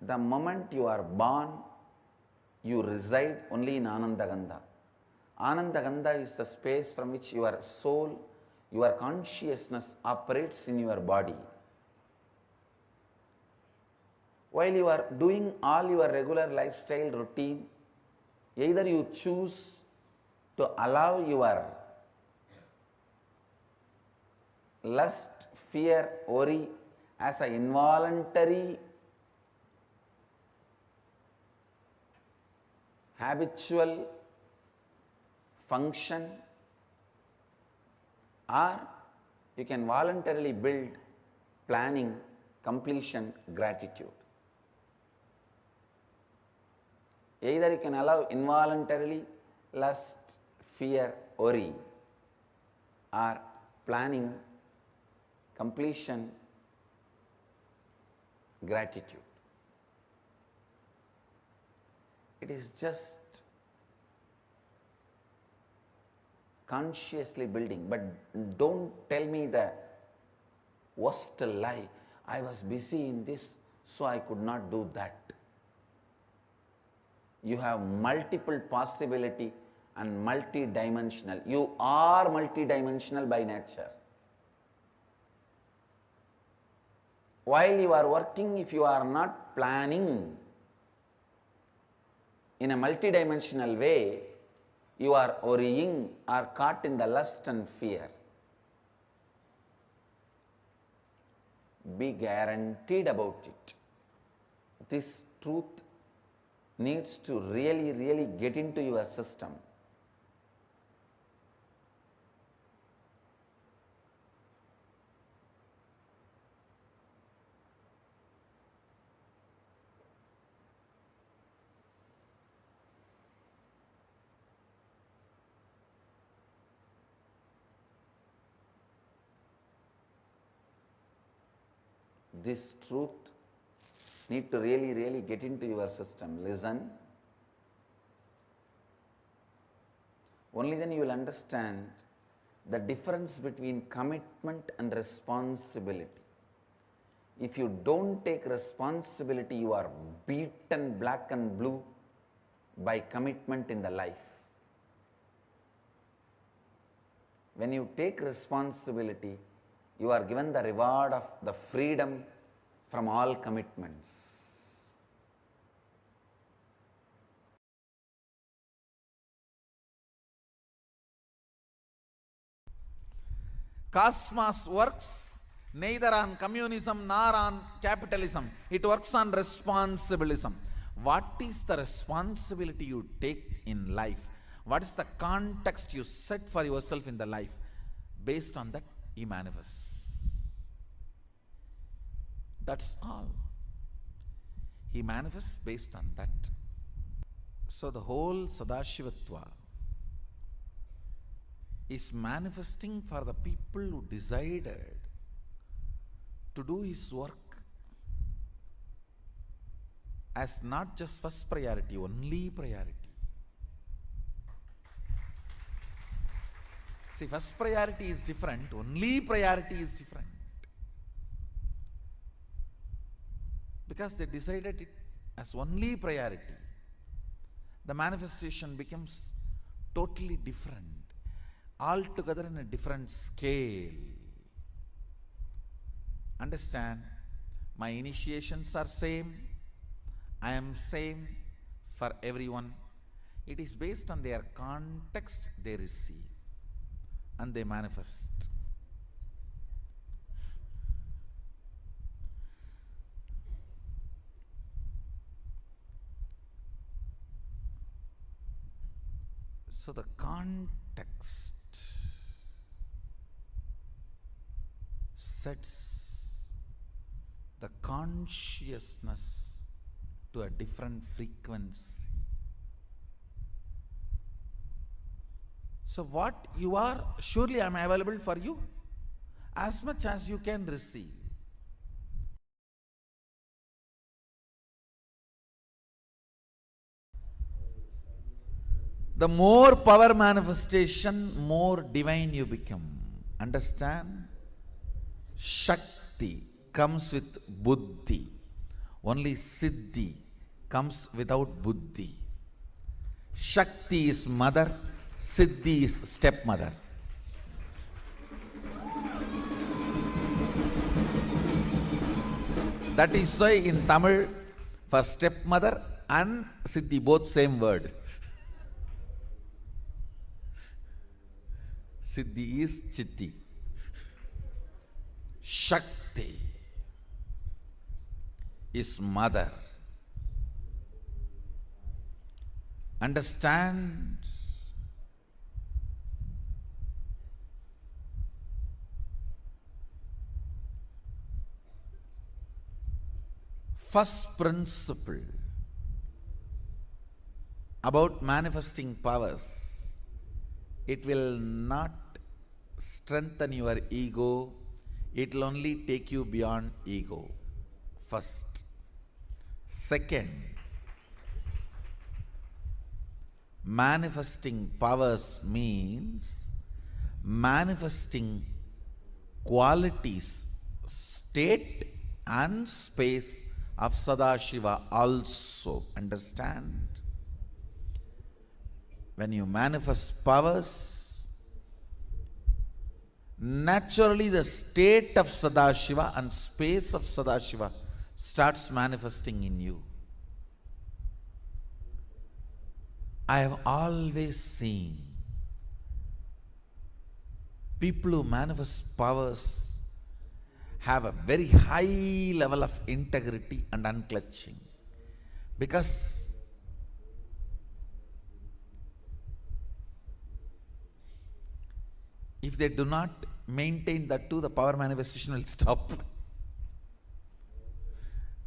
The moment you are born, you reside only in Anandagandha. Anandagandha is the space from which your soul, your consciousness operates in your body. While you are doing all your regular lifestyle routine, either you choose to allow your lust, fear, worry as an involuntary, habitual function, or you can voluntarily build planning, completion, gratitude. Either you can allow involuntarily lust, fear, worry, or planning, completion, gratitude. It is just consciously building, but don't tell me the worst lie. I was busy in this, so I could not do that. You have multiple possibility and multi-dimensional. You are multi-dimensional by nature. While you are working, if you are not planning in a multi-dimensional way, you are worrying or caught in the lust and fear. Be guaranteed about it. This truth needs to really get into your system. This truth need to really get into your system. Listen. Only then you will understand the difference between commitment and responsibility. If you don't take responsibility, you are beaten black and blue by commitment in the life. When you take responsibility, you are given the reward of the freedom from all commitments. Cosmos works neither on communism nor on capitalism. It works on responsibilism. What is the responsibility you take in life? What is the context you set for yourself in the life? Based on that, he manifests. That's all. He manifests based on that. So the whole Sadashivatva is manifesting for the people who decided to do his work as not just first priority, only priority. See, first priority is different, only priority is different. Because they decided it as only priority, the manifestation becomes totally different, altogether in a different scale. Understand, my initiations are same, I am same for everyone. It is based on their context they receive and they manifest. So the context sets the consciousness to a different frequency. So what you are, surely I am available for you as much as you can receive. The more power manifestation, more divine you become. Understand? Shakti comes with buddhi. Only siddhi comes without buddhi. Shakti is mother, siddhi is stepmother. That is why in Tamil, for stepmother and siddhi, both same word. Siddhi is chitti. Shakti is mother. Understand? first principle about manifesting powers, it will not strengthen your ego, it will only take you beyond ego. First. Second, manifesting powers means manifesting qualities, state and space of Sadashiva also. Understand? When you manifest powers, naturally the state of Sadashiva and space of Sadashiva starts manifesting in you. I have always seen people who manifest powers have a very high level of integrity and unclutching, because if they do not maintain that too, the power manifestation will stop.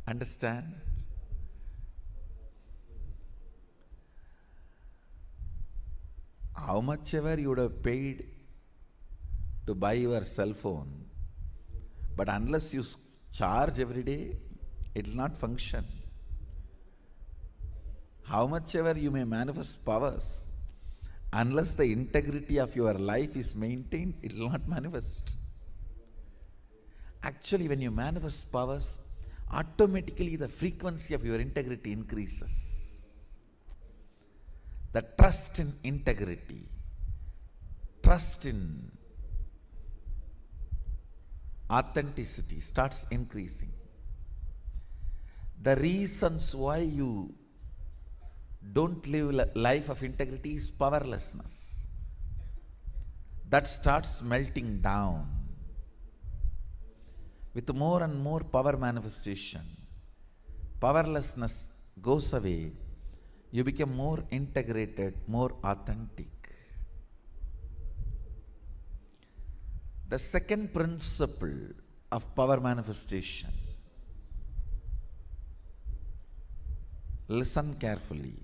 Understand? How much ever you would have paid to buy your cell phone, but unless you charge every day, it will not function. How much ever you may manifest powers, unless the integrity of your life is maintained, it will not manifest. Actually, when you manifest powers, automatically the frequency of your integrity increases. The trust in integrity, trust in authenticity starts increasing. The reasons why you don't live a life of integrity is powerlessness. That starts melting down. With more and more power manifestation, powerlessness goes away. You become more integrated, more authentic. The second principle of power manifestation, listen carefully.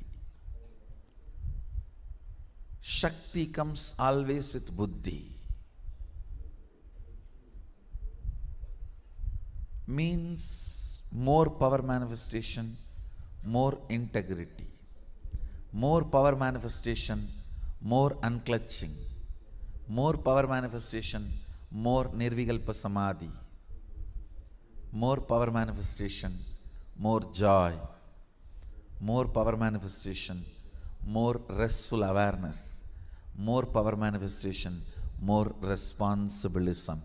Shakti comes always with buddhi. Means more power manifestation, more integrity. More power manifestation, more unclutching. More power manifestation, more nirvikalpa samadhi. More power manifestation, more joy. More power manifestation, more restful awareness. More power manifestation, more responsibilism.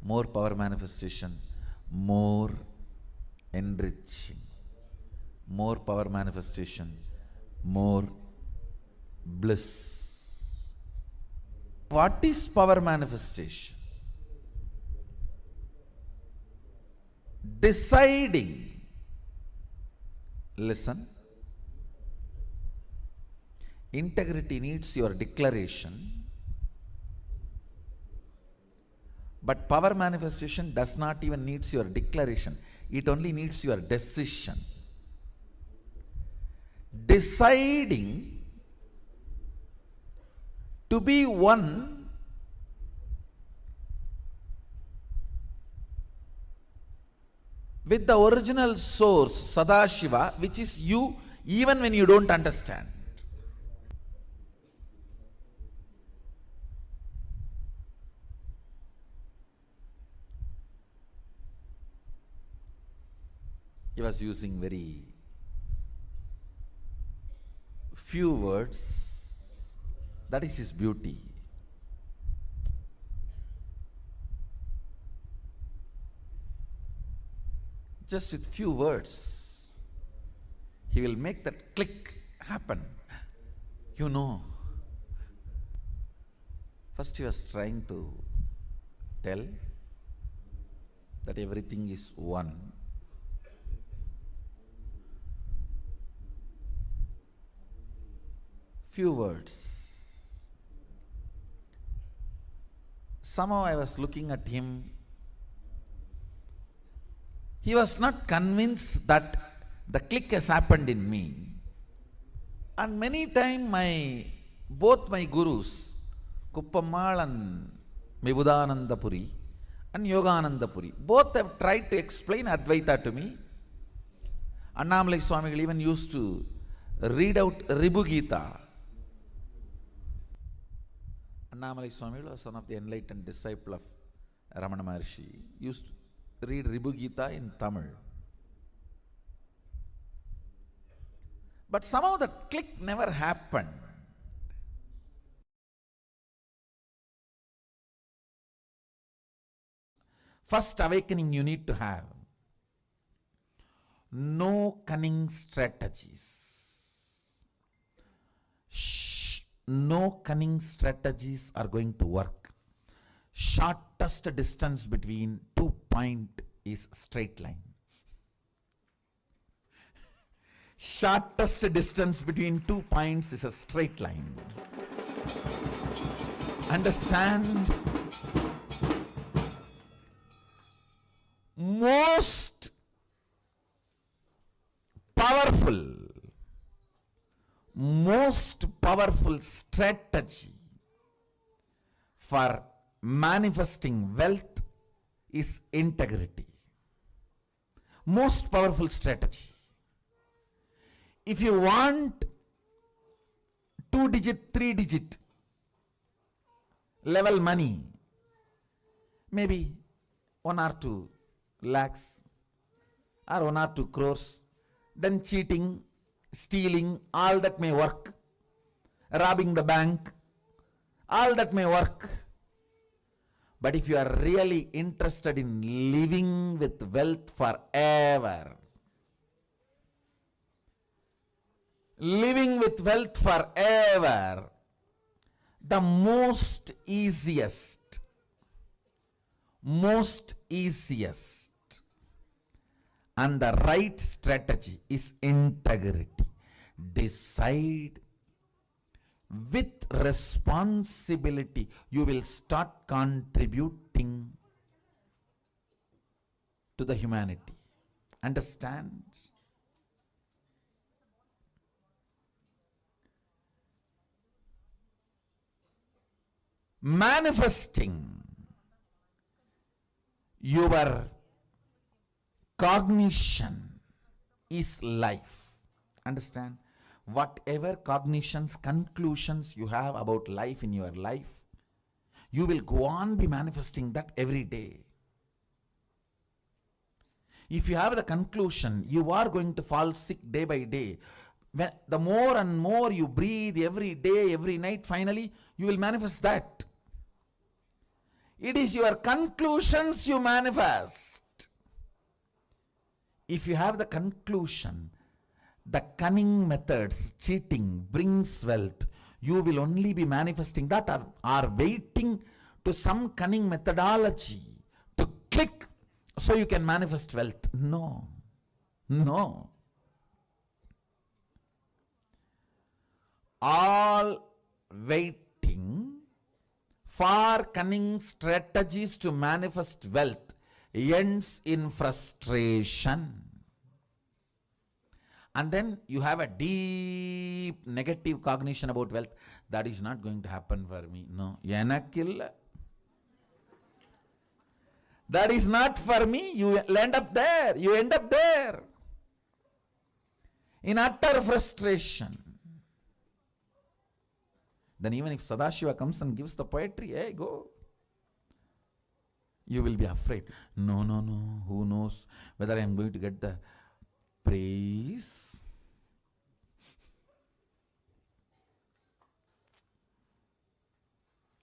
More power manifestation, more enriching. More power manifestation, more bliss. What is power manifestation? Deciding. Listen. Integrity needs your declaration, but power manifestation does not even need your declaration. It only needs your decision. Deciding to be one with the original source, Sadashiva, which is you, even when you don't understand. He was using very few words. That is his beauty. Just with few words, he will make that click happen. You know. First he was trying to tell that everything is one. Few words. Somehow I was looking at him He was not convinced that the click has happened in me. And many times both my gurus, Kuppammal and Vibudanandapuri and Yoganandapuri, both have tried to explain Advaita to me. Annamalai Swamigal even used to read out Ribu Gita. Annamalai Swamigal was one of the enlightened disciple of Ramana Maharshi. Used to read Ribu Gita in Tamil. But somehow the click never happened. First awakening you need to have. No cunning strategies. No cunning strategies are going to work. Shortest distance between 2 points is straight line. Shortest distance between 2 points is a straight line. Understand? Most powerful strategy for manifesting wealth is integrity. Most powerful strategy. If you want 2-digit, 3-digit level money, maybe 1 or 2 lakhs or 1 or 2 crores, then cheating, stealing, all that may work. Robbing the bank, all that may work. But if you are really interested in living with wealth forever, living with wealth forever, the most easiest and the right strategy is integrity. Decide with responsibility. You will start contributing to the humanity. Understand? Manifesting your cognition is life. Understand? Whatever cognitions, conclusions you have about life in your life, you will go on be manifesting that every day. If you have the conclusion, you are going to fall sick day by day. The more and more you breathe every day, every night, finally, you will manifest that. It is your conclusions you manifest. If you have the conclusion, the cunning methods, cheating brings wealth, you will only be manifesting that or are waiting to some cunning methodology to click so you can manifest wealth. No. No. All waiting for cunning strategies to manifest wealth ends in frustration. And then you have a deep negative cognition about wealth. That is not going to happen for me. No. That is not for me. You end up there. You end up there. In utter frustration. Then even if Sadashiva comes and gives the poetry, hey, go. You will be afraid. No. Who knows whether I am going to get the praise?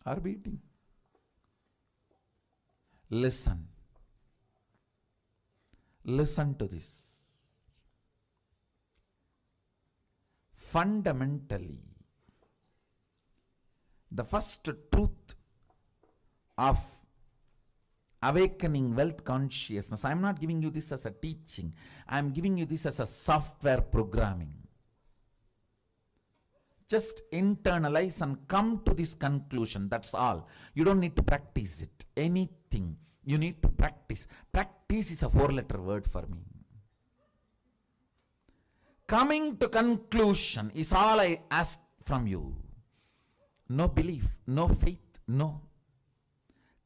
Or beating? Listen. Listen to this. Fundamentally, the first truth of awakening wealth consciousness, I am not giving you this as a teaching, I am giving you this as a software programming. Just internalize and come to this conclusion, that's all. You don't need to practice it. Anything. You need to practice. Practice is a 4-letter word for me. Coming to conclusion is all I ask from you. No belief, no faith, no.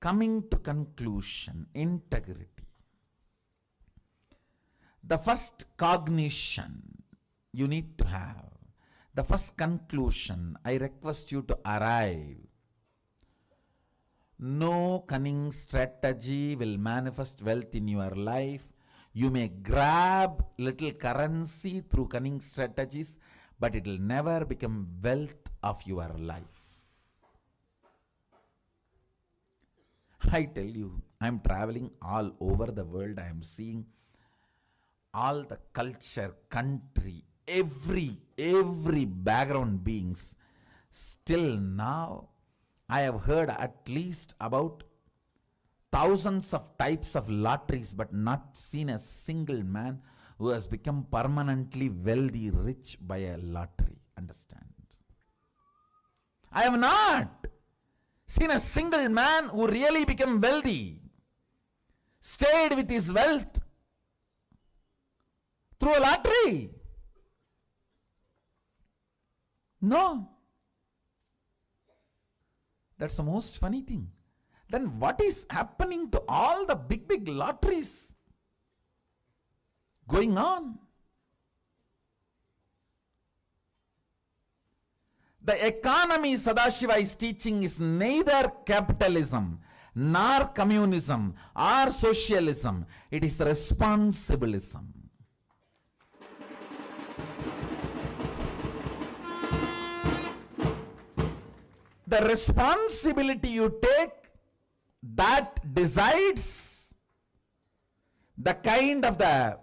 Coming to conclusion, integrity. The first cognition you need to have. The first conclusion, I request you to arrive. No cunning strategy will manifest wealth in your life. You may grab little currency through cunning strategies, but it will never become wealth of your life. I tell you, I am traveling all over the world. I am seeing all the culture, country, every background beings. Still now, I have heard at least about thousands of types of lotteries, but not seen a single man who has become permanently wealthy, rich by a lottery. Understand? I have not seen a single man who really became wealthy, stayed with his wealth through a lottery. No. That's the most funny thing. Then what is happening to all the big lotteries going on? The economy Sadashiva is teaching is neither capitalism, nor communism, or socialism. It is responsibilism. The responsibility you take, that decides the kind of the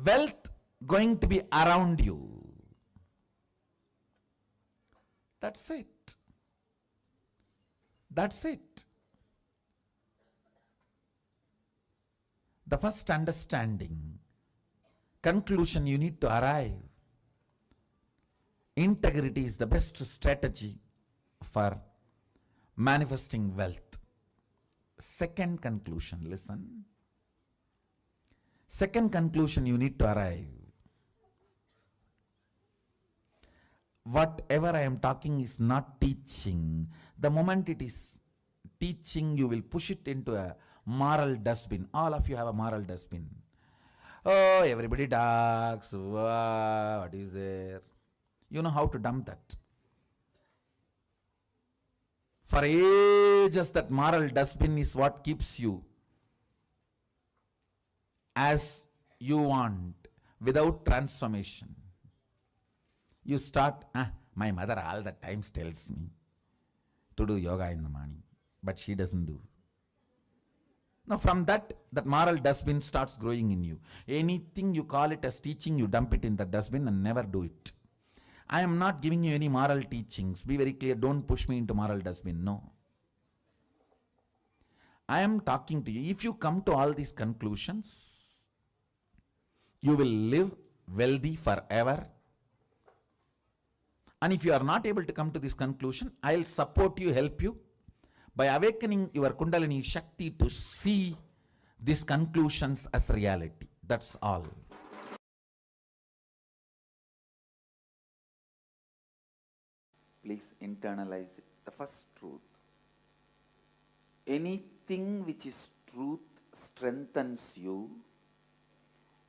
wealth going to be around you. That's it. That's it. The first understanding, conclusion you need to arrive. Integrity is the best strategy for manifesting wealth. Second conclusion, listen. Second conclusion you need to arrive. Whatever I am talking is not teaching. The moment it is teaching, you will push it into a moral dustbin. All of you have a moral dustbin. Oh, everybody talks. What is there? You know how to dump that. For ages, that moral dustbin is what keeps you as you want, without transformation. You start, my mother all the times tells me to do yoga in the morning, but she doesn't do. Now from that moral dustbin starts growing in you. Anything you call it as teaching, you dump it in the dustbin and never do it. I am not giving you any moral teachings. Be very clear, don't push me into moral dustbin, no. I am talking to you. If you come to all these conclusions, you will live wealthy forever. And if you are not able to come to this conclusion, I will support you, help you by awakening your Kundalini Shakti to see these conclusions as reality. That's all. Please internalize it. The first truth. Anything which is truth strengthens you.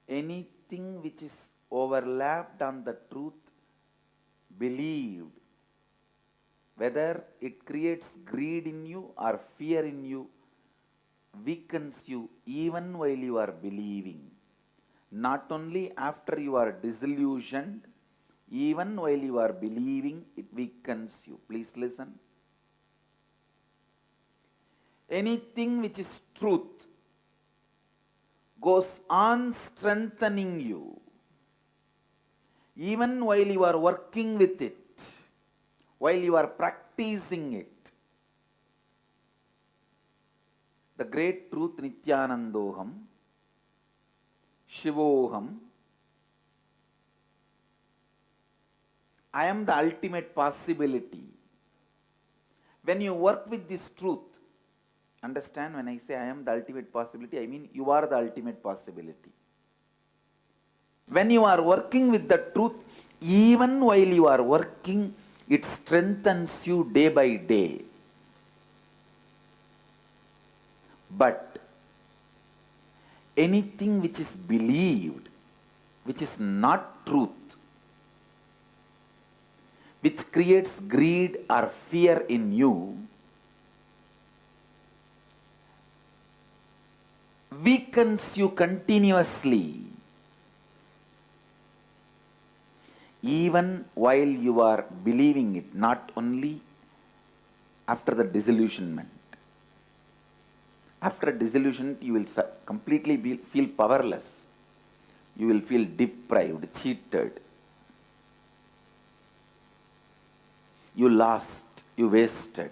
Anything which is overlapped on the truth, believed, whether it creates greed in you or fear in you, weakens you even while you are believing. Not only after you are disillusioned, even while you are believing, it weakens you. Please listen. Anything which is truth goes on strengthening you, even while you are working with it, while you are practicing it. The great truth, Nithyanandoham, Shivoham, I am the ultimate possibility. When you work with this truth, Understand, when I say I am the ultimate possibility, I mean you are the ultimate possibility. When you are working with the truth, even while you are working, it strengthens you day by day. But anything which is believed, which is not truth, which creates greed or fear in you, weakens you continuously, even while you are believing it, not only after the disillusionment. After disillusionment, you will completely feel powerless. You will feel deprived, cheated. You lost, you wasted.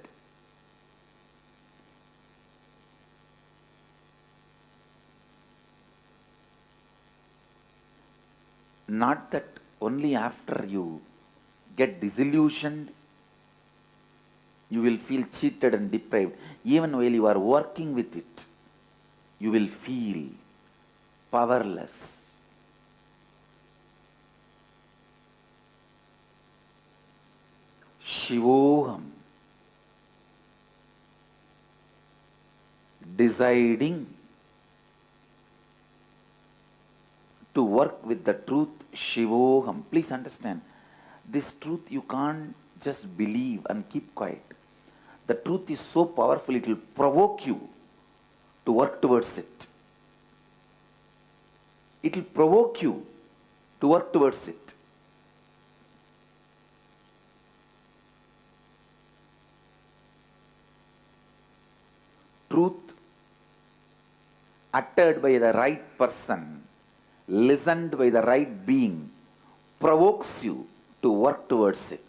Not that only after you get disillusioned, you will feel cheated and deprived. Even while you are working with it, you will feel powerless. Shivoham, deciding to work with the truth, Shivoham. Please understand, this truth you can't just believe and keep quiet. The truth is so powerful, it will provoke you to work towards it. It will provoke you to work towards it. Truth uttered by the right person, listened by the right being, provokes you to work towards it.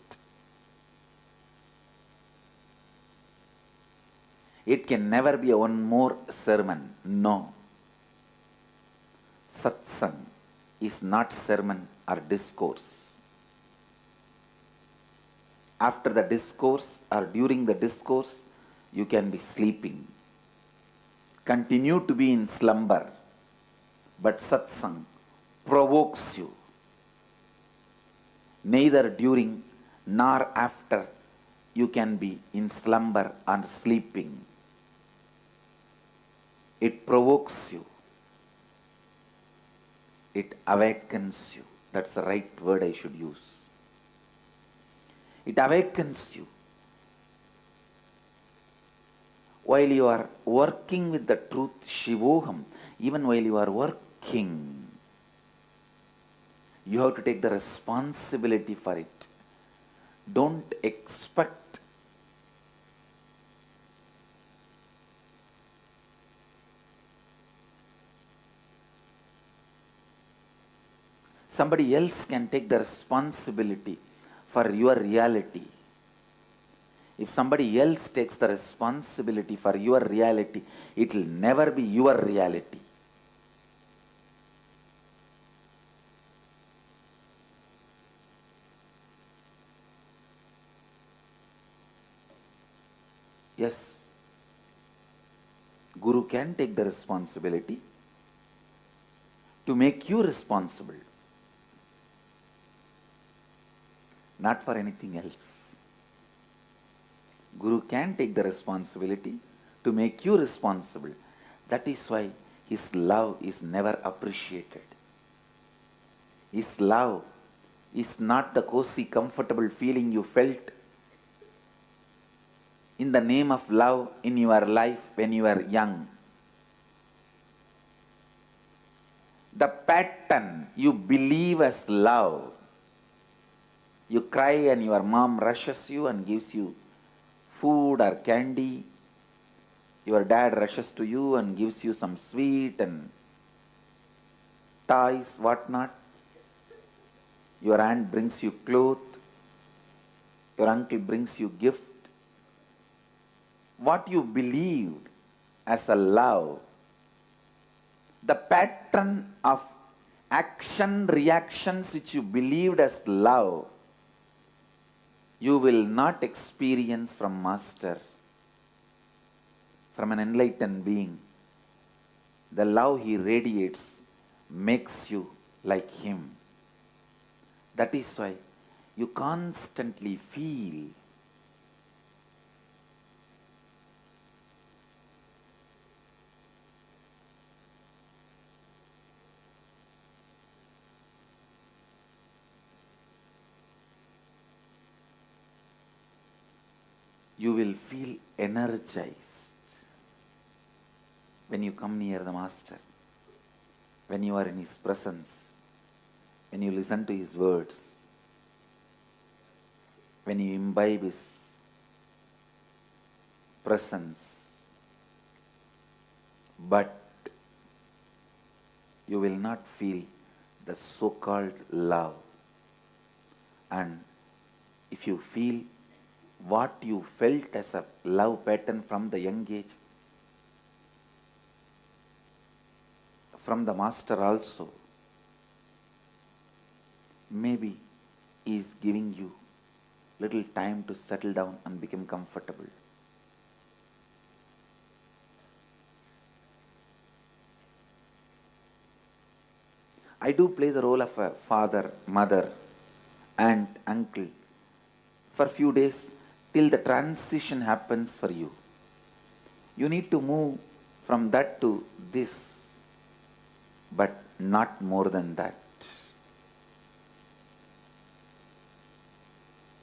It can never be one more sermon. No. Satsang is not sermon or discourse. After the discourse or during the discourse, you can be sleeping. Continue to be in slumber. But satsang provokes you. Neither during nor after you can be in slumber and sleeping. It provokes you. It awakens you. That's the right word I should use. It awakens you. While you are working with the truth, Shivoham, even while you are working, you have to take the responsibility for it. Don't expect somebody else can take the responsibility for your reality. If somebody else takes the responsibility for your reality, it will never be your reality. Yes, Guru can take the responsibility to make you responsible, not for anything else. Guru can take the responsibility to make you responsible. That is why his love is never appreciated. His love is not the cozy, comfortable feeling you felt in the name of love in your life when you were young. The pattern you believe as love. You cry and your mom rushes you and gives you food or candy. Your dad rushes to you and gives you some sweet and toys, whatnot. Your aunt brings you clothes. Your uncle brings you gift. What you believed as a love, the pattern of action, reactions which you believed as love, you will not experience from Master. from an enlightened being, the love he radiates makes you like him. That is why you constantly feel you will feel energized when you come near the Master, when you are in his presence, when you listen to his words, when you imbibe his presence. But you will not feel the so-called love. And if you feel what you felt as a love pattern from the young age, from the Master also, maybe he is giving you little time to settle down and become comfortable. I do play the role of a father, mother, aunt, uncle for few days till the transition happens for you. You need to move from that to this, but not more than that.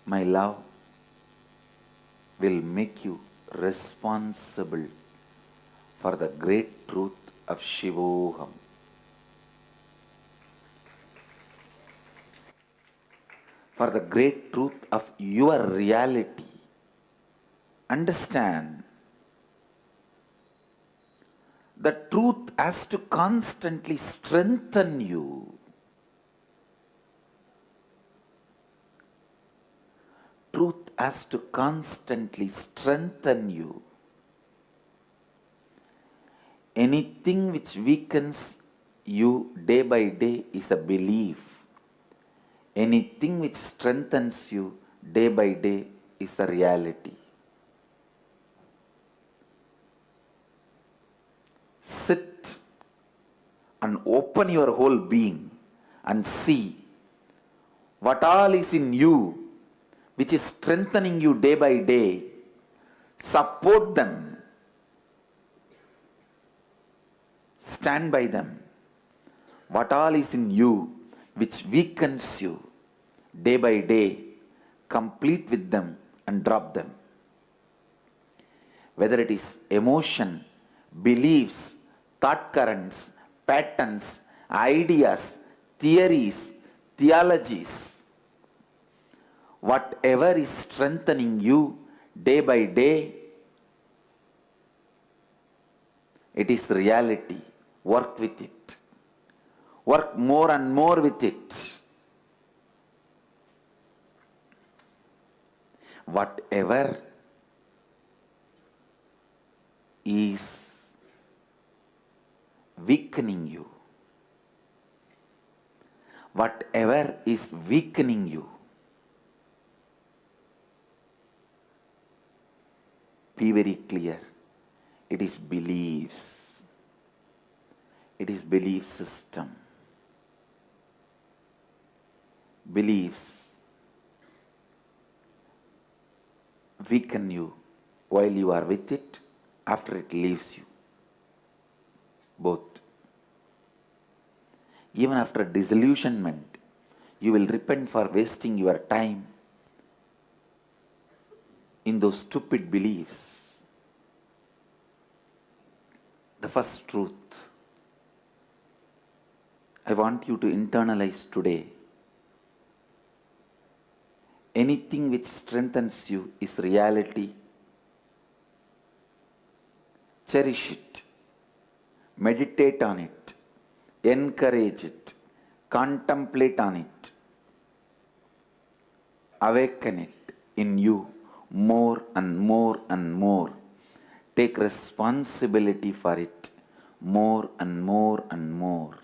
My love will make you responsible for the great truth of Shivoham. For the great truth of your reality. Understand, the truth has to constantly strengthen you. Truth has to constantly strengthen you. Anything which weakens you day by day is a belief. Anything which strengthens you day by day is a reality. Sit and open your whole being and see what all is in you which is strengthening you day by day. Support them. Stand by them. What all is in you which weakens you day by day, complete with them and drop them. Whether it is emotion, beliefs, thought currents, patterns, ideas, theories, theologies, whatever is strengthening you day by day, it is reality. Work with it. Work more and more with it. Whatever is weakening you, whatever is weakening you, be very clear. It is beliefs. It is belief system. Beliefs weaken you while you are with it, after it leaves you. Both. Even after disillusionment, you will repent for wasting your time in those stupid beliefs. The first truth I want you to internalize today. Anything which strengthens you is reality. Cherish it. Meditate on it. Encourage it. Contemplate on it. Awaken it in you more and more and more. Take responsibility for it more and more and more.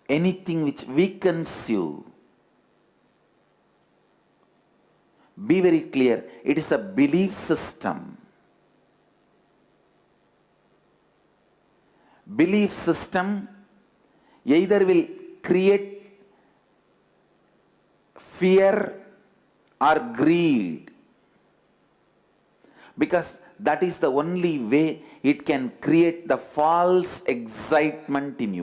Anything which weakens you, Be very clear. It is a belief system. Belief system either will create fear or greed, because that is the only way it can create the false excitement in you.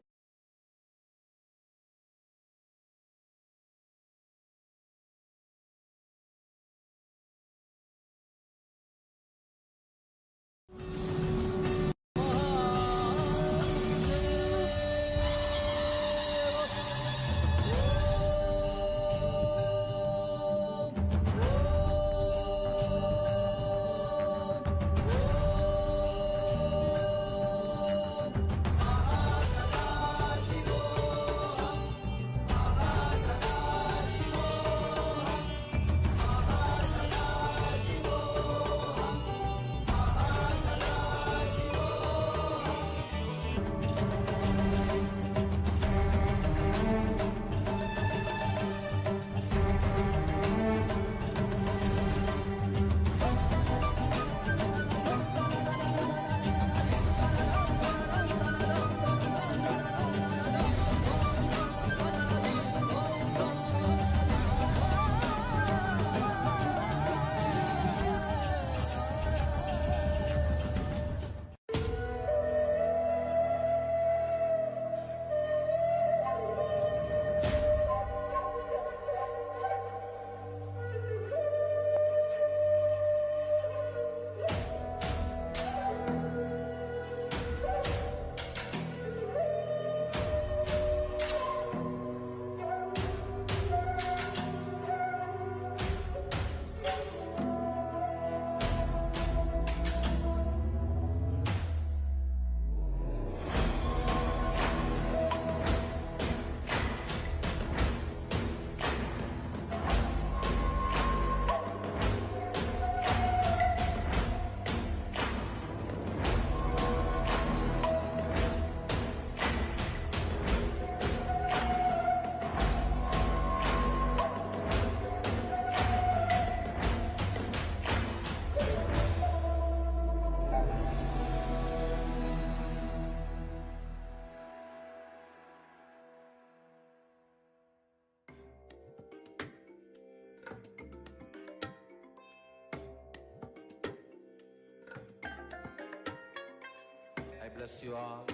I bless you all.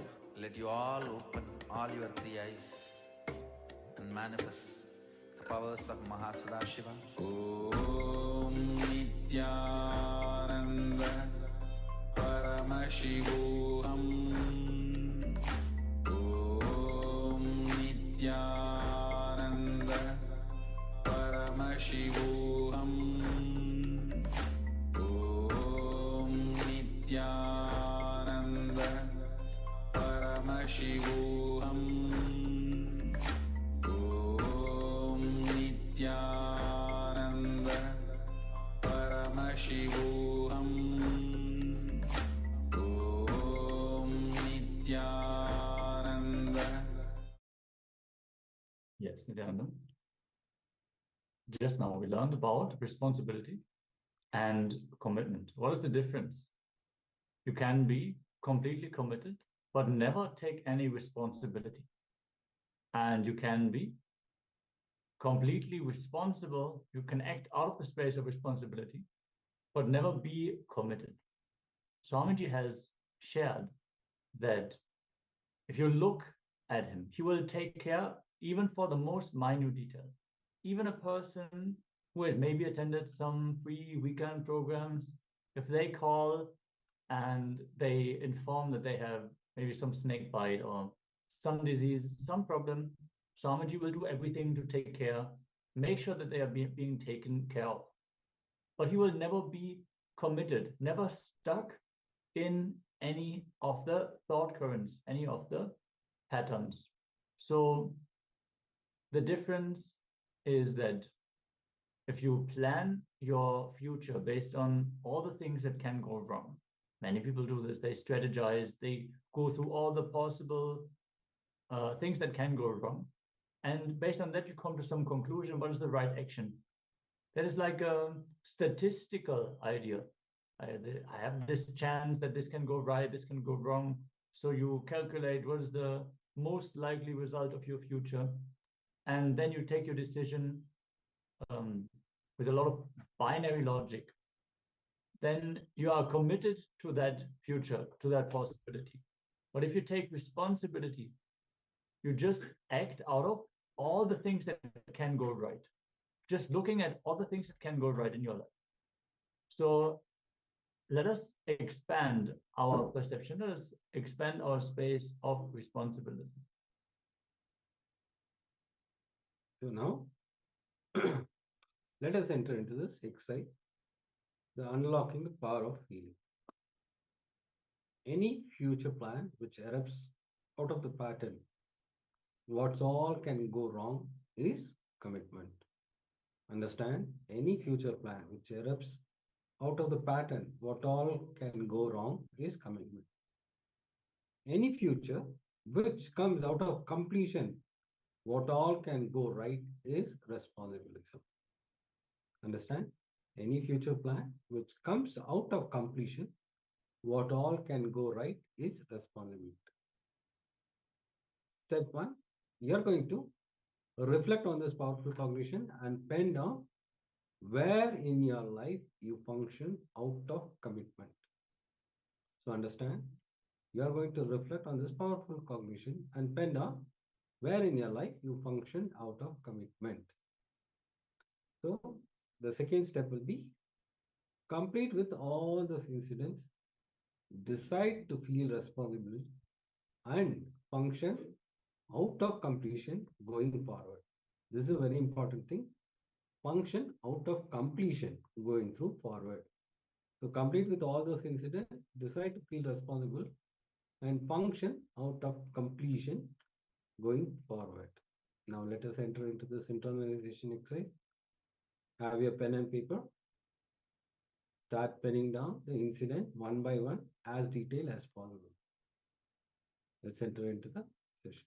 Let you all open all your three eyes and manifest the powers of Mahasudashiva. Om Nithyananda Paramashivoham. Om Nithyananda Paramashivoham. Om Nithyananda Paramashivoham. Om Nithyananda Paramashivoham. Om Nithyananda. Yes, Nithyananda. Just now we learned about responsibility and commitment. What is the difference? You can be completely committed, but never take any responsibility. And you can be completely responsible. You can act out of the space of responsibility, but never be committed. Swamiji has shared that if you look at him, he will take care even for the most minute detail. Even a person who has maybe attended some free weekend programs, if they call and they inform that they have maybe some snake bite or some disease, some problem, Swamiji will do everything to take care, make sure that they are being taken care of. But he will never be committed, never stuck in any of the thought currents, any of the patterns. So the difference is that if you plan your future based on all the things that can go wrong, many people do this, they strategize, they go through all the possible things that can go wrong. And based on that, you come to some conclusion, what is the right action? There is like a statistical idea. I have this chance that this can go right, this can go wrong. So you calculate what is the most likely result of your future, and then you take your decision with a lot of binary logic. Then you are committed to that future, to that possibility. But if you take responsibility, you just act out of all the things that can go right. Just looking at all the things that can go right in your life. So let us expand our perception. Let us expand our space of responsibility. So now, let us enter into this exercise, the unlocking the power of feeling. Any future plan which erupts out of the pattern, what's all can go wrong is commitment. Understand? Any future plan which erupts out of the pattern, what all can go wrong is commitment. Any future which comes out of completion, what all can go right is responsibility. Understand? Any future plan which comes out of completion, what all can go right is responsibility. Step 1, you're going to reflect on this powerful cognition and pen down where in your life you function out of commitment. So understand, you are going to reflect on this powerful cognition and pen down where in your life you function out of commitment. So the second step will be complete with all those incidents, decide to feel responsible and function out of completion going forward. This is a very important thing. Function out of completion going through forward. So complete with all those incidents, decide to feel responsible and function out of completion going forward. Now let us enter into this internalization exercise. Have your pen and paper. Start penning down the incident one by one as detailed as possible. Let's enter into the session.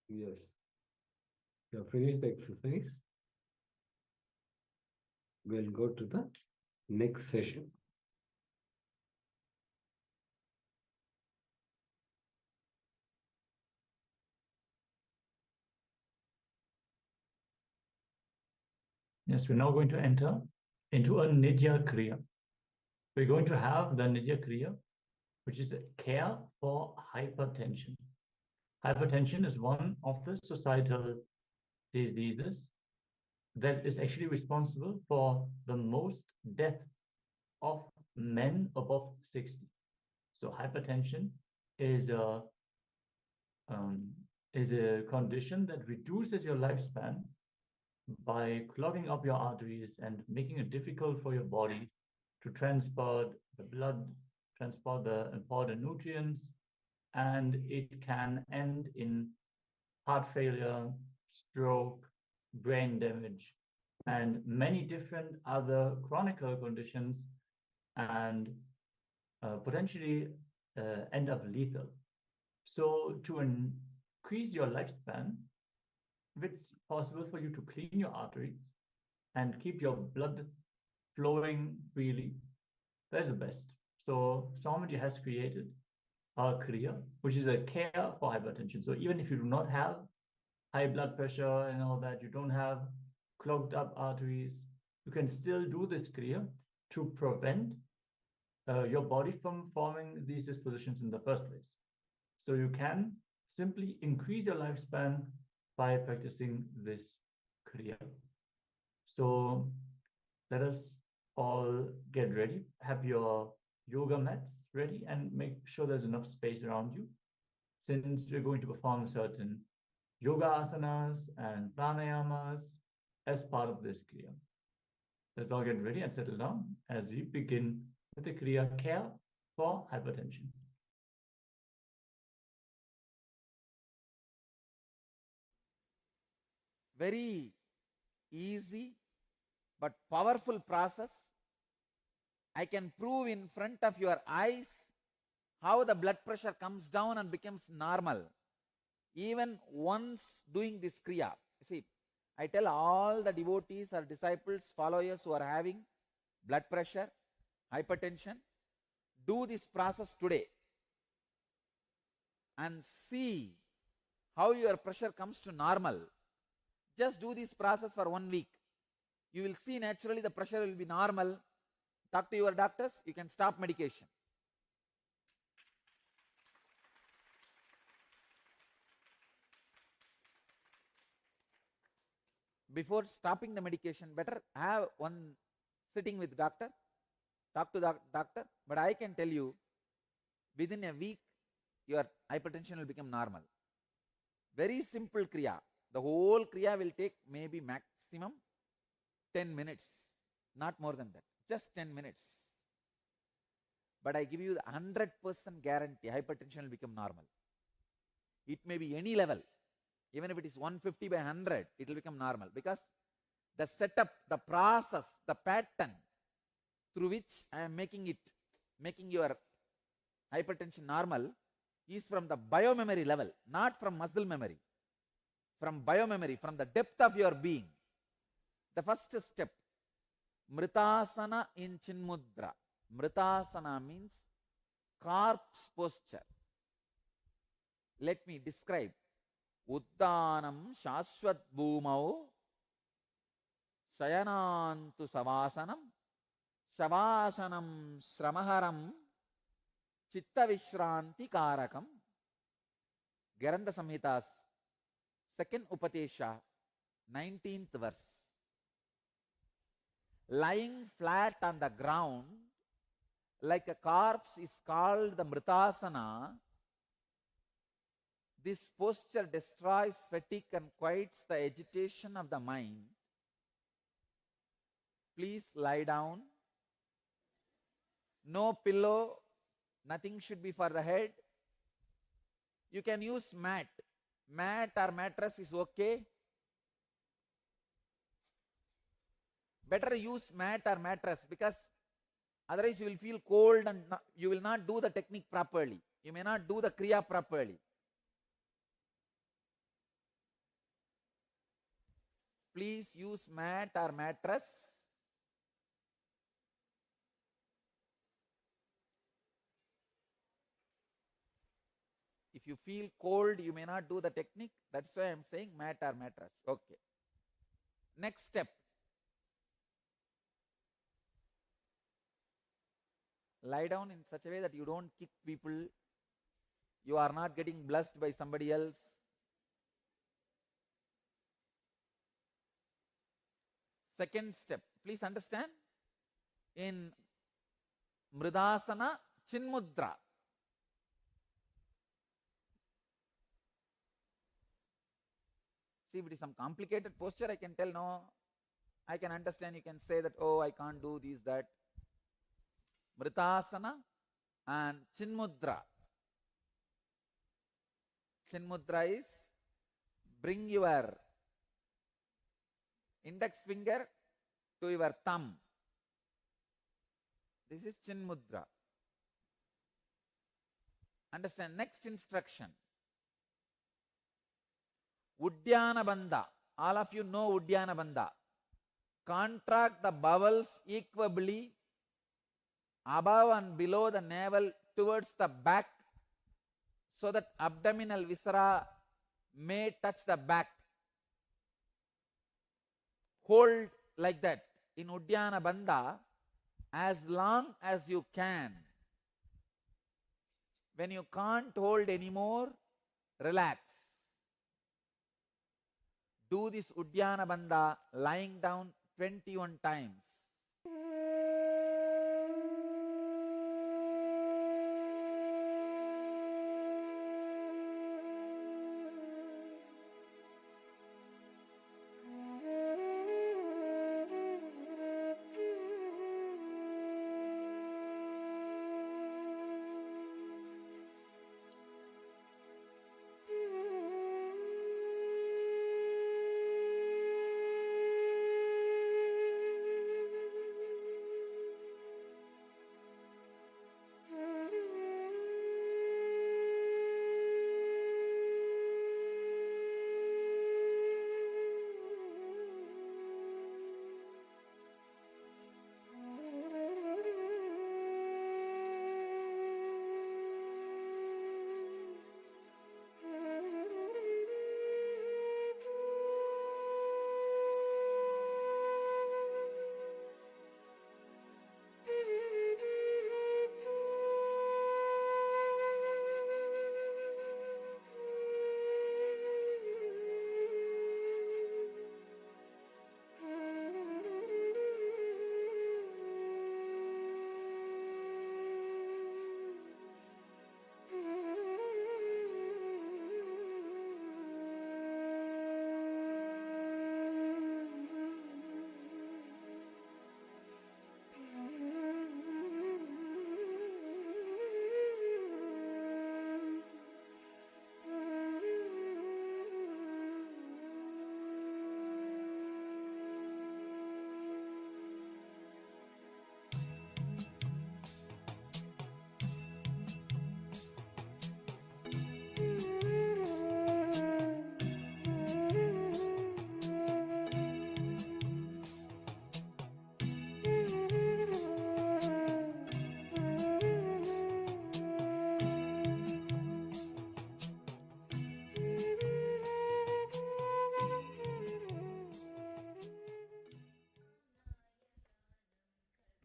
Yes. You have finished the exercise. We'll go to the next session. Yes, we're now going to enter into a Nidya Kriya. We're going to have the Nidya Kriya, which is a care for hypertension. Hypertension is one of the societal diseases that is actually responsible for the most death of men above 60. So hypertension is a condition that reduces your lifespan by clogging up your arteries and making it difficult for your body to transport the blood, transport the important nutrients, and it can end in heart failure, stroke, brain damage, and many different other chronic conditions, and potentially end up lethal. So to increase your lifespan, if it's possible for you to clean your arteries and keep your blood flowing freely, that's the best. So Swamiji has created a Kriya, which is a care for hypertension. So even if you do not have high blood pressure and all that, you don't have clogged up arteries, you can still do this Kriya to prevent your body from forming these dispositions in the first place. So you can simply increase your lifespan by practicing this Kriya. So let us all get ready. Have your yoga mats ready and make sure there's enough space around you, since we're going to perform certain yoga asanas and pranayamas as part of this Kriya. Let's all get ready and settle down as we begin with the Kriya care for hypertension. Very easy but powerful process. I can prove in front of your eyes how the blood pressure comes down and becomes normal even once doing this Kriya. See, I tell all the devotees or disciples, followers who are having blood pressure, hypertension, do this process today and see how your pressure comes to normal. Just do this process for 1 week. You will see naturally the pressure will be normal. Talk to your doctors, you can stop medication. Before stopping the medication, better have one sitting with doctor, talk to the doctor, but I can tell you, within a week, your hypertension will become normal. Very simple Kriya. The whole Kriya will take maybe maximum 10 minutes, not more than that, just 10 minutes. But I give you the 100% guarantee, hypertension will become normal. It may be any level. Even if it is 150 by 100, it will become normal, because the setup, the process, the pattern through which I am making your hypertension normal is from the biomemory level, not from muscle memory. From biomemory, from the depth of your being. The first step, Mritasana in Chinmudra. Mritasana means corpse posture. Let me describe. Uddanam Shashwat Bhumau Shayanantu Savasanam Shavasanam Sramaharam Chitta Vishranti Karakam. Garanda Samhita's second Upatesha, 19th verse. Lying flat on the ground like a corpse is called the Mritasana. This posture destroys fatigue and quiets the agitation of the mind. Please lie down. No pillow, nothing should be for the head. You can use mat. Mat or mattress is okay. Better use mat or mattress, because otherwise you will feel cold and you will not do the technique properly. You may not do the Kriya properly. please use mat or mattress. If you feel cold, you may not do the technique. That's why I'm saying mat or mattress. Okay. Next step. Lie down in such a way that you don't kick people. You are not getting blessed by somebody else. Second step. Please understand. In Mridasana, Chinmudra. See, if it is some complicated posture, I can tell no. I can understand. You can say that, oh, I can't do this, that. Mritasana and Chinmudra. Chinmudra is bring your index finger to your thumb. This is Chinmudra. Understand? Next instruction. Uddiyana Bandha. All of you know Uddiyana Bandha. Contract the bowels equably above and below the navel towards the back so that abdominal viscera may touch the back. Hold like that in Uddiyana Bandha as long as you can. When you can't hold anymore, relax. Do this Uddiyana Bandha lying down 21 times.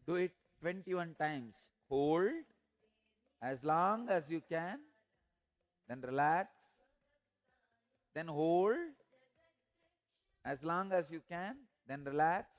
Do it 21 times. Hold as long as you can. Then relax. Then hold as long as you can. Then relax.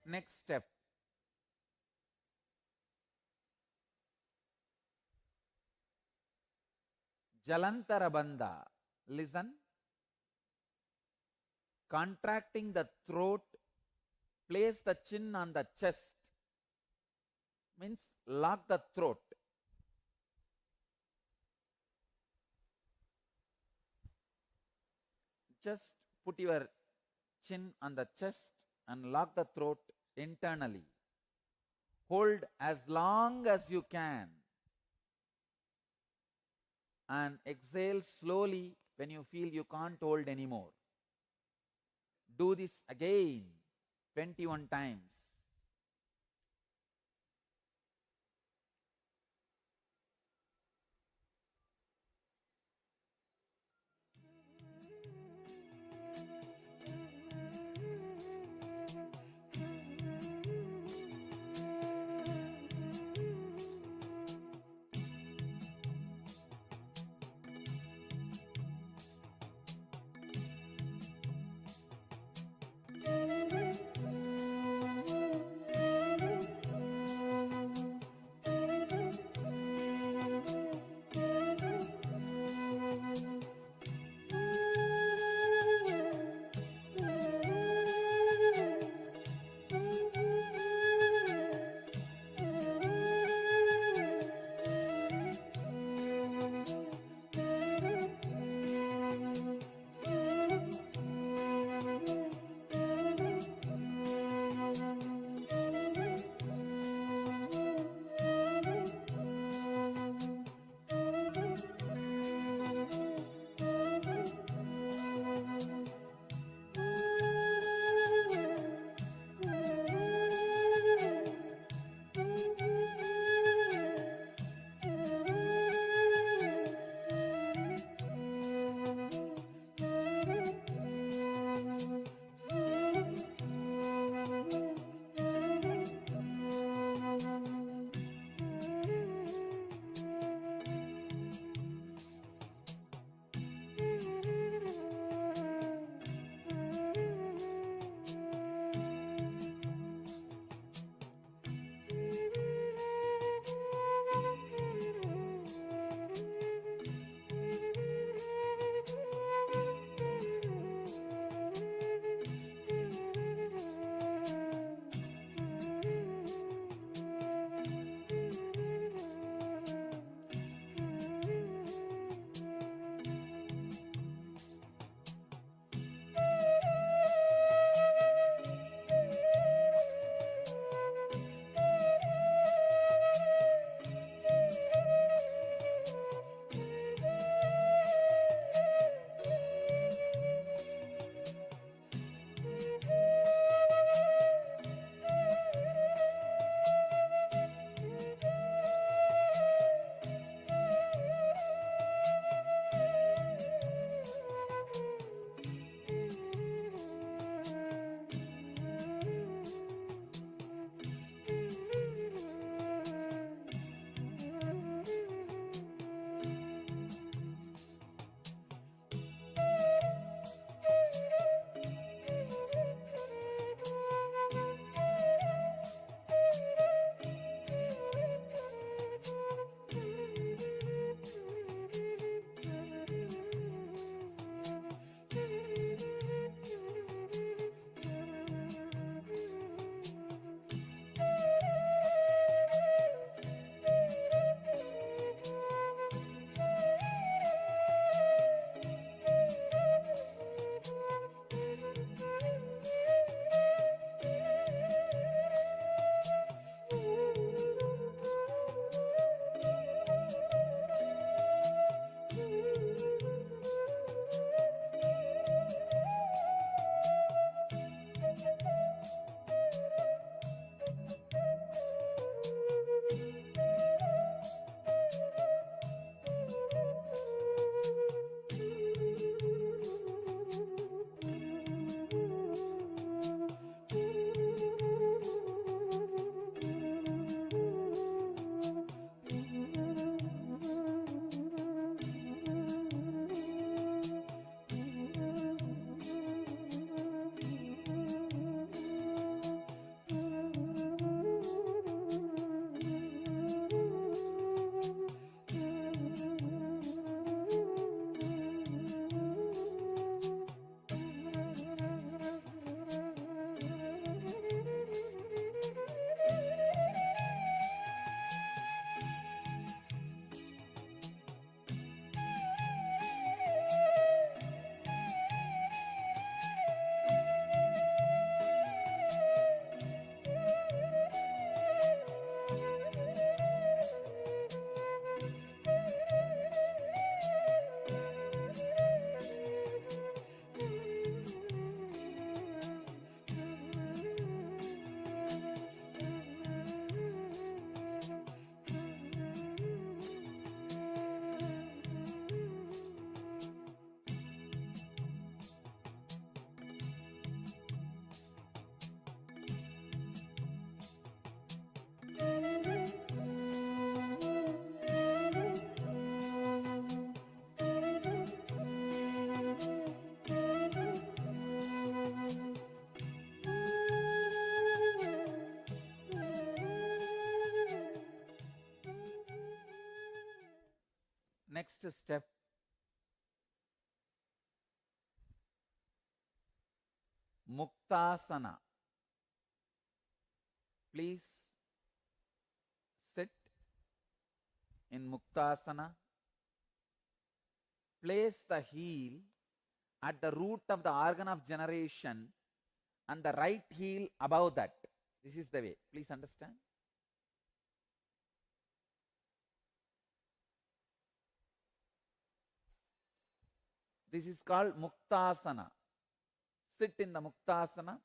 next step. Jalantara bandha. Listen. Contracting the throat, place the chin on the chest. Means lock the throat. Just put your chin on the chest and lock the throat internally. Hold as long as you can. And exhale slowly when you feel you can't hold anymore. Do this again 21 times. Next step, Muktasana. Please sit in Muktasana. Place the heel at the root of the organ of generation and the right heel above that. This is the way. Please understand. This is called Muktasana. Sit in the Muktasana.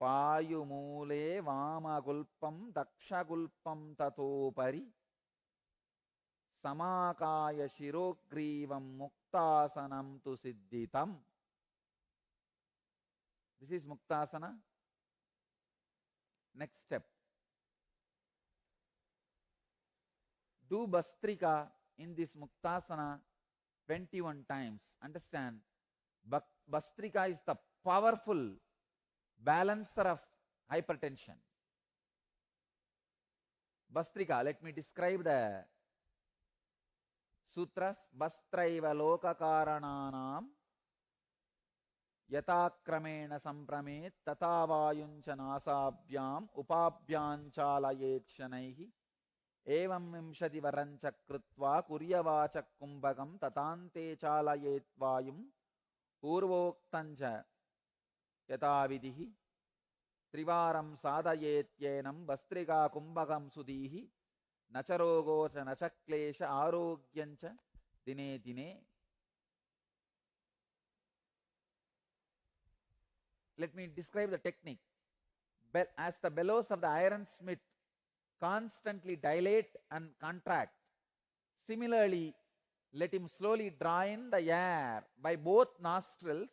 Payumule Vamagulpam Dakshagulpam Tatopari Samakaya Shirogrivam Muktasanam tu Siddhitam. This is Muktasana. Next step. Do Bastrika in this Muktasana 21 times. Understand, Bastrika is the powerful balancer of hypertension. Bastrika, let me describe the sutras. Bastraiva lokakarananam yatakramena sampramet tatavayuncha nasabhyam upabhyanchalayet shanaihi evam vimshati varancha krutva kuryavacha kumbhagam tatante chalayet vayum purvoktancha yatavidihi trivaram sadayetyenam bastrika kumbhagam sudihi nacharogocha nachaklesha arogyancha dine dine. Let me describe the technique. As the bellows of the ironsmith constantly dilate and contract, similarly, let him slowly draw in the air by both nostrils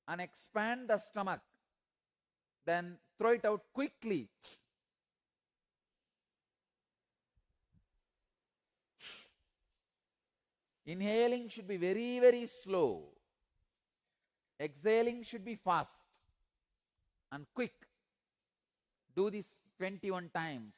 and expand the stomach. Then throw it out quickly. Inhaling should be very, very slow. Exhaling should be fast and quick. Do this 21 times.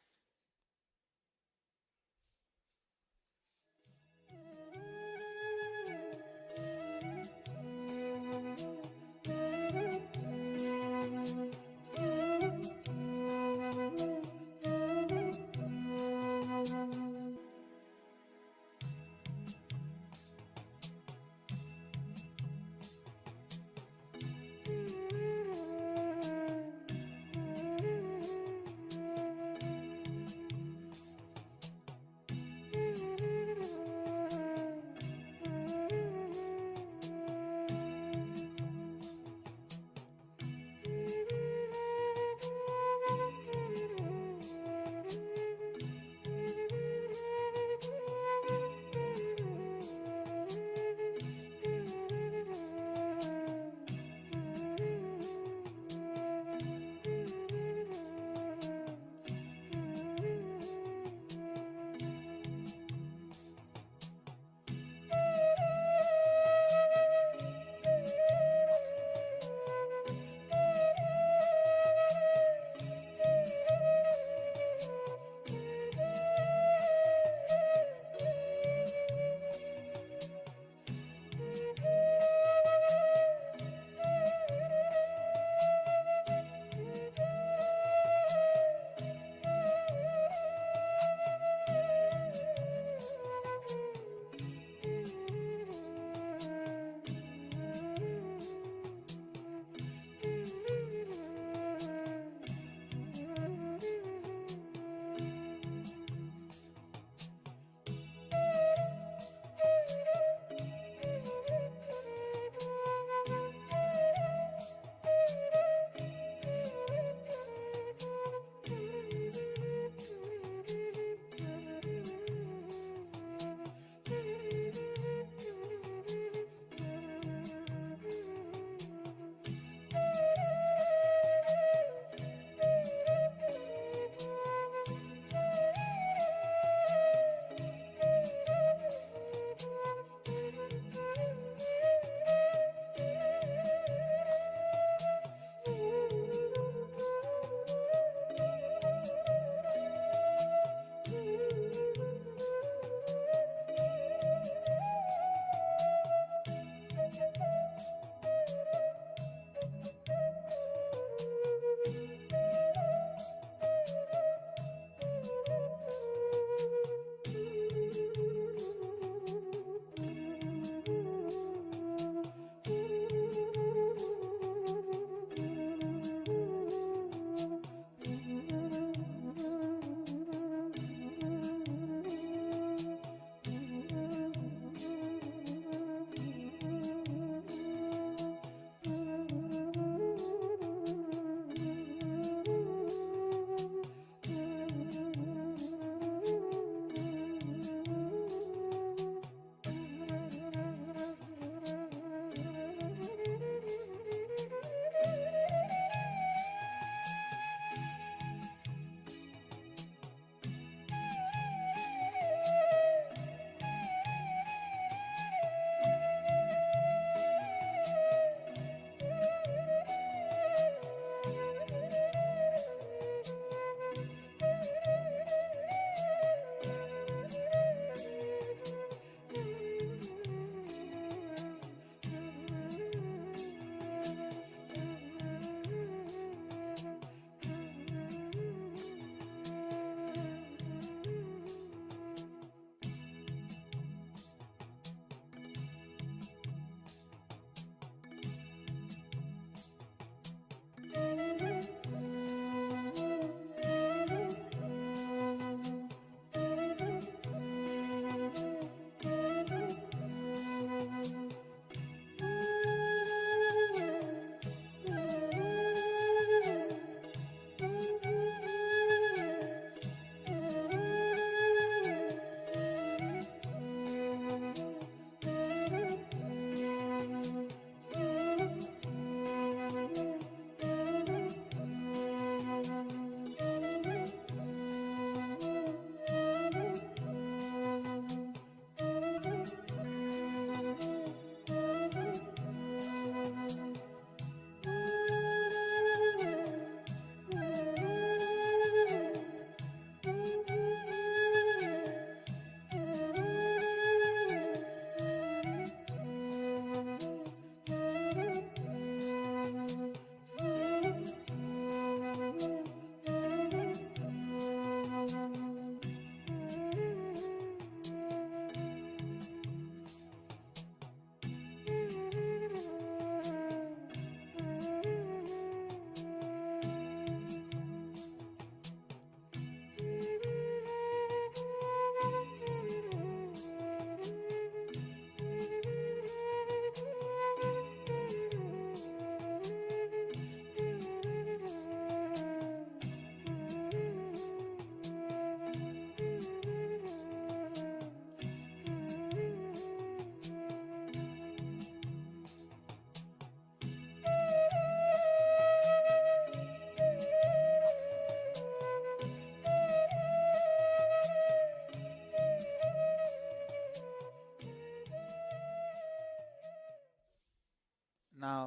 Now,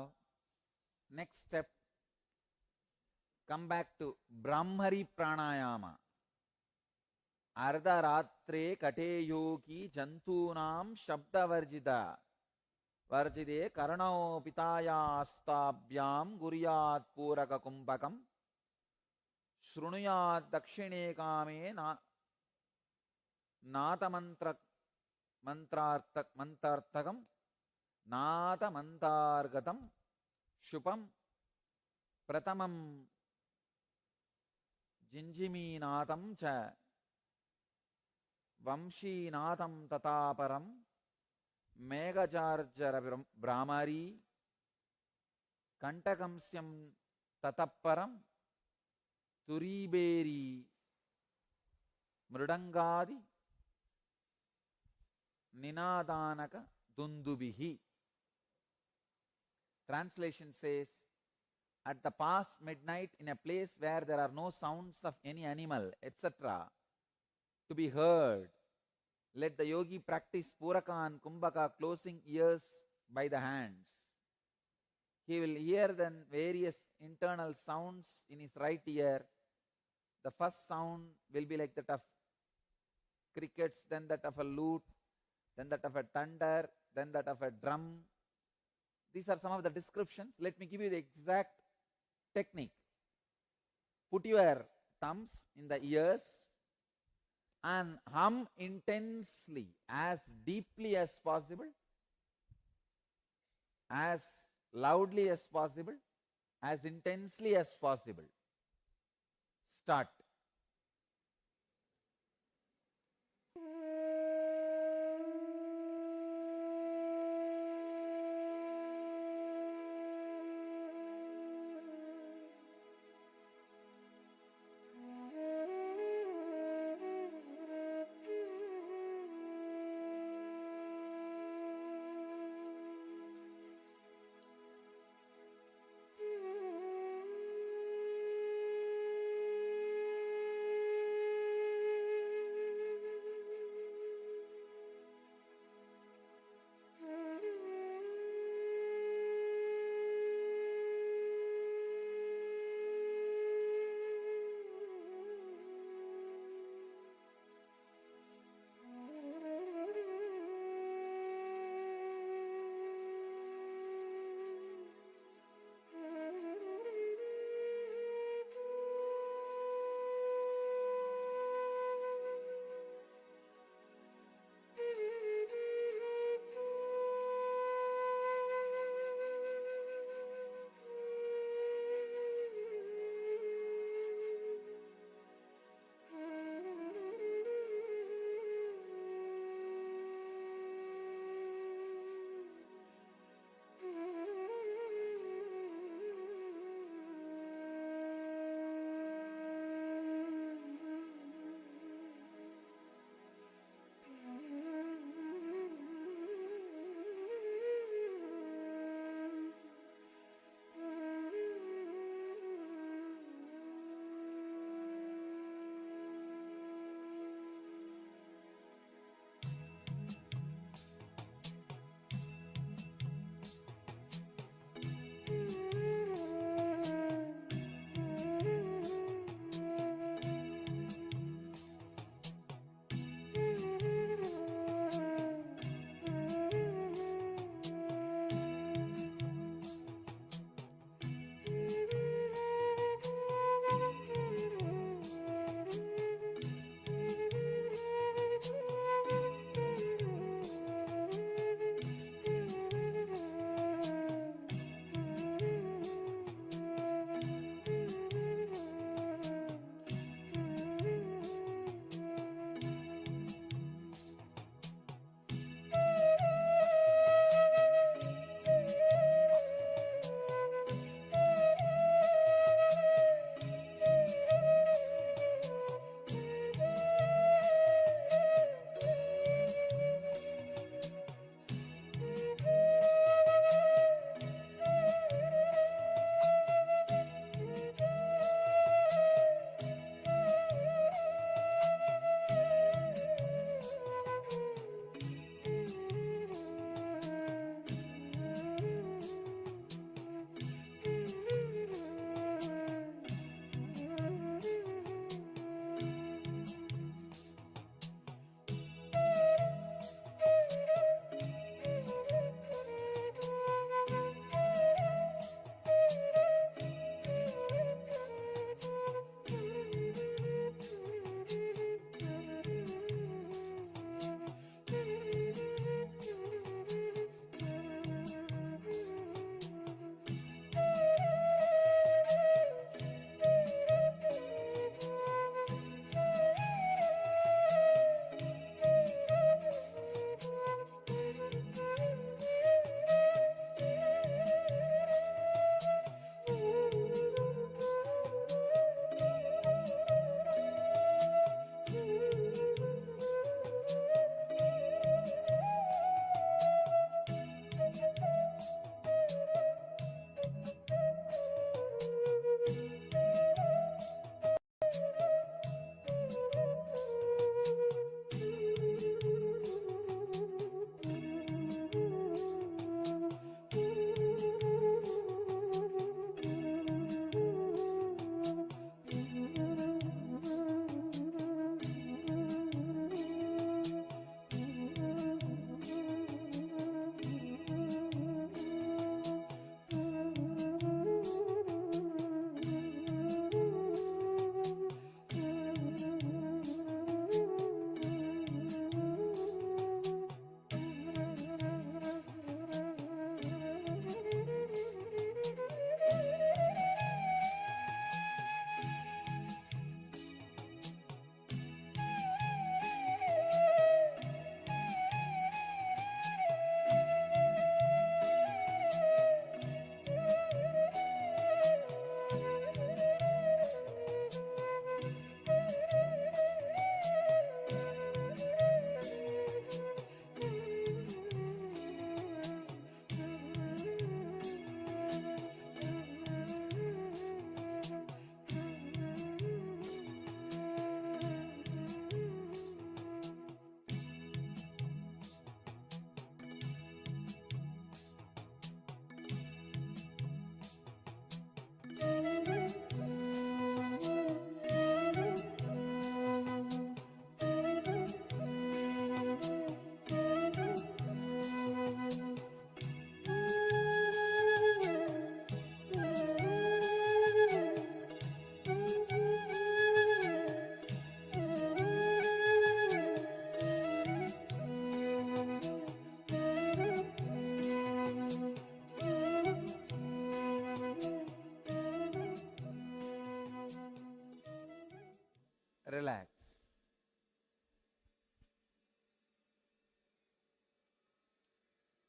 next step, come back to Brahmari Pranayama. Ardharatre kate yogi jantunam shabda varjida. Varjide karanao pitaya astabhyam guryat puraka kumbhakam. Shrunuyat dakshine kame nata mantartakam. Nata mantargatam. Shupam pratamam jinjiminatam cha vamshinatam tataparam megajarjara brahmari kantakamsyam tatapparam turiberi mridangadi ninadanaka dundubihi. Translation says, at the past midnight in a place where there are no sounds of any animal, etc., to be heard, let the yogi practice Puraka and Kumbhaka, closing ears by the hands. He will hear then various internal sounds in his right ear. The first sound will be like that of crickets, then that of a lute, then that of a thunder, then that of a drum. These are some of the descriptions. Let me give you the exact technique. Put your thumbs in the ears and hum intensely, as deeply as possible, as loudly as possible, as intensely as possible. Start.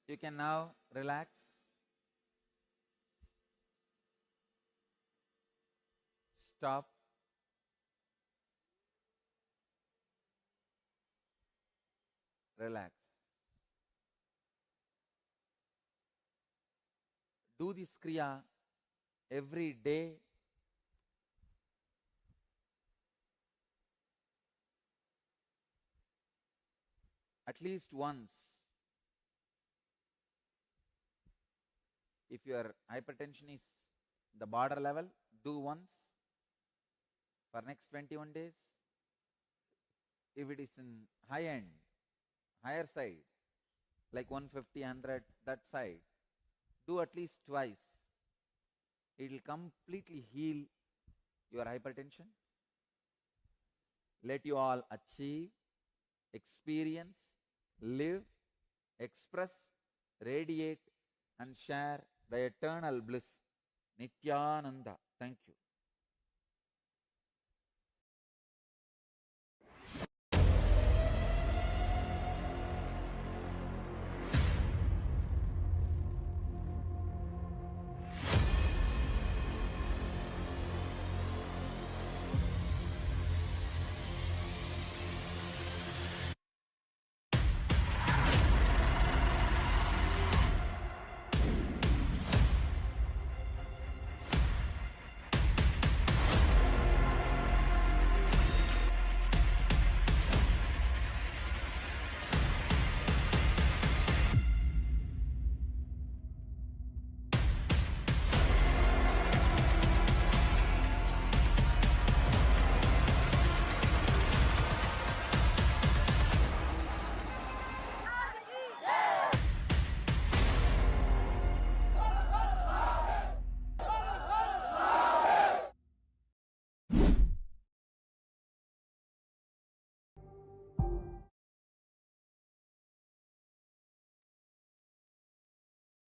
You can now relax. Stop. Relax. Do this Kriya every day. At least once. If your hypertension is the border level, do once for next 21 days. If it is in high end, higher side, like 150, 100, that side, do at least twice. It will completely heal your hypertension. Let you all achieve, experience, live, express, radiate, and share the eternal bliss. Nithyananda. Thank you.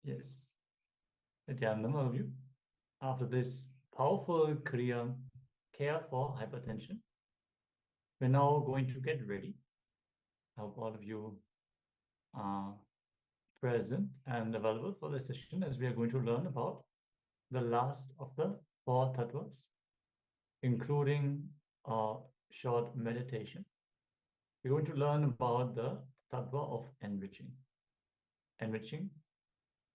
Yes. Nithyananda, all of you. After this powerful Kriya, care for hypertension, we're now going to get ready. I hope all of you are present and available for the session, as we are going to learn about the last of the 4 tattvas, including a short meditation. We're going to learn about the tattva of enriching. Enriching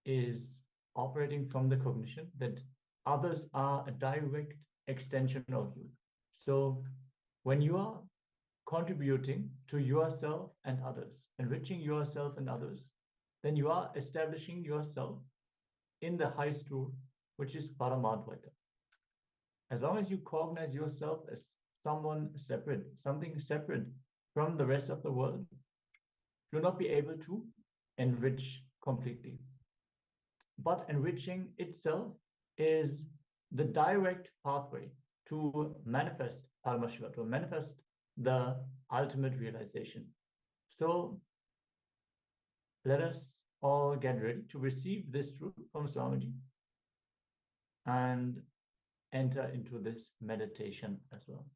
is operating from the cognition that others are a direct extension of you. So when you are contributing to yourself and others, enriching yourself and others, then you are establishing yourself in the highest truth, which is Paramadvaita. As long as you cognize yourself as someone separate, something separate from the rest of the world, you'll not be able to enrich completely. But enriching itself is the direct pathway to manifest Paramashiva, to manifest the ultimate realization. So let us all get ready to receive this truth from Swamiji and enter into this meditation as well.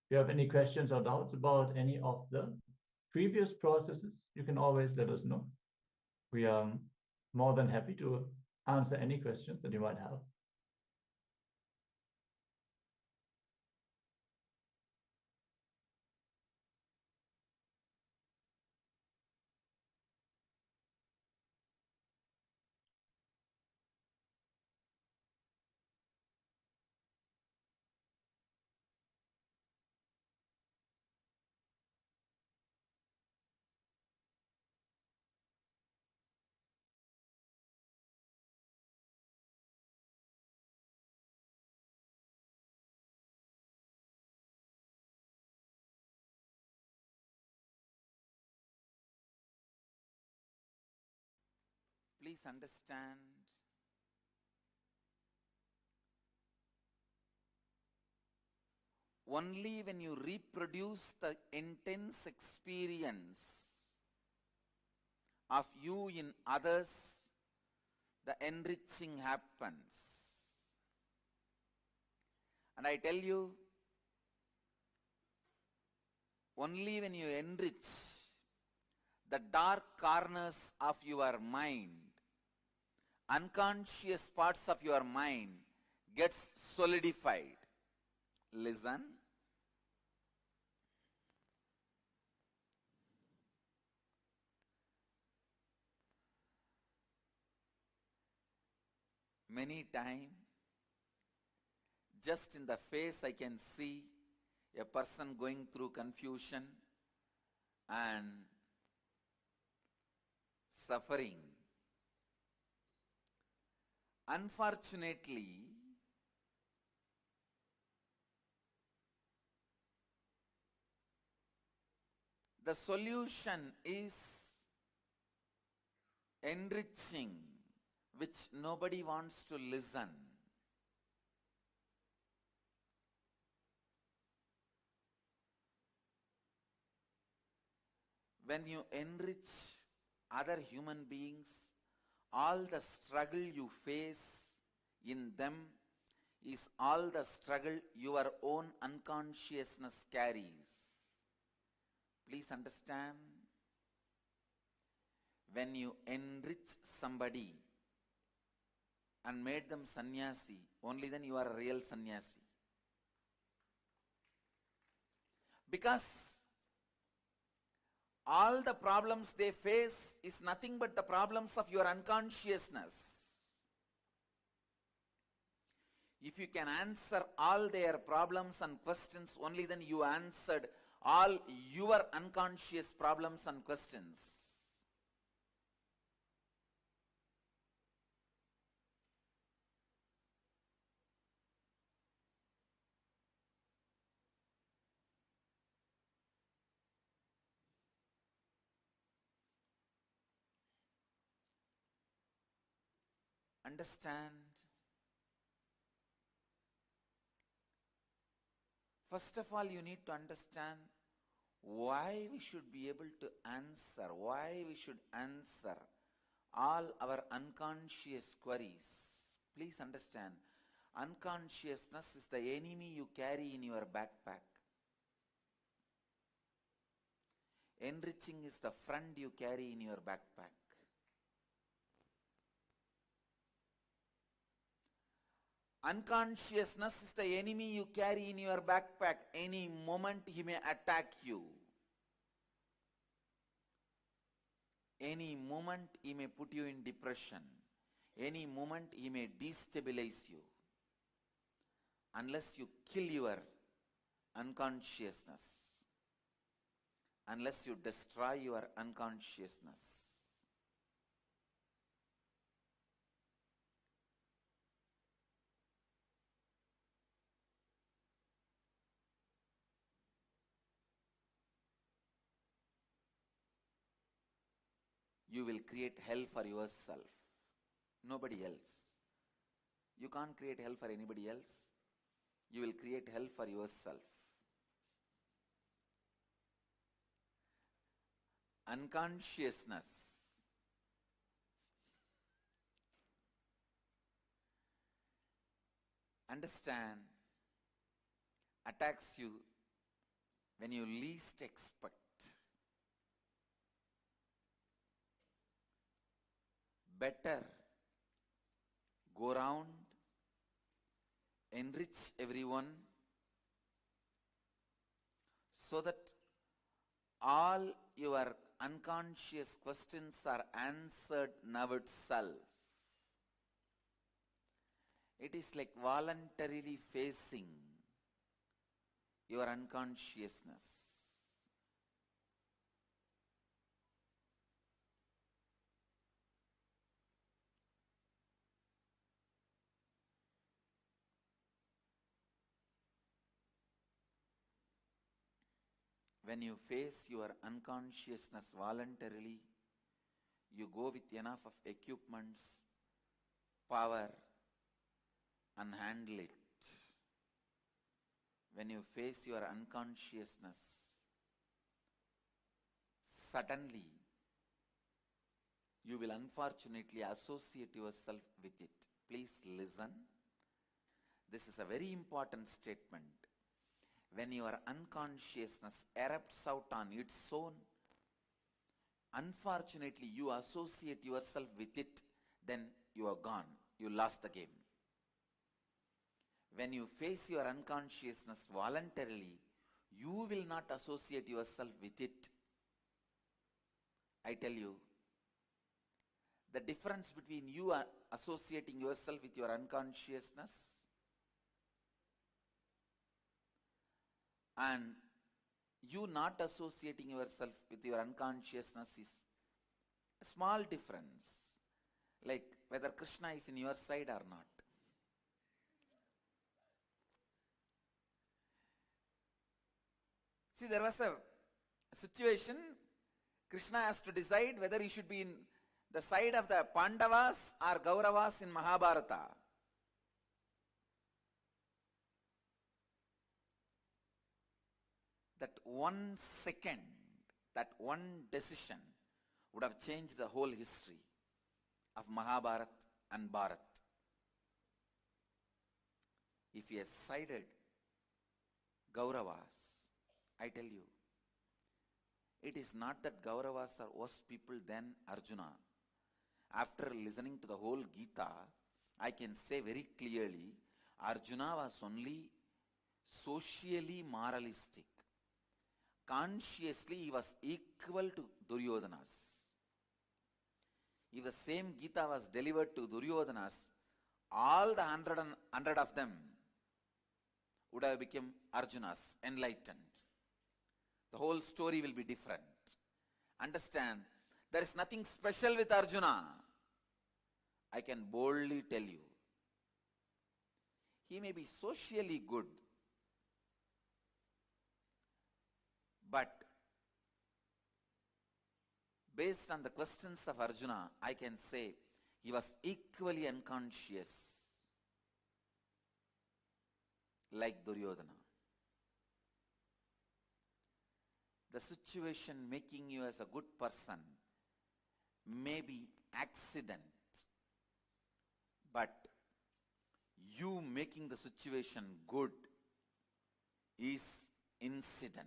If you have any questions or doubts about any of the previous processes, you can always let us know. We are more than happy to answer any questions that you might have. Please understand, only when you reproduce the intense experience of you in others, the enriching happens. And I tell you, only when you enrich, the dark corners of your mind, unconscious parts of your mind gets solidified. Listen. Many times, just in the face I can see a person going through confusion and suffering. Unfortunately, the solution is enriching, which nobody wants to listen. When you enrich other human beings, all the struggle you face in them is all the struggle your own unconsciousness carries. Please understand, when you enrich somebody and made them sannyasi, only then you are a real sannyasi. Because all the problems they face is nothing but the problems of your unconsciousness. If you can answer all their problems and questions, only then you answered all your unconscious problems and questions. Understand? First of all, you need to understand why we should be able to answer, why we should answer all our unconscious queries. Please understand, unconsciousness is the enemy you carry in your backpack. Enriching is the friend you carry in your backpack. Unconsciousness is the enemy you carry in your backpack. Any moment he may attack you. Any moment he may put you in depression. Any moment he may destabilize you. Unless you kill your unconsciousness. Unless you destroy your unconsciousness. You will create hell for yourself, nobody else. You can't create hell for anybody else. You will create hell for yourself. Unconsciousness understand attacks you when you least expect. Better go round, enrich everyone, so that all your unconscious questions are answered now itself. It is like voluntarily facing your unconsciousness. When you face your unconsciousness voluntarily, you go with enough of equipments, power, and handle it. When you face your unconsciousness, suddenly you will unfortunately associate yourself with it. Please listen. This is a very important statement. When your unconsciousness erupts out on its own, Unfortunately, you associate yourself with it, then you are gone. You lost the game. When you face your unconsciousness voluntarily, you will not associate yourself with it. I tell you, the difference between you associating yourself with your unconsciousness and you not associating yourself with your unconsciousness is a small difference, like whether Krishna is in your side or not. See, there was a situation, Krishna has to decide whether he should be in the side of the Pandavas or Kauravas in Mahabharata. That 1 second, that one decision would have changed the whole history of Mahabharat and Bharat. If he has sided Kauravas, I tell you, it is not that Kauravas are worse people than Arjuna. After listening to the whole Gita, I can say very clearly, Arjuna was only socially moralistic. Consciously, he was equal to Duryodhanas. If the same Gita was delivered to Duryodhanas, all the 100 of them would have become Arjunas, enlightened. The whole story will be different. Understand, there is nothing special with Arjuna. I can boldly tell you. He may be socially good, but based on the questions of Arjuna, I can say he was equally unconscious like Duryodhana. The situation making you as a good person may be accident, but you making the situation good is incident.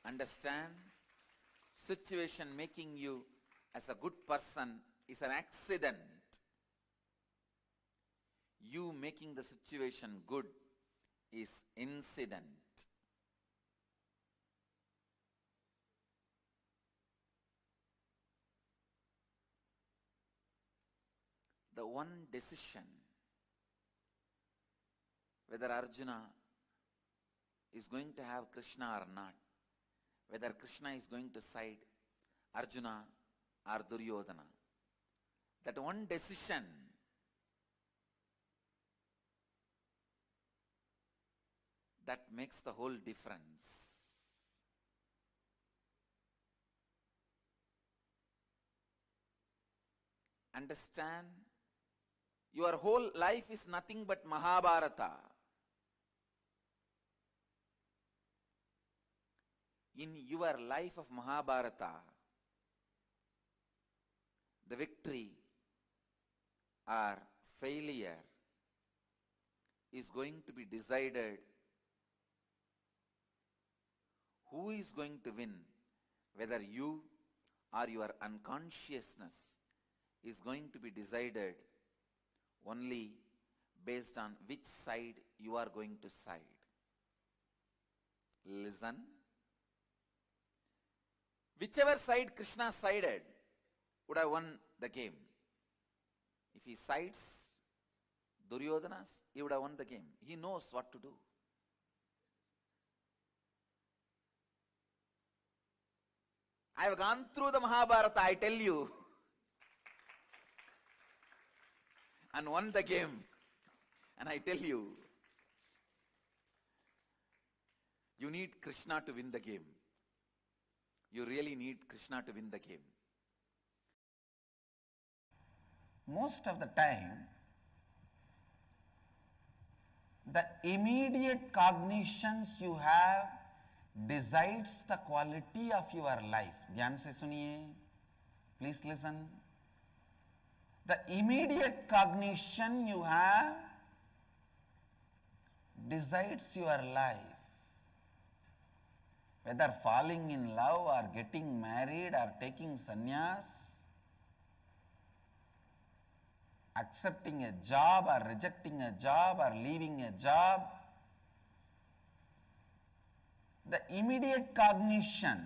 Understand? Situation making you as a good person is an accident. You making the situation good is incident. The one decision whether Arjuna is going to have Krishna or not, whether Krishna is going to side Arjuna or Duryodhana, that one decision that makes the whole difference. Understand? Your whole life is nothing but Mahabharata. In your life of Mahabharata, the victory or failure is going to be decided. Who is going to win? Whether you or your unconsciousness is going to be decided only based on which side you are going to side. Listen. Whichever side Krishna sided would have won the game. If he sides Duryodhanas, he would have won the game. He knows what to do. I have gone through the Mahabharata, I tell you, and won the game. And I tell you, you need Krishna to win the game. You really need Krishna to win the game. Most of the time, the immediate cognitions you have decides the quality of your life. ध्यान से सुनिए. Please listen. The immediate cognition you have decides your life. whether falling in love or getting married or taking sannyas, accepting a job or rejecting a job or leaving a job, the immediate cognition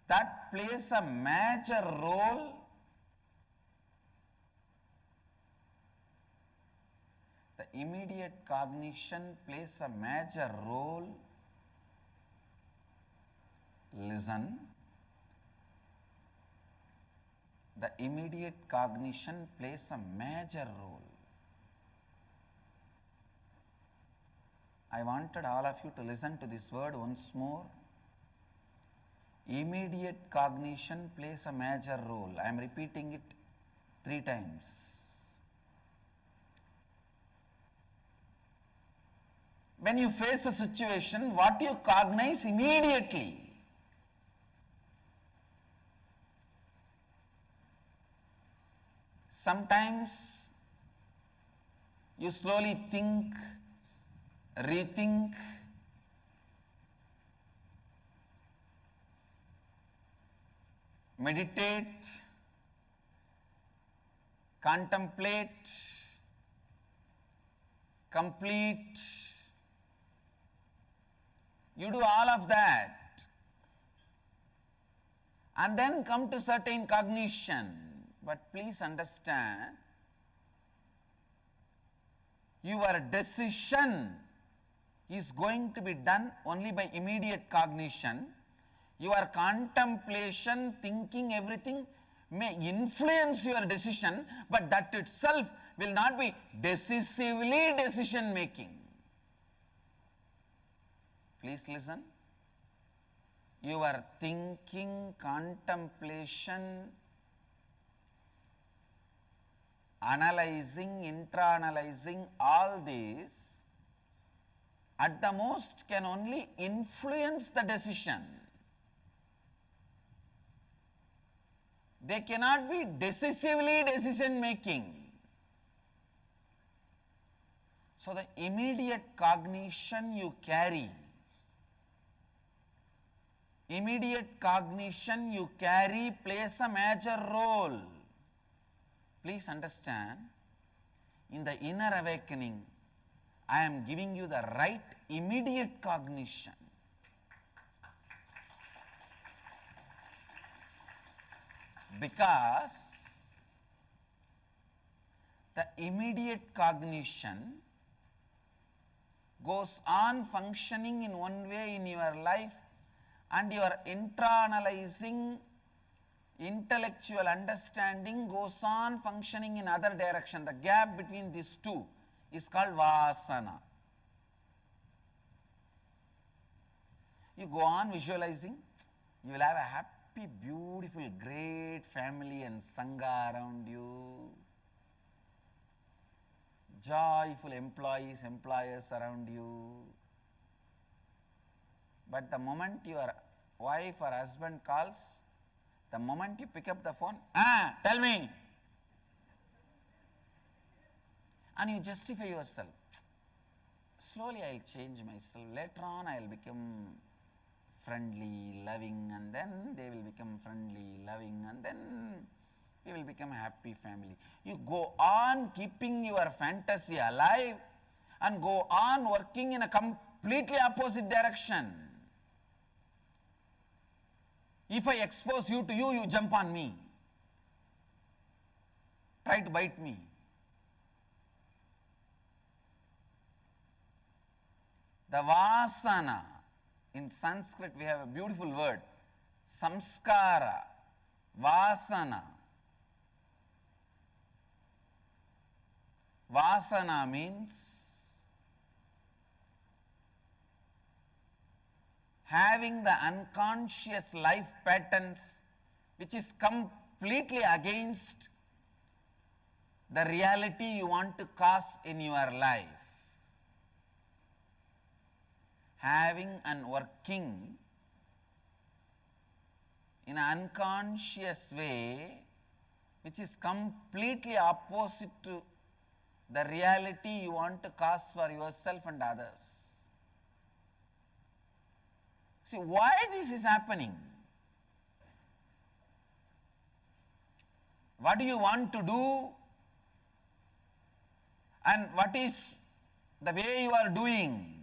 that plays a major role plays a major role. Listen. The immediate cognition plays a major role. I wanted all of you to listen to this word once more. Immediate cognition plays a major role. I am repeating it 3 times. When you face a situation, what you cognize immediately? Sometimes you slowly think, rethink, meditate, contemplate, complete. You do all of that and then come to certain cognition. But please understand, your decision is going to be done only by immediate cognition. Your contemplation, thinking, everything may influence your decision, but that itself will not be decisively decision making. Please listen. Your thinking, contemplation, analyzing, intra-analyzing, all these at the most can only influence the decision. They cannot be decisively decision making. So the immediate cognition you carry, plays a major role. Please understand, in the inner awakening, I am giving you the right immediate cognition. Because the immediate cognition goes on functioning in one way in your life, and your intra-analyzing intellectual understanding goes on functioning in other direction. The gap between these two is called vasana. You go on visualizing, you will have a happy, beautiful, great family and sangha around you, joyful employees, employers around you. But the moment your wife or husband calls, the moment you pick up the phone, tell me, and you justify yourself. Slowly I will change myself. Later on I will become friendly, loving, and then they will become friendly, loving, and then we will become a happy family. You go on keeping your fantasy alive and go on working in a completely opposite direction. If I expose you to you, you jump on me, try to bite me. The vasana, in Sanskrit we have a beautiful word, samskara, vasana. Vasana means having the unconscious life patterns which is completely against the reality you want to cause in your life. Having and working in an unconscious way which is completely opposite to the reality you want to cause for yourself and others. See, why this is happening? What do you want to do? And what is the way you are doing?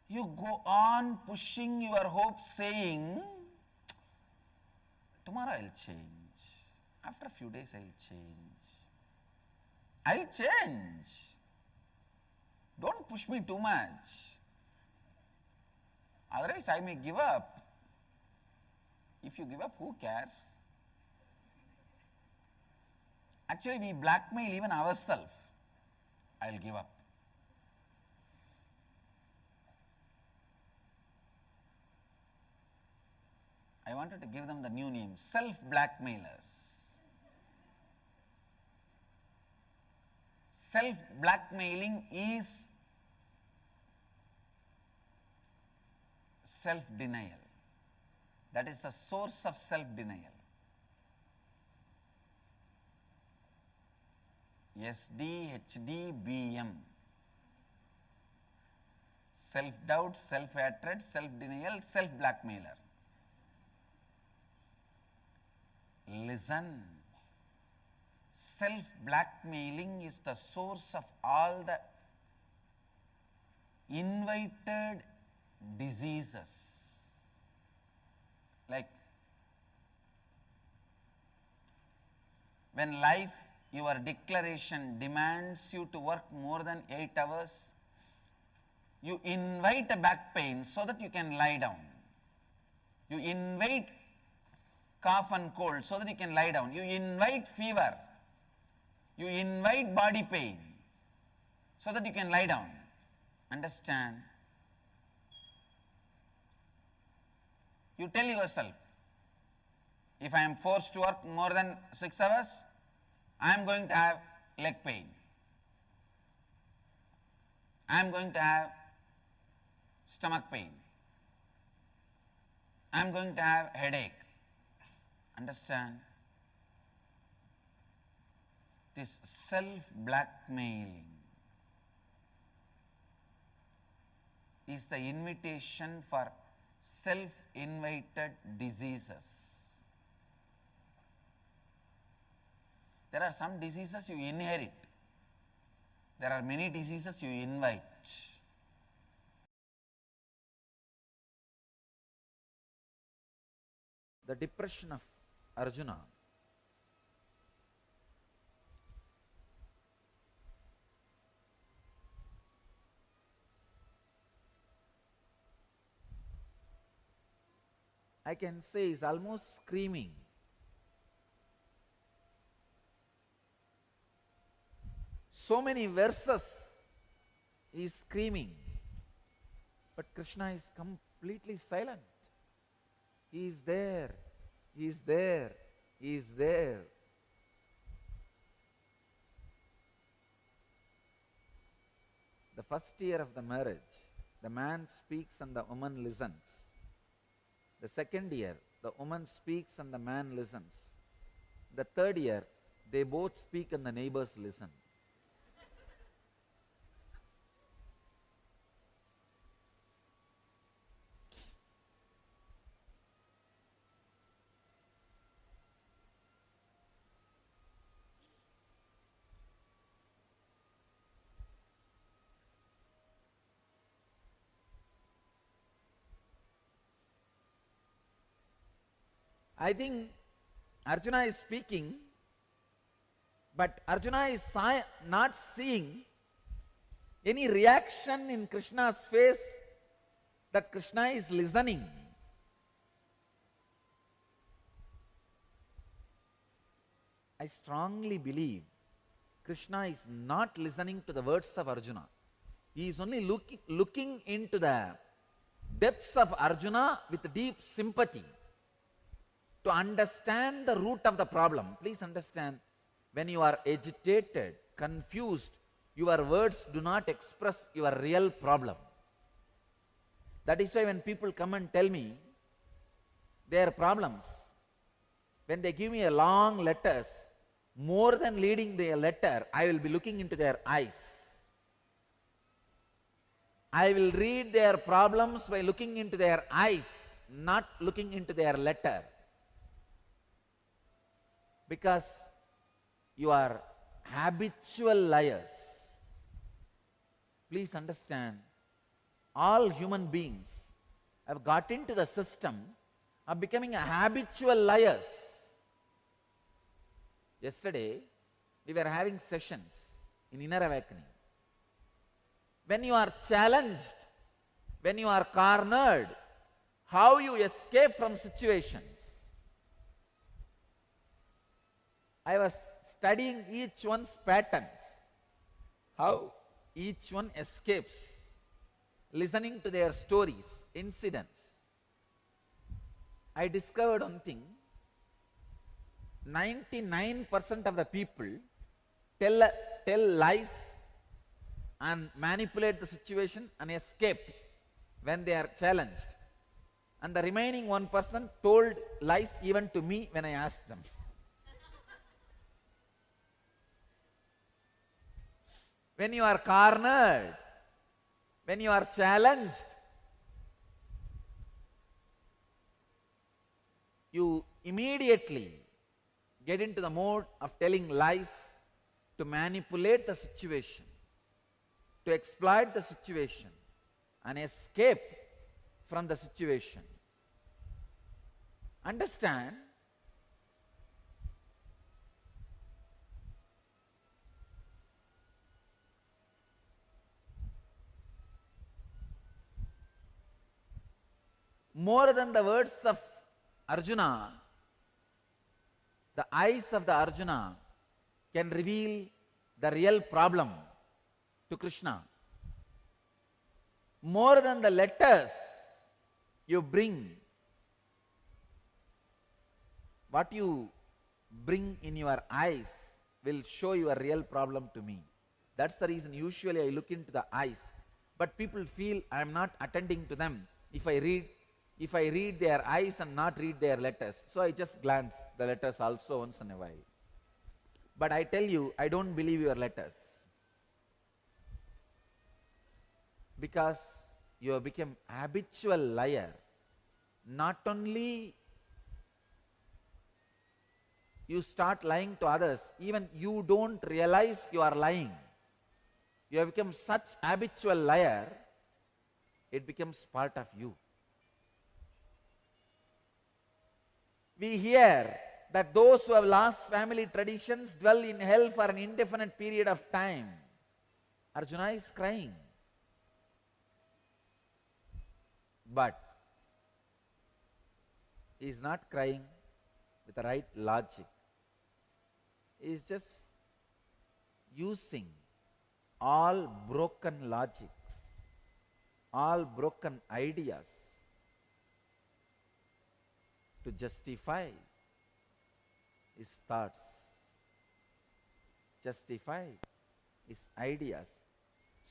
You go on pushing your hopes, saying, tomorrow I'll change. After a few days I'll change. I'll change. Don't push me too much. Otherwise I may give up. If you give up, who cares? Actually, we blackmail even ourselves. I'll give up. I wanted to give them the new name, self-blackmailers. Self-blackmailing is self-denial. That is the source of self-denial. SD, HD, BM. Self-doubt, self-hatred, self-denial, self-blackmailer. Listen. Self-blackmailing is the source of all the invited diseases. Like when life, your declaration demands you to work more than 8 hours, you invite a back pain so that you can lie down. You invite cough and cold so that you can lie down. You invite fever. You invite body pain so that you can lie down. Understand? You tell yourself, if I am forced to work more than 6 hours, I am going to have leg pain. I am going to have stomach pain. I am going to have headache. Understand? This self-blackmailing is the invitation for self-invited diseases. There are some diseases you inherit. There are many diseases you invite. The depression of Arjuna I can say is almost screaming. So many verses he is screaming, but Krishna is completely silent. He is there, he is there, he is there. The first year of the marriage, the man speaks and the woman listens. The second year, the woman speaks and the man listens. The third year, they both speak and the neighbors listen. I think Arjuna is speaking, but Arjuna is not seeing any reaction in Krishna's face that Krishna is listening. I strongly believe Krishna is not listening to the words of Arjuna. He is only looking into the depths of Arjuna with deep sympathy, to understand the root of the problem. Please understand, when you are agitated, confused, your words do not express your real problem. That is why when people come and tell me their problems, when they give me a long letters, more than reading their letter, I will be looking into their eyes. I will read their problems by looking into their eyes, not looking into their letter. Because you are habitual liars. Please understand, all human beings have got into the system of becoming habitual liars. Yesterday, we were having sessions in Inner Awakening. When you are challenged, when you are cornered, how you escape from situations. I was studying each one's patterns, how each one escapes, listening to their stories, incidents. I discovered one thing: 99% of the people tell lies and manipulate the situation and escape when they are challenged. And the remaining 1% told lies even to me when I asked them. When you are cornered, when you are challenged, you immediately get into the mode of telling lies to manipulate the situation, to exploit the situation and escape from the situation. Understand, more than the words of Arjuna, the eyes of the Arjuna can reveal the real problem to Krishna. More than the letters you bring, what you bring in your eyes will show your real problem to me. That's the reason usually I look into the eyes. But people feel I am not attending to them if I read their eyes and not read their letters. So I just glance the letters also once in a while. But I tell you, I don't believe your letters. Because you have become habitual liar. Not only you start lying to others, even you don't realize you are lying. You have become such habitual liar, it becomes part of you. We hear that those who have lost family traditions dwell in hell for an indefinite period of time. Arjuna is crying. But he is not crying with the right logic. He is just using all broken logics, all broken ideas to justify his thoughts, justify his ideas.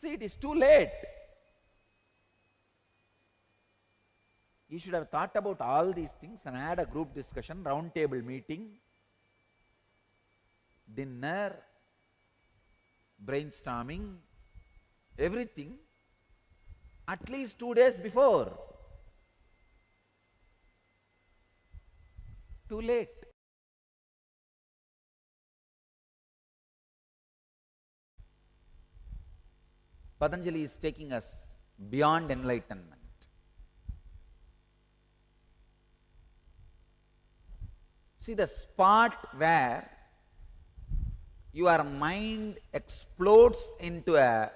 See, it is too late. You should have thought about all these things and had a group discussion, round table meeting, dinner, brainstorming, everything at least 2 days before. Too late. Patanjali is taking us beyond enlightenment. See, the spot where your mind explodes into a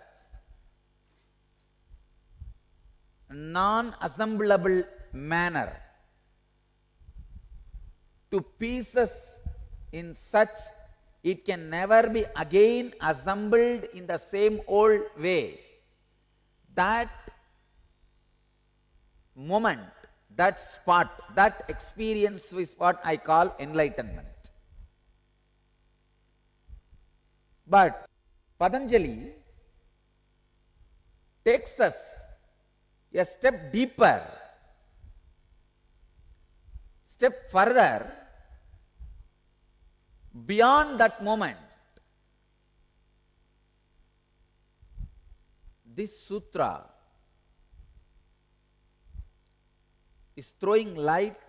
non-assemblable manner to pieces in such it can never be again assembled in the same old way. That moment, that spot, that experience is what I call enlightenment. But Patanjali takes us a step deeper, step further, beyond that moment. This sutra is throwing light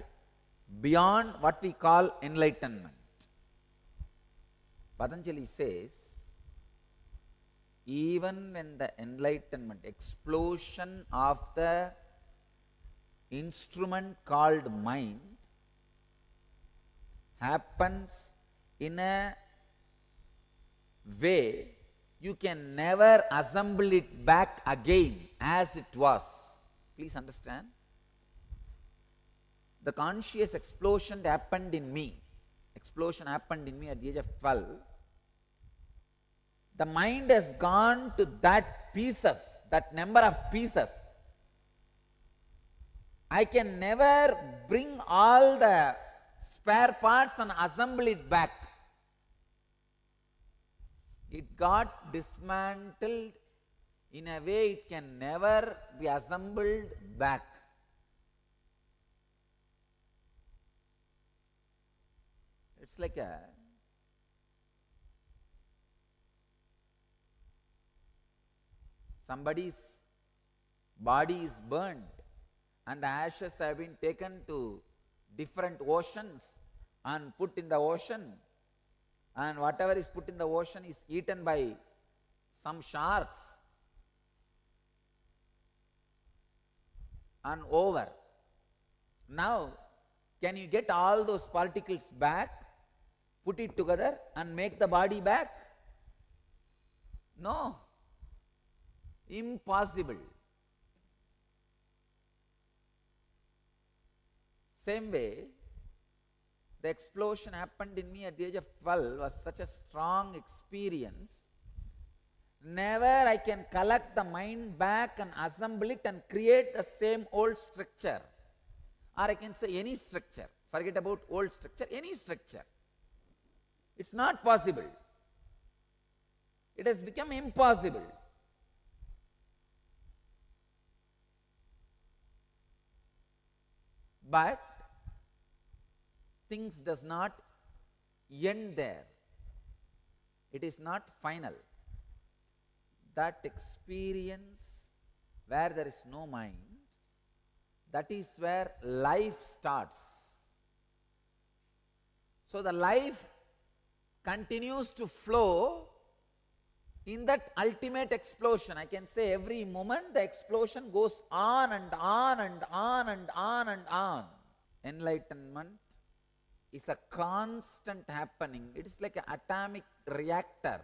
beyond what we call enlightenment. Patanjali says, even when the enlightenment, explosion of the instrument called mind happens in a way you can never assemble it back again as it was. Please understand. The conscious explosion happened in me. Explosion happened in me at the age of 12. The mind has gone to that pieces, that number of pieces. I can never bring all the spare parts and assemble it back. It got dismantled in a way it can never be assembled back. It's like somebody's body is burnt and the ashes have been taken to different oceans and put in the ocean, and whatever is put in the ocean is eaten by some sharks and over. Now, can you get all those particles back, put it together and make the body back? No. Impossible. Same way, the explosion happened in me at the age of 12 was such a strong experience. Never I can collect the mind back and assemble it and create the same old structure. Or I can say any structure. Forget about old structure, any structure. It's not possible. It has become impossible. But things does not end there. It is not final. That experience where there is no mind, that is where life starts. So the life continues to flow in that ultimate explosion. I can say every moment the explosion goes on and on and on and on and on. Enlightenment is a constant happening. It is like an atomic reactor.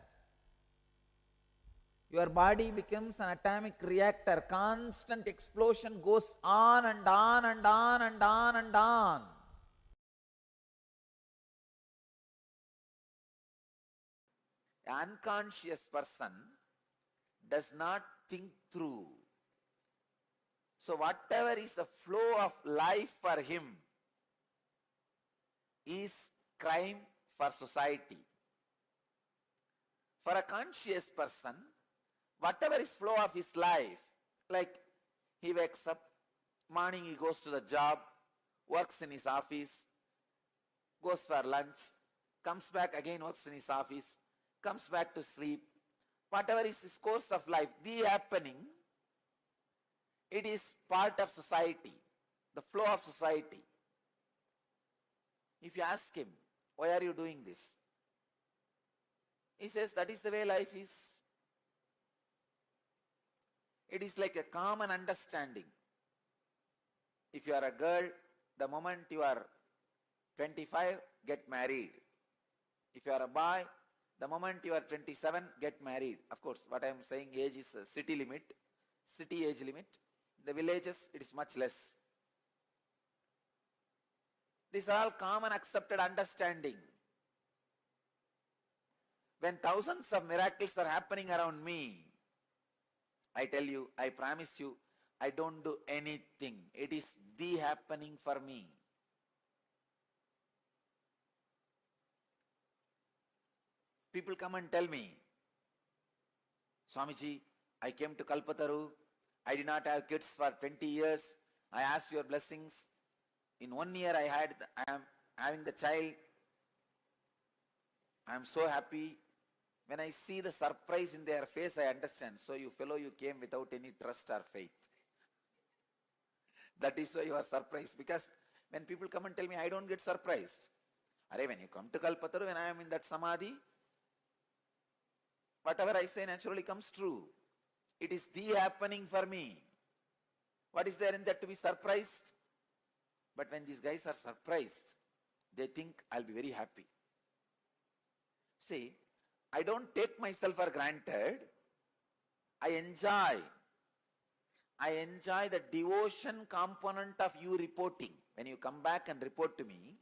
Your body becomes an atomic reactor. Constant explosion goes on and on and on and on and on. An unconscious person does not think through. So whatever is the flow of life for him is crime for society. For a conscious person, whatever is flow of his life, like he wakes up, morning he goes to the job, works in his office, goes for lunch, comes back again, works in his office, comes back to sleep. Whatever is his course of life, the happening, it is part of society, the flow of society. If you ask him, why are you doing this? He says, that is the way life is. It is like a common understanding. If you are a girl, the moment you are 25, get married. If you are a boy, the moment you are 27, get married. Of course, what I am saying, age is a city limit, city age limit. The villages, it is much less. These are all common accepted understanding. When thousands of miracles are happening around me, I tell you, I promise you, I don't do anything. It is the happening for me. People come and tell me, Swamiji, I came to Kalpataru. I did not have kids for 20 years. I asked your blessings. In 1 year I am having the child. I am so happy. When I see the surprise in their face, I understand. So you fellow, you came without any trust or faith. That is why you are surprised. Because when people come and tell me, I don't get surprised. When you come to Kalpataru, when I am in that samadhi, whatever I say naturally comes true. It is the happening for me. What is there in that to be surprised? But when these guys are surprised, they think I'll be very happy. See, I don't take myself for granted. I enjoy the devotion component of you reporting. When you come back and report to me,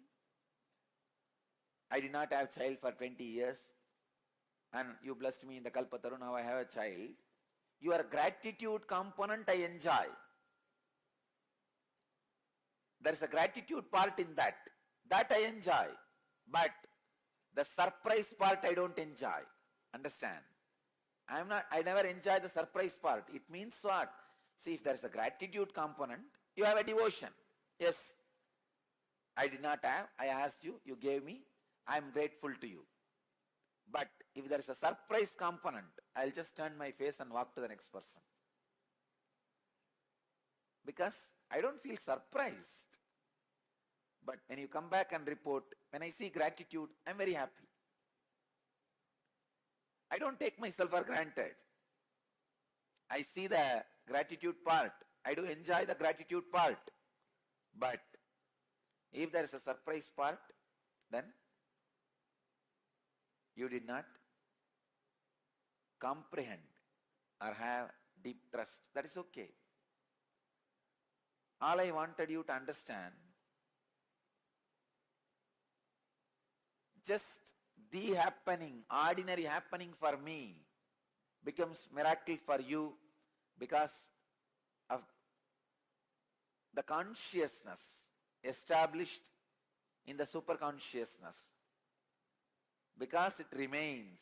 I did not have a child for 20 years and you blessed me in the Kalpataru, now I have a child. Your gratitude component I enjoy. There is a gratitude part in that. That I enjoy. But the surprise part I don't enjoy. Understand? I never enjoy the surprise part. It means what? See, if there is a gratitude component, you have a devotion. Yes, I did not have, I asked you, you gave me, I am grateful to you. But if there is a surprise component, I'll just turn my face and walk to the next person. Because I don't feel surprised. But when you come back and report, when I see gratitude, I'm very happy. I don't take myself for granted. I see the gratitude part. I do enjoy the gratitude part. But if there is a surprise part, then you did not comprehend or have deep trust. That is okay. All I wanted you to understand, just the happening, ordinary happening for me becomes miracle for you because of the consciousness established in the superconsciousness. Because it remains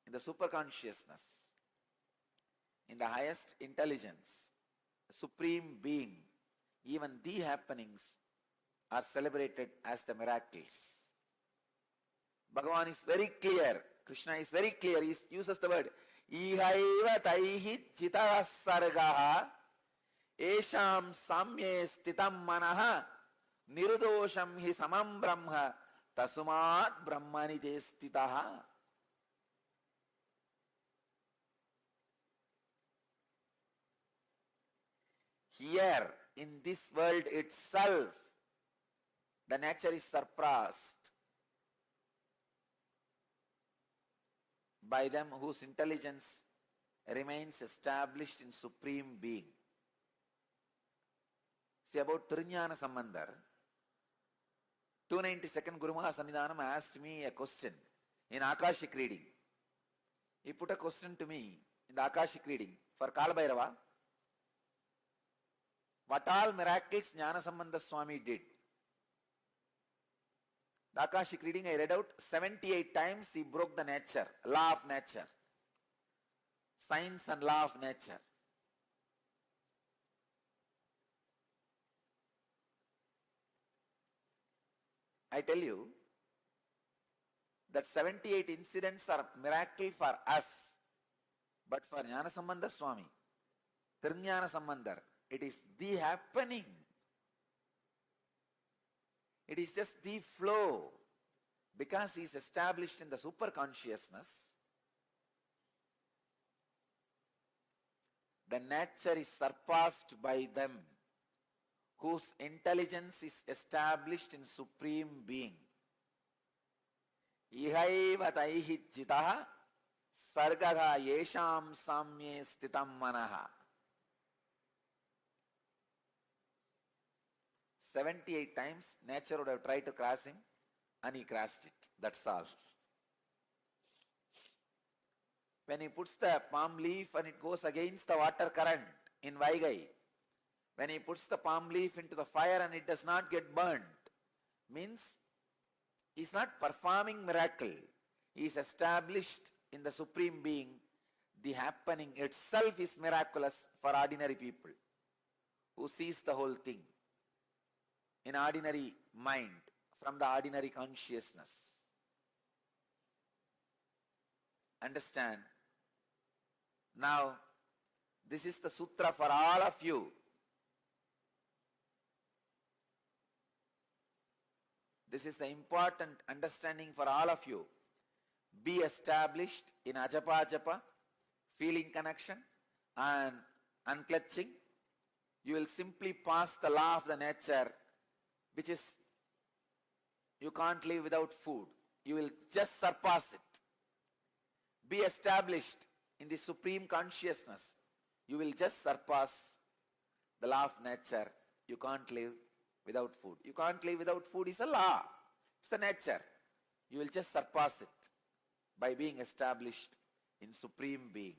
in the superconsciousness, in the highest intelligence, the supreme being, even the happenings are celebrated as the miracles. Bhagavan is very clear, Krishna is very clear, he uses the word ihaiva taihi chitavas sargaha esham samye stitam manaha nirudosham hi samam brahma tasumat brahmani te stitaha. Here in this world itself, the nature is surpassed by them whose intelligence remains established in Supreme Being. See about Trinyana Sambandhar, 292nd Guru Maha Sannidhanam asked me a question in Akashic reading. He put a question to me in the Akashic reading for Kalabhairava. What all miracles Jnana Sambandha Swami did? The Akashic reading I read out 78 times he broke the nature, law of nature, science and law of nature. I tell you that 78 incidents are miracle for us, but for Jnana Sambandha Swami, Trinyana Sambandhar, it is the happening. It is just the flow. Because he is established in the superconsciousness, the nature is surpassed by them whose intelligence is established in Supreme Being. Ihaiva taihi chitaha sargaha yesham samye stitam manaha. 78 times nature would have tried to cross him and he crossed it. That's all. When he puts the palm leaf and it goes against the water current in Vaigai, when he puts the palm leaf into the fire and it does not get burnt, means he is not performing miracle. He is established in the Supreme Being. The happening itself is miraculous for ordinary people who sees the whole thing in ordinary mind, from the ordinary consciousness. Understand? Now, this is the sutra for all of you. this is the important understanding for all of you. Be established in ajapa japa, feeling connection and unclutching. You will simply pass the law of the nature, which is you can't live without food. You will just surpass it. Be established in the supreme consciousness. You will just surpass the law of nature. You can't live without food. You can't live without food is a law. It's the nature. You will just surpass it by being established in supreme being.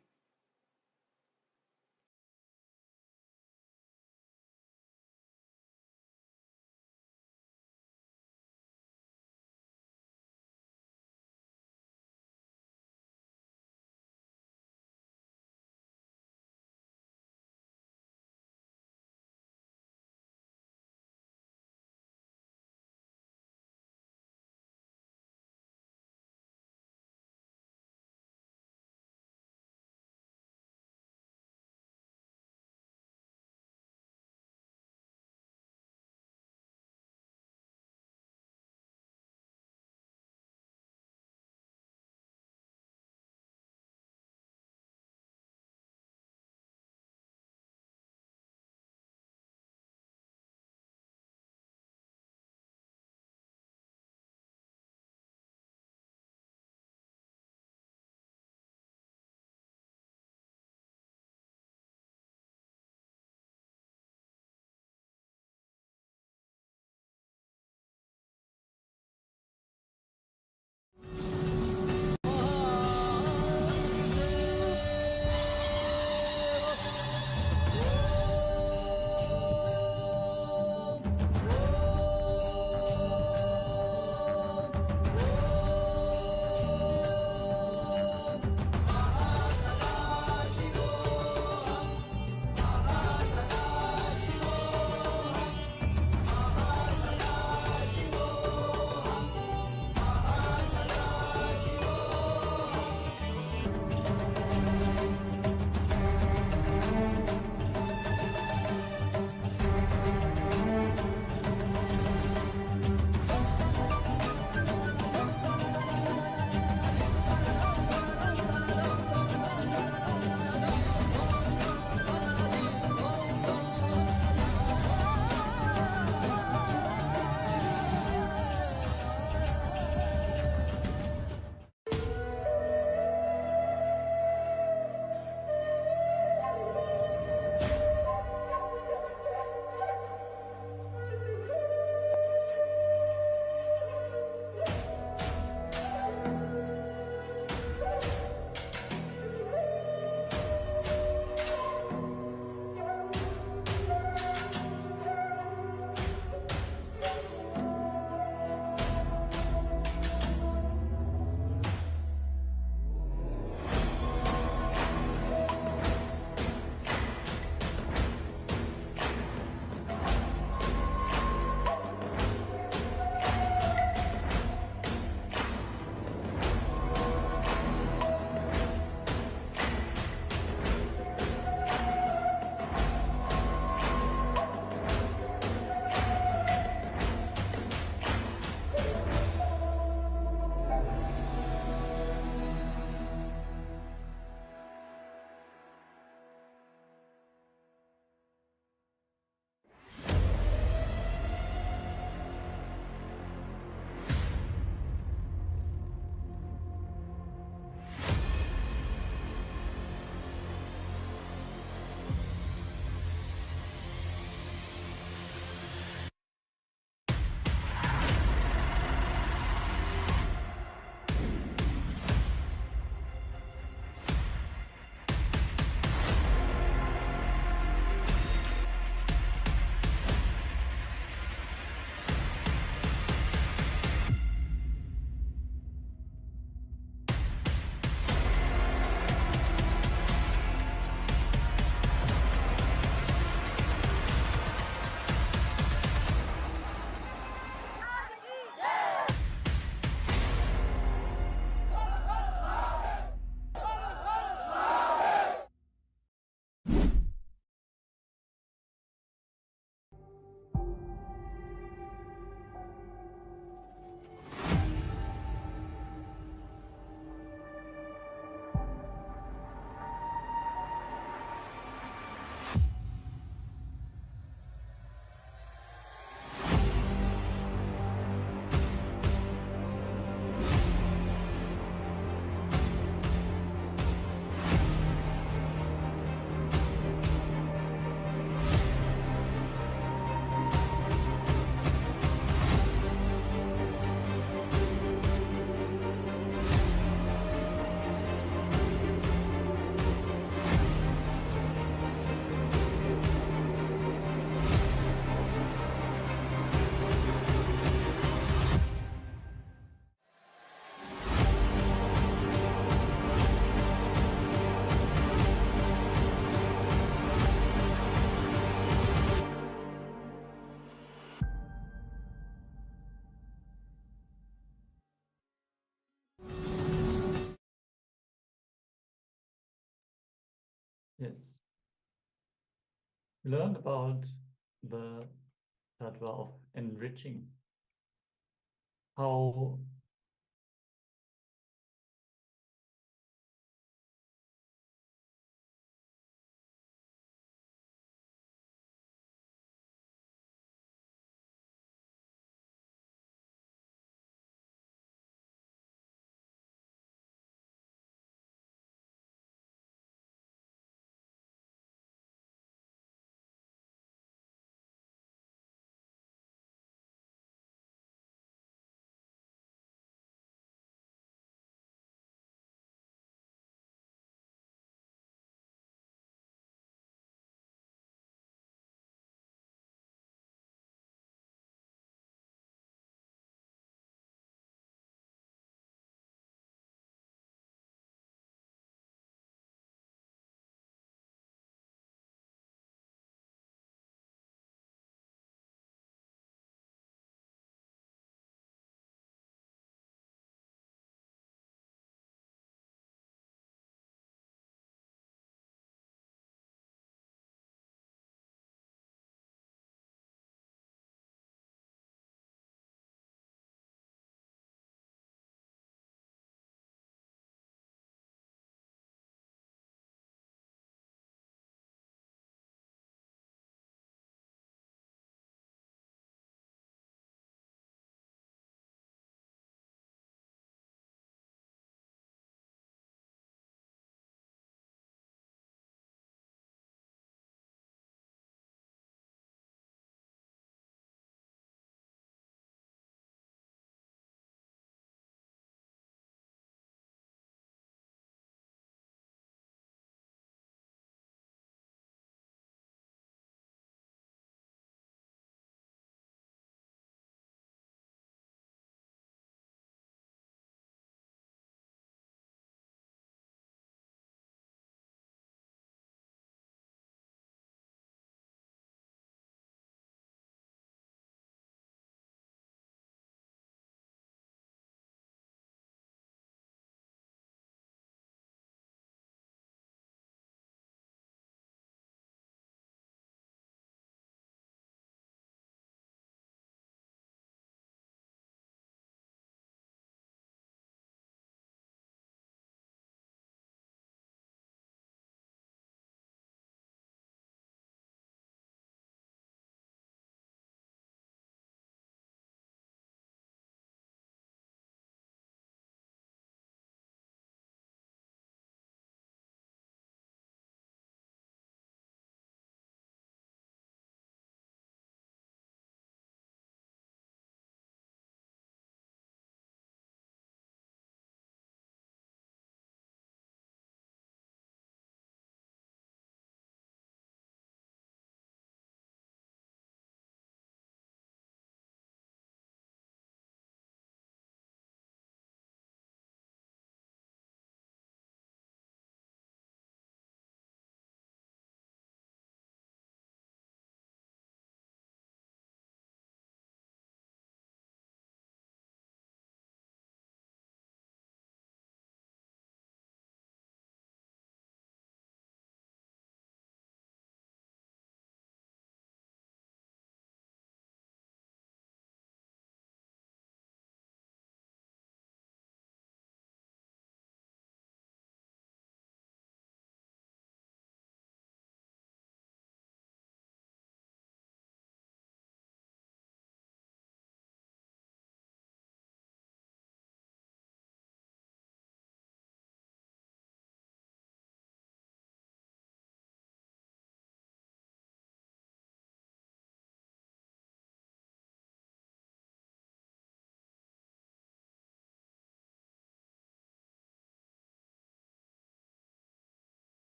Yes. We learned about the tattva of enriching, how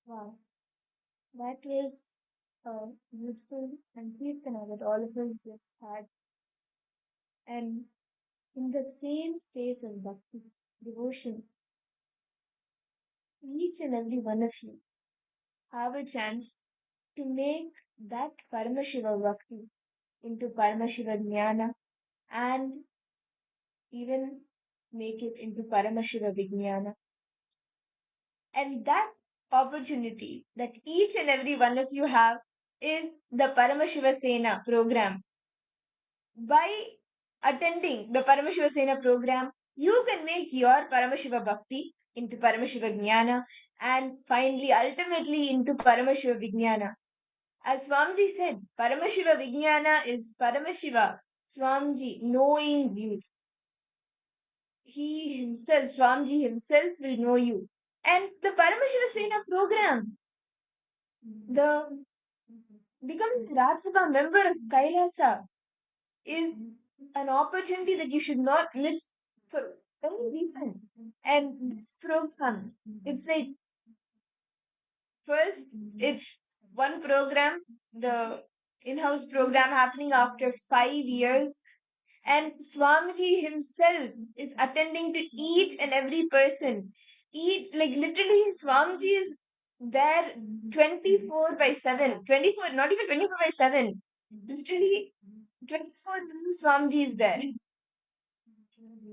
Wow, that was beautiful and Kirtana that all of us just had. And in that same space of bhakti, devotion, each and every one of you have a chance to make that Paramashiva bhakti into Paramashiva jnana and even make it into Paramashiva vijnana. And that opportunity that each and every one of you have is the Paramashiva Sena program. By attending the Paramashiva Sena program, you can make your Paramashiva Bhakti into Paramashiva Jnana and finally, ultimately, into Paramashiva Vijnana. As Swamiji said, Paramashiva Vijnana is Paramashiva, Swamiji, knowing you. He himself, Swamiji himself will know you. And the Paramashiva Sena program, the becoming Rajya Sabha member of KAILASA is an opportunity that you should not miss for any reason. And this program, it's like first, it's one program, the in-house program happening after 5 years. And Swamiji himself is attending to each and every person. Each, like literally, Swamiji is there 24 by 7. 24, not even 24 by 7. Literally, 24 Swamiji is there.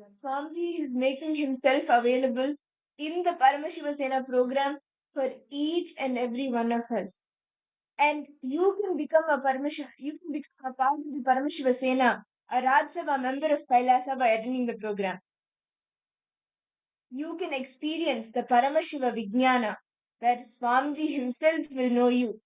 Swamiji is making himself available in the Paramashiva Sena program for each and every one of us. And you can become a you can become a part of the Paramashiva Sena, a Rajya Sabha member of Kailasa by attending the program. You can experience the Paramashiva Vijnana, where Swamiji himself will know you.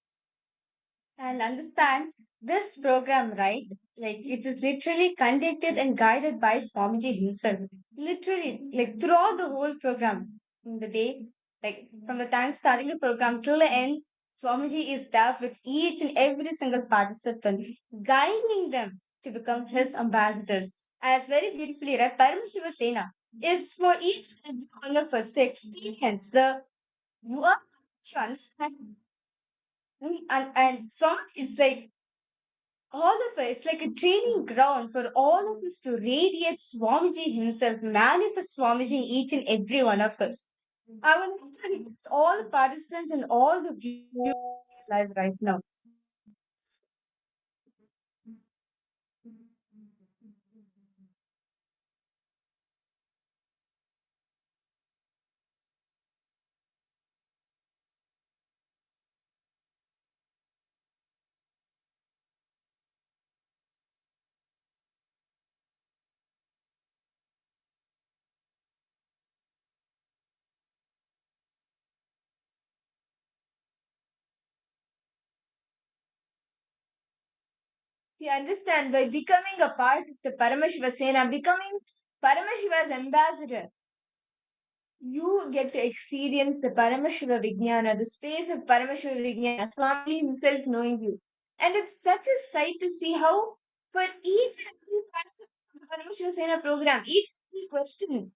And understand this program, right? Like it is literally conducted and guided by Swamiji himself. Literally, like throughout the whole program, in the day, like from the time starting the program till the end, Swamiji is there with each and every single participant, guiding them to become his ambassadors. As very beautifully read, Paramashiva Sena is for each and every one of us to experience the you are to understand. And so it's like all of us, it's like a training ground for all of us to radiate Swamiji himself, manifest Swamiji in each and every one of us. I want to thank all the participants and all the viewers live right now. See, understand by becoming a part of the Paramashiva Sena, becoming Paramashiva's ambassador, you get to experience the Paramashiva Vijnana, the space of Paramashiva Vijnana, Swami himself knowing you. And it's such a sight to see how, for each and every participant of the Paramashiva Sena program, each and every question,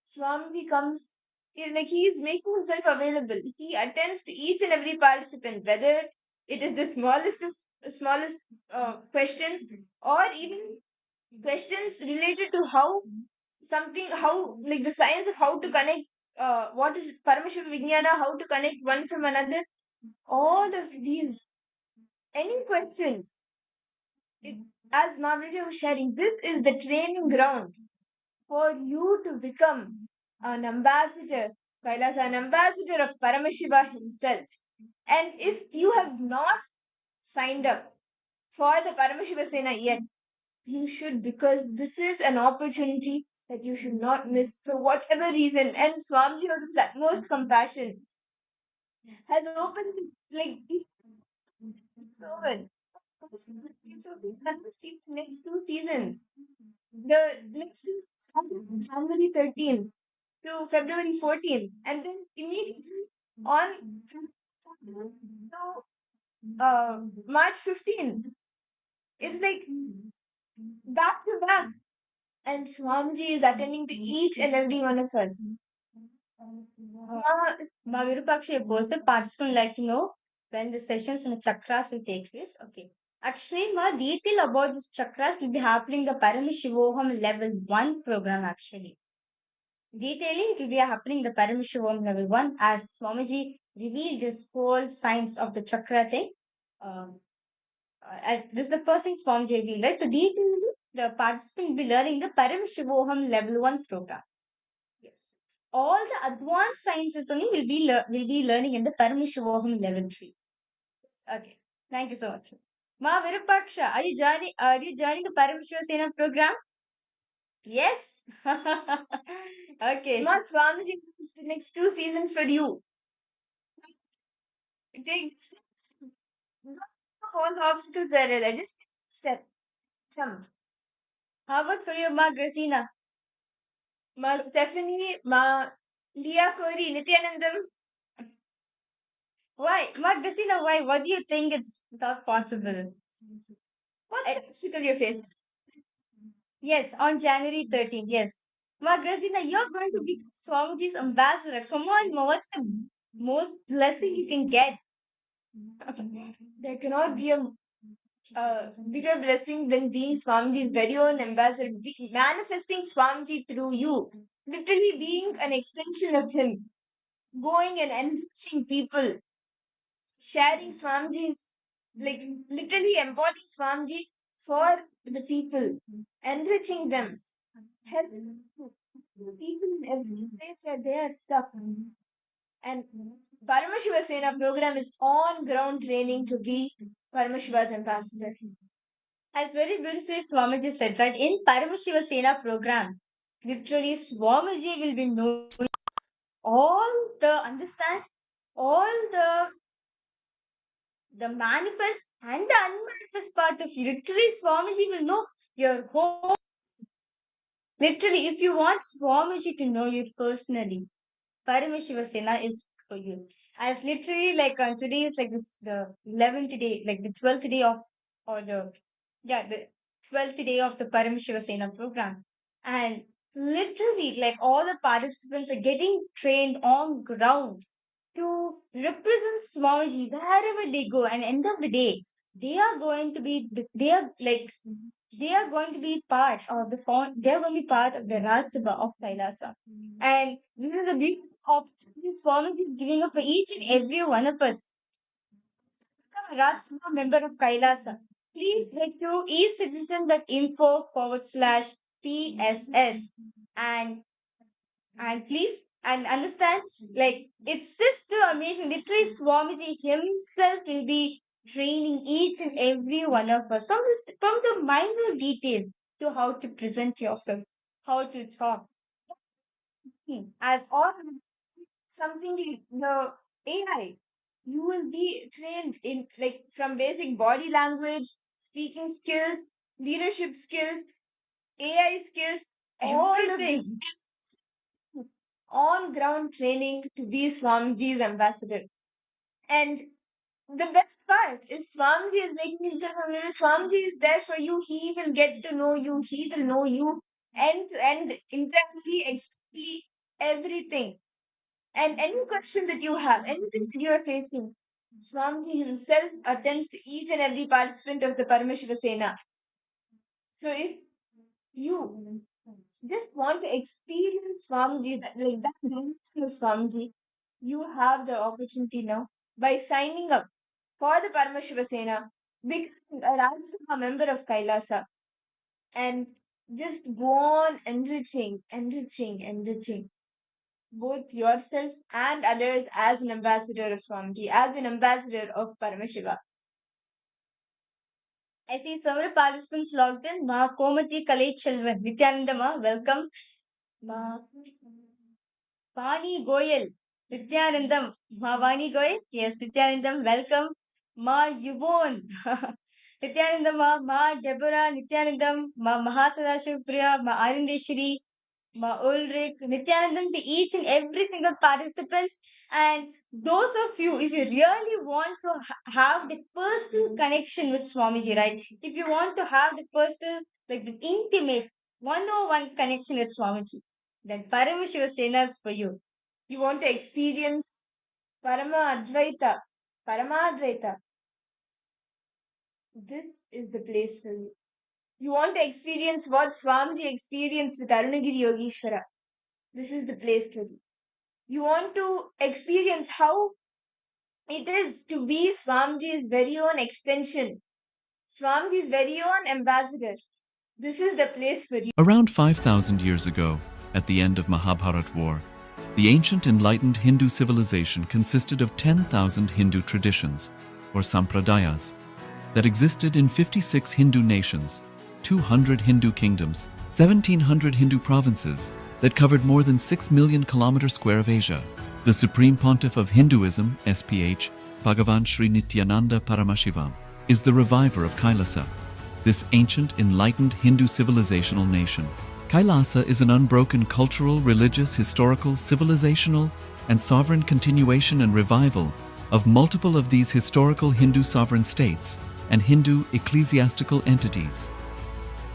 Swami comes, like he is making himself available. He attends to each and every participant, whether it is the smallest of smallest questions or even questions related to how something, how like the science of how to connect what is Paramashiva Vijnana, how to connect one from another, all of these, any questions. As Mavrija was sharing, this is the training ground for you to become an ambassador, Kailasa, an ambassador of Paramashiva himself. And if you have not signed up for the Paramashiva Sena yet, you should, because this is an opportunity that you should not miss for whatever reason. And Swamiji, out of his utmost compassion, has opened like it's over. It's over. It's almost the next 2 seasons. The next season started on January 13th to February 14th, and then immediately on to March 15th. It's like back to back. And Swamiji is attending to each and every one of us. Ma Virupaksha, a person participant like to know when the sessions on the chakras will take place. Okay. Actually, ma detail about this chakras will be happening in the Paramashivoham Level 1 program actually. Detailing it will be happening in the Paramashivoham Level 1 as Swamiji revealed this whole science of the chakra thing. This is the first thing Swamiji revealed, right? So detailing the participant will be learning the Paramashivoham Level 1 program. Yes. All the advanced sciences only will be learning in the Paramashivoham Level 3. Yes. Okay. Thank you so much. Ma Virupaksha, are you joining the Paramashiva program? Yes. Okay. Ma Swamiji wants the next 2 seasons for you. Take steps. Not all the obstacles are there. Just step. Jump. How about for you, Ma Grazina? Ma Stephanie, Ma Leah Kori, Nithyanandam. Why? Ma Grazina, why? What do you think it's not possible? What's the obstacle you're facing? Yes, on January 13th. Yes. Ma Grazina, you're going to be Swamiji's ambassador. Come on, Ma, what's the most blessing you can get? There cannot be a bigger blessing than being Swamiji's very own ambassador, manifesting Swamiji through you, literally being an extension of him, going and enriching people, sharing Swamiji's, like literally embodying Swamiji for the people, enriching them, helping people in every place where they are stuck. And Paramashiva Sena program is on ground training to be Paramashiva's ambassador. As very beautifully Swamiji said, right? In Paramashiva Sena program, literally Swamiji will be knowing understand all the manifest and the unmanifest part of you. Literally Swamiji will know your whole. Literally, if you want Swamiji to know you personally, Paramashiva Sena is for you. As literally like today is like this the 11th day, like the 12th day of or the 12th day of the Paramashiva Sena program. And literally like all the participants are getting trained on ground to represent Swamiji wherever they go. And end of the day, they are going to be part of they are going to be part of the Raj Sabha of Kailasa. And this is a big opportunity Swamiji is giving up for each and every one of us. Become a Raj Sabha member of Kailasa. Please head to ecitizen.info/PSS and please and understand like it's just too amazing. Literally Swamiji himself will be training each and every one of us from the minor detail to how to present yourself, how to talk. As or something the AI, you will be trained in like from basic body language, speaking skills, leadership skills, AI skills, everything. On ground training to be Swamiji's ambassador. And the best part is Swamiji is making himself available. Swamiji is there for you. He will get to know you. He will know you end to end, internally, externally, everything. And any question that you have, anything that you are facing, Swamiji himself attends to each and every participant of the Paramashiva Sena. So if you just want to experience Swamiji, like that dimension of Swamiji, you have the opportunity now by signing up for the Paramashiva Sena, becoming a Raj Sabha member of Kailasa, and just go on enriching both yourself and others as an ambassador of Swamiji, as an ambassador of Paramashiva. I see several participants logged in. Ma Komati Kalai Chelvan, Nithyananda Ma, welcome. Ma Vani Goyal, Nithyanandam. Ma Vani Goyal, yes, Nithyanandam, welcome. Ma Yuvon, Nithyanandam Ma Deborah, Nithyanandam, Ma Mahasada Shivpriya, Ma Arindeshri, Ma Ulrich, Nithyanandam to each and every single participants. And those of you, if you really want to have the personal connection with Swamiji, right? If you want to have the personal, like the intimate, one-on-one connection with Swamiji, then Paramashiva Sena is for you. You want to experience Paramadvaita. This is the place for you. You want to experience what Swamiji experienced with Arunagiri Yogeshwara. This is the place for you. You want to experience how it is to be Swamiji's very own extension, Swamiji's very own ambassador. This is the place for you. Around 5,000 years ago, at the end of Mahabharat War, the ancient enlightened Hindu civilization consisted of 10,000 Hindu traditions, or sampradayas, that existed in 56 Hindu nations, 200 Hindu kingdoms, 1,700 Hindu provinces that covered more than 6 million kilometers square of Asia. The Supreme Pontiff of Hinduism, SPH, Bhagavan Sri Nithyananda Paramashivoham, is the reviver of KAILASA, this ancient enlightened Hindu civilizational nation. KAILASA is an unbroken cultural, religious, historical, civilizational, and sovereign continuation and revival of multiple of these historical Hindu sovereign states and Hindu ecclesiastical entities.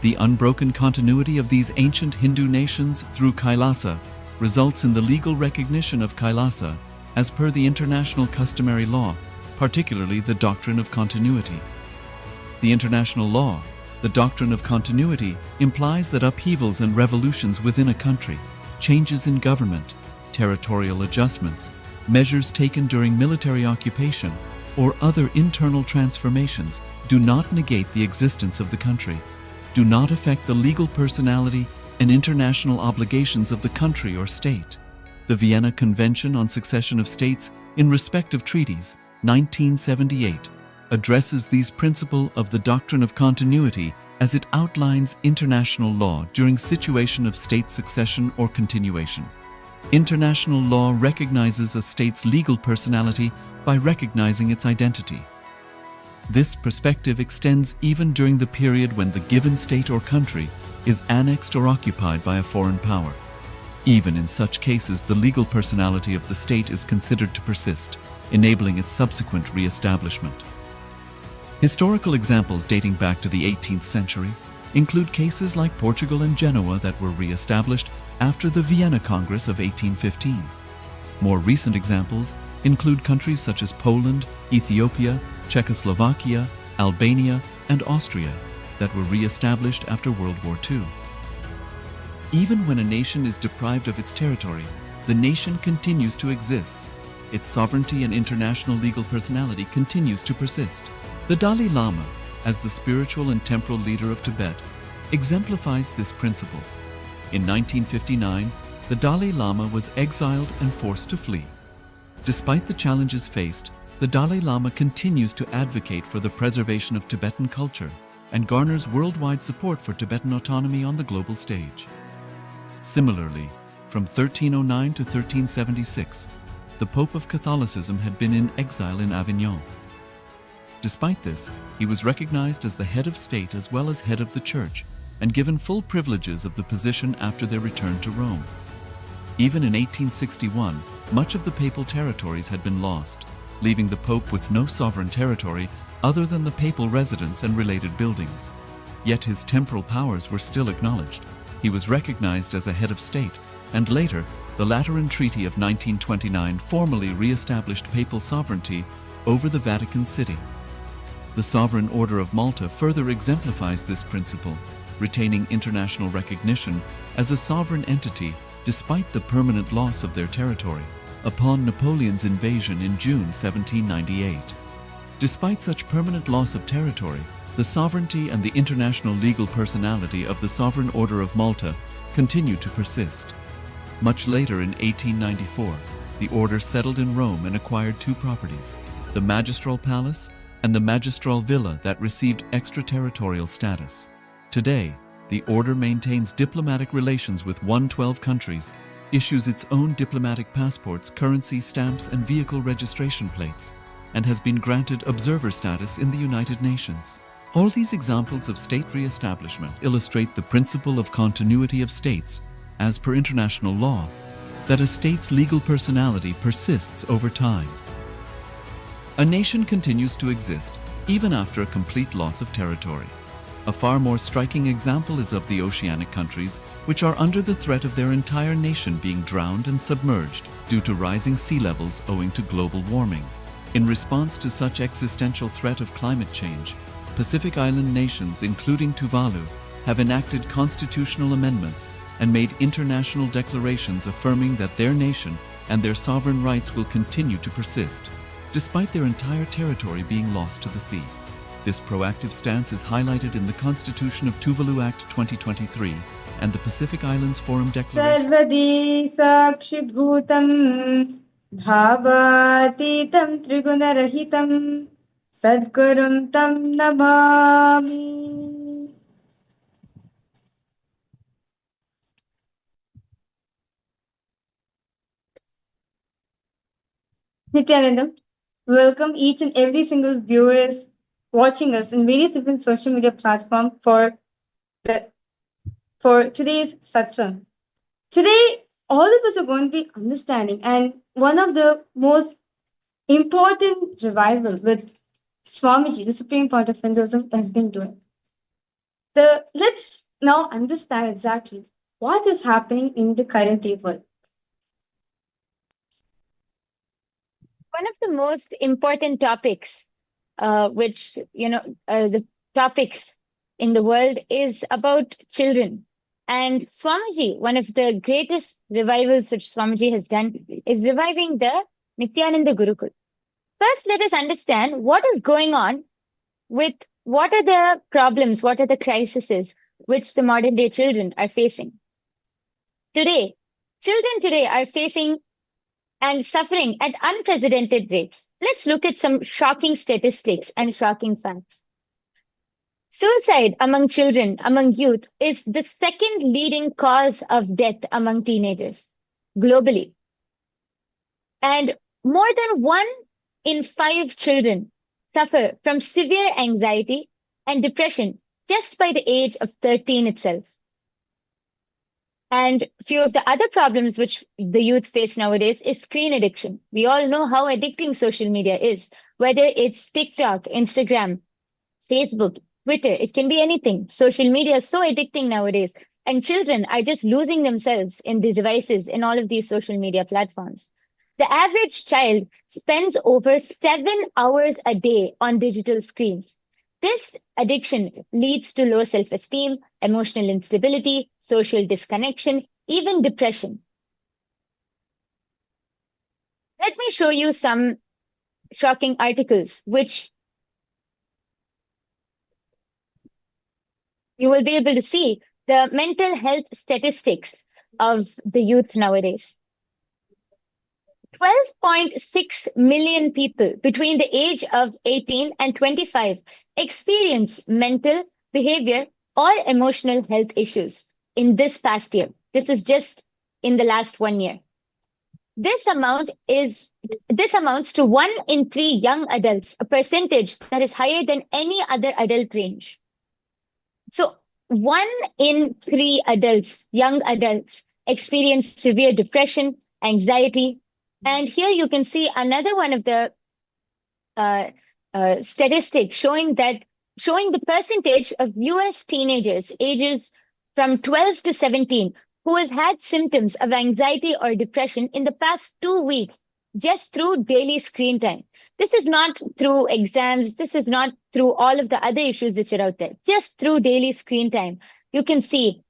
The unbroken continuity of these ancient Hindu nations through KAILASA results in the legal recognition of KAILASA as per the international customary law, particularly the doctrine of continuity. The international law, the doctrine of continuity, implies that upheavals and revolutions within a country, changes in government, territorial adjustments, measures taken during military occupation, or other internal transformations do not negate the existence of the country, do not affect the legal personality and international obligations of the country or state. The Vienna Convention on Succession of States in respect of treaties, 1978, addresses these principles of the doctrine of continuity as it outlines international law during situation of state succession or continuation. International law recognizes a state's legal personality by recognizing its identity. This perspective extends even during the period when the given state or country is annexed or occupied by a foreign power. Even in such cases, the legal personality of the state is considered to persist, enabling its subsequent re-establishment. Historical examples dating back to the 18th century include cases like Portugal and Genoa that were re-established after the Vienna Congress of 1815. More recent examples include countries such as Poland, Ethiopia, Czechoslovakia, Albania, and Austria that were re-established after World War II. Even when a nation is deprived of its territory, the nation continues to exist. Its sovereignty and international legal personality continues to persist. The Dalai Lama, as the spiritual and temporal leader of Tibet, exemplifies this principle. In 1959, the Dalai Lama was exiled and forced to flee. Despite the challenges faced, the Dalai Lama continues to advocate for the preservation of Tibetan culture and garners worldwide support for Tibetan autonomy on the global stage. Similarly, from 1309 to 1376, the Pope of Catholicism had been in exile in Avignon. Despite this, he was recognized as the head of state as well as head of the church and given full privileges of the position after their return to Rome. Even in 1861, much of the papal territories had been lost, leaving the Pope with no sovereign territory other than the papal residence and related buildings. Yet his temporal powers were still acknowledged. He was recognized as a head of state, and later, the Lateran Treaty of 1929 formally re-established papal sovereignty over the Vatican City. The Sovereign Order of Malta further exemplifies this principle, retaining international recognition as a sovereign entity despite the permanent loss of their territory upon Napoleon's invasion in June 1798. Despite such permanent loss of territory, the sovereignty and the international legal personality of the Sovereign Order of Malta continue to persist. Much later in 1894, the order settled in Rome and acquired two properties, the Magistral Palace and the Magistral Villa that received extraterritorial status. Today, the order maintains diplomatic relations with 112 countries, issues its own diplomatic passports, currency stamps, and vehicle registration plates, and has been granted observer status in the United Nations. All these examples of state re-establishment illustrate the principle of continuity of states, as per international law, that a state's legal personality persists over time. A nation continues to exist even after a complete loss of territory. A far more striking example is of the oceanic countries, which are under the threat of their entire nation being drowned and submerged due to rising sea levels owing to global warming. In response to such existential threat of climate change, Pacific Island nations, including Tuvalu, have enacted constitutional amendments and made international declarations affirming that their nation and their sovereign rights will continue to persist, despite their entire territory being lost to the sea. This proactive stance is highlighted in the Constitution of Tuvalu Act 2023 and the Pacific Islands Forum Declaration. Sarvadi Sakshibhutam Bhavatitam Trigunarahitam Sadgurum Tam Namami. Nithyananda, welcome each and every single viewers watching us in various different social media platforms for today's satsang. Today, all of us are going to be understanding, and one of the most important revival with Swamiji, the Supreme Point of Hinduism, has been doing. Let's now understand exactly what is happening in the current day world. One of the most important topics, the topics in the world is about children. And Swamiji, one of the greatest revivals which Swamiji has done is reviving the Nithyananda Gurukul. First, let us understand what is going on with what are the problems, what are the crises which the modern day children are facing. Children today are facing and suffering at unprecedented rates. Let's look at some shocking statistics and shocking facts. Suicide among children, among youth, is the second leading cause of death among teenagers globally. And more than 1 in 5 children suffer from severe anxiety and depression just by the age of 13 itself. And few of the other problems which the youth face nowadays is screen addiction. We all know how addicting social media is, whether it's TikTok, Instagram, Facebook, Twitter, it can be anything. Social media is so addicting nowadays, and children are just losing themselves in the devices in all of these social media platforms. The average child spends over 7 hours a day on digital screens. This addiction leads to low self-esteem, emotional instability, social disconnection, even depression. Let me show you some shocking articles which you will be able to see the mental health statistics of the youth nowadays. 12.6 million people between the age of 18 and 25 experience mental, behavior, or emotional health issues in this past year. This is just in the last 1 year. This amounts to 1 in 3 young adults, a percentage that is higher than any other adult range. So 1 in 3 adults, young adults, experience severe depression, anxiety. And here you can see another one of the statistics showing the percentage of US teenagers ages from 12 to 17 who has had symptoms of anxiety or depression in the past 2 weeks just through daily screen time. This is not through exams. This is not through all of the other issues which are out there. Just through daily screen time. You can see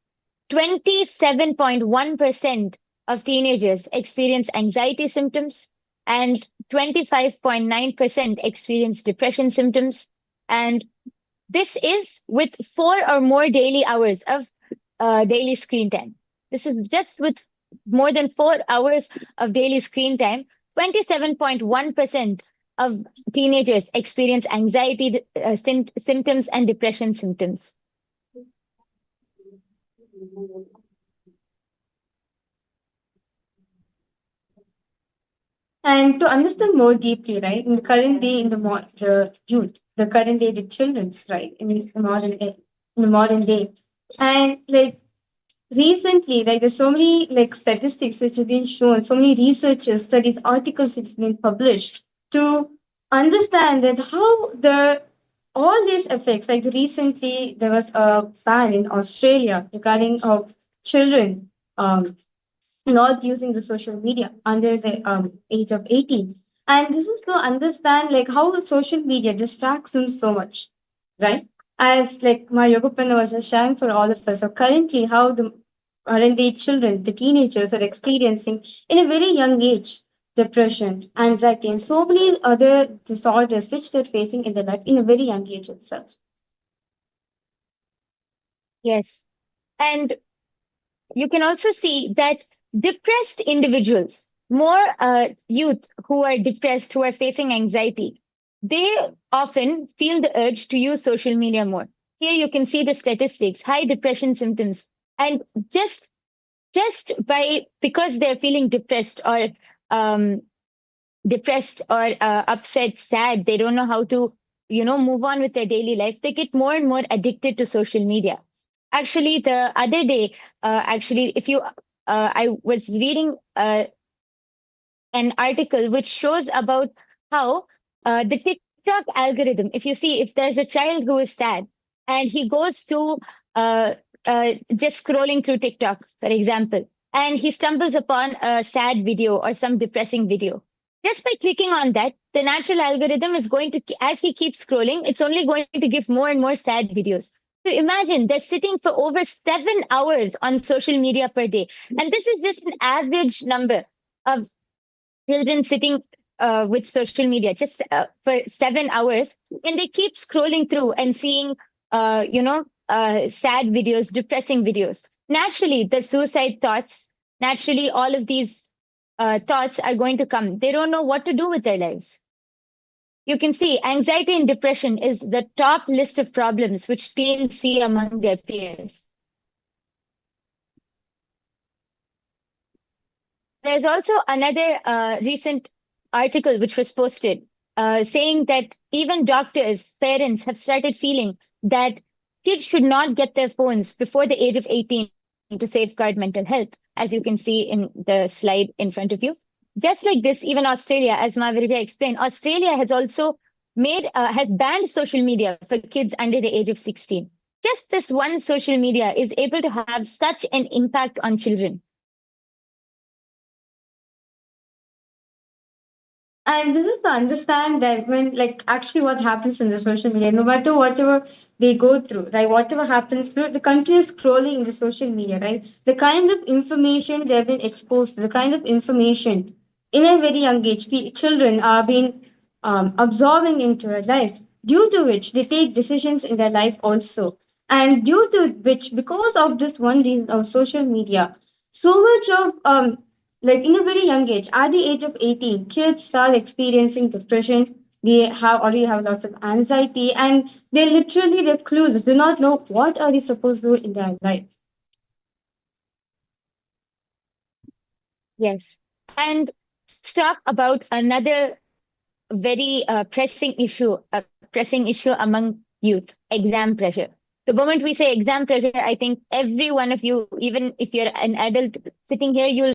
27.1% of teenagers experience anxiety symptoms and 25.9% experience depression symptoms. And this is with 4 or more daily hours of daily screen time. This is just with more than 4 hours of daily screen time. 27.1% of teenagers experience anxiety symptoms and depression symptoms. And to understand more deeply, right, in the current day, in the youth, the current day, the children's, right, in the modern day, and like recently, like there's so many like statistics which have been shown, so many researchers, studies, articles which have been published to understand that how the all these effects, like recently there was a ban in Australia regarding children not using the social media under the age of 18. And this is to understand like how social media distracts them so much, right? As like my Yogapana was sharing for all of us, so currently how the current age children, the teenagers are experiencing in a very young age depression, anxiety, and so many other disorders which they're facing in their life in a very young age itself. Yes. And you can also see that depressed individuals, more youth who are depressed, who are facing anxiety, they often feel the urge to use social media more. Here you can see the statistics, high depression symptoms. And just because they're feeling um, depressed or upset, sad, they don't know how to, move on with their daily life, they get more and more addicted to social media. Actually, the other day, if you, I was reading an article which shows about how the TikTok algorithm, if you see, if there's a child who is sad and he goes to just scrolling through TikTok, for example, and he stumbles upon a sad video or some depressing video, just by clicking on that, the natural algorithm is going to, as he keeps scrolling, it's only going to give more and more sad videos. So imagine they're sitting for over 7 hours on social media per day. And this is just an average number of children sitting with social media just for 7 hours. And they keep scrolling through and seeing, sad videos, depressing videos. Naturally, the suicide thoughts, naturally, all of these thoughts are going to come. They don't know what to do with their lives. You can see anxiety and depression is the top list of problems which teens see among their peers. There's also another recent article which was posted saying that even doctors, parents have started feeling that kids should not get their phones before the age of 18 to safeguard mental health, as you can see in the slide in front of you. Just like this, even Australia, as Mavirja explained, Australia has also has banned social media for kids under the age of 16. Just this one social media is able to have such an impact on children. And this is to understand that when, like, actually what happens in the social media, no matter whatever they go through, right, whatever happens through the continuous scrolling in the social media, right, the kinds of information they've been exposed to, the kind of information in a very young age, children are being absorbing into their life, due to which they take decisions in their life also. And due to which, because of this one reason of social media, so much of like in a very young age, at the age of 18, kids start experiencing depression. They already have lots of anxiety, and they're clueless, do not know what are they supposed to do in their life. Yes. And let's talk about another very pressing issue among youth, exam pressure. The moment we say exam pressure, I think every one of you, even if you're an adult sitting here, you'll